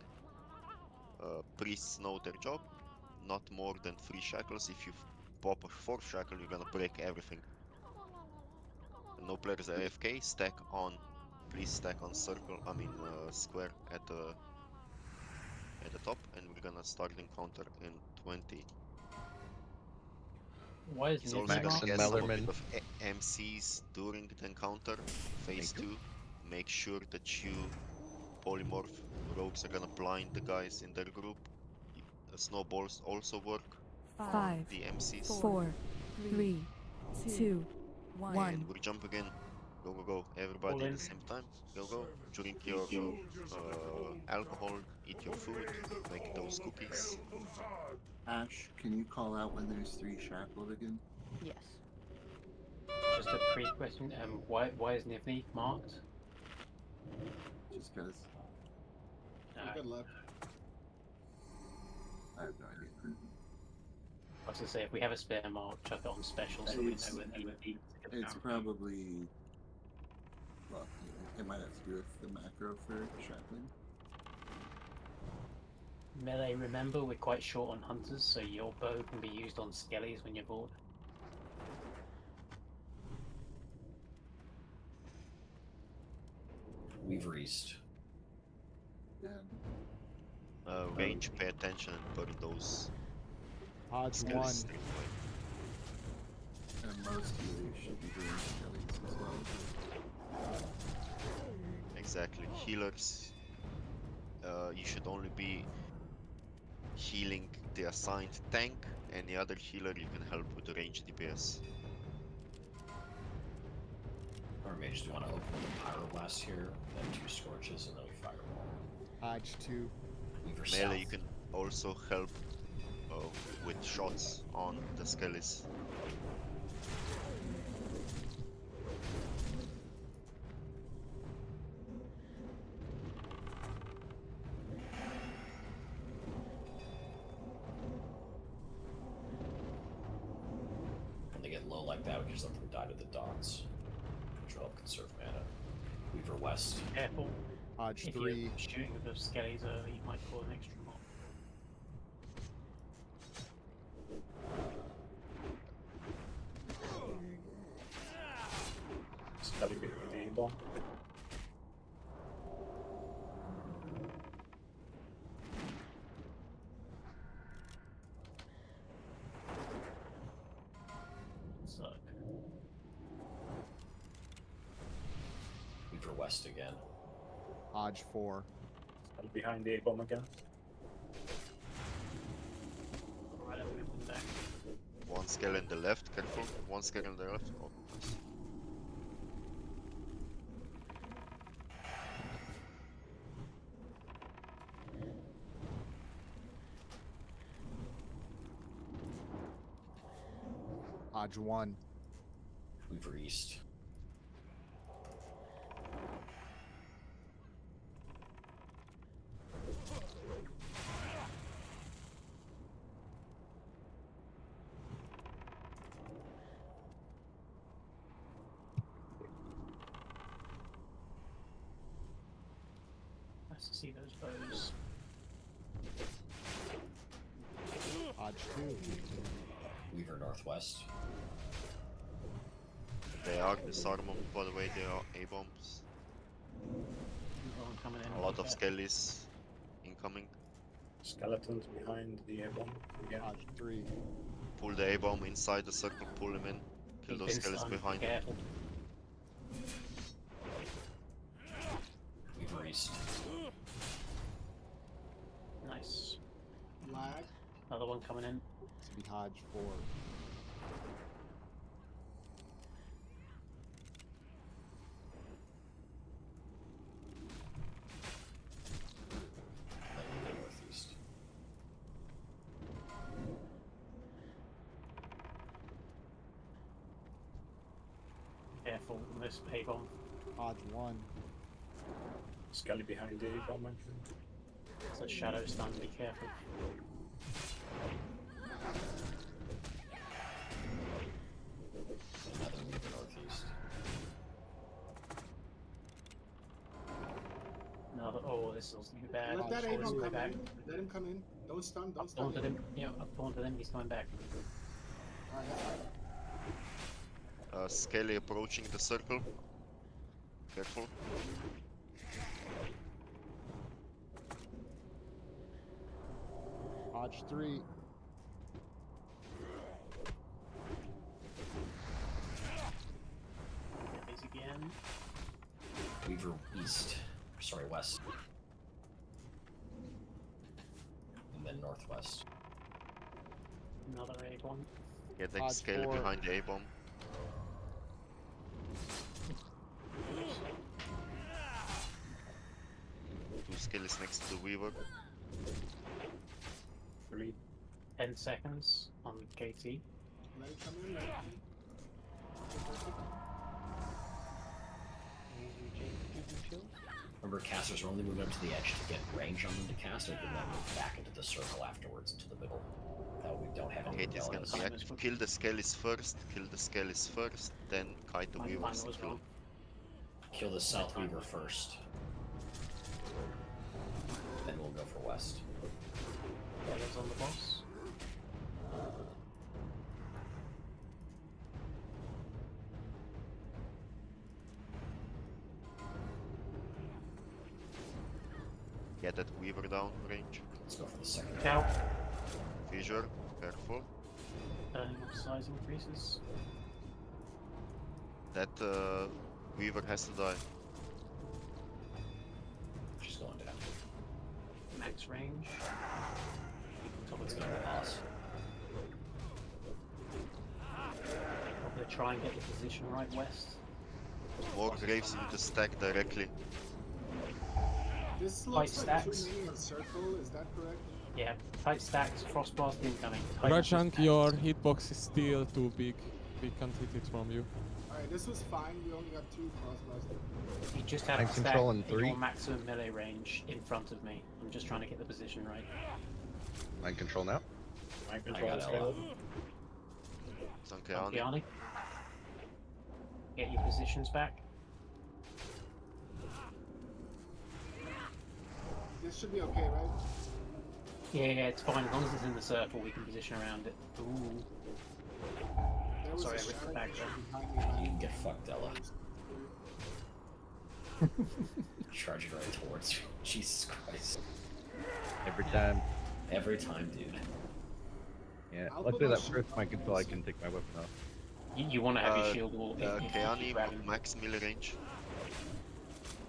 Priests know their job, not more than 3 shackles. If you pop a 4th shackle, you're gonna break everything. No players are AFK, stack on, please stack on circle, square at the top, and we're gonna start the encounter in 20. Why is He's Nivni also gonna marked? get some bit of MCs during the encounter. Phase 2, make sure that you polymorph. Rogues are gonna blind the guys in their group. Snowballs also work. 5, The MCs. 4, 3, 2, 1. And we're jumping in. Go, go, go. Everybody at the same time. Go, go. Drink your alcohol, eat your food, make those cookies. Ash, can you call out when there's 3 shackled again? Yes. Just a pre-question. Why is Nivni marked? Just because. Good luck. I have no idea. I was gonna say if we have a spare mark, chuck it on special so we know when they would be. It's probably. Well, it might have to do with the macro for shackling. Melee, remember we're quite short on hunters, so your bow can be used on skellies when you're bored. Weaver East. Range, pay attention and burn those Odds skellies 1. straight away. And most healers should be doing skellies as well. Exactly. Healers. You should only be healing the assigned tank. Any other healer you can help with the range DPS. Or mages, do you want to open with the Pyroblast here, then 2 Scorches, and then we Fireball? Hodge 2. Weaver Melee, South. you can also help with shots on the Skellies. When they get low like that, we can just let them die to the dots, which will help conserve mana. Weaver West. Careful. Hodge If 3. you're shooting with the skellies early, you might cause an extra mob. Skelly behind the bomb. Suck. Weaver West again. Hodge 4. Skelly behind the bomb again. Right up with back. One Skell in the left, careful. One Skell in the left. Oh, nice. Hodge 1. Weaver East. Nice to see those bows. Hodge 2. Weaver Northwest. They are disarm them, by the way, they are A-bombs. Coming in. A lot of Skellies incoming. Skeletons behind the bomb again. Hodge 3. Pull the A-bomb inside the circle, pull him in. Kill those Skellies behind. Careful. Weaver East. Nice. Lag. Another one coming in. To be Hodge 4. Northeast. Careful on this A-bomb. Hodge 1. Skelly behind the bomb again. It's a shadow stun, be careful. Another Weaver Northeast. Another. Oh, this is gonna be bad. Let that Oh, this A-bomb is come bad. in. Let him come in. Don't stun. Don't I've stun. taunted him. Yeah, I've taunted him. He's coming back. Alright, that's fine. Skelly approaching the circle. Careful. Hodge 3. These again. Weaver East. Sorry, West. And then Northwest. Another A-bomb. Get the Hodge Skelly 4. behind the A-bomb. Two Skellies next to the Weaver. 10 seconds on KT. Let it come in. Let it come in. Remember, casters are only moving up to the edge to get range on them to cast, or can then move back into the circle afterwards, into the middle. That we don't have any Okay, it's gonna abilities. be active. Kill the Skellies first, then kite the Weavers. was Kill. wrong. Kill the South Weaver first. Then we'll go for West. Yellow's on the boss. Get that Weaver down range. Let's go for the second. Cow. Fissure, careful. Burning of size increases. That Weaver has to die. She's going down. Max range. Someone's gonna be lost. I'm gonna try and get the position right west. More graves you just stack directly. This Light looks like stacks. too many on circle, is that correct? Yeah, tight stacks, Frostblast incoming. Tight Rajang, stacks. your hitbox is still too big. We can't hit it from you. Alright, this was fine, we only got 2 crossbows. You just have I'm to stack controlling in 3. your maximum melee range in front of me. I'm just trying to get the position right. Mind control now. Mind I control got is Ella. good. Sankeani. Sankeani. Get your positions back. This should be okay, right? Yeah, it's fine. As long as it's in the circle, we can position around it. Ooh. There was Sorry, a I ripped the shadow back creature there. behind me. You can get fucked, Ella. Charging right towards you. Jesus Christ. Every time. Every time, dude. Yeah. I'll Luckily put my that shield first on mind control I also. can take my weapon off. You want to have your shield wall. if you Keani, grab him. max melee range.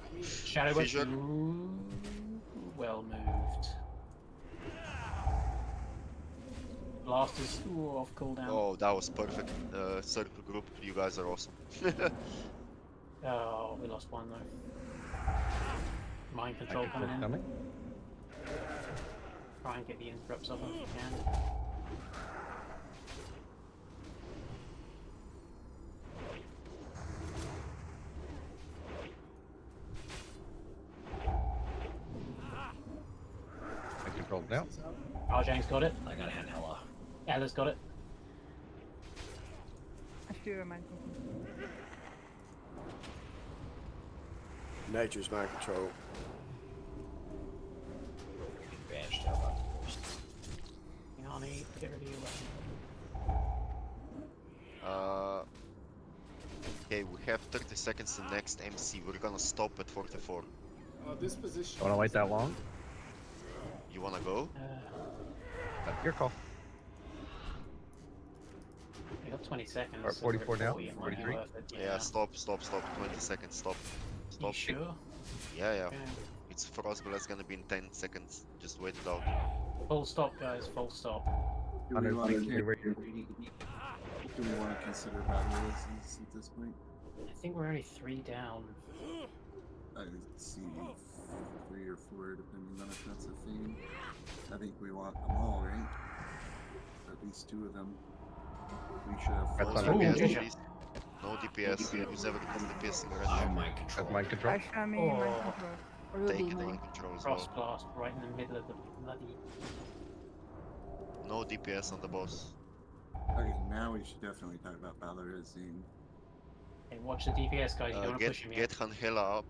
I mean, Shadow Witch. Fissure. Ooh, well moved. Blasters. Ooh, off cooldown. Oh, that was perfect. Circle group, you guys are awesome. Oh, we lost one though. Mind control Mind coming in. coming. Try and get the interrupts off if you can. Mind control now. Arjang's got it. I got a hand Ella. Ella's got it. I still mind control. Nature's mind control. Advantage to Ella. Yanni, get rid of your weapon. Okay, we have 30 seconds to next MC. We're gonna stop at 44. this position. Wanna wait that long? You wanna go? That's your call. We got 20 seconds. Or so we're at 44 now? 40, it might be 43? worth it, Yeah, stop. 20 seconds, stop. You sure? Yeah. Okay. It's Frostblast, it's gonna be in 10 seconds. Just wait it out. Full stop, guys. Full stop. Do we want to Hundred consider battle races at this point? I think we're only 3 down. I see 3 or 4, depending on if that's a theme. I think we want them all, right? At least 2 of them. We should have No full DPS, Ooh, please. No DPS. Use everything's DPS in I'm red. mind control. That's mind control. I mean, mind control. Take mind control as well. Cross blast right in the middle of the bloody. No DPS on the boss. Okay, now we should definitely talk about Valorezine. Hey, watch the DPS, guys. You don't want to push him yet. Get Angela up.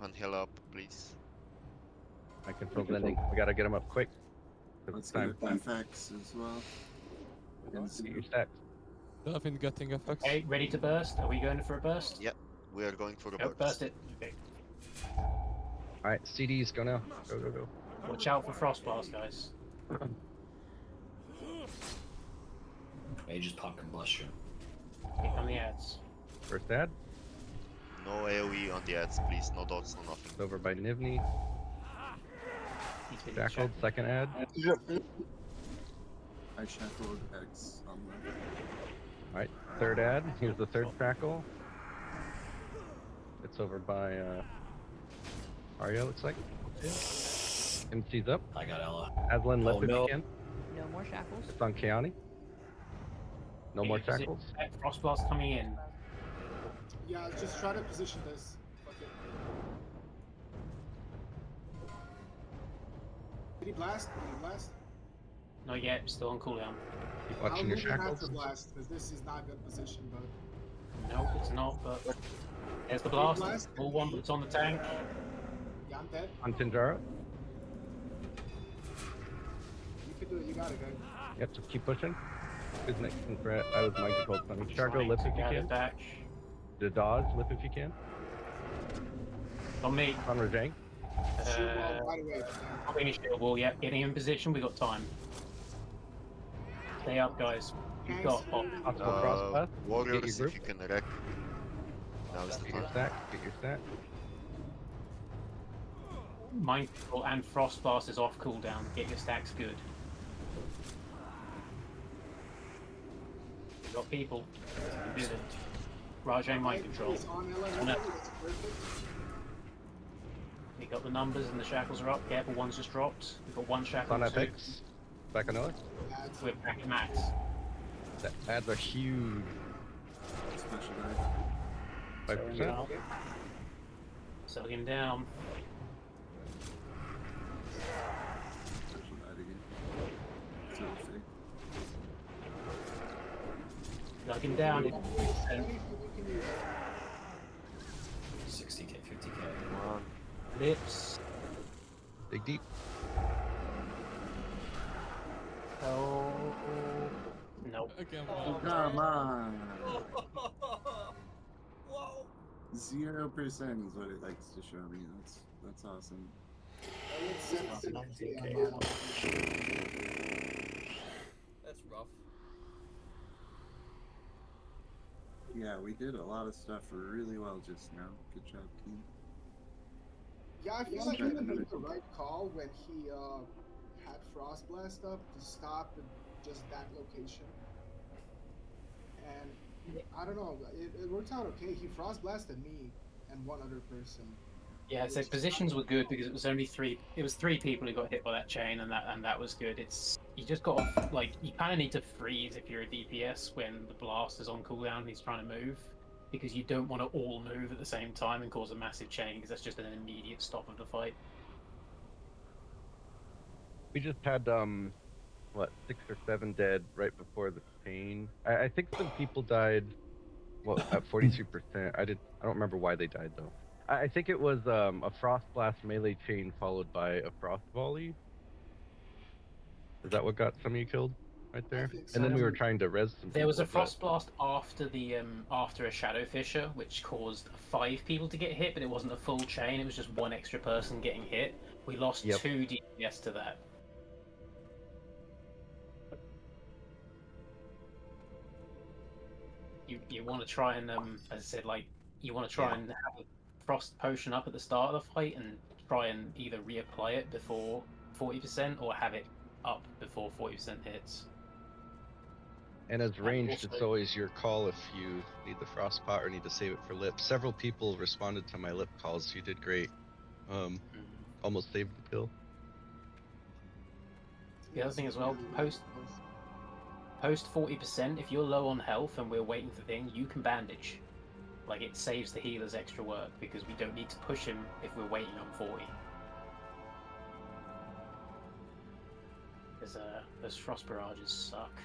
Angela up, please. Mind control's ending. We gotta get him up quick. 'Cause Let's it's time. get effects as well. Get your stacks. Nothing getting effects. Okay, ready to burst? Are we going for a burst? Yeah, we are going for a Go, burst. burst it. Okay. Alright, CDs, go now. Go. Watch out for frost blast, guys. Mages pop combustion. Here come the ads. First ad. No AoE on the ads, please. No dots, no nothing. It's over by Nivni. He's been Shackled, second ad. I shackled X on the Alright, third ad. Here's the third shackle. It's over by Arya, looks like. MC's up. I got Ella. Aslan, lift if no. you can. No more shackles. It's on Keani. No more shackles. Frost blast coming in. Yeah, let's just try to position this. Fuck it. Did he blast? Not yet. Still on cooldown. Keep I'll watching your move him shackles. after blast, because this is not good position, but... No, it's not. But there's the blast. Blast. All one, but it's on the tank. Yeah, I'm dead. On Tinjara. You can do it, you got it, guys. Yep, just keep pushing. Who's next in threat? I was mind control. Chargo, Trying lift to if you gather can. back. The dodge, lift if you can. On me. On Rajang. Shield wall right away. Popping a shield wall. Yep, getting in position. We got time. Stay up, guys. We've got. Possible cross path. Warriors, Get your if you can wreck Now is the Get your time. stack. Get your stack. Mind Control and Frost Blast is off cooldown. Get your stacks good. We've got people. You did it. Rajang Mind Control. It's on On LMW, it. that's perfect. We got the numbers and the shackles are up. Careful, one's just dropped. We've got one shackle. On two. epics. Back another. We're back at max. That adds a huge Special 5%. Selling him down. Special die again. So sick. Dug him down. 60k, 50k. Come on. Lips. Dig deep. Oh. Nope. Again, Oh, come on. Whoa. 0% is what it likes to show me. That's awesome. That's rough. Yeah, we did a lot of stuff really well just now. Good job, team. Yeah, I feel like he made the right call when he had Frost Blast up to stop at just that location. And I don't know, it worked out okay. He Frost Blasted me and one other person. Yeah, so positions were good because it was only three. It was three people who got hit by that chain, and that was good. It's you just got like you kind of need to freeze if you're a DPS when the blast is on cooldown and he's trying to move, because you don't want to all move at the same time and cause a massive chain, because that's just an immediate stop of the fight. We just had what, 6 or 7 dead right before the chain. I think some people died. Well, at 43%. I don't remember why they died though. I think it was a frost blast melee chain followed by a frost volley. Is that what got some of you killed right there? And then we were trying to res some. There was a people, frost blast after the after a shadow fissure, which caused 5 people to get hit, but it wasn't a full chain. It was just one extra person getting hit. We lost 2 DPS to that. You want to try and as I said, like you want to try and have a frost potion up at the start of the fight and try and either reapply it before 40% or have it up before 40% hits. And as ranged, it's always your call if you need the frost pot or need to save it for lip. Several people responded to my lip calls. You did great. Almost saved the kill. The other thing as well, post 40%, if you're low on health and we're waiting for thing, you can bandage. Like, it saves the healers extra work because we don't need to push him if we're waiting on 40. Because those frost barrages suck.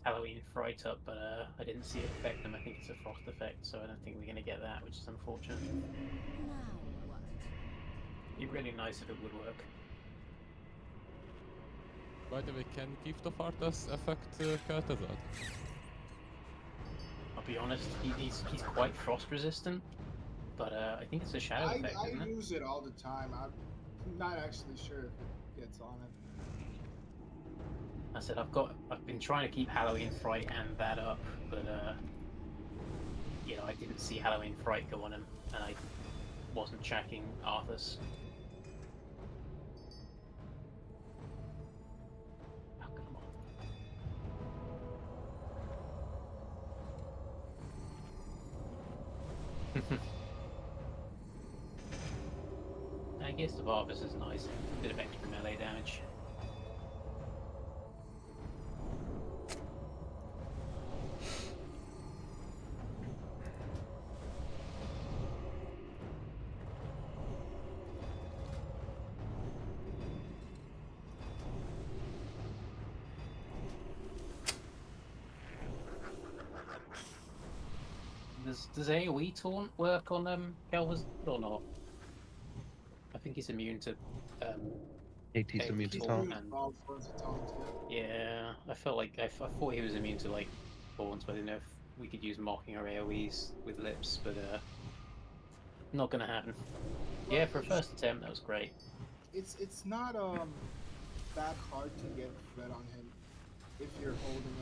Halloween Fright up, but I didn't see it affect them. I think it's a frost effect, so I don't think we're going to get that, which is unfortunate. It'd be really nice if it would work. By the way, can Gift of Arthas affect Kel'Thuzad? I'll be honest, he's quite frost resistant, but I think it's a shadow effect, isn't I it? use it all the time. I'm not actually sure if it gets on it. I said I've been trying to keep Halloween Fright and that up, but you know, I didn't see Halloween Fright go on him, and I wasn't checking Arthas. Oh, come on. I guess the Arthas is nice, a bit of extra melee damage. Does AoE taunt work on Kel'Thuzad or not? I think he's immune to AT's immune to taunt. Yeah, I felt like I thought he was immune to like taunts, but I didn't know if we could use mocking or AoEs with lips, but Not gonna happen. Yeah, for a first attempt, that was great. It's not that hard to get Fred on him if you're holding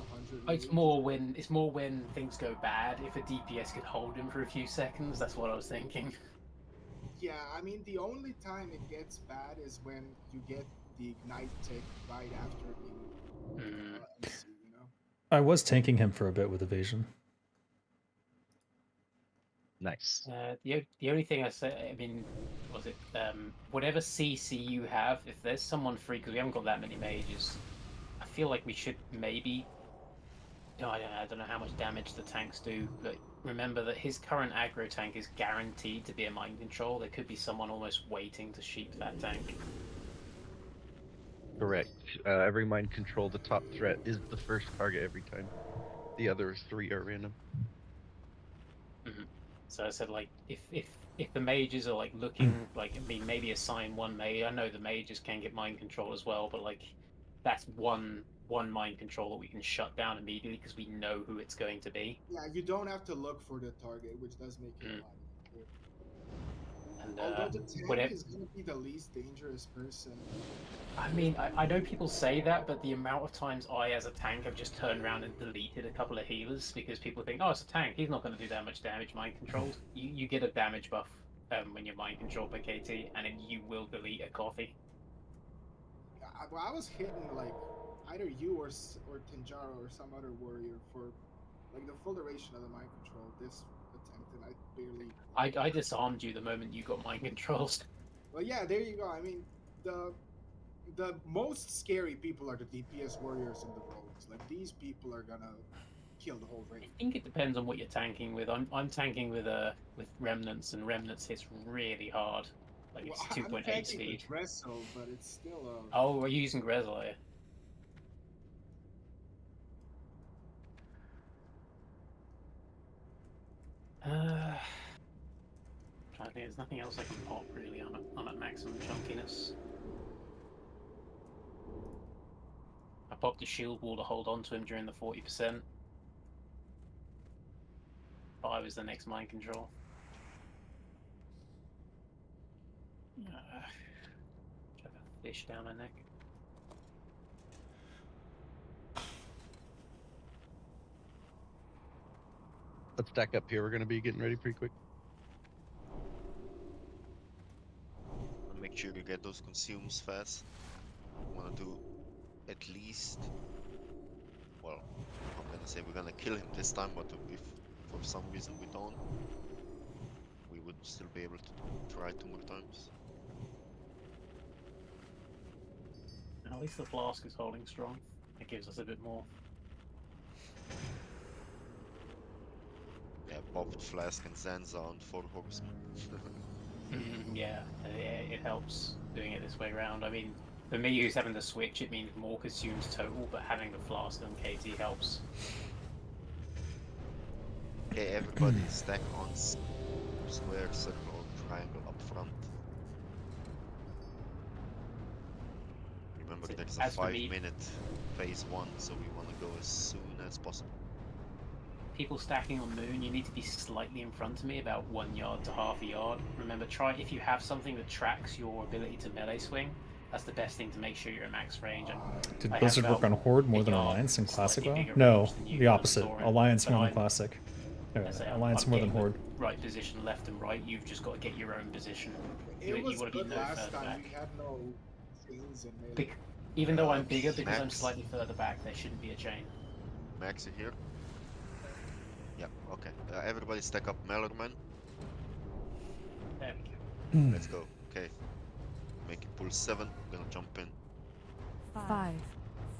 100. It's more when things go bad. If a DPS could hold him for a few seconds, that's what I was thinking. Yeah, I mean the only time it gets bad is when you get the ignite tick right after being MC, you know. I was tanking him for a bit with evasion. Nice. The only thing I say, I mean, was it whatever CC you have? If there's someone free, because we haven't got that many mages, I feel like we should maybe. No, I don't know how much damage the tanks do, but remember that his current aggro tank is guaranteed to be a mind control. There could be someone almost waiting to sheep that tank. Correct. Every mind control, the top threat is the first target every time. The other 3 are random. So I said, like, if the mages are like looking like, I mean, maybe assign one mage. I know the mages can get mind control as well, but like, that's one mind control that we can shut down immediately because we know who it's going to be. Yeah, you don't have to look for the target, which does make it a lot easier. And Although the tank whatever. is going to be the least dangerous person. I mean, I know people say that, but the amount of times I, as a tank, have just turned around and deleted a couple of healers because people think, oh, it's a tank, he's not going to do that much damage mind controlled. You get a damage buff when you're mind controlled by KT, and then you will delete a coffee. Well, I was hitting like either you or Tenjaro or some other warrior for like the full duration of the mind control this attempt, and I barely. I disarmed you the moment you got mind controls. Well, yeah, there you go. I mean, the most scary people are the DPS warriors and the rogues. Like these people are gonna kill the whole raid. I think it depends on what you're tanking with. I'm tanking with remnants, and remnants hits really hard. Like it's 2.8 speed. Gressel, but it's still a. Oh, we're using Gressel here. I think there's nothing else I can pop really. I'm at maximum chunkiness. I popped a shield wall to hold on to him during the 40%. 5 is the next mind control. Shove a fish down my neck. Let's stack up here. We're going to be getting ready pretty quick. Make sure you get those consumes fast. Want to do at least. Well, I'm gonna say we're gonna kill him this time, but if for some reason we don't, we would still be able to try 2 more times. At least the flask is holding strong. It gives us a bit more. Yeah, popped flask and Zanza on 4 Horsemen. Yeah, it helps doing it this way around. I mean, for me who's having to switch, it means more consumes total, but having the flask on KT helps. Okay, everybody stack on square, circle, or triangle up front. Remember, there's a 5-minute phase 1, so we want to go as soon as possible. People stacking on Moon, you need to be slightly in front of me, about 1 yard to half a yard. Remember, try if you have something that tracks your ability to melee swing, that's the best thing to make sure you're at max range. And Did Blizzard work on Horde more than Alliance in Classic WoW? No, the opposite. Alliance more than Classic. Alliance more than Horde. Right position, left and right. You've just got to get your own position. It was want to good be no last further time. back. We had no chains in melee. Even though I'm bigger, because I'm Max. slightly further back, there shouldn't be a chain. Max, you here? Yeah, okay. Everybody stack up Mellerman. There we go. Let's go. Okay. Make it pull 7. We're gonna jump in. 5,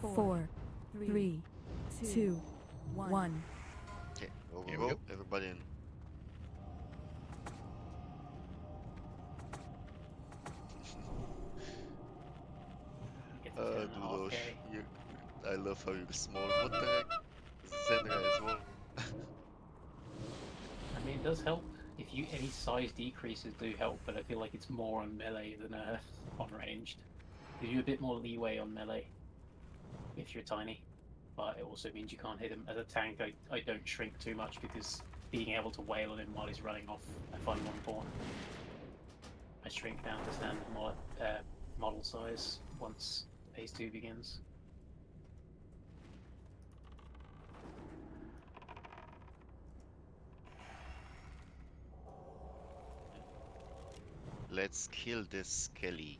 4, 3, 2, 1. Okay, over Here we we go. go. Everybody in. Dudosh, I love how you're small. What the heck? Zenra as well. I mean, it does help. If you any size decreases do help, but I feel like it's more on melee than on ranged. Gives you a bit more leeway on melee if you're tiny. but it also means you can't hit him. As a tank, I don't shrink too much because being able to wail on him while he's running off, I find more important. I shrink down to standard model size once phase 2 begins. Let's kill this Kelly.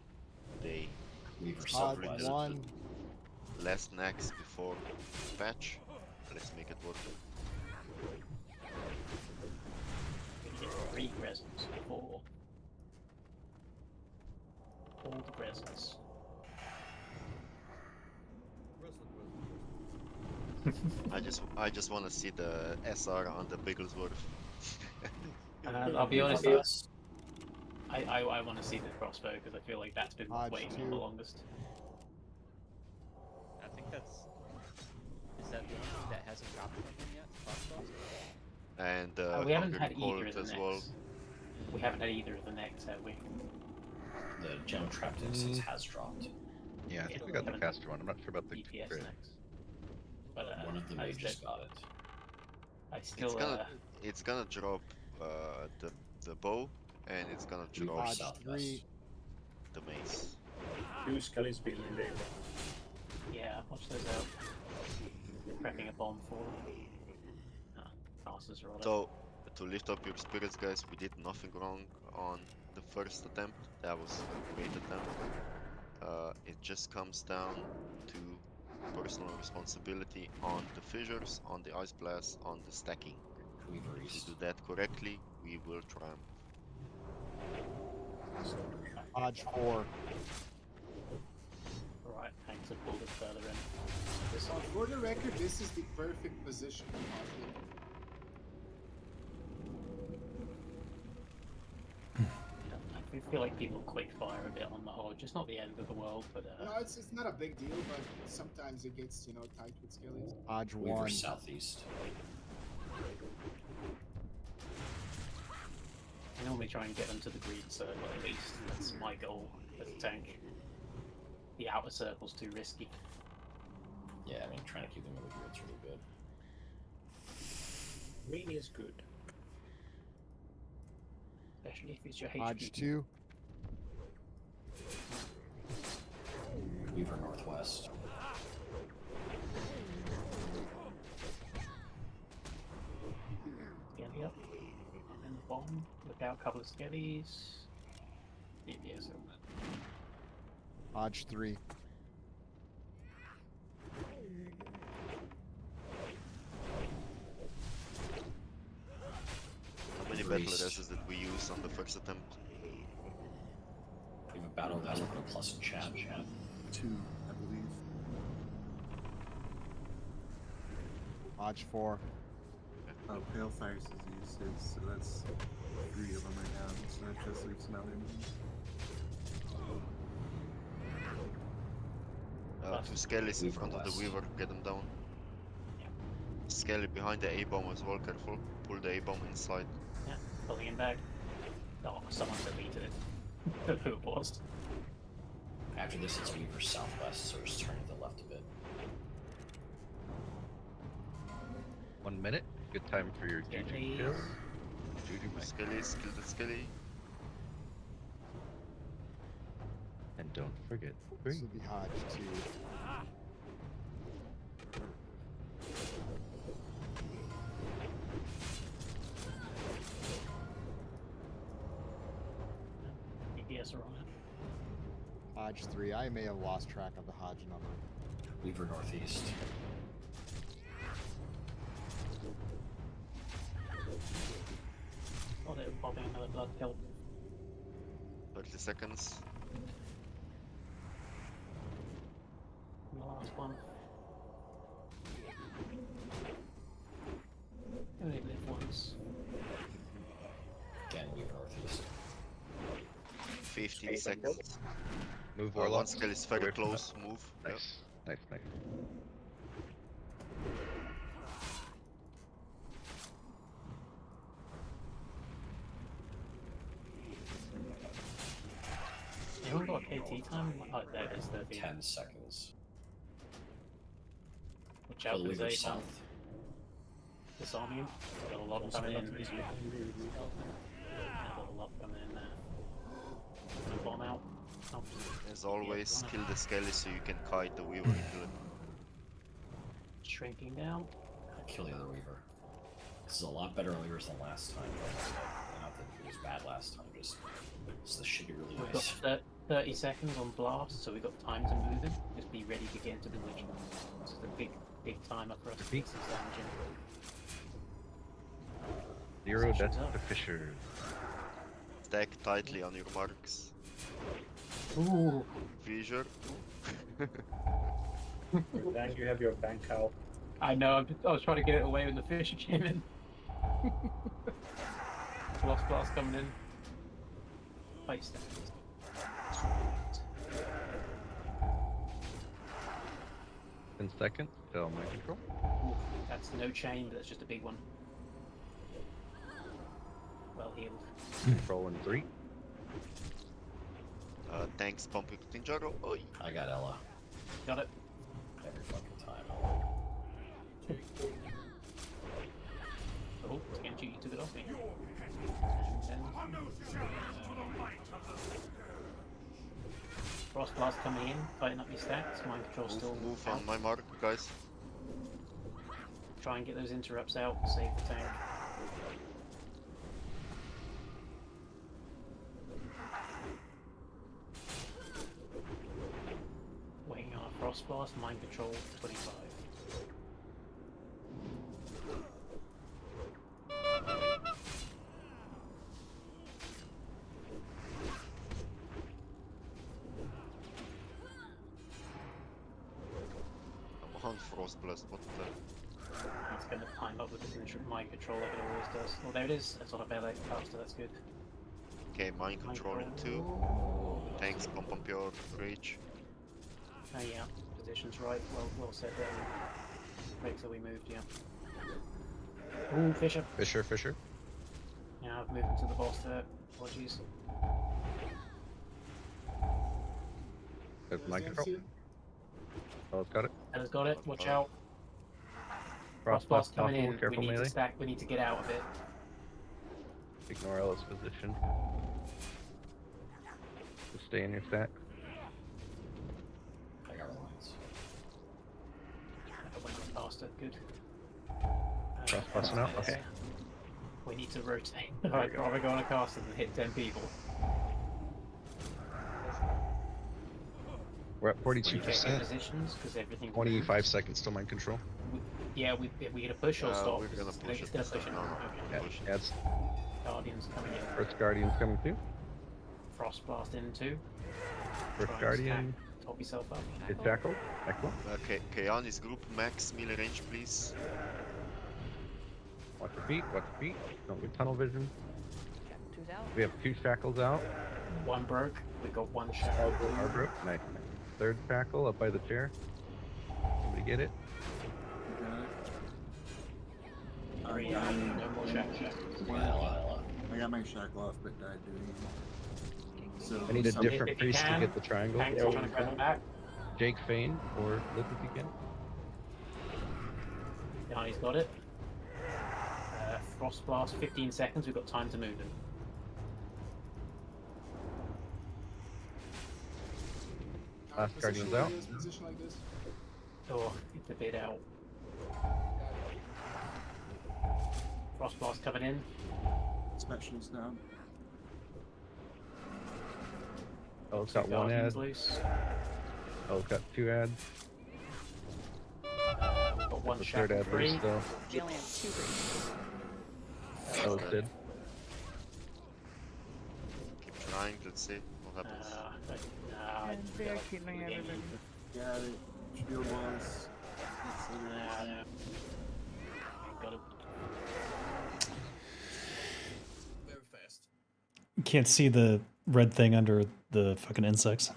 They Weaver probably Southwest. the One. last Naxx before patch. Let's make it work. We get 3 presents, 4. All the presents. I just want to see the SR on the Bigglesworth. I'll be honest. I want to see the crossbow because I feel like that's been Hodge waiting two. on the longest. I think that's. Is that the only thing that hasn't dropped anything yet? Crossbows? And We haven't Hungry had Colt either of the as well. necks. We haven't had either of the necks, have we? The gem trapped instance has dropped. Yeah, I think we got the caster one. I'm not sure about the DPS crit. necks. But One of the I mages said- got it. I still It's gonna drop the bow, and it's gonna Weaver drop Southwest. the mace. 2 skellies behind the yeah, watch those out. Prepping a bomb for them. Casters are on it. So to lift up your spirits, guys, we did nothing wrong on the first attempt. That was a great attempt. It just comes down to personal responsibility on the fissures, on the ice blast, on the stacking. Weaver If East. we do that correctly, we will triumph. Hodge 4. Right, tanks are pulled it further in. This one. For the record, this is the perfect position for Hodge. I feel like people quick fire a bit on the Hodge. It's not the end of the world, but No, it's not a big deal, but sometimes it gets, you know, tight with skellies. Hodge Weaver 1. Southeast. I normally try and get them to the green circle at least. That's my goal as a tank. The outer circle's too risky. Yeah, I mean, trying to keep them in the grid's really good. Green is good. Especially if it's your Hodge HP. 2. Weaver Northwest. Skelly up. And the bomb. Look out, couple of skellies. DPS over. Hodge 3. How many battle resses did we use on the first attempt? We have a battle that put a plus in chat. 2, I believe. Hodge 4. Oh, Pale Fire's is used, so that's 3 of them right now, so that just leaves another one. 2 skellies in front of the Weaver, get them down. Skelly behind the A-bomb as well, careful. Pull the A-bomb inside. Yeah, pulling him back. Oh, someone deleted it. Who it was? After this, it's Weaver Southwest, so just turning to the left a bit. 1 minute. Good time for your Juju kill. Juju might. Skellies, kill the Skelly. And don't forget. This would be Hodge 2. DPS are on it. Hodge 3. I may have lost track of the Hodge number. Weaver Northeast. Oh, they're popping another blood pill. 30 seconds. The last one. Only live once. Again, Weaver Northeast. 15 seconds. Move One Warlock. Skelly is very Away from close, that. move. Nice. Nice, nice. Anyone got KT time? Oh, there it is, 13. 10 seconds. We'll For out the for Weaver Zay. south. Disarm him. Got a lot coming in. Got a lot coming in there. Bomb out. Oh. As always, kill the skelly so you can kite the weaver into it. Shrinking down. Kill the other Weaver. This is a lot better on Weavers than last time. Not that it was bad last time, just this should be really We've nice. got 30 seconds on blast, so we've got time to move him. Just be ready to get into position. This is a big timer for us to fix this damage in. 0 death to Fissure. Stack tightly on your marks. Ooh. Fissure. Then you have your bank out. I know, I was trying to get it away when the fish came in. Lost blast coming in. Fight stack. 10 seconds till my control. Ooh, that's no chain, but that's just a big one. Well healed. Control in 3. Tanks pumping Tinjaro. Oi. I got Ella. Got it. Every fucking time. Oh, Genji, you took it off me. Frost blast coming in, tighten up your stacks. Mind control still. Move out. on my mark, guys. Try and get those interrupts out, save the tank. Waiting on a frost blast, mind control 25. I'm on Frost Blast, what the? It's going to time up with this mind control like it always does. Well, there it is. That's on a melee caster, that's good. Okay, mind control in 2. Tanks pump up your reach. Oh yeah, position's right. Well set there. Right, so we moved, yeah. Ooh, Fisher. Fissure. Yeah, I've moved into the boss there. Apologies. There's my control. Oh, it's got it. Ella's got it. Watch out. Frost Blast blast coming possible, in. careful We need melee. to stack. We need to get out of it. Ignore Ella's position. Just stay in your stack. I got reliance. I went faster. Good. Frost busting out. Okay. We need to rotate. Alright, rather go on a caster than hit 10 people. We're at Check your 42%. positions, because everything. 25 seconds till my control. Yeah, we gonna push or stop? We're gonna I think push it's it. gonna push it. No, Okay. push it. Yeah, it's Guardians coming in. first Guardian's coming too. Frost blast in too. First Try and Guardian. stack, top yourself up. Hit Jackal. Excellent. Okay, Kayanis group max melee range, please. Watch your feet. Watch your feet. Don't get tunnel vision. Two's out. We have 2 shackles out. One broke. We got one shot. Our broke. Nice. Third shackle up by the chair. Somebody get it. Three, no more shackles. I got my shackle off, but died doing it. So I need a some- different if you priest to can, get the triangle. Tanks are trying to grab them back. Jake Fane or Liv if you can. Yeah, he's got it. Frost blast, 15 seconds. We've got time to move him. Last Position Guardian's like out. this, position like this. Oh, it's a bit out. Frost blast coming in. Specials down. Oh, it's got Two one Guardians ad. loose. Oh, it's got 2 ads. We've got one The shackle third ad free. burst still. We only have 2 breaks. Oh, it's dead. Keep trying, let's see what happens. And they are killing everybody. Yeah, the shield walls. Got it. Very fast. You can't see the red thing under the fucking insects.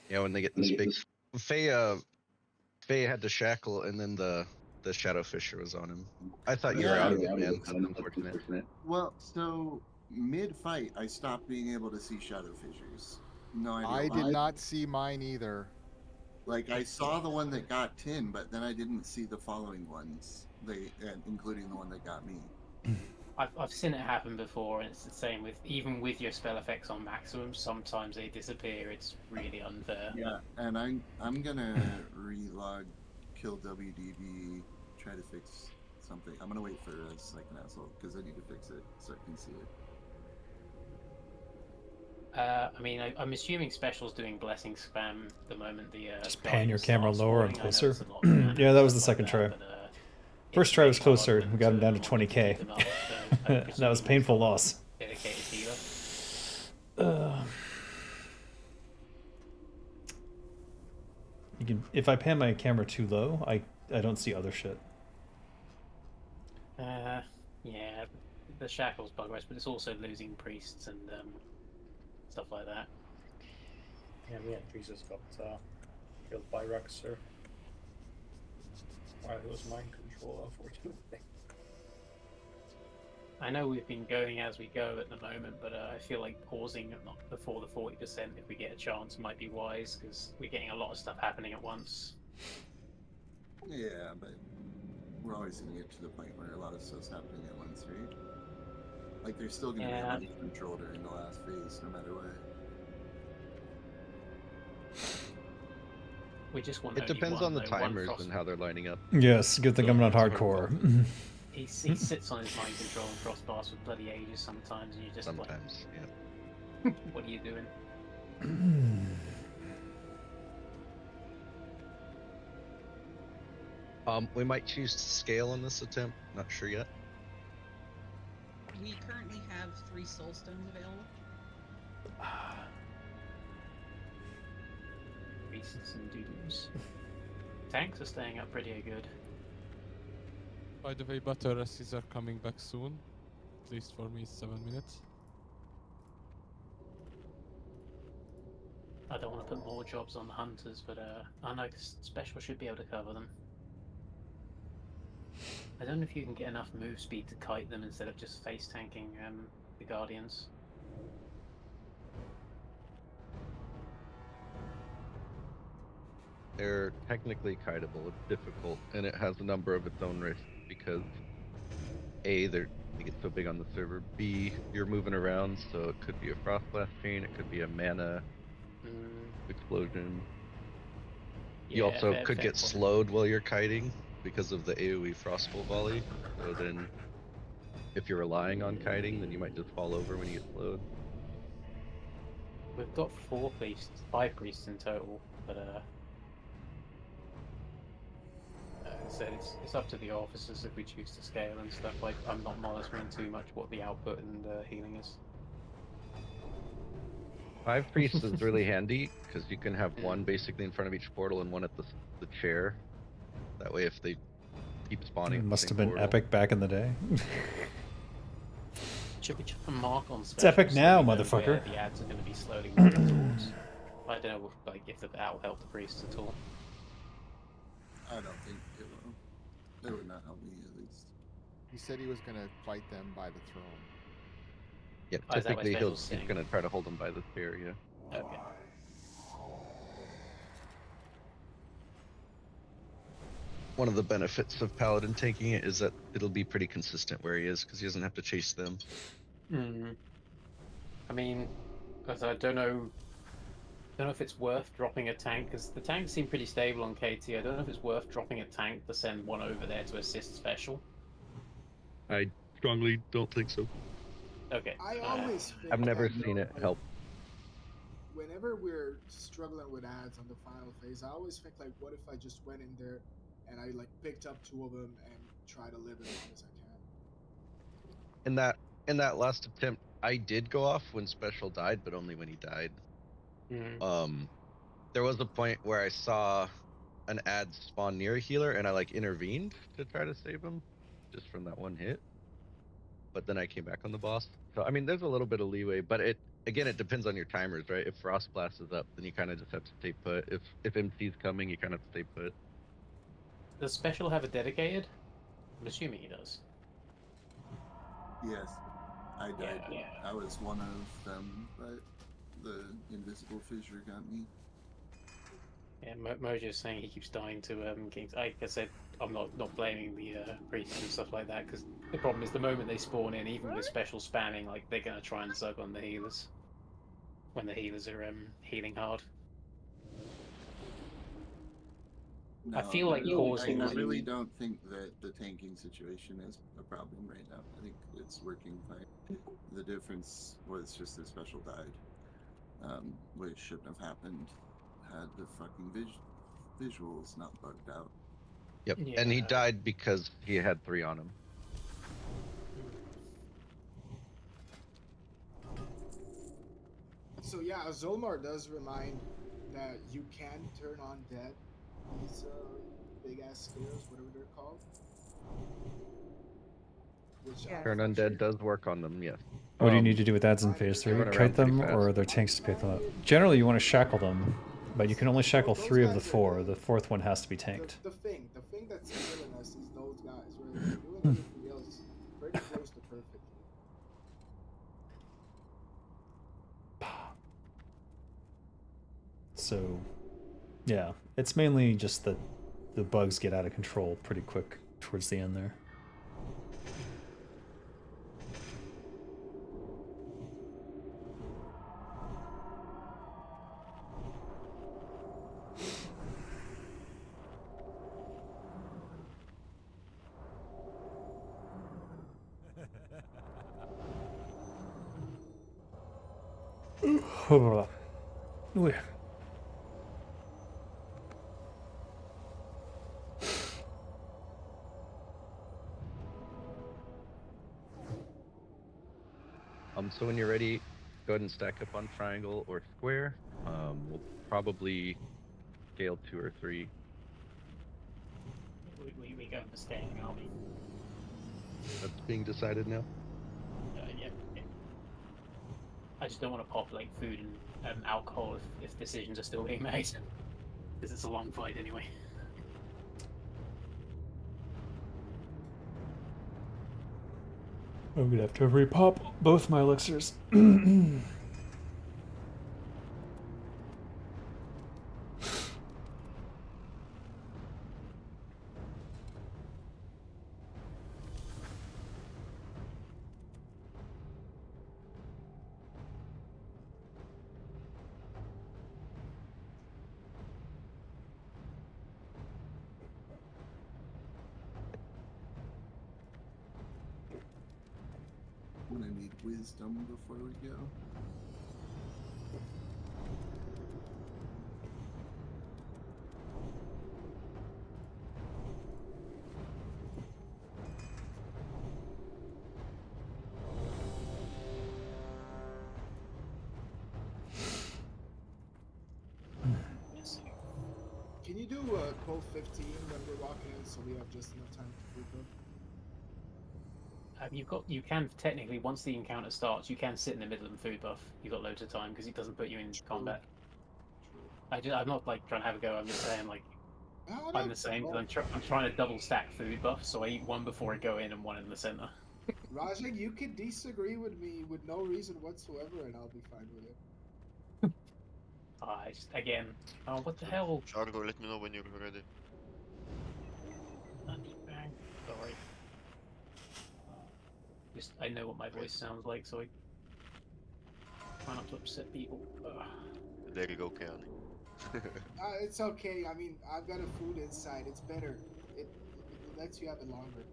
Yeah, when they get this big. Faye had the shackle, and then the Shadow Fisher was on him. I thought you were out of it, man. That's unfortunate. Well, so mid-fight, I stopped being able to see shadow fissures. No idea I why. did not see mine either. Like I saw the one that got Tin, but then I didn't see the following ones. Including the one that got me. I've seen it happen before, and it's the same with even with your spell effects on maximum. Sometimes they disappear. It's really unfair. Yeah, and I'm gonna relog, kill WDB, try to fix something. I'm gonna wait for a second asshole because I need to fix it so I can see it. I mean, I'm assuming Special's doing blessing spam the moment the Just pan your Guardians camera start lower and spawning. I know closer. it's a lot of mana Yeah, and that was the stuff second like try. that, but, First try was it's really closer. hard We got him to down to want to 20k. keep them up, so I That was presume painful loss. dedicated healer. You can, if I pan my camera too low, I don't see other shit. Yeah, the shackles bug rest, but it's also losing priests and stuff like that. Yeah, me and Jesus got killed by Ruxer while he was mind control, unfortunately. I know we've been going as we go at the moment, but I feel like pausing before the 40% if we get a chance might be wise, because we're getting a lot of stuff happening at once. Yeah, but we're always gonna get to the point where a lot of stuff's happening at once, right? Like there's still gonna be a mind control during the last phase, no matter what. We just want It depends on the timers and how they're lining up. Yes, good thing I'm not hardcore. He sits on his mind control and crossbars for bloody ages sometimes, and you're just sometimes, yeah. What are you doing? We might choose to scale on this attempt. Not sure yet. We currently have 3 soul stones available. Beasts and dudes. Tanks are staying up pretty good. By the way, battle resties are coming back soon. At least for me, 7 minutes. I don't want to put more jobs on the hunters, but I know Special should be able to cover them. I don't know if you can get enough move speed to kite them instead of just face tanking the Guardians. They're technically kiteable. It's difficult, and it has a number of its own risks because A, they get so big on the server. B, you're moving around, so it could be a frost blast chain. It could be a mana explosion. You also could get slowed while you're kiting because of the AoE frostbolt volley. So then, if you're relying on kiting, then you might just fall over when you get slowed. We've got 5 priests in total, but I said it's up to the officers if we choose to scale and stuff. Like I'm not monitoring too much what the output and healing is. 5 priests is really handy because you can have one basically in front of each portal and one at the chair. That way, if they keep spawning, It must have been epic back in the day. Should we just a mark on? It's epic now, so motherfucker. where the ads are going to be slowly moving towards. I don't know, like if that will help the priests at all. I don't think it will. It would not help me at least. He said he was gonna fight them by the throne. Yeah, typically he's going to try to hold them by the spear, yeah. Okay. One of the benefits of Paladin taking it is that it'll be pretty consistent where he is because he doesn't have to chase them. I mean, I don't know if it's worth dropping a tank, because the tanks seem pretty stable on KT. I don't know if it's worth dropping a tank to send one over there to assist Special. I strongly don't think so. Okay. I always think I've never that, seen it help. Whenever we're struggling with ads on the final phase, I always think like, what if I just went in there and I like picked up 2 of them and try to live as long as I can. In that last attempt, I did go off when Special died, but only when he died. There was a point where I saw an ad spawn near a healer, and I like intervened to try to save him, just from that one hit. But then I came back on the boss. So I mean, there's a little bit of leeway, but it depends on your timers, right? If Frost Blast is up, then you kind of just have to stay put. If MC's coming, you kind of have to stay put. Does Special have a dedicated? I'm assuming he does. Yes, I died. Yeah. I was one of them, but the invisible fissure got me. Yeah, Mojo's saying he keeps dying to kings. Like I said, I'm not blaming the priests and stuff like that, because the problem is the moment they spawn in, even with special spamming, like they're gonna try and zug on the healers when the healers are healing hard. No, I feel like pausing. I really don't think that the tanking situation is a problem right now. I think it's working fine. The difference was just the special died, which shouldn't have happened had the fucking visuals not bugged out. Yep. And he died because he had 3 on him. So yeah, Zolmar does remind that you can turn on dead these big ass scares, whatever they're called. Which Turn Undead does work on them, yes. What do you need to do with ads in phase 3? run Trait around pretty them, fast. or are there tanks to pick them up? Generally, you want to shackle them, but you can only shackle 3 of the 4. The 4th one has to be tanked. The thing that's killing us is those guys. Right? If you're doing anything else pretty close to perfectly. So, yeah, it's mainly just that the bugs get out of control pretty quick towards the end there. Ooh. So when you're ready, go ahead and stack up on triangle or square. We'll probably scale 2 or 3. We go for scaling army. That's being decided now. Yeah. I just don't want to pop like food and alcohol if decisions are still being made, because it's a long fight anyway. I'm gonna have to repop both my elixirs. I'm gonna need wisdom before we go. Can you do 12:15 when we're walking in, so we have just enough time to group up? You can technically, once the encounter starts, you can sit in the middle of the food buff. You've got loads of time because it doesn't put you in combat. I'm not like trying to have a go. I'm just saying like I'm the same because I'm trying to double stack food buff, so I eat one before I go in and one in the center. Rajak, you could disagree with me with no reason whatsoever, and I'll be fine with it. Again, oh what the hell? Shargo, let me know when you're ready. Bang. Sorry. Just I know what my voice sounds like, so I try not to upset people. There you go, Keanu. It's okay. I mean, I've got a food inside. It's better. It lets you have it longer.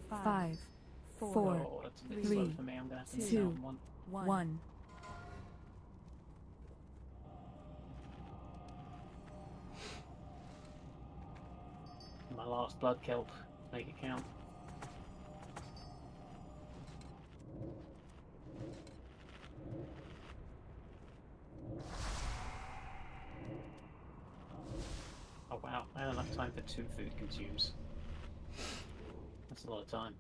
5, 4, 3, 2, 1. My last blood kelp. Make it count. Oh wow, I had enough time for 2 food consumes. That's a lot of time.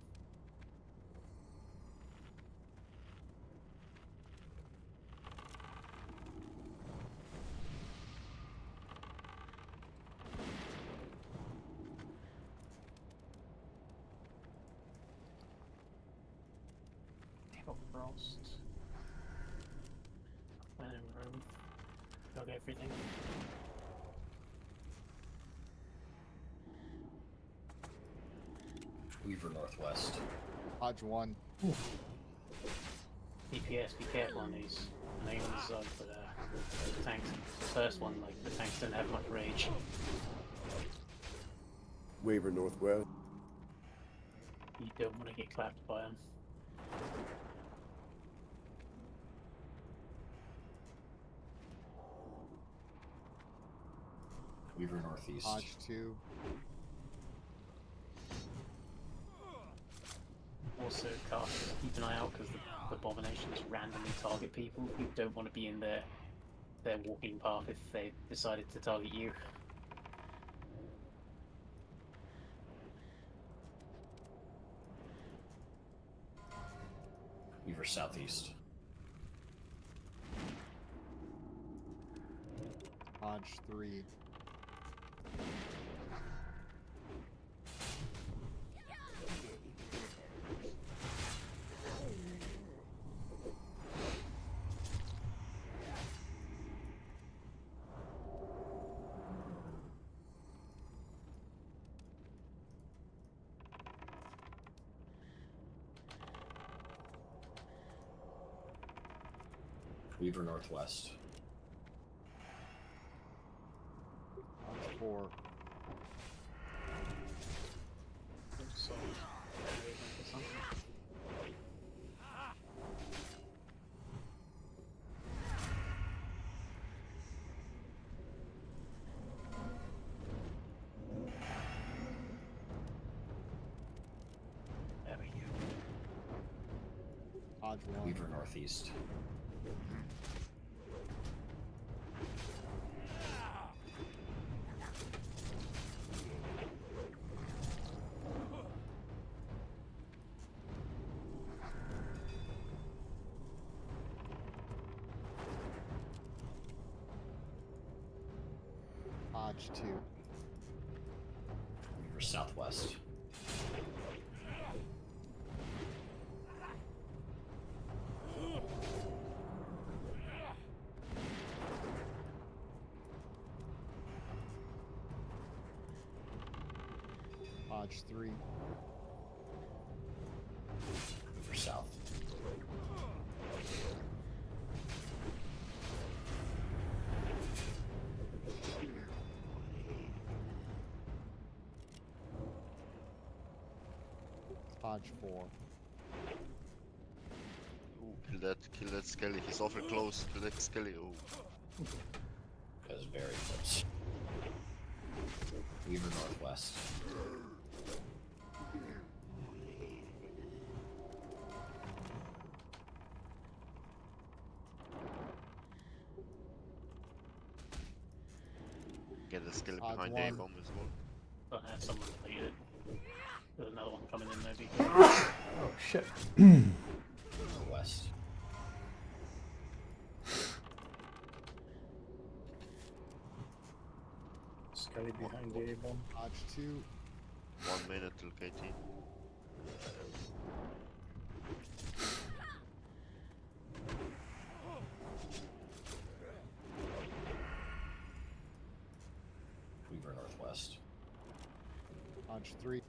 Frost. When in room. Got everything. Weaver northwest. Hodge 1. DPS, be careful on these. I know you're on the zone, but the tanks, the first one, like, the tanks don't have much rage. Weaver northwest. You don't want to get clapped by them. Weaver northeast. Hodge 2. Also, casters, keep an eye out because the abominations randomly target people. You don't want to be in their walking path if they decided to target you. Weaver southeast. Hodge 3. Weaver northwest. Hodge 4. There we go. Hodge 1. Weaver northeast. Hodge 2. Weaver southwest. Hodge 3. Weaver south. Hodge 4. Ooh, kill that Skelly. He's awful close. Kill that Skelly. Oh. That is very close. Weaver northwest. Get the Skelly Hodge behind 1. the A-bomb as well. But someone played it. There's another one coming in maybe. Oh shit. West. Skelly behind the A-bomb. Hodge 2. 1 minute till KT. Weaver northwest. Hodge 3.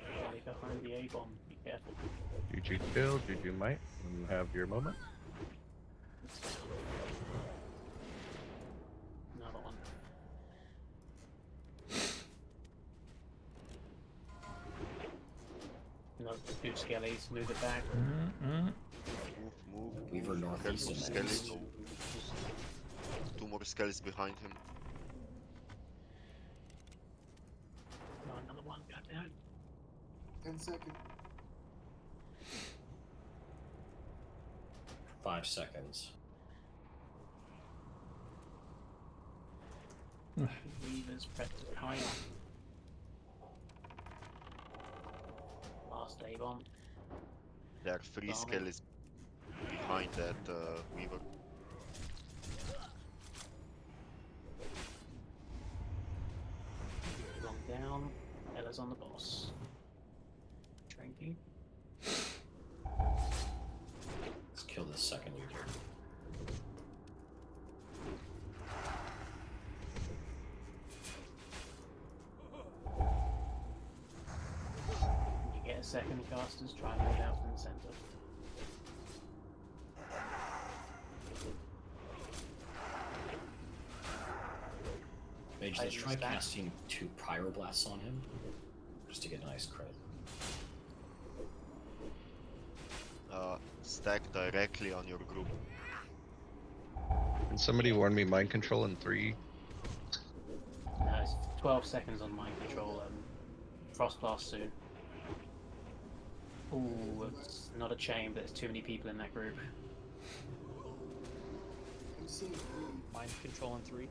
Skelly behind the A-bomb. Be careful. GG kill, GG might, and have your moment. Another one. No, two Skellies. Move it back. Move. Weaver northeast and Skelly. east. Oh. 2 more Skellies behind him. No, another one. Goddamn. 10 seconds. 5 seconds. Weavers prep to hide. Last A-bomb. There are 3 Bomb. Skellies behind that Weaver. Long down. Ella's on the boss. Drinking. Let's kill this second Weaver. second casters try and move out from the center. Mage, let's try casting 2 Pyroblasts on him, just to get a nice crit. Stack directly on your group. Can somebody warn me mind control in 3? No, it's 12 seconds on mind control. Frost blast soon. Ooh, it's not a chain, but there's too many people in that group. I'm seeing 3. Mind control in 3.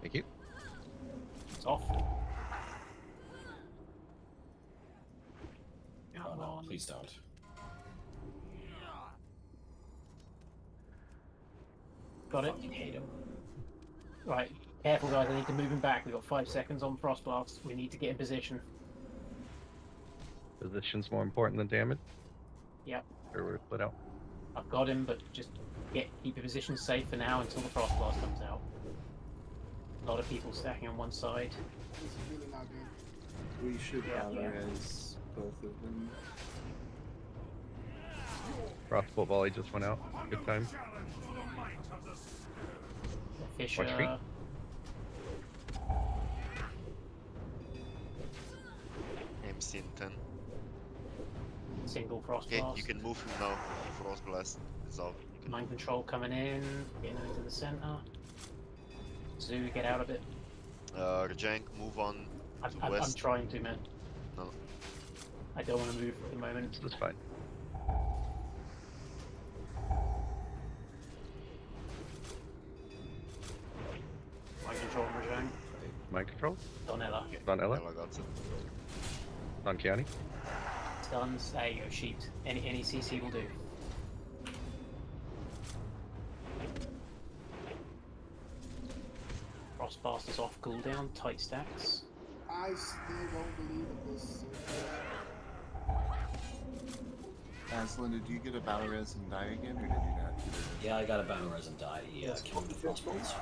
Thank you. It's off. Oh no, please don't. Got it. Fucking hate him. Right, careful guys, I need to move him back. We've got 5 seconds on Frost Blast. We need to get in position. Position's more important than damage? Yep. Or we're split out. I've got him, but just keep your position safe for now until the Frost Blast comes out. A lot of people stacking on one side. This is really not good. We should res both of them. Crossbow volley just went out. Good time. Fisher. Watch feet. MC in 10. Single Frost Okay, Blast. you can move him now. Frost Blast is out. You can Mind control coming in, getting into the center. Zoo, get out of it. Rajank, move on to I'm west. trying to, man. No. I don't want to move at the moment. That's fine. Mind control, Rajang. Mind control? Donella. Donella? Ella got it. Non-Kiani? Stuns. There you go, sheet. Any CC will do. Frost Blast is off cooldown, tight stacks. I still don't believe in this. Aslan, did you get a battle res and die again, or did you not? Yeah, I got a battle res and die. Yeah, killed the Frostbolts.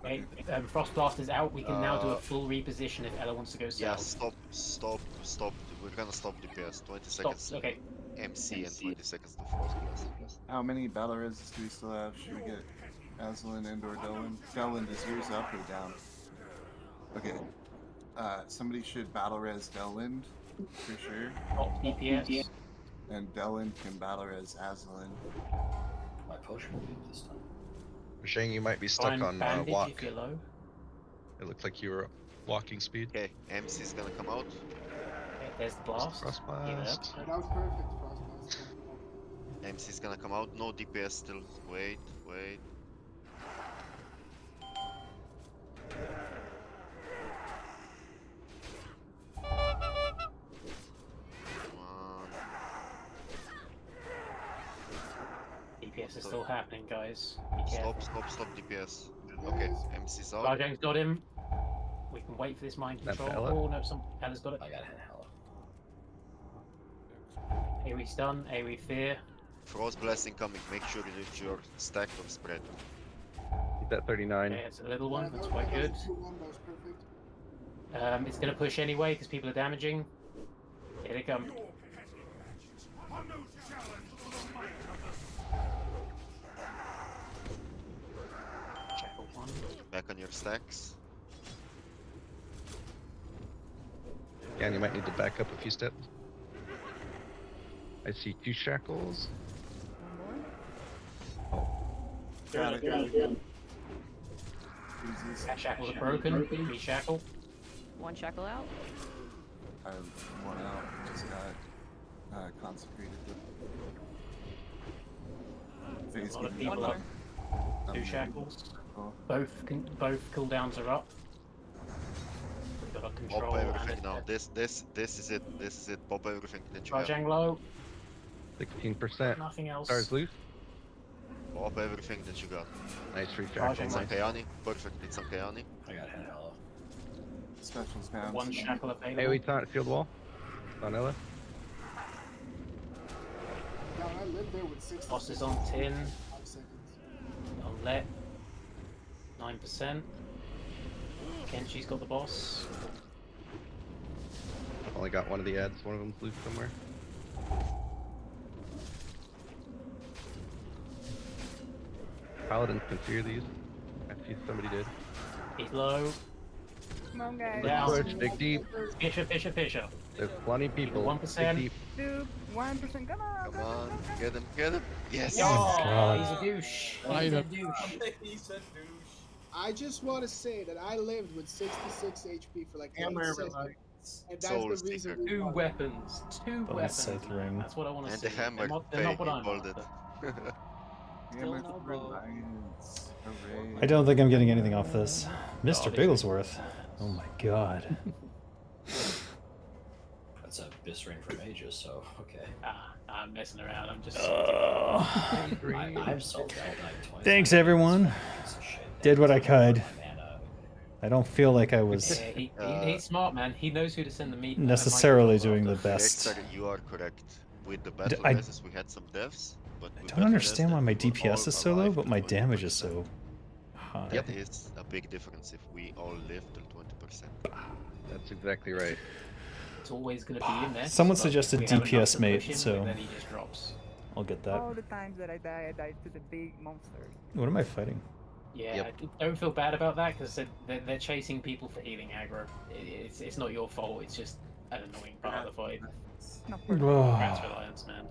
Okay, Frost Blast is out. We can now do a full reposition if Ella wants to go south. Yeah, stop. We're gonna stop DPS. 20 seconds. Okay. MC and 20 seconds to Frost Blast. How many battle reses do we still have? Should we get Aslan and or Delwyn? Delwyn, is yours up or down? Okay. Somebody should battle res Delwyn for sure. Top DPS. And Delwyn can battle res Aslan. My potion will be this time. Shang, you might be stuck Find on bandage walk. if you're low. It looked like you were walking speed. Okay, MC's gonna come out. Okay, there's the blast. Frost Yeah. blast. That was perfect, Frost Blast. MC's gonna come out. No DPS still. Wait. Come on. DPS is still happening, guys. Be careful. Stop DPS. Okay, MC's out. Rajang's got him. We can wait for this mind That's control. Ella. Oh no, Ella's got it. I got hit hella. AoE stun, AoE fear. Frost Blast incoming. Make sure that you're stacked or spread. He's at 39. Okay, it's a little one. That's quite good. That was perfect. It's going to push anyway because people are damaging. Here they come. Shackle one. Back on your stacks. Yeah, you might need to back up a few steps. I see 2 shackles. Got it. That shackles are broken. Reshackle. One shackle out. I have one out. Just got consecrated. Phase A lot of getting people up. up. 2 shackles. Oh. Both cooldowns are up. We've got a control. Pop everything and now. This is it. This is it. Pop everything that you have. Rajang low. 16%. Nothing else. Stars loose. Pop everything that you got. Nice It's reshackle. on Kayani. Perfect. It's on Kayani. I got hit hella. Specials down. One shackle available. AoE taunt, field wall. Donella. Yeah, I lived there with 6 Boss is on 10. 5 seconds. On let. 9%. Kenshi's got the boss. Only finally got one of the ads. One of them's loose somewhere. Paladins can fear these. I see somebody did. He's low. Come on, guys. Down. Push, dig deep. Fisher. There's plenty of people. 1%. Dig deep. 1%. Come on. Come on, get him. Yes. Oh, God. he's a douche. I He's a know. douche. He's a douche. I just want to say that I lived with 66 HP for like 8 Hammer seconds. relax. And that's Soul the reason. Seeker. Two weapons. Two Bonus weapons. scythe man. ring. That's what I want to And see. the hammer They're not Faye, what he I'm called it. after. Hammer no for bow. reliance. Hooray. I don't think I'm getting anything off this. Mr. Oh, Bigglesworth. Oh my god. That's a bis ring for mages, so okay. I'm messing around. I'm just. I'm salty. I'll die twice. Thanks, everyone. Piece of shit. Did what I could. Mana. I don't feel like I was Yeah, he's smart, man. He knows who to send the meat. necessarily doing the best. Dexter, you are correct. With the battle I passes, we had some deaths, but I with don't battle understand why passes, my we were DPS all is so low, alive but till my damage is 20%. so high. That is a big difference if we all live till 20%. That's exactly right. It's always going to be in there. Someone but suggested we have enough DPS to mate, push him, so but then he just drops. I'll get that. All the times that I died to the big monster. What am I fighting? Yeah, don't feel bad about that because they're chasing people for healing aggro. It's not your fault. It's just an annoying part of the fight. Rat's reliance, man.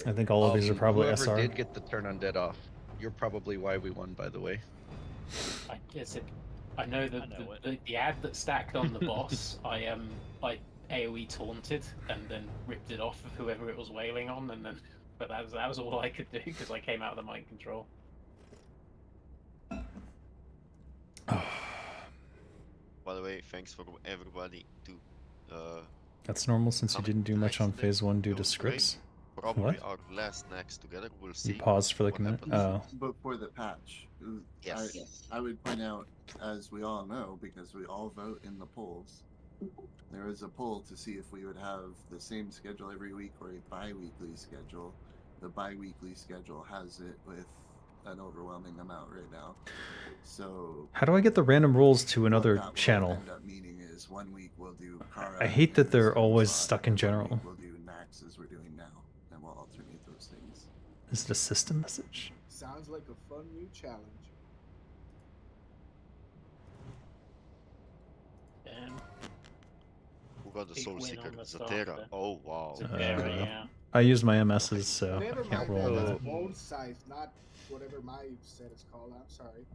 I think all of these are probably Whoever SR. did get the turn undead off, you're probably why we won, by the way. I guess I know the ad that stacked on the boss. I AOE taunted and then ripped it off of whoever it was wailing on, and then but that was all I could do because I came out of the mind control. By the way, thanks for everybody to. That's normal since you didn't do much on phase 1 due to Don't scripts. worry. Probably What? our last Naxx together. We'll see. You paused for like what a minute? happens. Oh. Before the patch, Yes. I would point out, as we all know, because we all vote in the polls, there is a poll to see if we would have the same schedule every week or a bi-weekly schedule. The bi-weekly schedule has it with an overwhelming amount right now. So How do I get the random rolls to what another that will channel? end up meaning is 1 week we'll do Kara I hate that and they're always Kel'Thuzad, stuck in and 1 general. week we'll do Naxx as we're doing now, and we'll alternate those things. Is it a system message? Sounds like a fun new challenge. Who got the Big Soul win Seeker? on the Zatera. starter. Oh wow. I use my MSs, so Never I can't mind, roll man. that. That's bone scythe, not whatever my set is called. I'm sorry.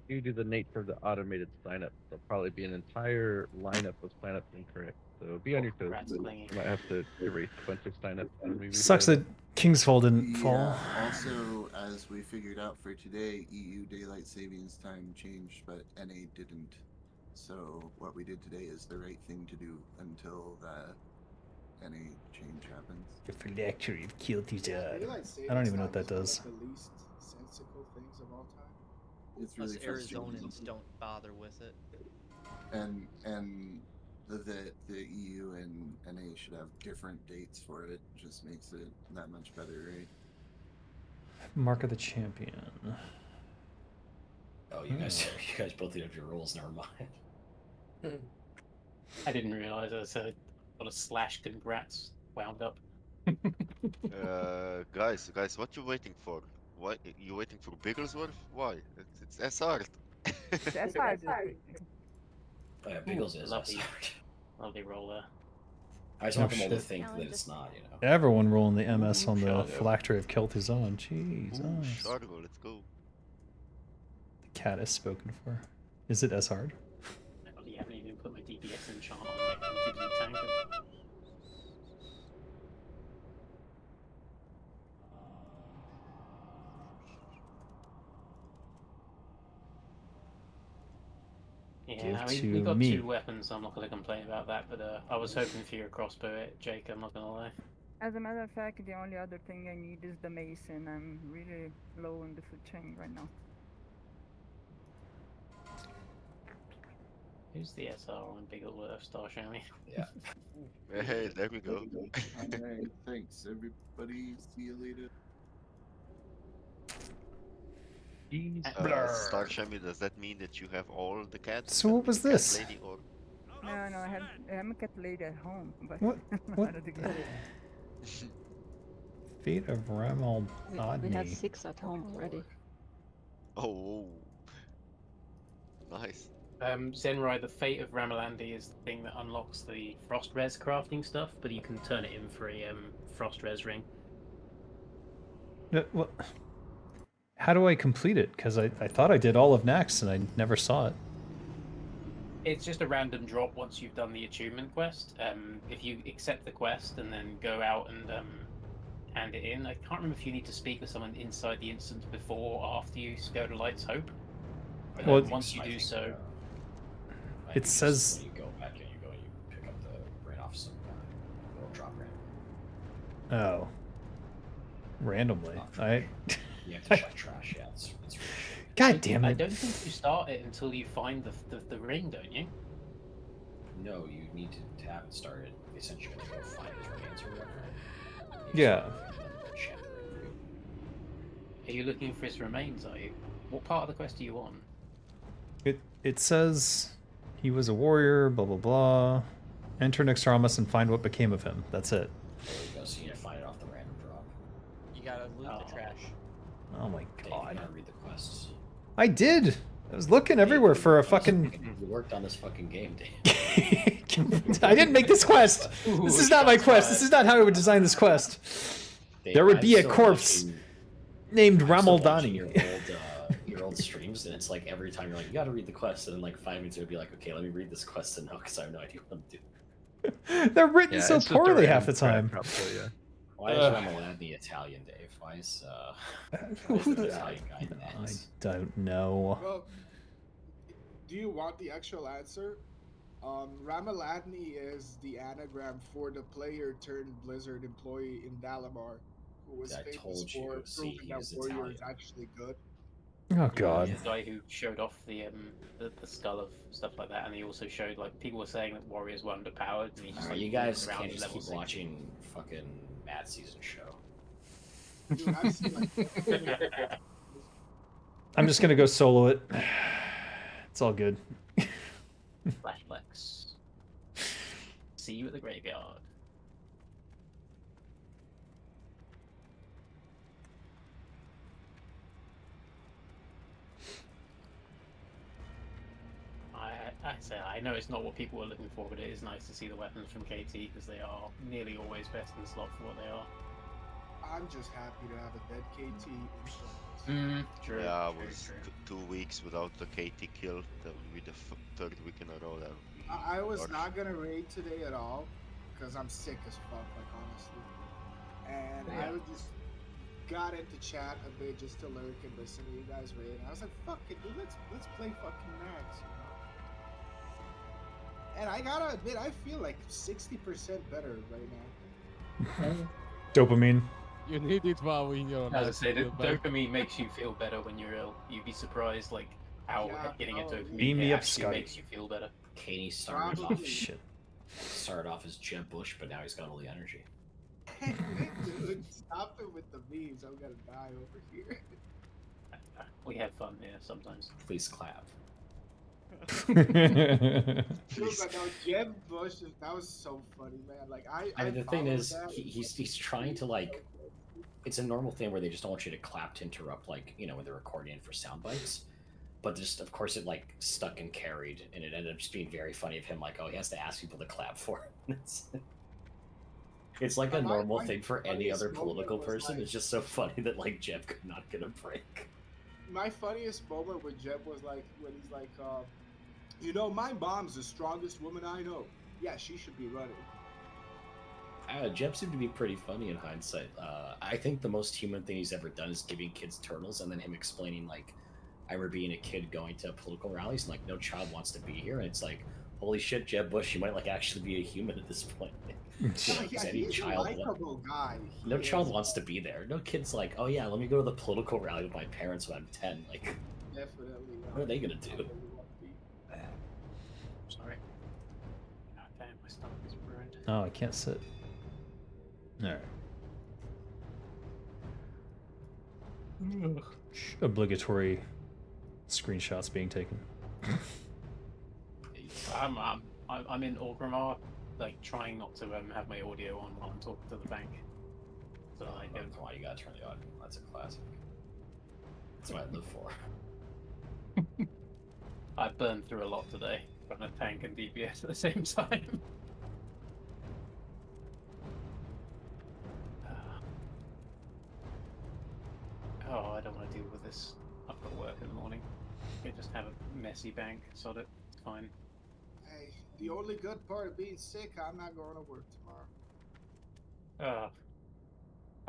Due to the nature of the automated signup, there'll probably be an entire lineup of signups incorrect. So be on your toes. Rat's You clinging. might have to erase a bunch of signups. when we Sucks reset. that Kingsfall didn't fall. Yeah, also, as we figured out for today, EU daylight savings time changed, but NA didn't. So what we did today is the right thing to do until the NA change happens. The phylactery of Kel'Thuzad. Daylight I don't savings even know what time that is does. one of the least sensical things of all time. It's Us really frustrating. Arizonans don't bother with it. And the EU and NA should have different dates for it. Just makes it that much better, right? Mark of the Champion. Oh, you guys both have your roles. Never mind. I didn't realize I said a lot of slashed and rats wound up. Guys, what you waiting for? Why you waiting for Bigglesworth? Why? It's SR. That's hard. Oh, yeah, Biggles is Lovely, SR. lovely roller. I just Oh, want them all to shit. think that it's not, you know. Everyone rolling the MS on the Shadow. phylactery of Kel'Thuzad. Jesus. Shargo, let's go. The cat is spoken for. Is it as hard? I probably haven't even put my DPS enchant on yet. I'm too busy tanking. Yeah, we got me. 2 weapons, so I'm not going to complain about that, but I was hoping for your crossbow, Jake, I'm not going to lie. As a matter of fact, the only other thing I need is the mace, and I'm really low on the food chain right now. Who's the SR on Bigglesworth, Star Show me? Yeah. Hey, there we go. Alright, thanks everybody. See you later. Star Shami, does that mean that you have all the cats? So what was Cat this? Lady or No, I haven't kept lady at home, but What? What? not at the game. Fate of Ramal We have Adni. 6 at home already. Oh, nice. Zenrai, the fate of Ramalandi is the thing that unlocks the frost res crafting stuff, but you can turn it in for a frost res ring. What? How do I complete it? Because I thought I did all of Naxx and I never saw it. It's just a random drop once you've done the achievement quest. If you accept the quest and then go out and hand it in, I can't remember if you need to speak with someone inside the instance before or after you go to Light's Hope. But Well, once you do so, it says. When you go back and you pick up the rain off some little drop randomly. Oh. Randomly. You have to check trash. Yeah, it's really shitty. God damn I it. don't think you start it until you find the ring, don't you? No, you need to have it started. Essentially, you go find his remains or whatever. Yeah. Are you looking for his remains, are you? What part of the quest are you on? It says he was a warrior, blah blah blah. Enter Naxxramas and find what became of him. That's it. There you go, so you need to find it off the random drop. You gotta loot the trash. Oh my Dave, god. you gotta read the quests. I did. I was looking everywhere for a fucking. You worked on this fucking game, Dave. I didn't make this quest. This is not my quest. This is not how I would design this quest. Dave, There would I'm be a still corpse watching- named I'm still watching Ramaldani. your old streams, and it's like every time you're like, you gotta read the quest, and then like 5 minutes it would be like, okay, let me read this quest now because I have no idea what I'm doing. They're written Yeah, so it's just a poorly half the random time. crap, probably, yeah. Why is Ramalandi Italian, Dave? Why is Who the the- Italian guy in I that? don't know. Well, do you want the actual answer? Ramaladni is the anagram for the player turned Blizzard employee in Dalamar, who was I famous told you. for See, proving that he's Warrior Italian. is actually good. Oh god. The guy who showed off the skull of stuff like that, and he also showed like people were saying that warriors were underpowered. And he just, Alright, like, you guys walked around can't just level keep 60. watching fucking Mad Season show. Dude, I've seen like I'm just gonna go solo it. It's all good. Flashbacks. See you at the graveyard. I know it's not what people were looking for, but it is nice to see the weapons from KT because they are nearly always best in slot for what they are. I'm just happy to have a dead KT in front. True. Yeah, I was 2 weeks without the KT kill. That would be the third week in a row. That would be I was harsh. not gonna raid today at all because I'm sick as fuck, like honestly. And I would just got into chat a bit just to lurk and listen to you guys raid. And I was like, fuck it, dude, let's play fucking Naxx, you know? And I gotta admit, I feel like 60% better right now. Dopamine. You need it while in your As I life said, to feel better. dopamine makes you feel better when you're ill. You'd be surprised, like how getting a dopamine Beam me hit up, actually Scotty. makes you feel better. Katie started Probably. off started off as Jeb Bush, but now he's got all the energy. Dude, stop it with the memes. I'm gonna die over here. We have fun here sometimes. Please clap. Dude, but no, Jeb Bush, that was so funny, man. Like I mean, the thing followed is, that. he's trying to like. It's a normal thing where they just don't want you to clap to interrupt, like when they're recording it for sound bites. But just of course it like stuck and carried, and it ended up just being very funny of him. Like, oh, he has to ask people to clap for him. It's like a normal thing for any other political person. Like, It's just so funny that like Jeb could not get a break. My funniest moment with Jeb was like when he's like, you know, my mom's the strongest woman I know. Yeah, she should be running. Jeb seemed to be pretty funny in hindsight. I think the most human thing he's ever done is giving kids turtles, and then him explaining like, I remember being a kid going to political rallies and like no child wants to be here, and it's like, holy shit, Jeb Bush, you might like actually be a human at this point. Yeah, Any he's child, a likable guy. no child wants to be there. No kid's like, oh yeah, let me go to the political rally with my parents when I'm 10. Like, Definitely. what are they gonna do? Sorry. God damn, my stomach is ruined. Oh, I can't sit. Alright. Obligatory screenshots being taken. I'm in Orgrimmar, like trying not to have my audio on while I'm talking to the bank. So I don't. Come on, you gotta turn the audio. That's a classic. That's what I live for. I burned through a lot today, trying to tank and DPS at the same time. Oh, I don't want to deal with this. I've got work in the morning. I just have a messy bank, sod it. It's fine. Hey, the only good part of being sick, I'm not going to work tomorrow.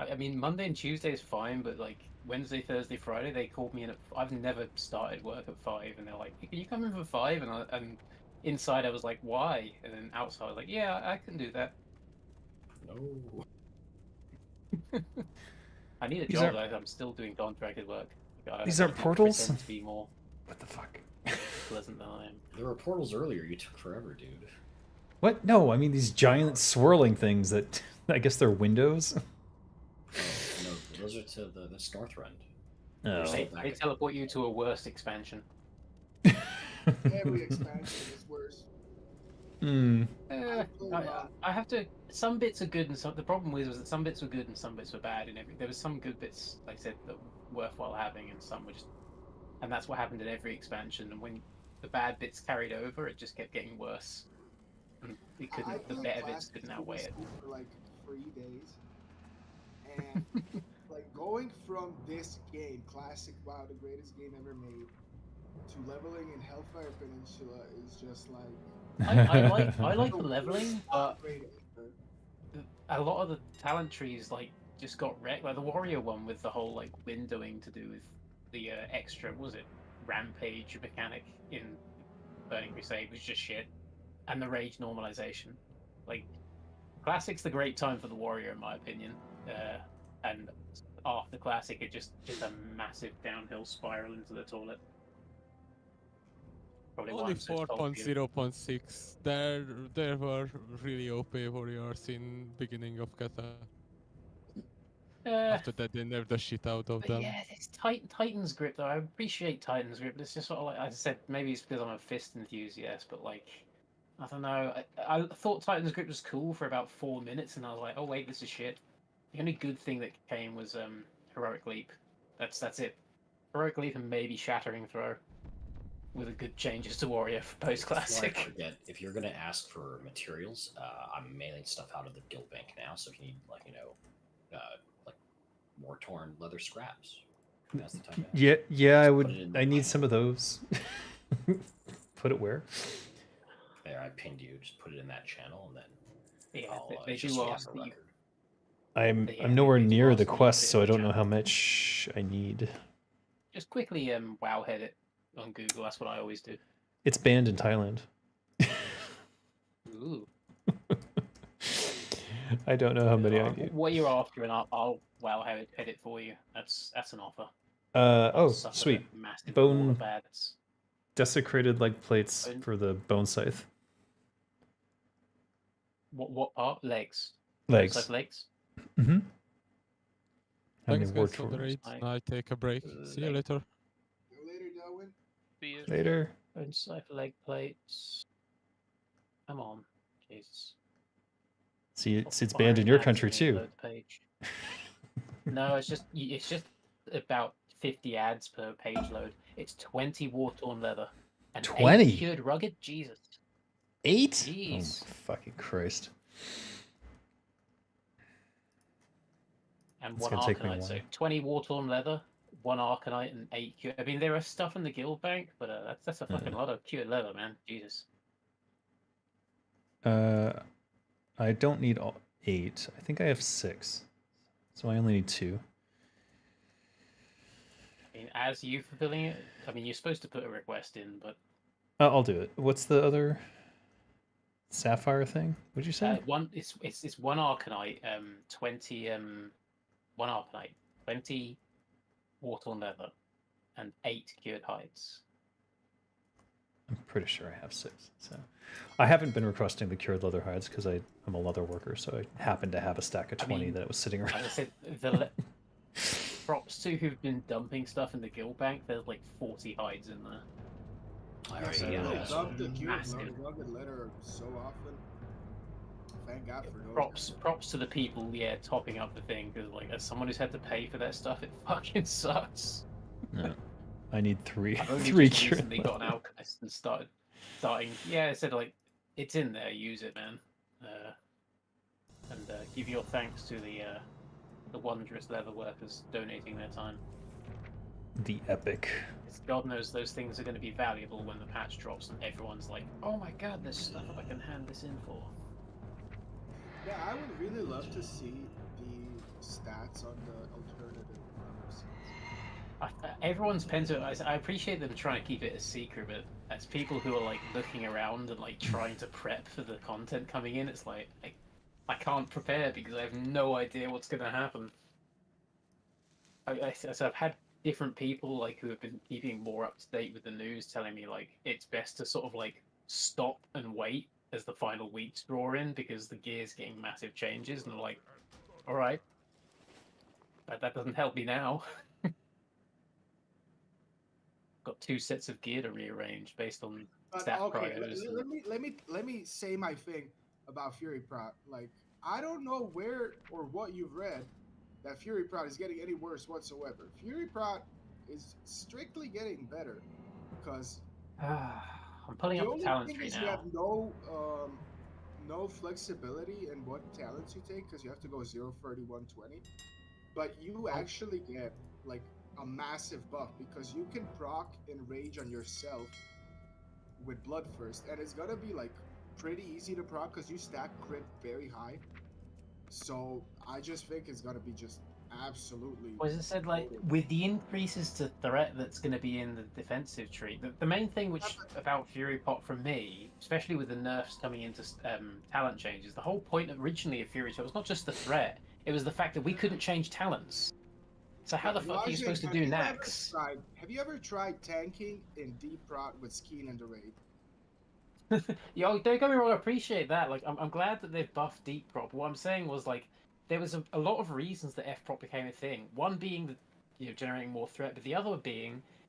I mean, Monday and Tuesday is fine, but like Wednesday, Thursday, Friday, they called me in at. I've never started work at 5, and they're like, "Can you come in for 5?" And inside I was like, "Why?" And then outside I was like, "Yeah, I can do that." No. I need a These job aren't- though. I'm still doing contracted work. These aren't portals? Pretend to be more What the fuck? pleasant than I am. There were portals earlier. You took forever, dude. What? No, I mean these giant swirling things that I guess they're windows. No, those are to this Northrend. Oh. They teleport you to a worse expansion. Every expansion is worse. Hmm. I have to. Some bits are good, and some. The problem was that some bits were good and some bits were bad. And there was some good bits, like I said, that were worthwhile having, and some were just. And that's what happened in every expansion. And when the bad bits carried over, it just kept getting worse. And it couldn't. The better bits couldn't outweigh it. For like 3 days, and like going from this game, classic WoW, the greatest game ever made, to leveling in Hellfire Peninsula is just like. I like the leveling, but Great. a lot of the talent trees like just got wrecked. Like the warrior one with the whole like windowing to do with the extra, what was it, rampage mechanic in Burning Crusade was just shit, and the rage normalization. Like classic's the great time for the warrior in my opinion, and after classic it just a massive downhill spiral into the toilet. Probably why Only I'm so salty. 4.0.6. There were really OP warriors in beginning of Kata. After that, they nerfed the shit out of But them. yeah, it's Titan's grip though. I appreciate Titan's grip, but it's just sort of like I said. Maybe it's because I'm a fist enthusiast, but like, I don't know. I thought Titan's grip was cool for about 4 minutes, and I was like, oh wait, this is shit. The only good thing that came was heroic leap. That's it. Heroic leap and maybe shattering throw, with a good changes to warrior for post Before I classic. forget, if you're gonna ask for materials, I'm mailing stuff out of the guild bank now. So if you need like like more torn leather scraps, that's the time. Yeah, I would. I need some of those. Put it where? There, I pinned you. Just put it in that channel, and then Yeah, I'll, they just do so you ask have a that you. record. I'm nowhere near the quest, so I don't know how much I need. Just quickly WoW head it on Google. That's what I always do. It's banned in Thailand. Ooh. I don't know how many I need. What you're after, and I'll WoW head it for you. That's an offer. Oh, Suffer sweet. a massive wall Bone of ads. desecrated leg plates Bone- for the bone scythe. What part? Legs. Legs. Like legs. Mm-hmm. How Thanks many war guys for the torns? raid. I take a break. See you later. Later, Darwin. Later. Bone cipher leg plates. Come on, Jesus. See, it's banned in your country too. Load page. No, it's just about 50 ads per page load. It's 20 war torn leather. And 20? 8 cured rugged. Jesus. 8? Jeez. Oh, fucking Christ. And It's one gonna take me a Arcanite. So while. 20 war torn leather, 1 Arcanite, and 8 cured. I mean, there are stuff in the guild bank, but that's a fucking lot of cured leather, man. Jesus. I don't need all 8. I think I have 6. So I only need 2. I mean, as you fulfilling it, I mean, you're supposed to put a request in, but I'll do it. What's the other sapphire thing? What'd you say? it's 1 Arcanite, 20 1 Arcanite, 20 Wartorn leather, and 8 cured hides. I'm pretty sure I have 6. So I haven't been requesting the cured leather hides because I'm a leather worker, so I happen to have a stack of 20 that was sitting around. As I said, the props to who've been dumping stuff in the guild bank. There's like 40 hides in there. I Yes, already I get really it. love the cube Massive. rugged letter so often. Thank God for those. Props to the people, yeah, topping up the thing, because like as someone who's had to pay for that stuff, it fucking sucks. No. I need three I've only three just cure recently got an alchemist and starting. Yeah, I said like it's in there. Use it, man. And give your thanks to the wondrous leather workers donating their time. The epic. It's, God knows those things are going to be valuable when the patch drops and everyone's like, "Oh my God, there's stuff I can hand this in for." Yeah, I would really love to see the stats on the alternative numbers. Everyone's I appreciate them trying to keep it a secret, but as people who are like looking around and like trying to prep for the content coming in, it's like I can't prepare because I have no idea what's going to happen. So I've had different people like who have been keeping more up to date with the news telling me like it's best to sort of like stop and wait as the final weeks draw in because the gear's getting massive changes, and I'm like, all right, but that doesn't help me now. Got 2 sets of gear to rearrange based on stat priors. Let me say my thing about Fury Prot. Like, I don't know where or what you've read that Fury Prot is getting any worse whatsoever. Fury Prot is strictly getting better because I'm pulling up the talent tree now. You have no flexibility in what talents you take because you have to go 0, 30, 120. But you actually get like a massive buff because you can proc Enrage on yourself with Bloodthirst, and it's gonna be like pretty easy to proc because you stack crit very high. So I just think it's gonna be just absolutely. Well, as I said, like with the increases to threat that's going to be in the defensive tree, the main thing which about Fury Pot for me, especially with the nerfs coming into talent changes, the whole point originally of Fury Pot was not just the threat; it was the fact that we couldn't change talents. So how the fuck are you supposed to do Naxx? Have you ever tried tanking in Deep Prot with Skeen and the Raid? Yo, don't get me wrong, I appreciate that. Like, I'm glad that they've buffed Deep Prop. What I'm saying was like, there was a lot of reasons that F Prop became a thing. One being that generating more threat, but the other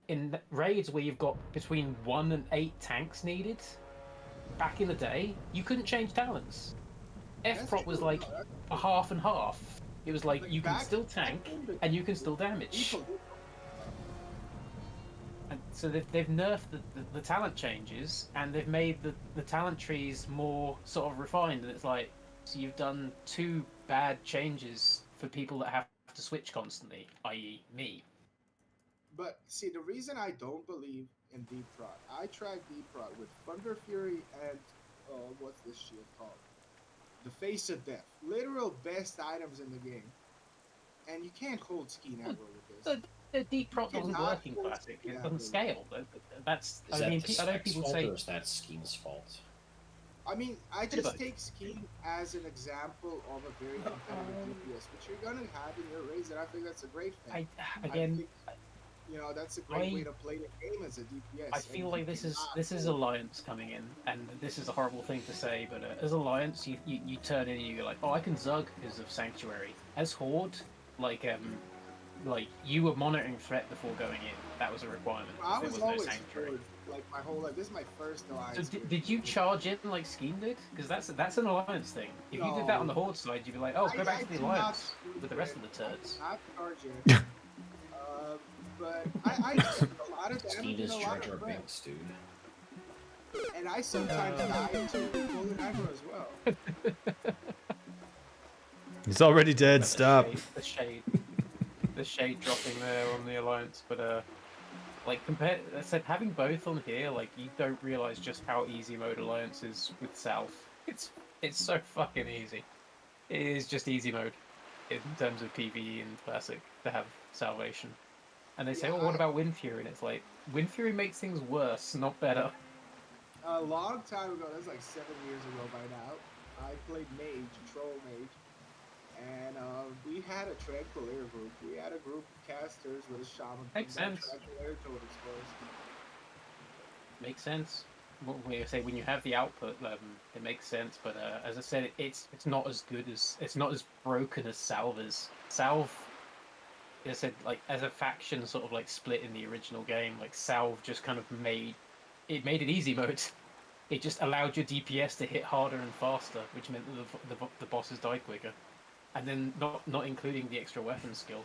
in raids where you've got between 1 and 8 tanks needed. Back in the day, you couldn't change talents. F Prop was like a half and half. It was like you can still tank and you can still damage. And so they've nerfed the talent changes, and they've made the talent trees more sort of refined. And it's like, so you've done 2 bad changes for people that have to switch constantly, i.e. me. But see, the reason I don't believe in Deep Prot, I tried Deep Prot with Thunder Fury and what's this shield called? The Face of Death. Literal best items in the game. And you can't hold Skeen ever with this. The Deep Prot wasn't working classic. It doesn't scale. That's. I mean, I know people say. Or is that Skeen's fault? I mean, I just take Skeen as an example of a very competitive DPS, which you're gonna have in your raids, and I think that's a great thing. I think, that's a great way to play the game as a DPS. I feel like this is Alliance coming in, and this is a horrible thing to say, but as Alliance, you turn in and you're like, oh, I can Zug because of Sanctuary. As Horde, like you were monitoring threat before going in. That was a requirement. I was always no Sanctuary. Horde, like my whole life. This is my first Alliance. So did you charge in like Skeen did? Because that's an Alliance thing. If you did that on the Horde side, you'd be like, oh, go back to the Alliance with the rest of the turds. Not charge in. But I took a lot of damage. Skeen is Jar Jar Binks, dude. And I sometimes die to Golden Aggro as well. He's already dead. Stop. The shade dropping there on the Alliance, but like compared, I said having both on here, like you don't realize just how easy mode Alliance is with South. It's so fucking easy. It is just easy mode in terms of PvE and Classic to have Salvation. And they say, "Oh, what about Wind Fury?" And it's like Wind Fury makes things worse, not better. A long time ago, that's like 7 years ago by now, I played Mage, Troll Mage, and we had a Tranquil Air group. We had a group of casters with a Shaman. Makes sense. Tranquil Air totems first. Makes sense. When you say when you have the output, it makes sense. But as I said, it's not as good as it's not as broken as Salve is. Salve, as I said, like as a faction, sort of like split in the original game. Like Salve just kind of made it made it easy mode. It just allowed your DPS to hit harder and faster, which meant that the bosses died quicker. And then not including the extra weapon skill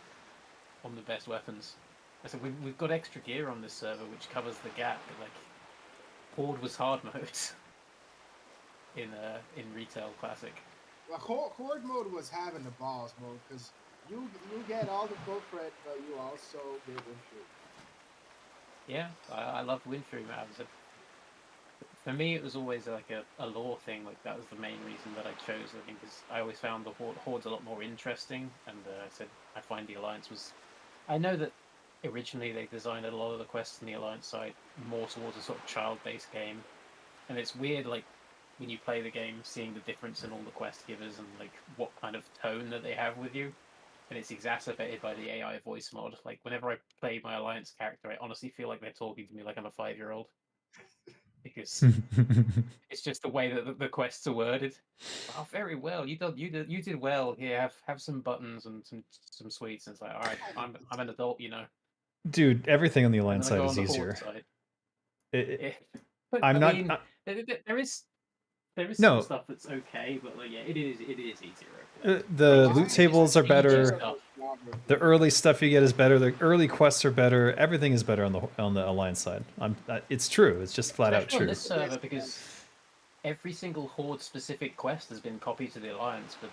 on the best weapons. So we've got extra gear on this server, which covers the gap. But like, Horde was hard mode in Retail Classic. Well, Horde mode was having the balls mode because you get all the bull threat, but you also get Windfury. Yeah, I love Windfury maps. For me, it was always like a lore thing. Like that was the main reason that I chose. I think because I always found the Horde's a lot more interesting, and I said I find the Alliance was. I know that originally they designed a lot of the quests in the Alliance side more towards a sort of child-based game, and it's weird like when you play the game, seeing the difference in all the quest givers and like what kind of tone that they have with you, and it's exacerbated by the AI voice mod. Like whenever I play my Alliance character, I honestly feel like they're talking to me like I'm a 5-year-old. Because it's just the way that the quests are worded. Oh, very well. You did well. Here, have some buttons and some sweets. And it's like, all right, I'm an adult, you know. Dude, everything on the Alliance And then side I is go on the easier. Horde side. But I I'm mean, not. there is No. some stuff that's okay, but like, yeah, it is easier. The loot tables are better. stuff. The early stuff you get is better. The early quests are better. Everything is better on the Alliance side. It's true. It's just flat out Especially true. on this server, because every single Horde specific quest has been copied to the Alliance, but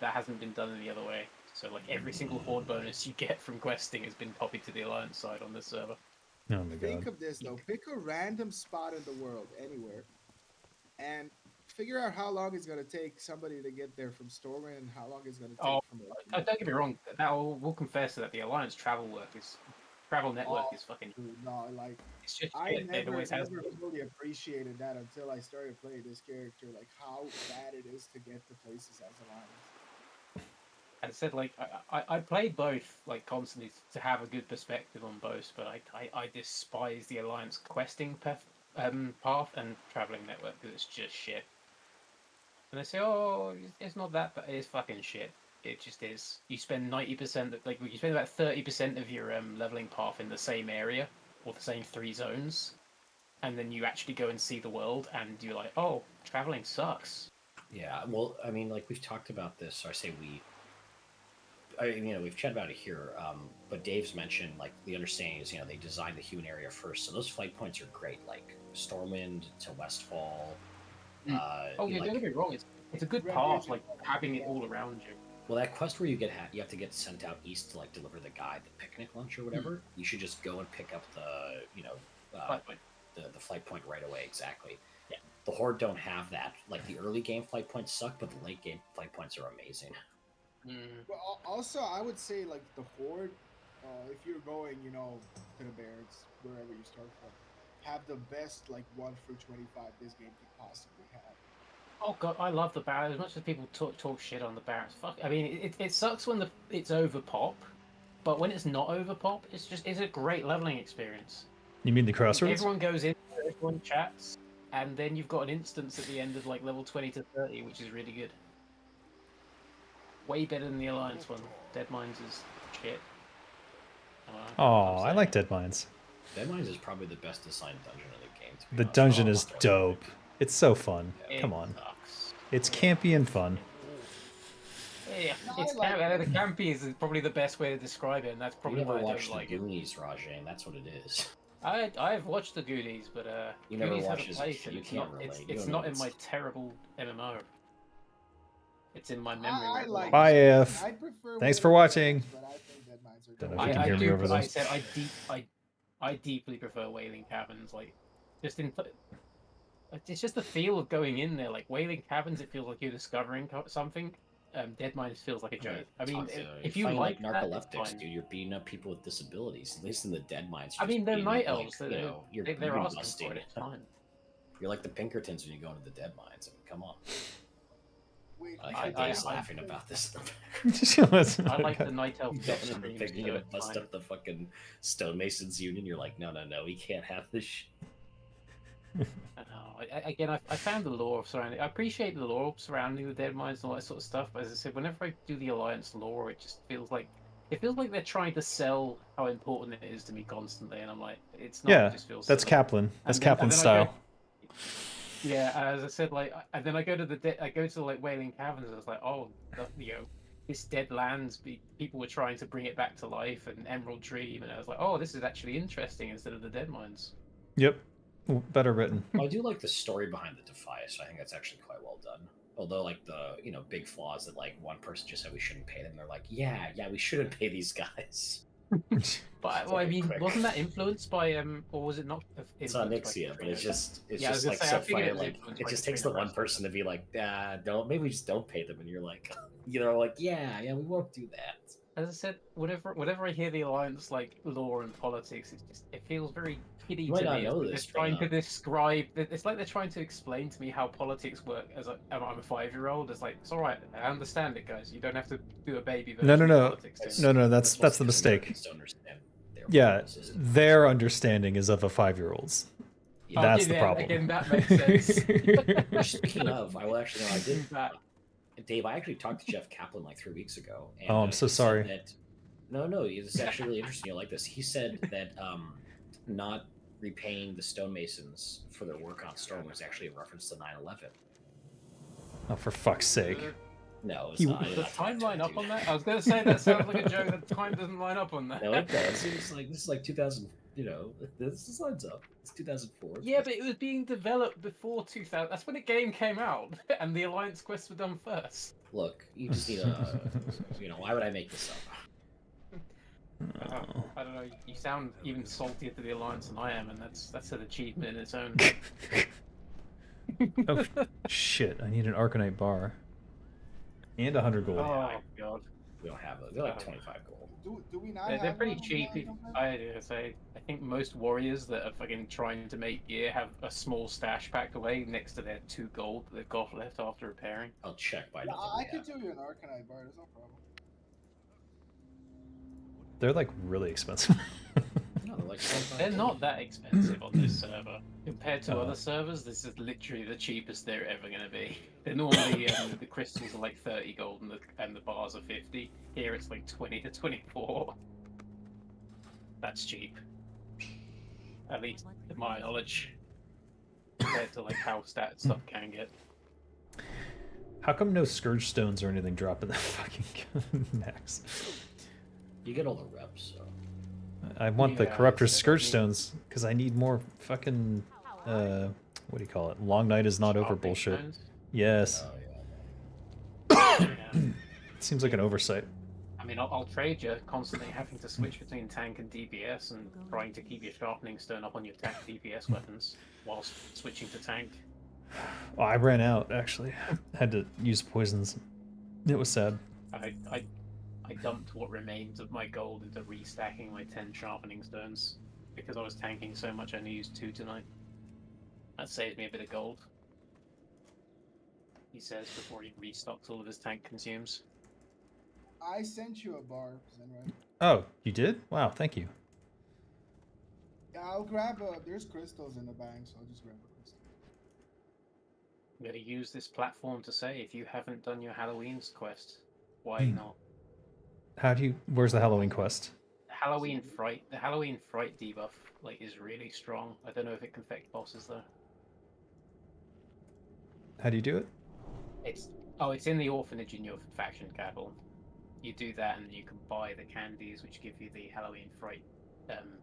that hasn't been done in the other way. So like every single Horde bonus you get from questing has been copied to the Alliance side on this server. Oh my Think god. of this though. Pick a random spot in the world, anywhere, and figure out how long it's gonna take somebody to get there from Stormwind and how long it's gonna take from. Don't get me wrong. We'll confess that the Alliance travel network is fucking. No, like it's just I shit. It never always has been. fully appreciated that until I started playing this character. Like how bad it is to get to places as Alliance. I said like I play both like constantly to have a good perspective on both, but I despise the Alliance questing path and traveling network because it's just shit. And they say, oh, it's not that, but it's fucking shit. It just is. You spend 90%, like you spend about 30% of your leveling path in the same area or the same 3 zones, and then you actually go and see the world, and you're like, oh, traveling sucks. Yeah, well, I mean, like we've talked about this. Or I say we. We've chatted about it here, but Dave's mentioned like the understanding is, they designed the human area first, so those flight points are great, like Stormwind to Westfall. Don't get me wrong, it's a good path, like having it all around you. Well, that quest where you have to get sent out east to like deliver the guy the picnic lunch or whatever. You should just go and pick up the the flight point right away. Exactly. Yeah. The Horde don't have that. Like the early game flight points suck, but the late game flight points are amazing. Well, also I would say like the Horde, if you're going, to the Barracks, wherever you start from, have the best like 1 through 25 this game could possibly have. Oh god, I love the Barracks. As much as people talk shit on the Barracks, fuck. I mean, it sucks when it's over pop, but when it's not over pop, it's a great leveling experience. You mean the crossroads? Everyone goes in, everyone chats, and then you've got an instance at the end of like level 20 to 30, which is really good. Way better than the Alliance one. Dead Mines is shit. Oh, I like Dead Mines. Dead Mines is probably the best designed dungeon in the game. The dungeon is dope. It's so fun. Come on. Sucks. It's campy and fun. Yeah, the campy is probably the best way to describe it, and that's probably You never why I watched don't like the it. Goonies, Rajay, that's what it is. I've watched the Goonies, but You never Goonies has watched a it, place, so and you it's can't not. relate. You It's don't not know in my it's- terrible MMO. It's in my memory. I like Bye, AF. I prefer Thanks for watching. but I think Dead Mines are Don't know if you can hear me over I this. said I deeply prefer Wailing Caverns. Like, just in. It's just the feel of going in there. Like Wailing Caverns, it feels like you're discovering something. Dead Mines feels like a joke. I mean, if you find, like narcoleptics, that, it's fine. dude, you're beating up people with disabilities. At least in the Dead Mines. I mean, they're beating night up, elves. Like, you're they're you're asking busting. for it. It's fine. You're like the Pinkertons when you go into the Dead Mines. I mean, come on. I- Dave's I- laughing about this. I like the night elf You death go into the streams, thing, so you're gonna it's bust fine. up the fucking stonemasons union. You're like, no, we can't have this shit. I found the lore surrounding. I appreciate the lore surrounding the Dead Mines and all that sort of stuff. But as I said, whenever I do the Alliance lore, it just feels like It feels like they're trying to sell how important it is to me constantly, and I'm like, it's not. Yeah, It just feels that's silly. Kaplan. That's And then- Kaplan and then I go- style. Yeah, as I said, like, and then I go to like Wailing Caverns, and I was like, oh, this dead lands. People were trying to bring it back to life, and Emerald Dream, and I was like, oh, this is actually interesting instead of the dead mines. Yep, better written. Well, I do like the story behind the Defias. I think that's actually quite well done. Although, like the big flaws that like one person just said we shouldn't pay them. They're like, yeah, we shouldn't pay these guys. But well, I mean, wasn't that influenced by or was it not? It's not Nixia, but it's just like I so figured funny. was Like influenced it by just the takes the Trainer one person to be like, maybe we just don't pay them, and you're like, like, yeah, we won't do that. As I said, whenever I hear the Alliance like lore and politics, it feels very kiddie You might to not me. know They're this, trying but, to describe. It's like they're trying to explain to me how politics work. I'm a 5-year-old. It's like it's all right. I understand it, guys. You don't have to do a baby version No. of politics. to me. No. That's the mistake. Yeah, their understanding is of a 5-year-old's. Oh, That's yeah, the problem. Again, that makes sense. Speaking of, I will actually know I did. Dave, I actually talked to Jeff Kaplan like 3 weeks ago. And, Oh, I'm so he said sorry. that- no, it's actually really interesting. You'll like this. He said that not repaying the stonemasons for their work on Storm was actually a reference to 9/11. Oh, for fuck's sake. No, it's He- not. Does the time line up on that? I was going to say that sounds like a joke. The time doesn't line up on that. No, it does. It's like this is like 2000. This lines up. It's 2004. Yeah, but it was being developed before 2000. That's when the game came out, and the Alliance quests were done first. Look, you just need a. Why would I make this up? I don't know. You sound even saltier to the Alliance than I am, and that's an achievement in its own. Oh shit! I need an Arcanite bar. And 100 gold. Oh my god. We don't have those. They're like 25 gold. Do we not? They're have pretty one? cheap. I think most warriors that are fucking trying to make gear have a small stash packed away next to their 2 gold that they've got left after repairing. I'll check by Yeah, I could do you an Arcanite bar. There's no problem. They're like really expensive. No, they're like 25 They're gold. not that expensive on this server. Compared to Oh. other servers, this is literally the cheapest they're ever going to be. They're normally, the crystals are like 30 gold and the bars are 50. Here it's like 20 to 24. That's cheap. At least to my knowledge. Compared to like how stat stuff can get. How come no Scourge Stones or anything drop in the fucking Naxx? You get all the reps, so. I want the Yeah, Corruptor's so Scourge you- Stones because I need more fucking what do you call it? Long night is not over Sharpening bullshit. stones? Yes. Yeah. Seems like an oversight. I mean, I'll trade you constantly having to switch between tank and DPS and trying to keep your sharpening stone up on your tank DPS weapons whilst switching to tank. Well, I ran out actually. Had to use poisons. It was sad. I dumped what remains of my gold into restacking my 10 sharpening stones because I was tanking so much. I only used 2 tonight. That saved me a bit of gold. He says before he restocks all of his tank consumes. I sent you a bar, Zenray. Oh, you did? Wow, thank you. Yeah, I'll grab there's crystals in the bank, so I'll just grab a crystal. I'm going to use this platform to say if you haven't done your Halloween's quest, why not? How do you? Where's the Halloween quest? The Halloween fright debuff is really strong. I don't know if it can affect bosses though. How do you do it? It's in the orphanage in your faction capital. You do that and you can buy the candies which give you the Halloween fright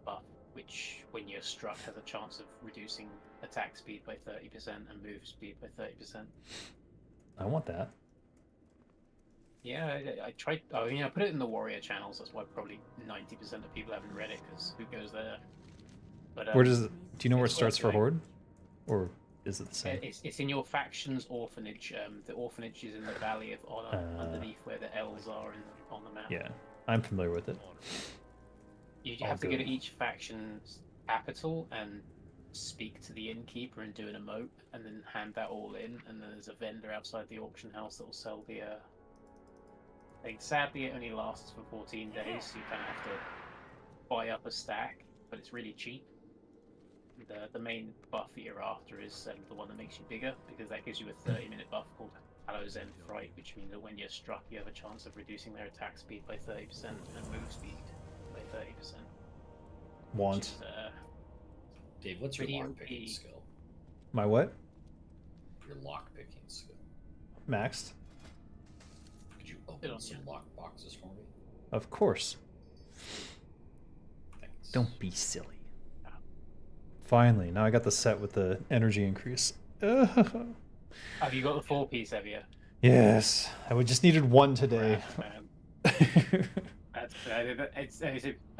buff, which when you're struck has a chance of reducing attack speed by 30% and move speed by 30%. I want that. Yeah, I tried. Oh, I put it in the warrior channels. That's why probably 90% of people haven't read it because who goes there? But Where does it? Do you know where it it's starts worth for doing. Horde? Or is it the same? It's in your faction's orphanage. The orphanage is in the Valley of Honor, underneath where the elves are on the map. Yeah, I'm familiar with it. You All have to go to good. each faction's capital and speak to the innkeeper and do an emote, and then hand that all in. And then there's a vendor outside the auction house that will sell the. I think sadly it only lasts for 14 days, so you kind of have to buy up a stack, but it's really cheap. The main buff that you're after is the one that makes you bigger, because that gives you a 30-minute buff called Hallows End Fright, which means that when you're struck, you have a chance of reducing their attack speed by 30% and move speed by 30%. Want. Which is, Dave, what's your pretty lock picking OP. skill? My what? Your lock picking skill. Maxed? Could you open some lock boxes for me? Of course. Thanks. Don't be silly. Finally, now I got the set with the energy increase. Have you got the 4-piece, have you? Yes, I just needed one today. I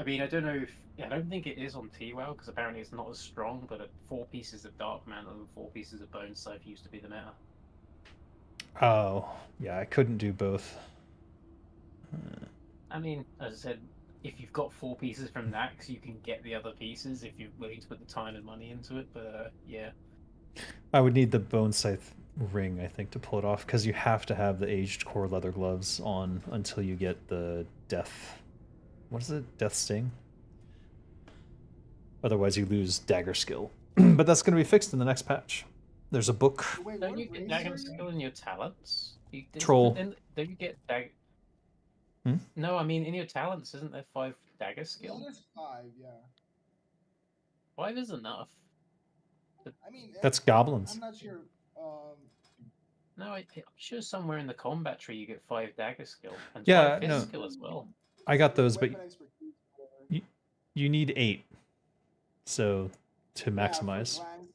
mean, I don't know if... I don't think it is on T-WoW, because apparently it's not as strong, but 4 pieces of Dark Mantle and 4 pieces of Bone Scythe used to be the meta. Oh, yeah, I couldn't do both. I mean, as I said, if you've got 4 pieces from Naxx, you can get the other pieces if you're willing to put the time and money into it, but yeah. I would need the Bone Scythe ring, I think, to pull it off, because you have to have the aged core leather gloves on until you get the death... What is it? Death Sting? Otherwise you lose dagger skill. But that's going to be fixed in the next patch. There's a book. Wait, Don't what you get race dagger are you? skill in your talents? Troll. Don't you get dagger... Hmm? No, I mean, in your talents, isn't there 5 dagger Yeah, skill? there's 5, yeah. 5 is enough. I mean, That's goblins. I'm not sure. No, I'm sure somewhere in the combat tree you get 5 dagger skill and Yeah, 5 fist no. skill as well. I got those, but weapon expertise, whatever. you need 8. So, to Yeah, for maximize. glancing,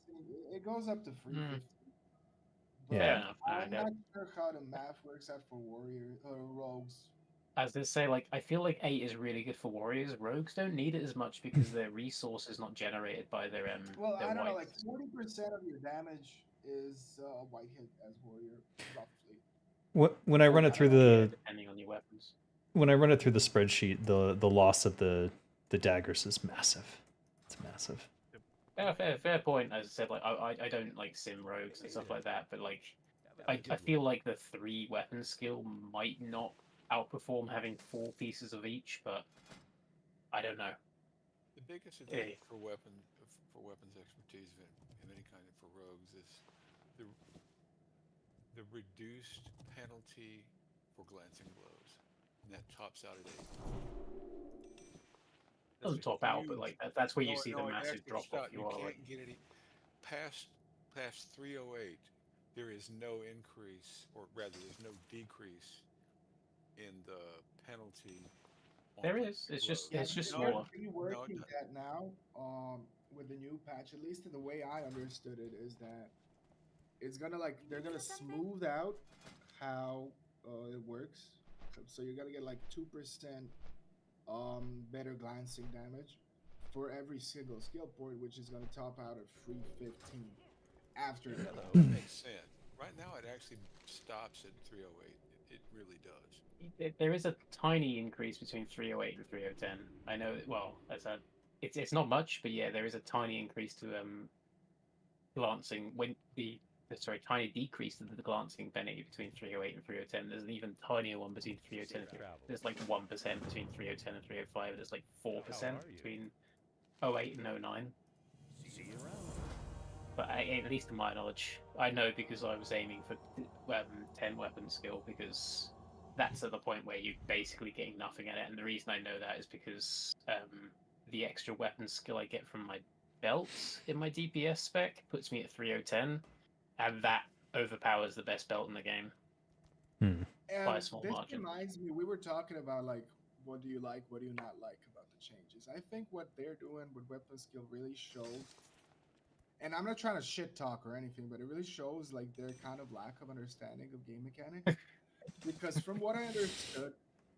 it goes up to 350. But Yeah. Fair enough. I'm not sure how the math works out for warrior rogues. As they say, like, I feel like 8 is really good for warriors. Rogues don't need it as much because their resource is not generated by their Well, their I don't know, like whites. 40% of your damage is white hit as warrior, roughly. When I run it through the depending on your weapons. when I run it through the spreadsheet, the loss of the daggers is massive. It's massive. Yeah, fair point. As I said, like I don't like sim rogues and stuff like that, but like I feel like the 3 weapon skill might not outperform having 4 pieces of each, but I don't know. The biggest advantage for weapons expertise of any kind for rogues is the reduced penalty for glancing blows, and that tops out at 8. Doesn't top out, but like that's where you see the it massive actually drop off. You can't get any past 308. There is no increase, or rather, there's no decrease in the penalty. There is. It's just They're smaller. reworking that now. With the new patch, at least in the way I understood it, is that it's gonna they're gonna smooth out how it works. So you're gonna get like 2% better glancing damage for every single skill point, which is gonna top out at 315 after that. That makes sense. Right now, it actually stops at 308. It really does. There is a tiny increase between 308 and 3010. I know. Well, it's not much, but yeah, there is a tiny increase to glancing when tiny decrease to the glancing benefit between 308 and 3010. There's an even tinier one between 3010 and 308. There's like 1% between 3010 and 305. There's like 4% between 08 and 09. But at least to my knowledge, I know because I was aiming for 10 weapon skill, because that's at the point where you're basically getting nothing at it. And the reason I know that is because the extra weapon skill I get from my belt in my DPS spec puts me at 3010, and that overpowers the best belt in the game by a small this margin. reminds me, we were talking about like, what do you like, what do you not like about the changes. I think what they're doing with weapon skill really shows, and I'm not trying to shit talk or anything, but it really shows like their kind of lack of understanding of game mechanics. Because from what I understood,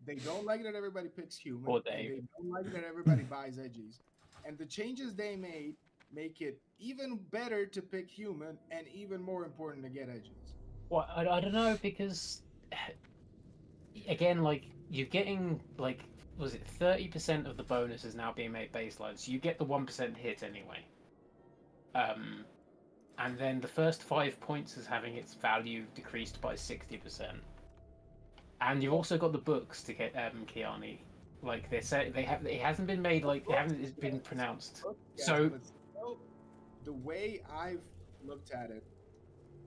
they don't like that everybody picks human, and they don't like that everybody buys edgies. And the changes they made make it even better to pick human and even more important to get edgies. Well, I don't know, because again, like, you're getting like, was it 30% of the bonus is now being made baseline, so you get the 1% hit anyway. And then the first 5 points is having its value decreased by 60%. And you've also got the books to get Kiani. Like they say, they have. It hasn't been made. Like it's been pronounced. Yes, So but still, the way I've looked at it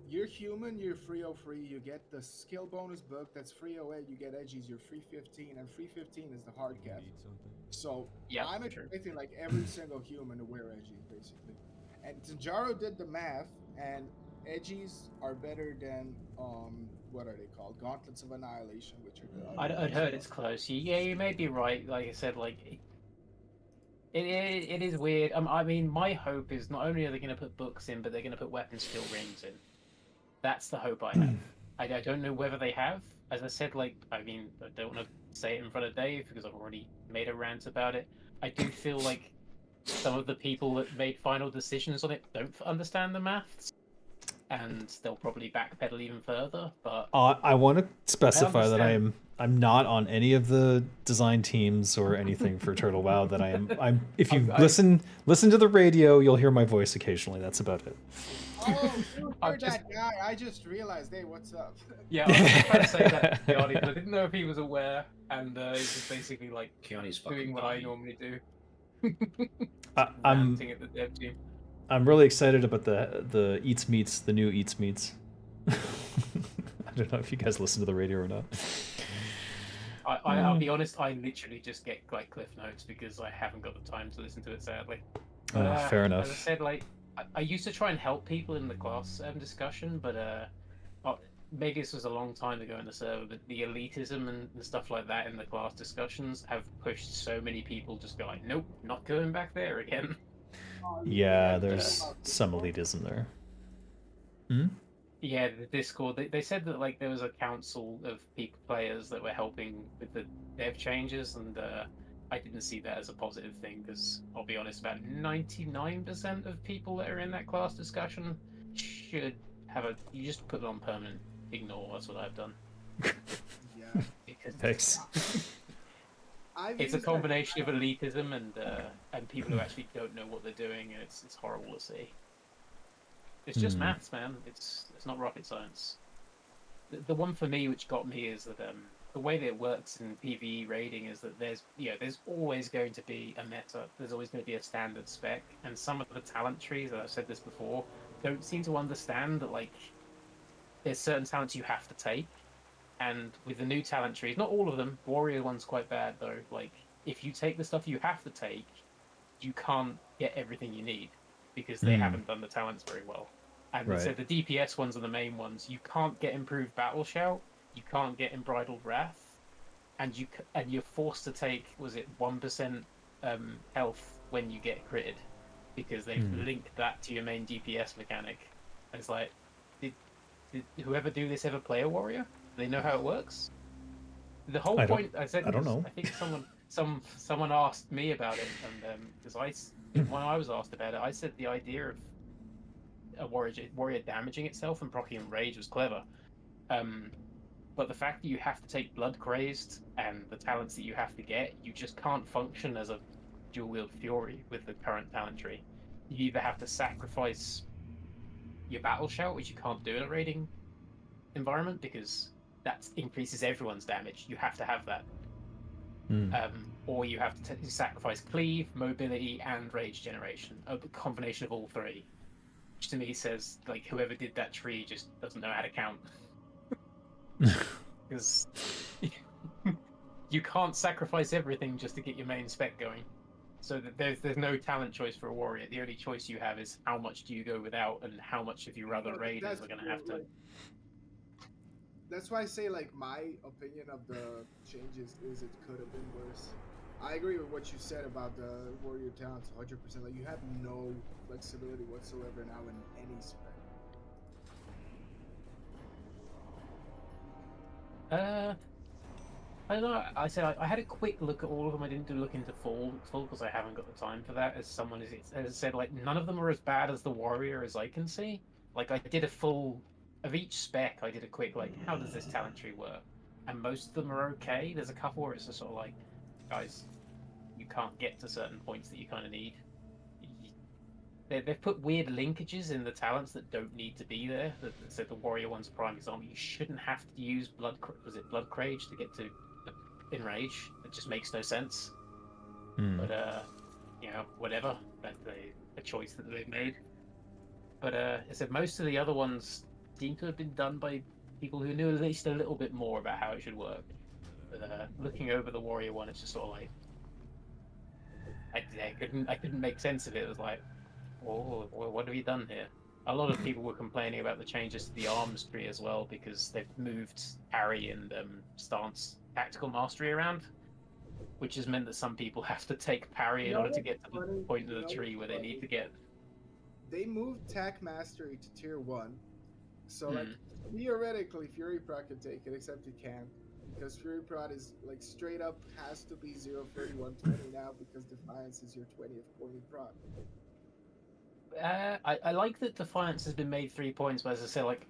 you're human, you're 303. You get the skill bonus book. That's 308. You get edgies. You're 315, and 315 is the hard cap. So Yeah, I'm true. expecting like every single human to wear edgies, basically. And Tanjaro did the math, and edgies are better than what are they called? Gauntlets of Annihilation, which are the other I'd ones. heard it's close. Yeah, you may be right. Like I said, like it is weird. I mean, my hope is not only are they going to put books in, but they're going to put weapon skill rings in. That's the hope I have. I don't know whether they have. As I said, like, I mean, I don't want to say it in front of Dave because I've already made a rant about it. I do feel like some of the people that made final decisions on it don't understand the maths, and they'll probably backpedal even further. But I want to specify that understand. I'm not on any of the design teams or anything for Turtle WoW. That I'm. If you listen to the radio, you'll hear my voice occasionally. That's about it. Oh, you're that guy. I just realized. Hey, what's up? Yeah, I was just trying to say that to Keone, but I didn't know if he was aware, and he's just basically like Keone's doing what I normally do. I'm Ranting at the dev team. I'm really excited about the Eats Meets, the new Eats Meets. I don't know if you guys listen to the radio or not. I'll be honest, I literally just get like cliff notes because I haven't got the time to listen to it, sadly. Fair enough. As I said, like I used to try and help people in the class discussion, but maybe this was a long time ago in the server, but the elitism and stuff like that in the class discussions have pushed so many people just go like, nope, not going back there again. Yeah, there's some elitism there. Hmm? Yeah, the Discord. They said that like there was a council of players that were helping with the dev changes, and I didn't see that as a positive thing because I'll be honest, about 99% of people that are in that class discussion should have you just put it on permanent ignore. That's what I've done. Yeah. Thanks. It's a combination of elitism and people who actually don't know what they're doing, and it's horrible to see. It's just maths, man. It's not rocket science. The one for me which got me is that the way that it works in PvE raiding is that there's always going to be a meta. There's always going to be a standard spec, and some of the talent trees, and I've said this before, don't seem to understand that like there's certain talents you have to take, and with the new talent trees, not all of them. Warrior one's quite bad though. Like if you take the stuff you have to take, you can't get everything you need because they haven't done the talents very well. And so the DPS ones are the main ones. You can't get improved battle shout. You can't get embridled wrath, and you're forced to take 1% health when you get critted, because they've linked that to your main DPS mechanic. And it's like, did whoever do this ever play a warrior? Do they know how it works? The whole point I said, I don't know. I think someone asked me about it, and because when I was asked about it, I said the idea of a warrior damaging itself and proccing rage was clever. But the fact that you have to take blood crazed and the talents that you have to get, you just can't function as a dual wield fury with the current talent tree. You either have to sacrifice your battle shout, which you can't do in a raiding environment because that increases everyone's damage. You have to have that. Or you have to sacrifice cleave, mobility, and rage generation. A combination of all three. Which to me says like whoever did that tree just doesn't know how to count. Because you can't sacrifice everything just to get your main spec going. So that there's no talent choice for a warrior. The only choice you have is how much do you go without, and how much of your other raiders are going to have to. That's why I say like my opinion of the changes is it could have been worse. I agree with what you said about the warrior talents 100%. Like you have no flexibility whatsoever now in any spec. I don't know. I said I had a quick look at all of them. I didn't look into full because I haven't got the time for that. As someone has said, like none of them are as bad as the warrior as I can see. Like I did a full of each spec. I did a quick like how does this talent tree work, and most of them are okay. There's a couple where it's just sort of like, guys, you can't get to certain points that you kind of need. They've put weird linkages in the talents that don't need to be there. So the warrior one's a prime example. You shouldn't have to use blood crage to get to enrage. It just makes no sense. But whatever. That's a choice that they've made. But I said most of the other ones seemed to have been done by people who knew at least a little bit more about how it should work. But looking over the warrior one, it's just sort of like I couldn't make sense of it. It was like, oh, what have you done here? A lot of people were complaining about the changes to the arms tree as well because they've moved parry and stance tactical mastery around, which has meant that some people have to take parry in order to get to the point of the tree where they need to get. They moved tac mastery to tier 1, so like theoretically Fury Prod could take it, except it can't because Fury Prod is like straight up has to be 0-30-120 now because Defiance is your 20th pointy prod. I like that Defiance has been made 3 points, but as I say, like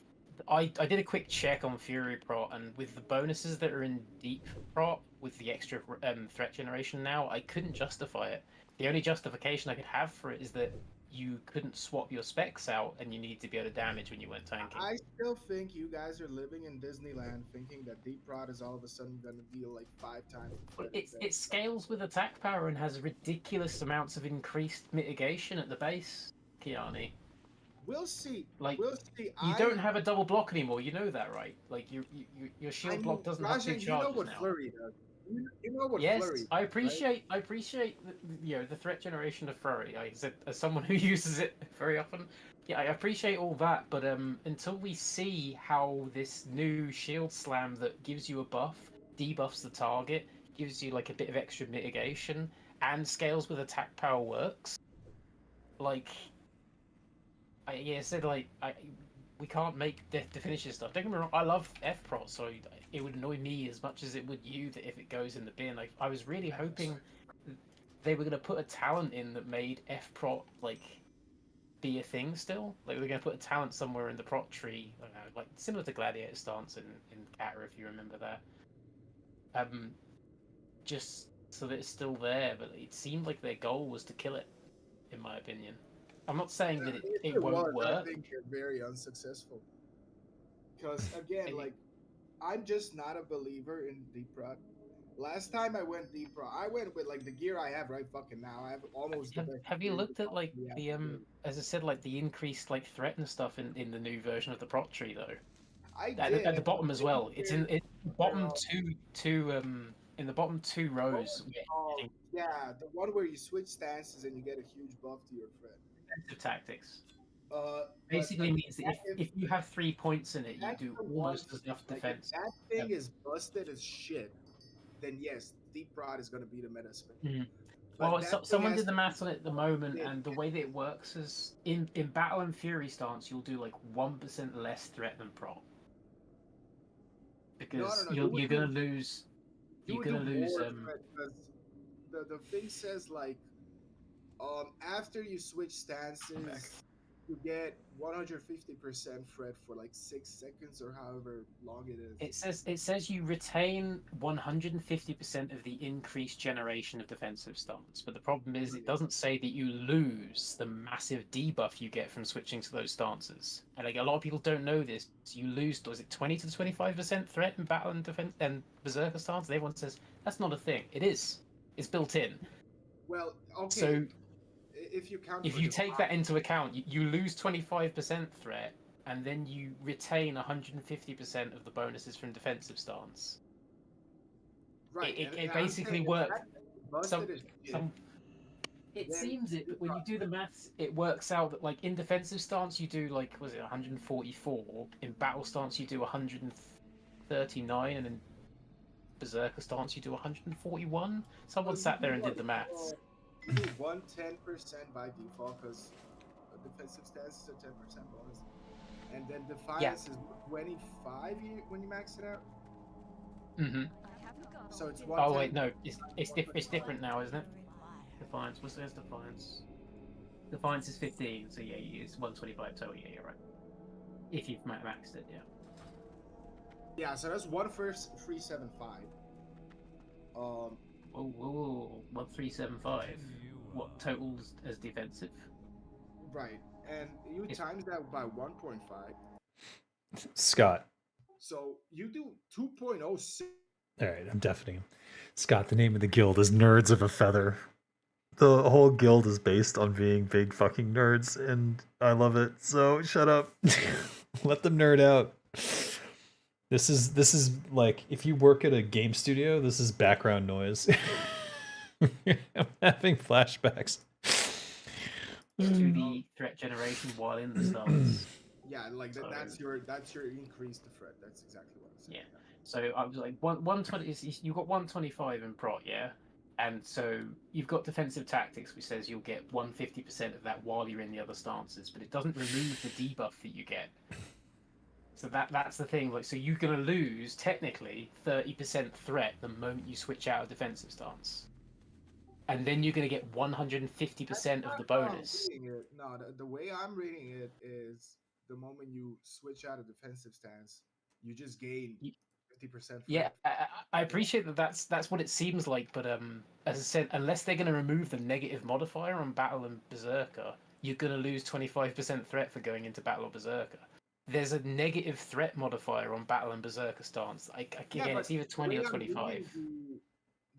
I did a quick check on Fury Prot, and with the bonuses that are in Deep Prot with the extra threat generation now, I couldn't justify it. The only justification I could have for it is that you couldn't swap your specs out, and you need to be able to damage when you went tanking. I still think you guys are living in Disneyland, thinking that Deep Prod is all of a sudden going to deal like 5 times. It scales with attack power and has ridiculous amounts of increased mitigation at the base, Kiani. We'll see. Like, we'll see. You don't have a double block anymore. You know that, right? Like your shield block doesn't have 2 charges you know what now. Flurry does. You know what Yes, Flurry does, I appreciate the threat generation of Flurry. I said as someone who uses it very often. Yeah, I appreciate all that, but until we see how this new shield slam that gives you a buff, debuffs the target, gives you like a bit of extra mitigation, and scales with attack power works, like we can't make the finishes stuff. Don't get me wrong, I love F-Prot, so it would annoy me as much as it would you that if it goes in the bin. Like, I was really hoping they were going to put a talent in that made F-Prot, like, be a thing still. Like, they're going to put a talent somewhere in the prot tree, like similar to Gladiator Stance in Cata, if you remember that. Just so that it's still there, but it seemed like their goal was to kill it, in my opinion. I'm not saying that it won't work. I think you're very unsuccessful. Because again, like, I'm just not a believer in Deep Prot. Last time I went Deep Prot, I went with like the gear I have right fucking now. I have almost. Have you looked at like the as I said, like the increased like threat and stuff in the new version of the prot tree though? At the bottom as well. It's in the bottom in the bottom 2 rows. Yeah, the one where you switch stances and you get a huge buff to your threat. Defensive tactics. Basically means that if you have 3 points in it, you do almost enough defense. If that thing is busted as shit, then yes, Deep Prot is going to be the meta spec. Well, someone did the math on it at the moment, and the way that it works is in Battle and Fury stance, you'll do like 1% less threat than prot. Because you're going to lose. You're going to lose. The thing says like, after you switch stances, you get 150% threat for like 6 seconds or however long it is. It says you retain 150% of the increased generation of defensive stance, but the problem is it doesn't say that you lose the massive debuff you get from switching to those stances. And like a lot of people don't know this. You lose, was it 20 to 25% threat in battle and defense and berserker stance? And everyone says that's not a thing. It is. It's built in. Well, okay. So if you take that into account, you lose 25% threat, and then you retain 150% of the bonuses from defensive stance. Right. It basically works. It seems it, but when you do the maths, it works out that like in defensive stance you do like 144, in battle stance you do 139, and in berserker stance you do 141. Someone sat there and did the maths. You do 110% by default because defensive stance is a 10% bonus, and then Defiance is 25 when you max it out. So it's 110. Oh wait, no, it's different now, isn't it? Defiance. What's there's Defiance? Defiance is 15, so yeah, it's 125 total. Yeah, you're right. If you've maxed it, yeah. Yeah, so that's 1,375. Whoa, 1,375. What totals as defensive? Right, and you times that by 1.5. Scott. So you do 2.06. All right, I'm deafening him. Scott, the name of the guild is Nerds of a Feather. The whole guild is based on being big fucking nerds, and I love it, so shut up. Let them nerd out. This is like if you work at a game studio, this is background noise. I'm having flashbacks. To the threat generation while in the stance. Yeah, like So- that's your increased threat. That's exactly what I'm saying. Yeah. So I was like 120. You've got 125 in prot, yeah, and so you've got defensive tactics, which says you'll get 150% of that while you're in the other stances, but it doesn't remove the debuff that you get. So that's the thing. Like, so you're gonna lose technically 30% threat the moment you switch out of defensive stance, and then you're gonna get 150% of the bonus. No, the way I'm reading it is the moment you switch out of defensive stance, you just gain 50%. Yeah, I appreciate that. That's what it seems like, but as I said, unless they're going to remove the negative modifier on Battle and Berserker, you're going to lose 25% threat for going into Battle or Berserker. There's a negative threat modifier on Battle and Berserker stance. Again, it's either 20 or 25.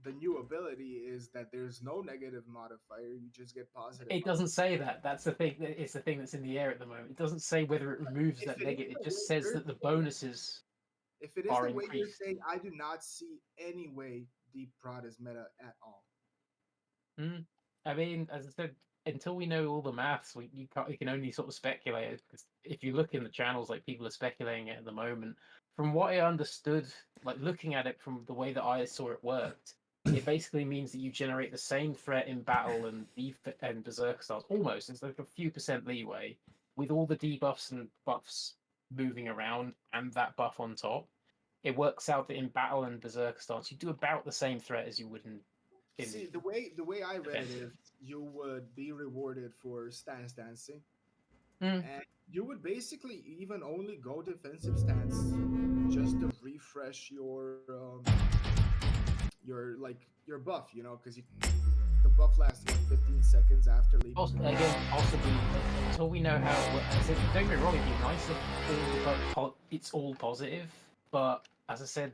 The new ability is that there's no negative modifier; you just get positive. It doesn't say that. That's the thing. It's the thing that's in the air at the moment. It doesn't say whether it removes that negative. It just says that the bonuses. If it is are the way you're increased. saying, I do not see any way Deep Prod is meta at all. I mean, as I said, until we know all the maths, we can only sort of speculate. Because if you look in the channels, like people are speculating it at the moment. From what I understood, like looking at it from the way that I saw it worked, it basically means that you generate the same threat in battle and Berserker styles. Almost, it's like a few percent leeway with all the debuffs and buffs moving around and that buff on top. It works out that in battle and Berserker stance, you do about the same threat as you would in See, the way I read it is you would be rewarded for stance dancing, and you would basically even only go defensive stance just to refresh your buff, you know, because the buff lasts 15 seconds after leaving. Also, again, possibly until we know how it works. I said, don't get me wrong, it'd be nice if it's all positive, but as I said,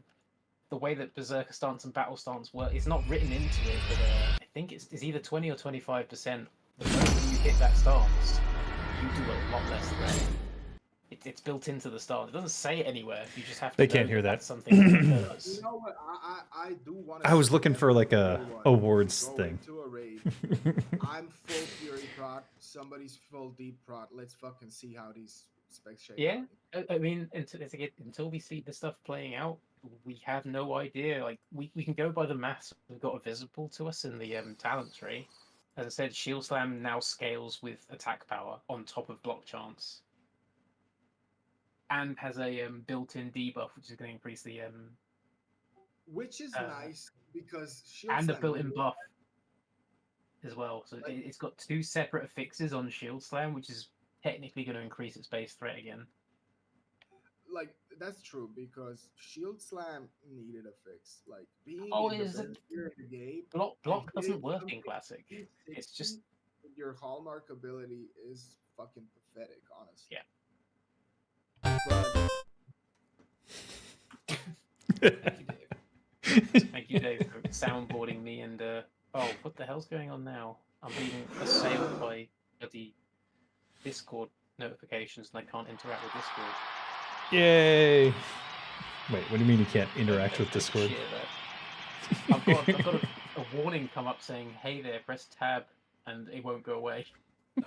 the way that Berserker stance and Battle stance work, it's not written into it, but I think it's either 20 or 25%. The moment you hit that stance, you do a lot less threat. It's built into the stance. It doesn't say it anywhere. You just have to. They know can't hear that. That's something that does. You know what? I do want. I was looking for like a awards thing. To a raid. I'm full Fury prot. Somebody's full Deep prot. Let's fucking see how these specs shape. Yeah, I mean, until we see the stuff playing out, we have no idea. Like we can go by the maths we've got visible to us in the talent tree. As I said, Shield Slam now scales with attack power on top of block chance, and has a built-in debuff, which is going to increase the which is nice because Shield and a Slam built-in buff as well. So it's got two separate affixes on Shield Slam, which is technically going to increase its base threat again. Like that's true because Shield Slam needed a fix. Like being is in the game, block doesn't work in Classic. It's just your hallmark ability is fucking pathetic, honestly. Yeah. Thank you, Dave, for soundboarding me. And oh, what the hell's going on now? I'm being assailed by the Discord notifications, and I can't interact with Discord. Yay! Wait, what do you mean you can't interact with Discord? I've got a warning come up saying, "Hey there, press tab," and it won't go away.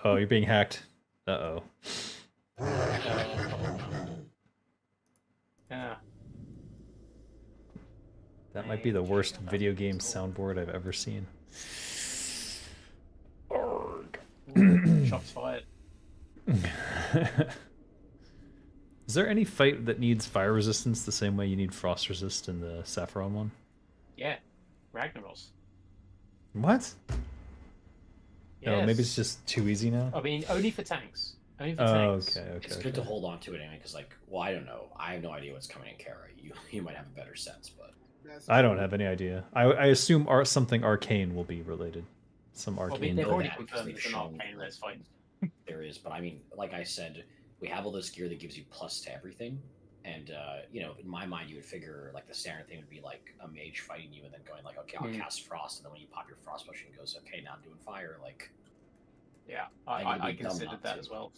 Oh, you're being hacked. Uh-oh. Yeah. That might be the worst video game soundboard I've ever seen. Shots fired. Is there any fight that needs fire resistance the same way you need frost resist in the Saffron one? Yeah, Ragnaros. What? Yes. Oh, maybe it's just too easy now? I mean, only for tanks. Only for Oh, tanks. okay. It's good to hold on to it anyway, because, like, well, I don't know. I have no idea what's coming in Kara. You might have a better sense, but I don't have any idea. I assume something arcane will be related. Some arcane. They've already that, confirmed they've it's an shown, arcane let's fight. There is, but I mean, like I said, we have all this gear that gives you plus to everything, and you know, in my mind, you would figure like the standard thing would be like a mage fighting you, and then going like, okay, I'll cast frost, and then when you pop your frost potion, it goes, okay, now I'm doing fire. Like, yeah, I considered that as well.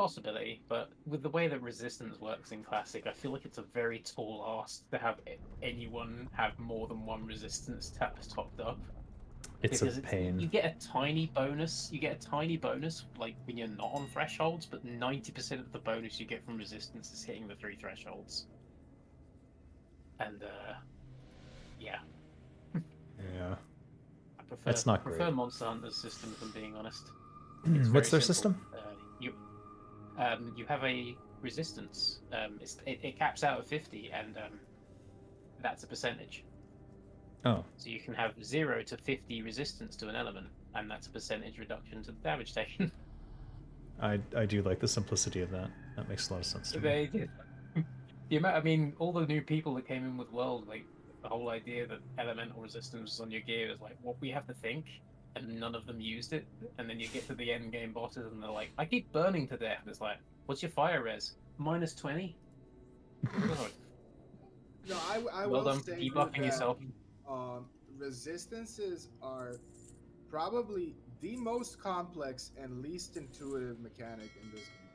possibility, but with the way that resistance works in Classic, I feel like it's a very tall ask to have anyone have more than one resistance topped up. It's Because a pain. you get a tiny bonus. You get a tiny bonus, like when you're not on thresholds, but 90% of the bonus you get from resistance is hitting the 3 thresholds. And yeah. Yeah. I prefer, That's not prefer great. Monster Hunter's system, if I'm being honest. What's their very simple. system? You have a resistance. It caps out at 50, and that's a percentage. Oh. So you can have 0 to 50 resistance to an element, and that's a percentage reduction to the damage taken. I do like the simplicity of that. That makes a lot of sense to me. The amount, I mean, all the new people that came in with World, like the whole idea that elemental resistance on your gear is like what we have to think, and none of them used it. And then you get to the end game bosses, and they're like, "I keep burning to death." And it's like, "What's your fire res? -20." No, I Well will done say for dude, debuffing that yourself. Resistances are probably the most complex and least intuitive mechanic in this game.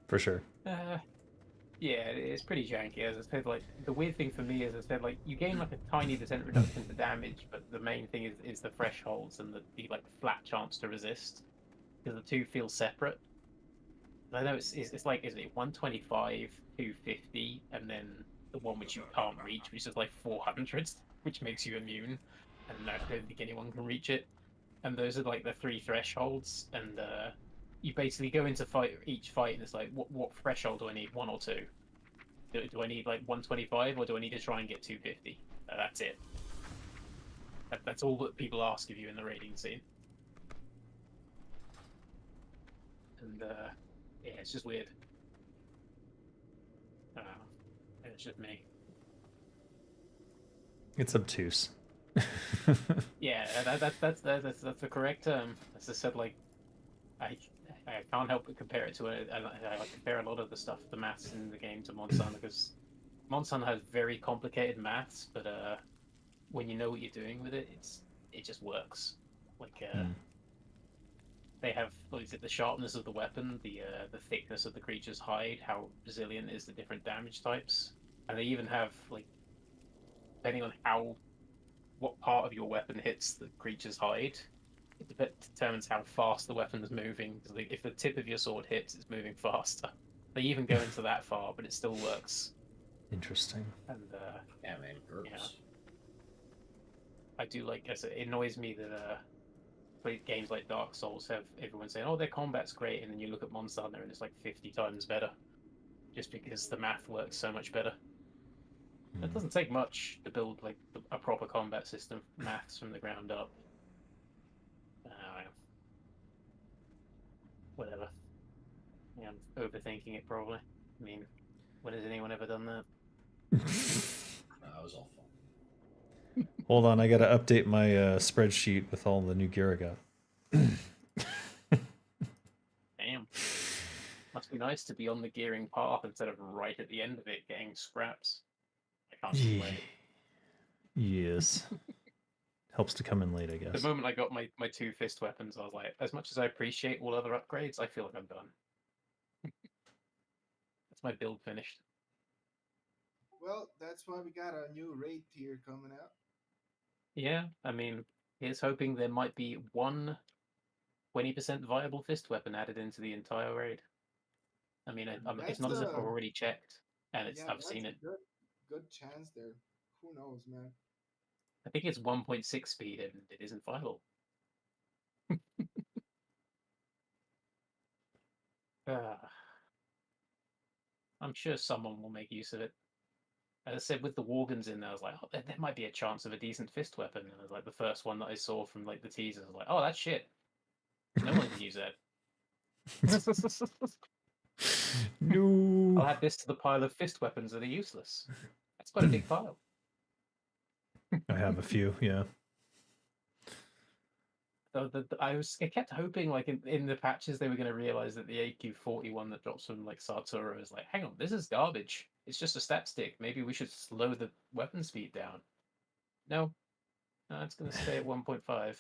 For sure. Yeah, it's pretty janky. As I said, like the weird thing for me is, I said, like you gain like a tiny % reduction to damage, but the main thing is the thresholds and the like flat chance to resist, because the two feel separate. I know it's like, is it 125, 250, and then the one which you can't reach, which is like 400, which makes you immune, and I don't think anyone can reach it. And those are like the 3 thresholds, and you basically go into each fight, and it's like, what threshold do I need? 1 or 2? Do I need like 125, or do I need to try and get 250? That's it. That's all that people ask of you in the raiding scene. And yeah, it's just weird. It's just me. It's obtuse. Yeah, that's the correct term. As I said, like I can't help but compare it to I compare a lot of the stuff, the maths in the game, to Monster Hunter, because Monster Hunter has very complicated maths, but when you know what you're doing with it, it just works. Like they have, what is it, the sharpness of the weapon, the thickness of the creature's hide, how resilient is the different damage types, and they even have, like, depending on what part of your weapon hits the creature's hide, it determines how fast the weapon is moving. Because if the tip of your sword hits, it's moving faster. They even go into that far, but it still works. Interesting. And yeah, man, GURPS. Yeah. I do like. It annoys me that games like Dark Souls have everyone saying, "Oh, their combat's great," and then you look at Monster Hunter and it's like 50 times better, just because the math works so much better. It doesn't take much to build like a proper combat system, maths from the ground up. Whatever. Yeah, I'm overthinking it probably. I mean, when has anyone ever done that? That was all fun. Hold on, I gotta update my spreadsheet with all the new gear I got. Damn. Must be nice to be on the gearing path instead of right at the end of it getting scraps. I can't complain. Yes. Helps to come in late, I guess. The moment I got my 2 fist weapons, I was like, as much as I appreciate all other upgrades, I feel like I'm done. That's my build finished. Well, that's why we got a new raid tier coming out. Yeah, I mean, here's hoping there might be one 20% viable fist weapon added into the entire raid. I mean, it's not as if I've already checked, and I've seen it. Good chance there. Who knows, man? I think it's 1.6 speed, and it isn't viable. I'm sure someone will make use of it. As I said, with the Worgens in there, I was like, oh, there might be a chance of a decent fist weapon. And it was like the first one that I saw from like the teasers. I was like, oh, that's shit. No one can use that. No. I'll add this to the pile of fist weapons that are useless. That's quite a big pile. I have a few, yeah. I kept hoping, like in the patches, they were going to realize that the AQ-41 that drops from like Sartora is like, hang on, this is garbage. It's just a stat stick. Maybe we should slow the weapon speed down. No, it's going to stay at 1.5.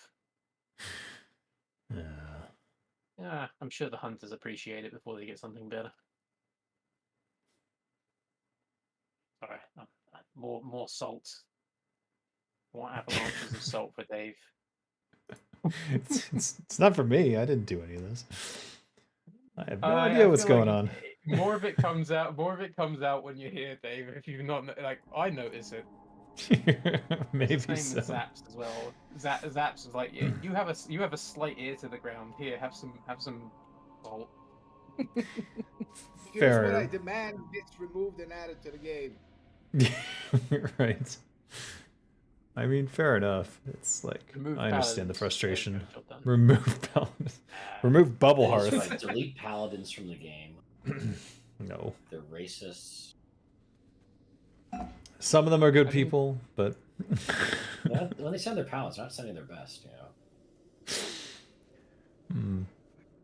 Yeah. I'm sure the hunters appreciate it before they get something better. Sorry, more salt. More avalanches of salt for Dave. It's not for me. I didn't do any of this. I have no I idea what's feel going like on. More of it comes out. More of it comes out when you're here, Dave. If you've not like, I notice it. Maybe It's the same so. with Zaps as well. Zaps is like, yeah, you have a slight ear to the ground. Here, have some salt. Here's what I Fair. demand gets removed and added to the game. Right. I mean, fair enough. It's like, Remove I understand the paladins. frustration. Yeah, job done. Remove paladins. Remove bubble That is hearth. right. Delete paladins from the game. No. They're racists. Some of them are good people, but When they send their paladins, they're not sending their best,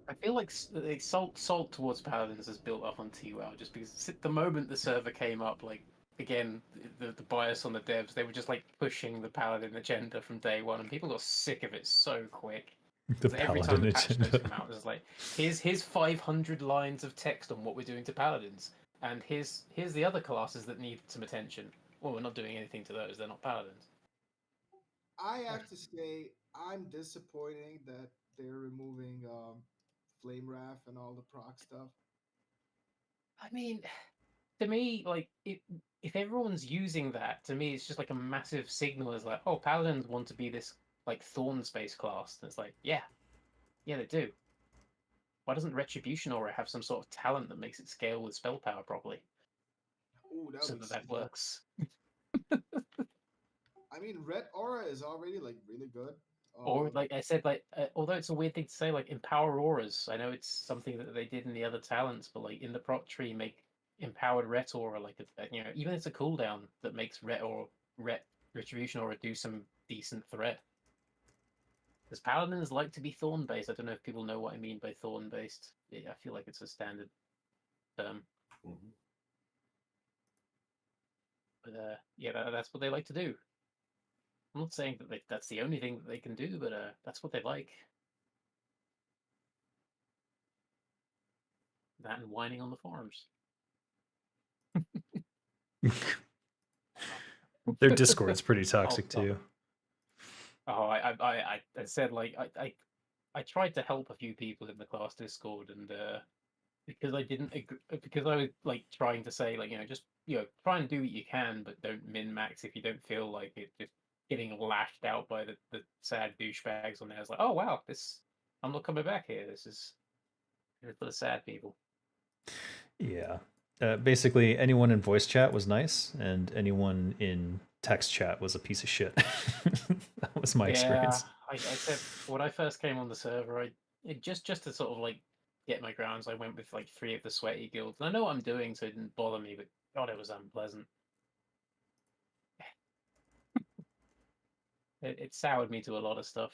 I feel like salt towards paladins is built up on TWoW just because the moment the server came up, like again, the bias on the devs, they were just like pushing the paladin agenda from day one, and people got sick of it so quick. The Every time the paladin patch notes agenda. come out, it's like, here's 500 lines of text on what we're doing to paladins, and here's the other classes that need some attention. Well, we're not doing anything to those; they're not paladins. I have to say, I'm disappointed that they're removing Flame Wrath and all the proc stuff. I mean, to me, like, if everyone's using that, to me, it's just like a massive signal. Is like, oh, paladins want to be this like thorn space class. And it's like, yeah, they do. Why doesn't Retribution Aura have some sort of talent that makes it scale with spell power properly? Ooh, So that works. I mean, Red Aura is already like really good. Or like I said, like although it's a weird thing to say, like empower auras. I know it's something that they did in the other talents, but like in the proc tree, make empowered ret aura like even it's a cooldown that makes ret retribution aura do some decent threat. Because paladins like to be thorn based. I don't know if people know what I mean by thorn based. I feel like it's a standard term. But yeah, that's what they like to do. I'm not saying that that's the only thing that they can do, but that's what they like. That and whining on the forums. Their Discord's pretty toxic too. Oh, I said like I tried to help a few people in the class Discord, and because I didn't agree, because I was like trying to say like just try and do what you can, but don't min max if you don't feel like it. Just getting lashed out by the sad douchebags on there. It's like, oh wow, I'm not coming back here. This is for the sad people. Yeah. Basically, anyone in voice chat was nice, and anyone in text chat was a piece of shit. That was my experience. I said when I first came on the server, just to sort of like get my grounds, I went with like 3 of the sweaty guilds. And I know what I'm doing, so it didn't bother me, but God, it was unpleasant. It soured me to a lot of stuff.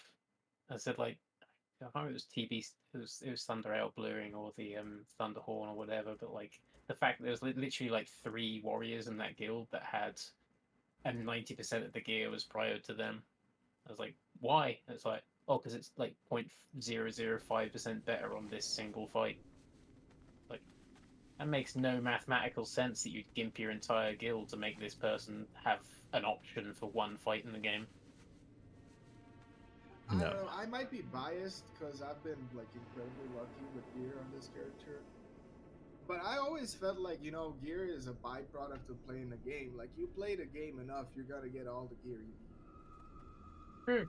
I said like, I can't remember if it was TB, it was Thunder Out Bluing or the Thunderhorn or whatever. But like the fact that there was literally like 3 warriors in that guild that had, and 90% of the gear was prior to them. I was like, why? And it's like, oh, because it's like 0.005% better on this single fight. Like, that makes no mathematical sense that you'd gimp your entire guild to make this person have an option for 1 fight in the game. I don't know. I might be biased because I've been like incredibly lucky with gear on this character. But I always felt like, gear is a byproduct of playing the game. Like, you play the game enough, you're gonna get all the gear you need. True.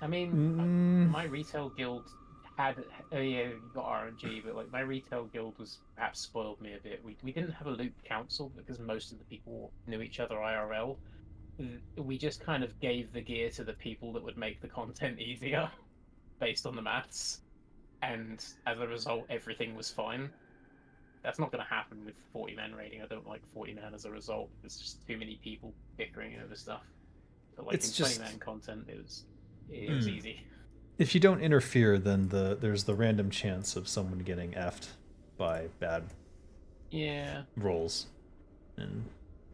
I mean, my retail guild had, you got RNG, but like my retail guild was perhaps spoiled me a bit. We didn't have a loot council because most of the people knew each other IRL. We just kind of gave the gear to the people that would make the content easier based on the maths, and as a result everything was fine. That's not going to happen with 40-man raiding. I don't like 40-man as a result. There's just too many people bickering over stuff. But like It's in just 20-man content it was easy. If you don't interfere, then there's the random chance of someone getting effed by bad rolls, and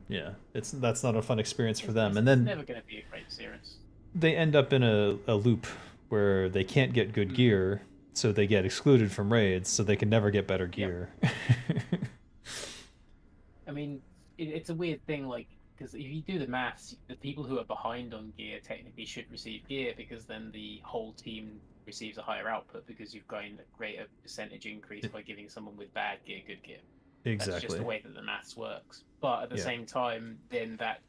yeah, that's not a fun experience for them. And then it's never going to be a great experience. they end up in a loop where they can't get good gear, so they get excluded from raids, so they can never get better gear. I mean, it's a weird thing, like, because if you do the maths, the people who are behind on gear technically should receive gear, because then the whole team receives a higher output because you've gained a greater percentage increase by giving someone with bad gear good gear. That's just Exactly. the way that the maths works. But at the Yeah. same time, then that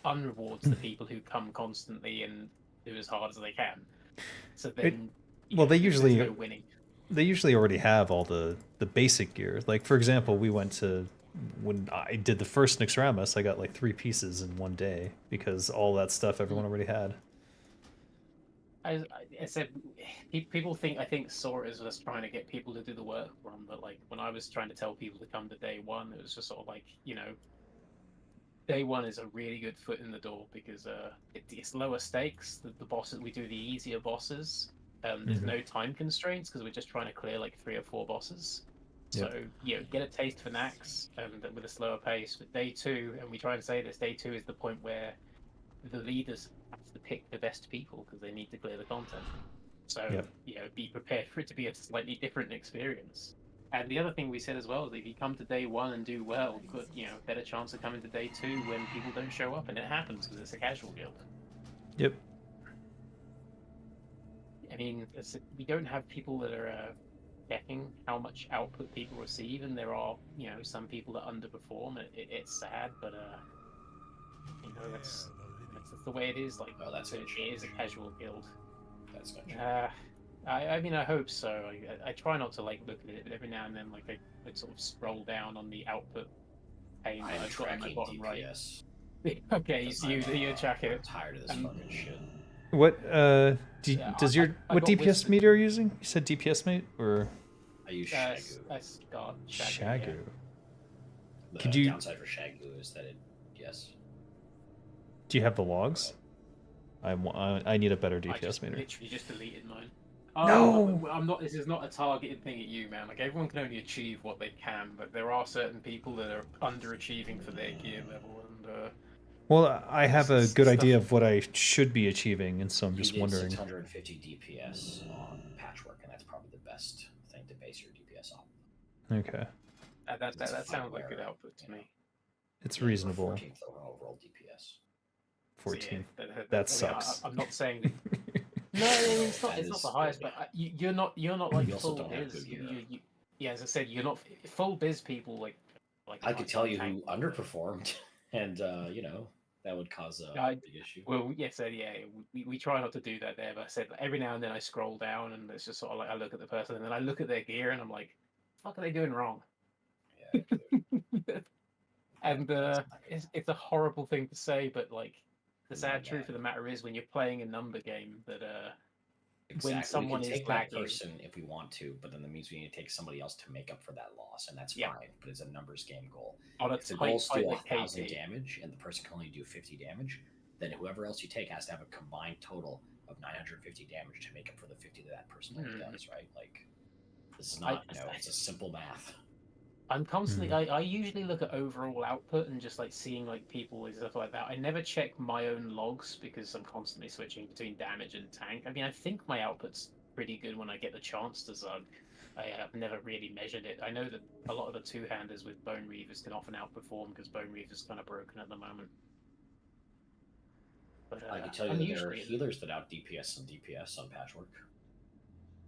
unrewards the people who come constantly and do as hard as they can. So then, Well, they there's usually no winning. they usually already have all the basic gear. Like, for example, we went to, when I did the first Naxx, I got like 3 pieces in one day because all that stuff everyone already had. I said, people think, I think Sora is just trying to get people to do the work for him, but like when I was trying to tell people to come to day one, it was just sort of like, day one is a really good foot in the door because it's lower stakes. The bosses, we do the easier bosses. There's no time constraints because we're just trying to clear like 3 or 4 bosses. Yep. So, get a taste for Naxx with a slower pace. But day 2, and we try and say this, day 2 is the point where the leaders have to pick the best people because they need to clear the content. So, be prepared for it to be a slightly different experience. And the other thing we said as well is if you come to day 1 and do well, you've got better chance of coming to day 2 when people don't show up, and it happens because it's a casual guild. Yep. I mean, we don't have people that are checking how much output people receive, and there are some people that underperform. It's sad, but that's the way it is. Like, it is a casual guild. That's not true. I mean, I hope so. I try not to like look at it, but every now and then, like I sort of scroll down on the output pane that I've got on my bottom DPS. right. Okay, so you're tracking it. I'm tired of this fucking shit. What what got DPS Wisdom. meter are you using? You said DPS mate or I use Shagu. Shagu? The Could you? downside for Shagu is that yes. Do you have the logs? I need a better DPS meter. Literally just deleted mine. No! I'm not. This is not a targeted thing at you, man. Like, everyone can only achieve what they can, but there are certain people that are underachieving for their gear level, and Well, I have a good idea of what I should be achieving, and so I'm just You did wondering. 650 DPS on Patchwerk, and that's probably the best thing to base your DPS off. Okay, that sounds like good output to me. it's reasonable. 14th overall DPS. 14. So, yeah, That I mean, sucks. I'm not saying that. No, it's not. It's not the highest, but you're not like You also full don't have biz. good gear. Yeah, as I said, you're not full biz people. Like I could tell you who underperformed, and that would cause a big issue. Well, yes, we try not to do that there. But I said every now and then I scroll down, and it's just sort of like I look at the person, and then I look at their gear, and I'm like, "What the fuck are they doing wrong?" Yeah. And it's a horrible thing to say, but like the sad truth of the matter is, when you're playing a number game, that Exactly. when someone we can is take that lagging, person if we want to, but then that means we need to take somebody else to make up for that loss, and that's fine. But it's a numbers game goal. On a If the tight goal's fight still like 1,000 KT. damage, and the person can only do 50 damage, then whoever else you take has to have a combined total of 950 damage to make up for the 50 that person only does, right? Like, this is not, it's a simple math. I'm constantly. I usually look at overall output and just like seeing like people and stuff like that. I never check my own logs because I'm constantly switching between damage and tank. I mean, I think my output's pretty good when I get the chance to Zug. I have never really measured it. I know that a lot of the two-handers with Bone Reavers can often outperform because Bone Reaver's kind of broken at the moment. But I can tell you that there are healers that out DPS and DPS on Patchwerk.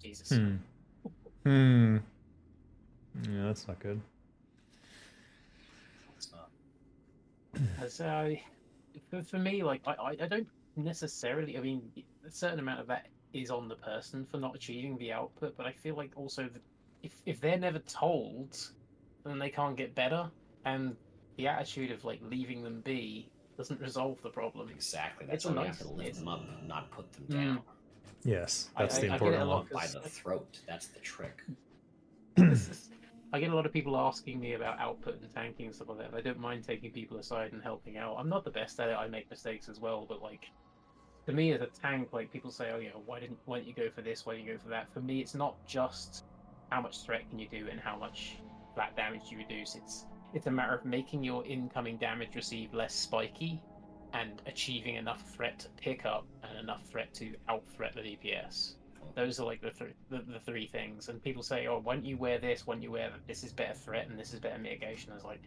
Jesus. Yeah, that's not good. It's not. As for me, like I don't necessarily. I mean, a certain amount of that is on the person for not achieving the output, but I feel like also that if they're never told, then they can't get better, and the attitude of like leaving them be doesn't resolve the problem. Exactly. That's It's why a we nice- have to lift them up, not put them Mm. down. Yes, that's the I get it a important lot one. By 'cause the throat. That's the trick. I get a lot of people asking me about output and tanking and stuff like that. And I don't mind taking people aside and helping out. I'm not the best at it. I make mistakes as well. But like, to me as a tank, like people say, oh, why didn't you go for this? Why didn't you go for that? For me, it's not just how much threat can you do and how much flat damage you reduce. It's a matter of making your incoming damage received less spiky and achieving enough threat to pick up and enough threat to out threat the DPS. Those are like the three things. And people say, oh, why don't you wear this? Why don't you wear that? This is better threat and this is better mitigation. I was like,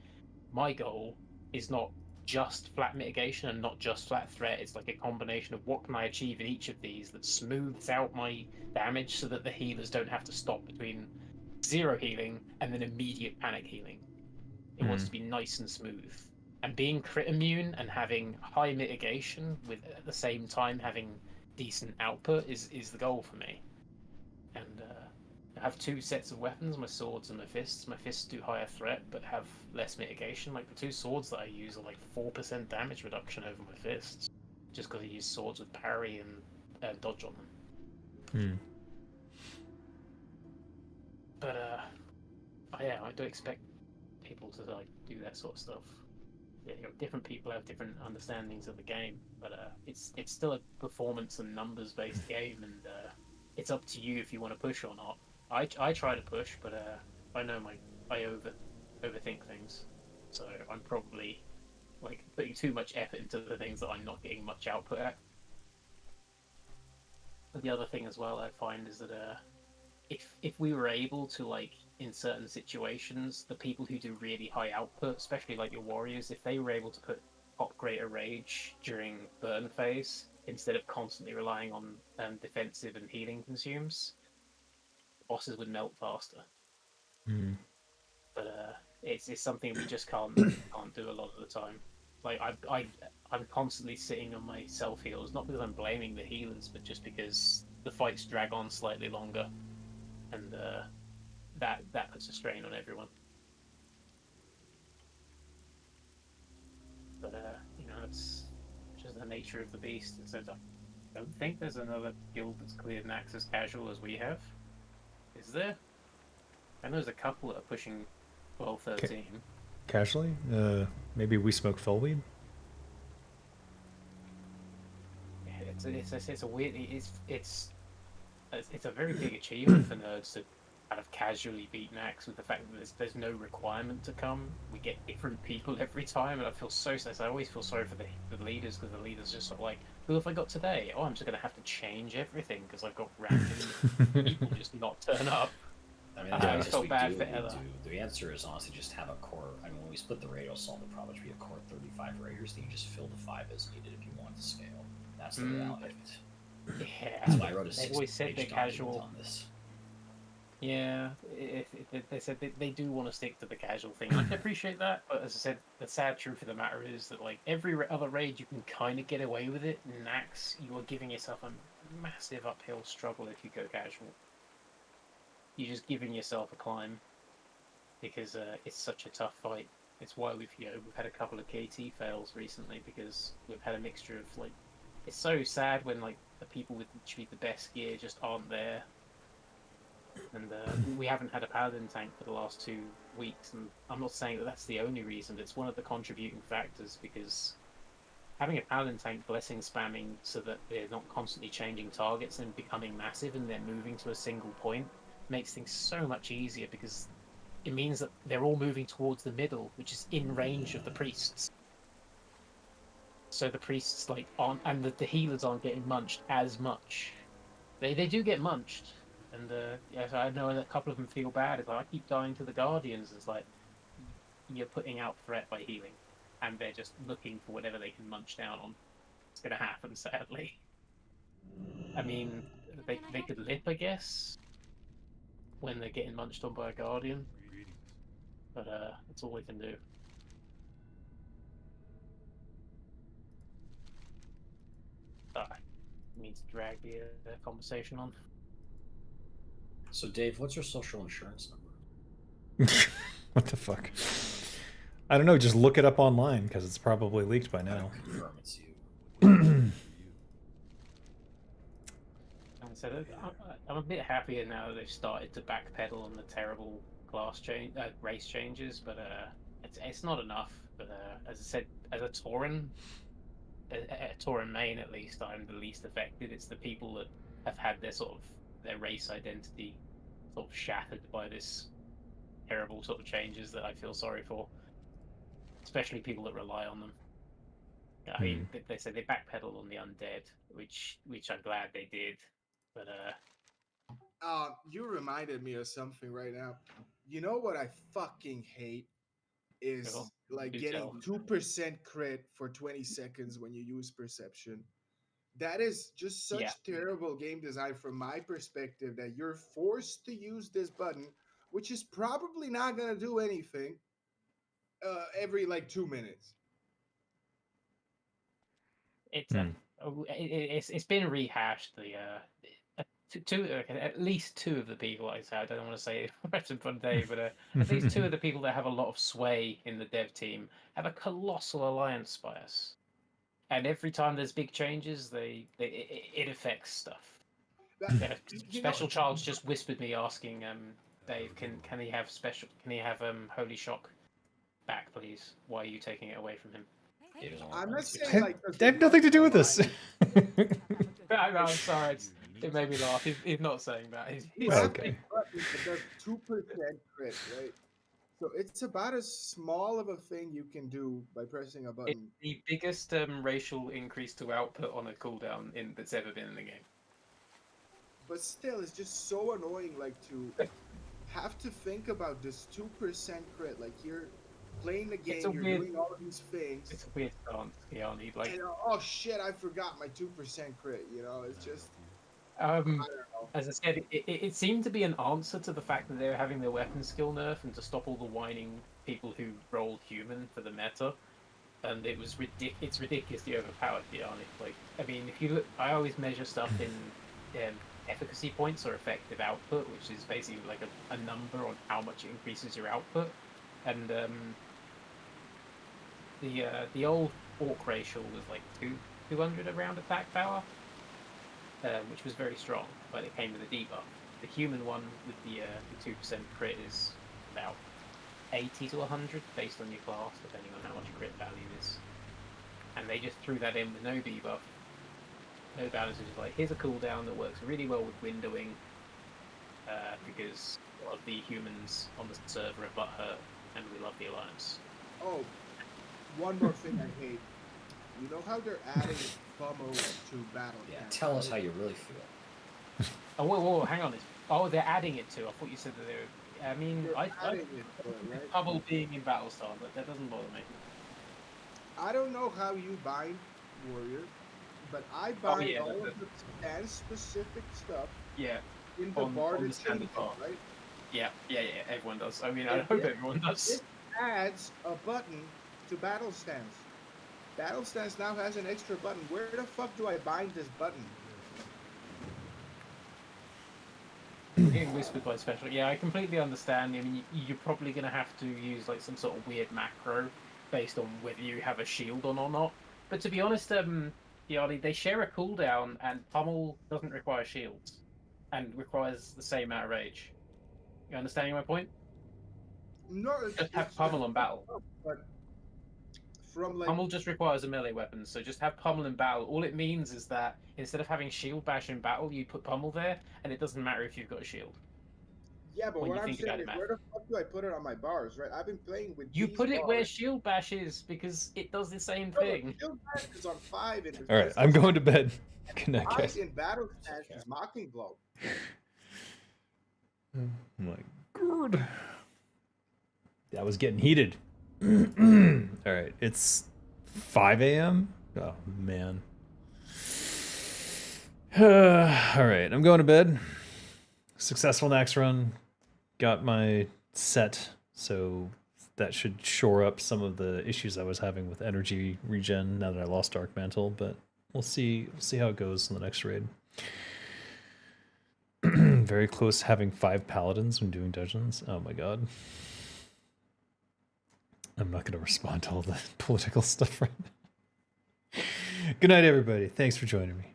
my goal is not just flat mitigation and not just flat threat. It's like a combination of what can I achieve in each of these that smooths out my damage so that the healers don't have to stop between 0 healing and then immediate panic healing. It wants to be nice and smooth. And being crit immune and having high mitigation with at the same time having decent output is the goal for me. And I have 2 sets of weapons, my swords and my fists. My fists do higher threat but have less mitigation. Like the 2 swords that I use are like 4% damage reduction over my fists, just because I use swords with parry and dodge on them. But yeah, I do expect people to like do that sort of stuff. Yeah, you know, different people have different understandings of the game, but it's still a performance and numbers based game, and it's up to you if you want to push or not. I try to push, but I know I overthink things, so I'm probably like putting too much effort into the things that I'm not getting much output at. But the other thing as well I find is that if we were able to, like, in certain situations, the people who do really high output, especially like your warriors, if they were able to pop greater rage during burn phase instead of constantly relying on defensive and healing consumes, bosses would melt faster. But it's something we just can't do a lot of the time. Like I'm constantly sitting on my self heals, not because I'm blaming the healers, but just because the fights drag on slightly longer, and that puts a strain on everyone. But you know, it's just the nature of the beast. And so I don't think there's another guild that's cleared Naxx as casual as we have. Is there? I know there's a couple that are pushing 12, 13. Casually? Maybe we smoke fullweed? It's a weird. It's a very big achievement for nerds to kind of casually beat Naxx with the fact that there's no requirement to come. We get different people every time, and I feel so sad. I always feel sorry for the leaders, because the leaders just sort of like, who have I got today? Oh, I'm just going to have to change everything because I've got random people just not turn up. I mean, I felt bad for Ella. The answer is honestly just have a core. I mean, when we split the raid assault, it'd probably be a core 35 raiders, then you just fill the 5 as needed if you want to scale. That's the reality of it. Yeah, That's why I wrote a they've always said they're 6-page document casual on this. Yeah, they said they do want to stick to the casual thing. I can appreciate that, but as I said, the sad truth of the matter is that like every other raid you can kind of get away with it. Naxx, you are giving yourself a massive uphill struggle if you go casual. You're just giving yourself a climb because it's such a tough fight. It's why we've had a couple of KT fails recently, because we've had a mixture of like, it's so sad when like the people with the best gear just aren't there. And we haven't had a paladin tank for the last 2 weeks, and I'm not saying that that's the only reason, but it's one of the contributing factors, because having a paladin tank blessing spamming so that they're not constantly changing targets and becoming massive and they're moving to a single point makes things so much easier, because it means that they're all moving towards the middle, which is in range of the priests. So the priests like aren't, and the healers aren't getting munched as much. They do get munched. And yes, I know a couple of them feel bad. It's like, I keep dying to the Guardians. It's like, you're putting out threat by healing, and they're just looking for whatever they can munch down on. It's going to happen, sadly. I mean, they could lip, I guess, when they're getting munched on by a Guardian. But that's all they can do. I need to drag the conversation on. So, Dave, what's your social insurance number? What the fuck? I don't know. Just look it up online, because it's probably leaked by now. Confirm it's you. So I'm a bit happier now that they've started to backpedal on the terrible race changes, but it's not enough. But as I said, as a Tauren main at least, I'm the least affected. It's the people that have had their race identity sort of shattered by this terrible sort of changes that I feel sorry for, especially people that rely on them. I mean, they say they backpedal on the undead, which I'm glad they did, but You reminded me of something right now. You know what I fucking hate is Cool. like Do getting tell. 2% crit for 20 seconds when you use perception. That is just such Yeah. terrible game design from my perspective that you're forced to use this button, which is probably not gonna do anything every like 2 minutes. It's it's been rehashed. At least two of the people I say, I don't want to say rest in front of Dave, but at least two of the people that have a lot of sway in the dev team have a colossal alliance bias, and every time there's big changes, it affects stuff. Special Child's just whispered me asking Dave, can he have Holy Shock back, please? Why are you taking it away from him? I'm not saying like They have nothing to do with this. I'm sorry. It made me laugh. He's not saying that. He's Okay. It does 2% crit, right? So it's about as small of a thing you can do by pressing a button. It's the biggest racial increase to output on a cooldown that's ever been in the game. But still, it's just so annoying, like to have to think about this 2% crit. Like you're playing the game, you're doing all these things. It's a weird stance, Keanu. Like, and, oh shit, I forgot my 2% crit. You know, it's just. as I said, it seemed to be an answer to the fact that they were having their weapon skill nerf and to stop all the whining people who rolled human for the meta. And it was it's ridiculously overpowered, Keanu. Like, I mean, if you look, I always measure stuff in efficacy points or effective output, which is basically like a number on how much it increases your output. And the old orc racial was like 200 around attack power, which was very strong, but it came with a debuff. The human one with the 2% crit is about 80 to 100 based on your class, depending on how much crit value is. And they just threw that in with no debuff. No balance, is like, here's a cooldown that works really well with windowing, because a lot of the humans on the server are butthurt, and we love the Alliance. Oh, one more thing I hate. You know how they're adding FOMO to battle? Yeah, tell us how you really feel. Oh, whoa, hang on. Oh, they're adding it to. I thought you said that they were. I mean, I Pummel being in Battlestar, but that doesn't bother me. I don't know how you bind Warrior, but I bind all of the stand-specific stuff. Yeah. In the Bard's Kingdom, right? Yeah, everyone does. I mean, I hope everyone does. It adds a button to Battle Stance. Battle Stance now has an extra button. Where the fuck do I bind this button? We're getting whispered by Special. Yeah, I completely understand. I mean, you're probably going to have to use like some sort of weird macro based on whether you have a shield on or not. But to be honest, they share a cooldown, and Pummel doesn't require shields, and requires the same amount of rage. You understanding my point? No, just have Pummel and Battle. But from like Pummel just requires a melee weapon, so just have Pummel in Battle. All it means is that instead of having Shield Bash in Battle, you put Pummel there, and it doesn't matter if you've got a shield. Yeah, but what I'm saying is, where the fuck do I put it on my bars, right? I've been playing with. You put it where Shield Bash is because it does the same thing. Shield Bash is on 5 in All right, I'm going to bed. Good night, 5 guys. in Battle Stance is Mocking Blow. Oh my god. That was getting heated. All right, it's 5 a.m. Oh man. All right, I'm going to bed. Successful Naxx run. Got my set, so that should shore up some of the issues I was having with energy regen now that I lost Dark Mantle, but we'll see how it goes in the next raid. Very close having 5 paladins when doing dungeons. Oh my god. I'm not going to respond to all the political stuff right now. Good night, everybody. Thanks for joining me.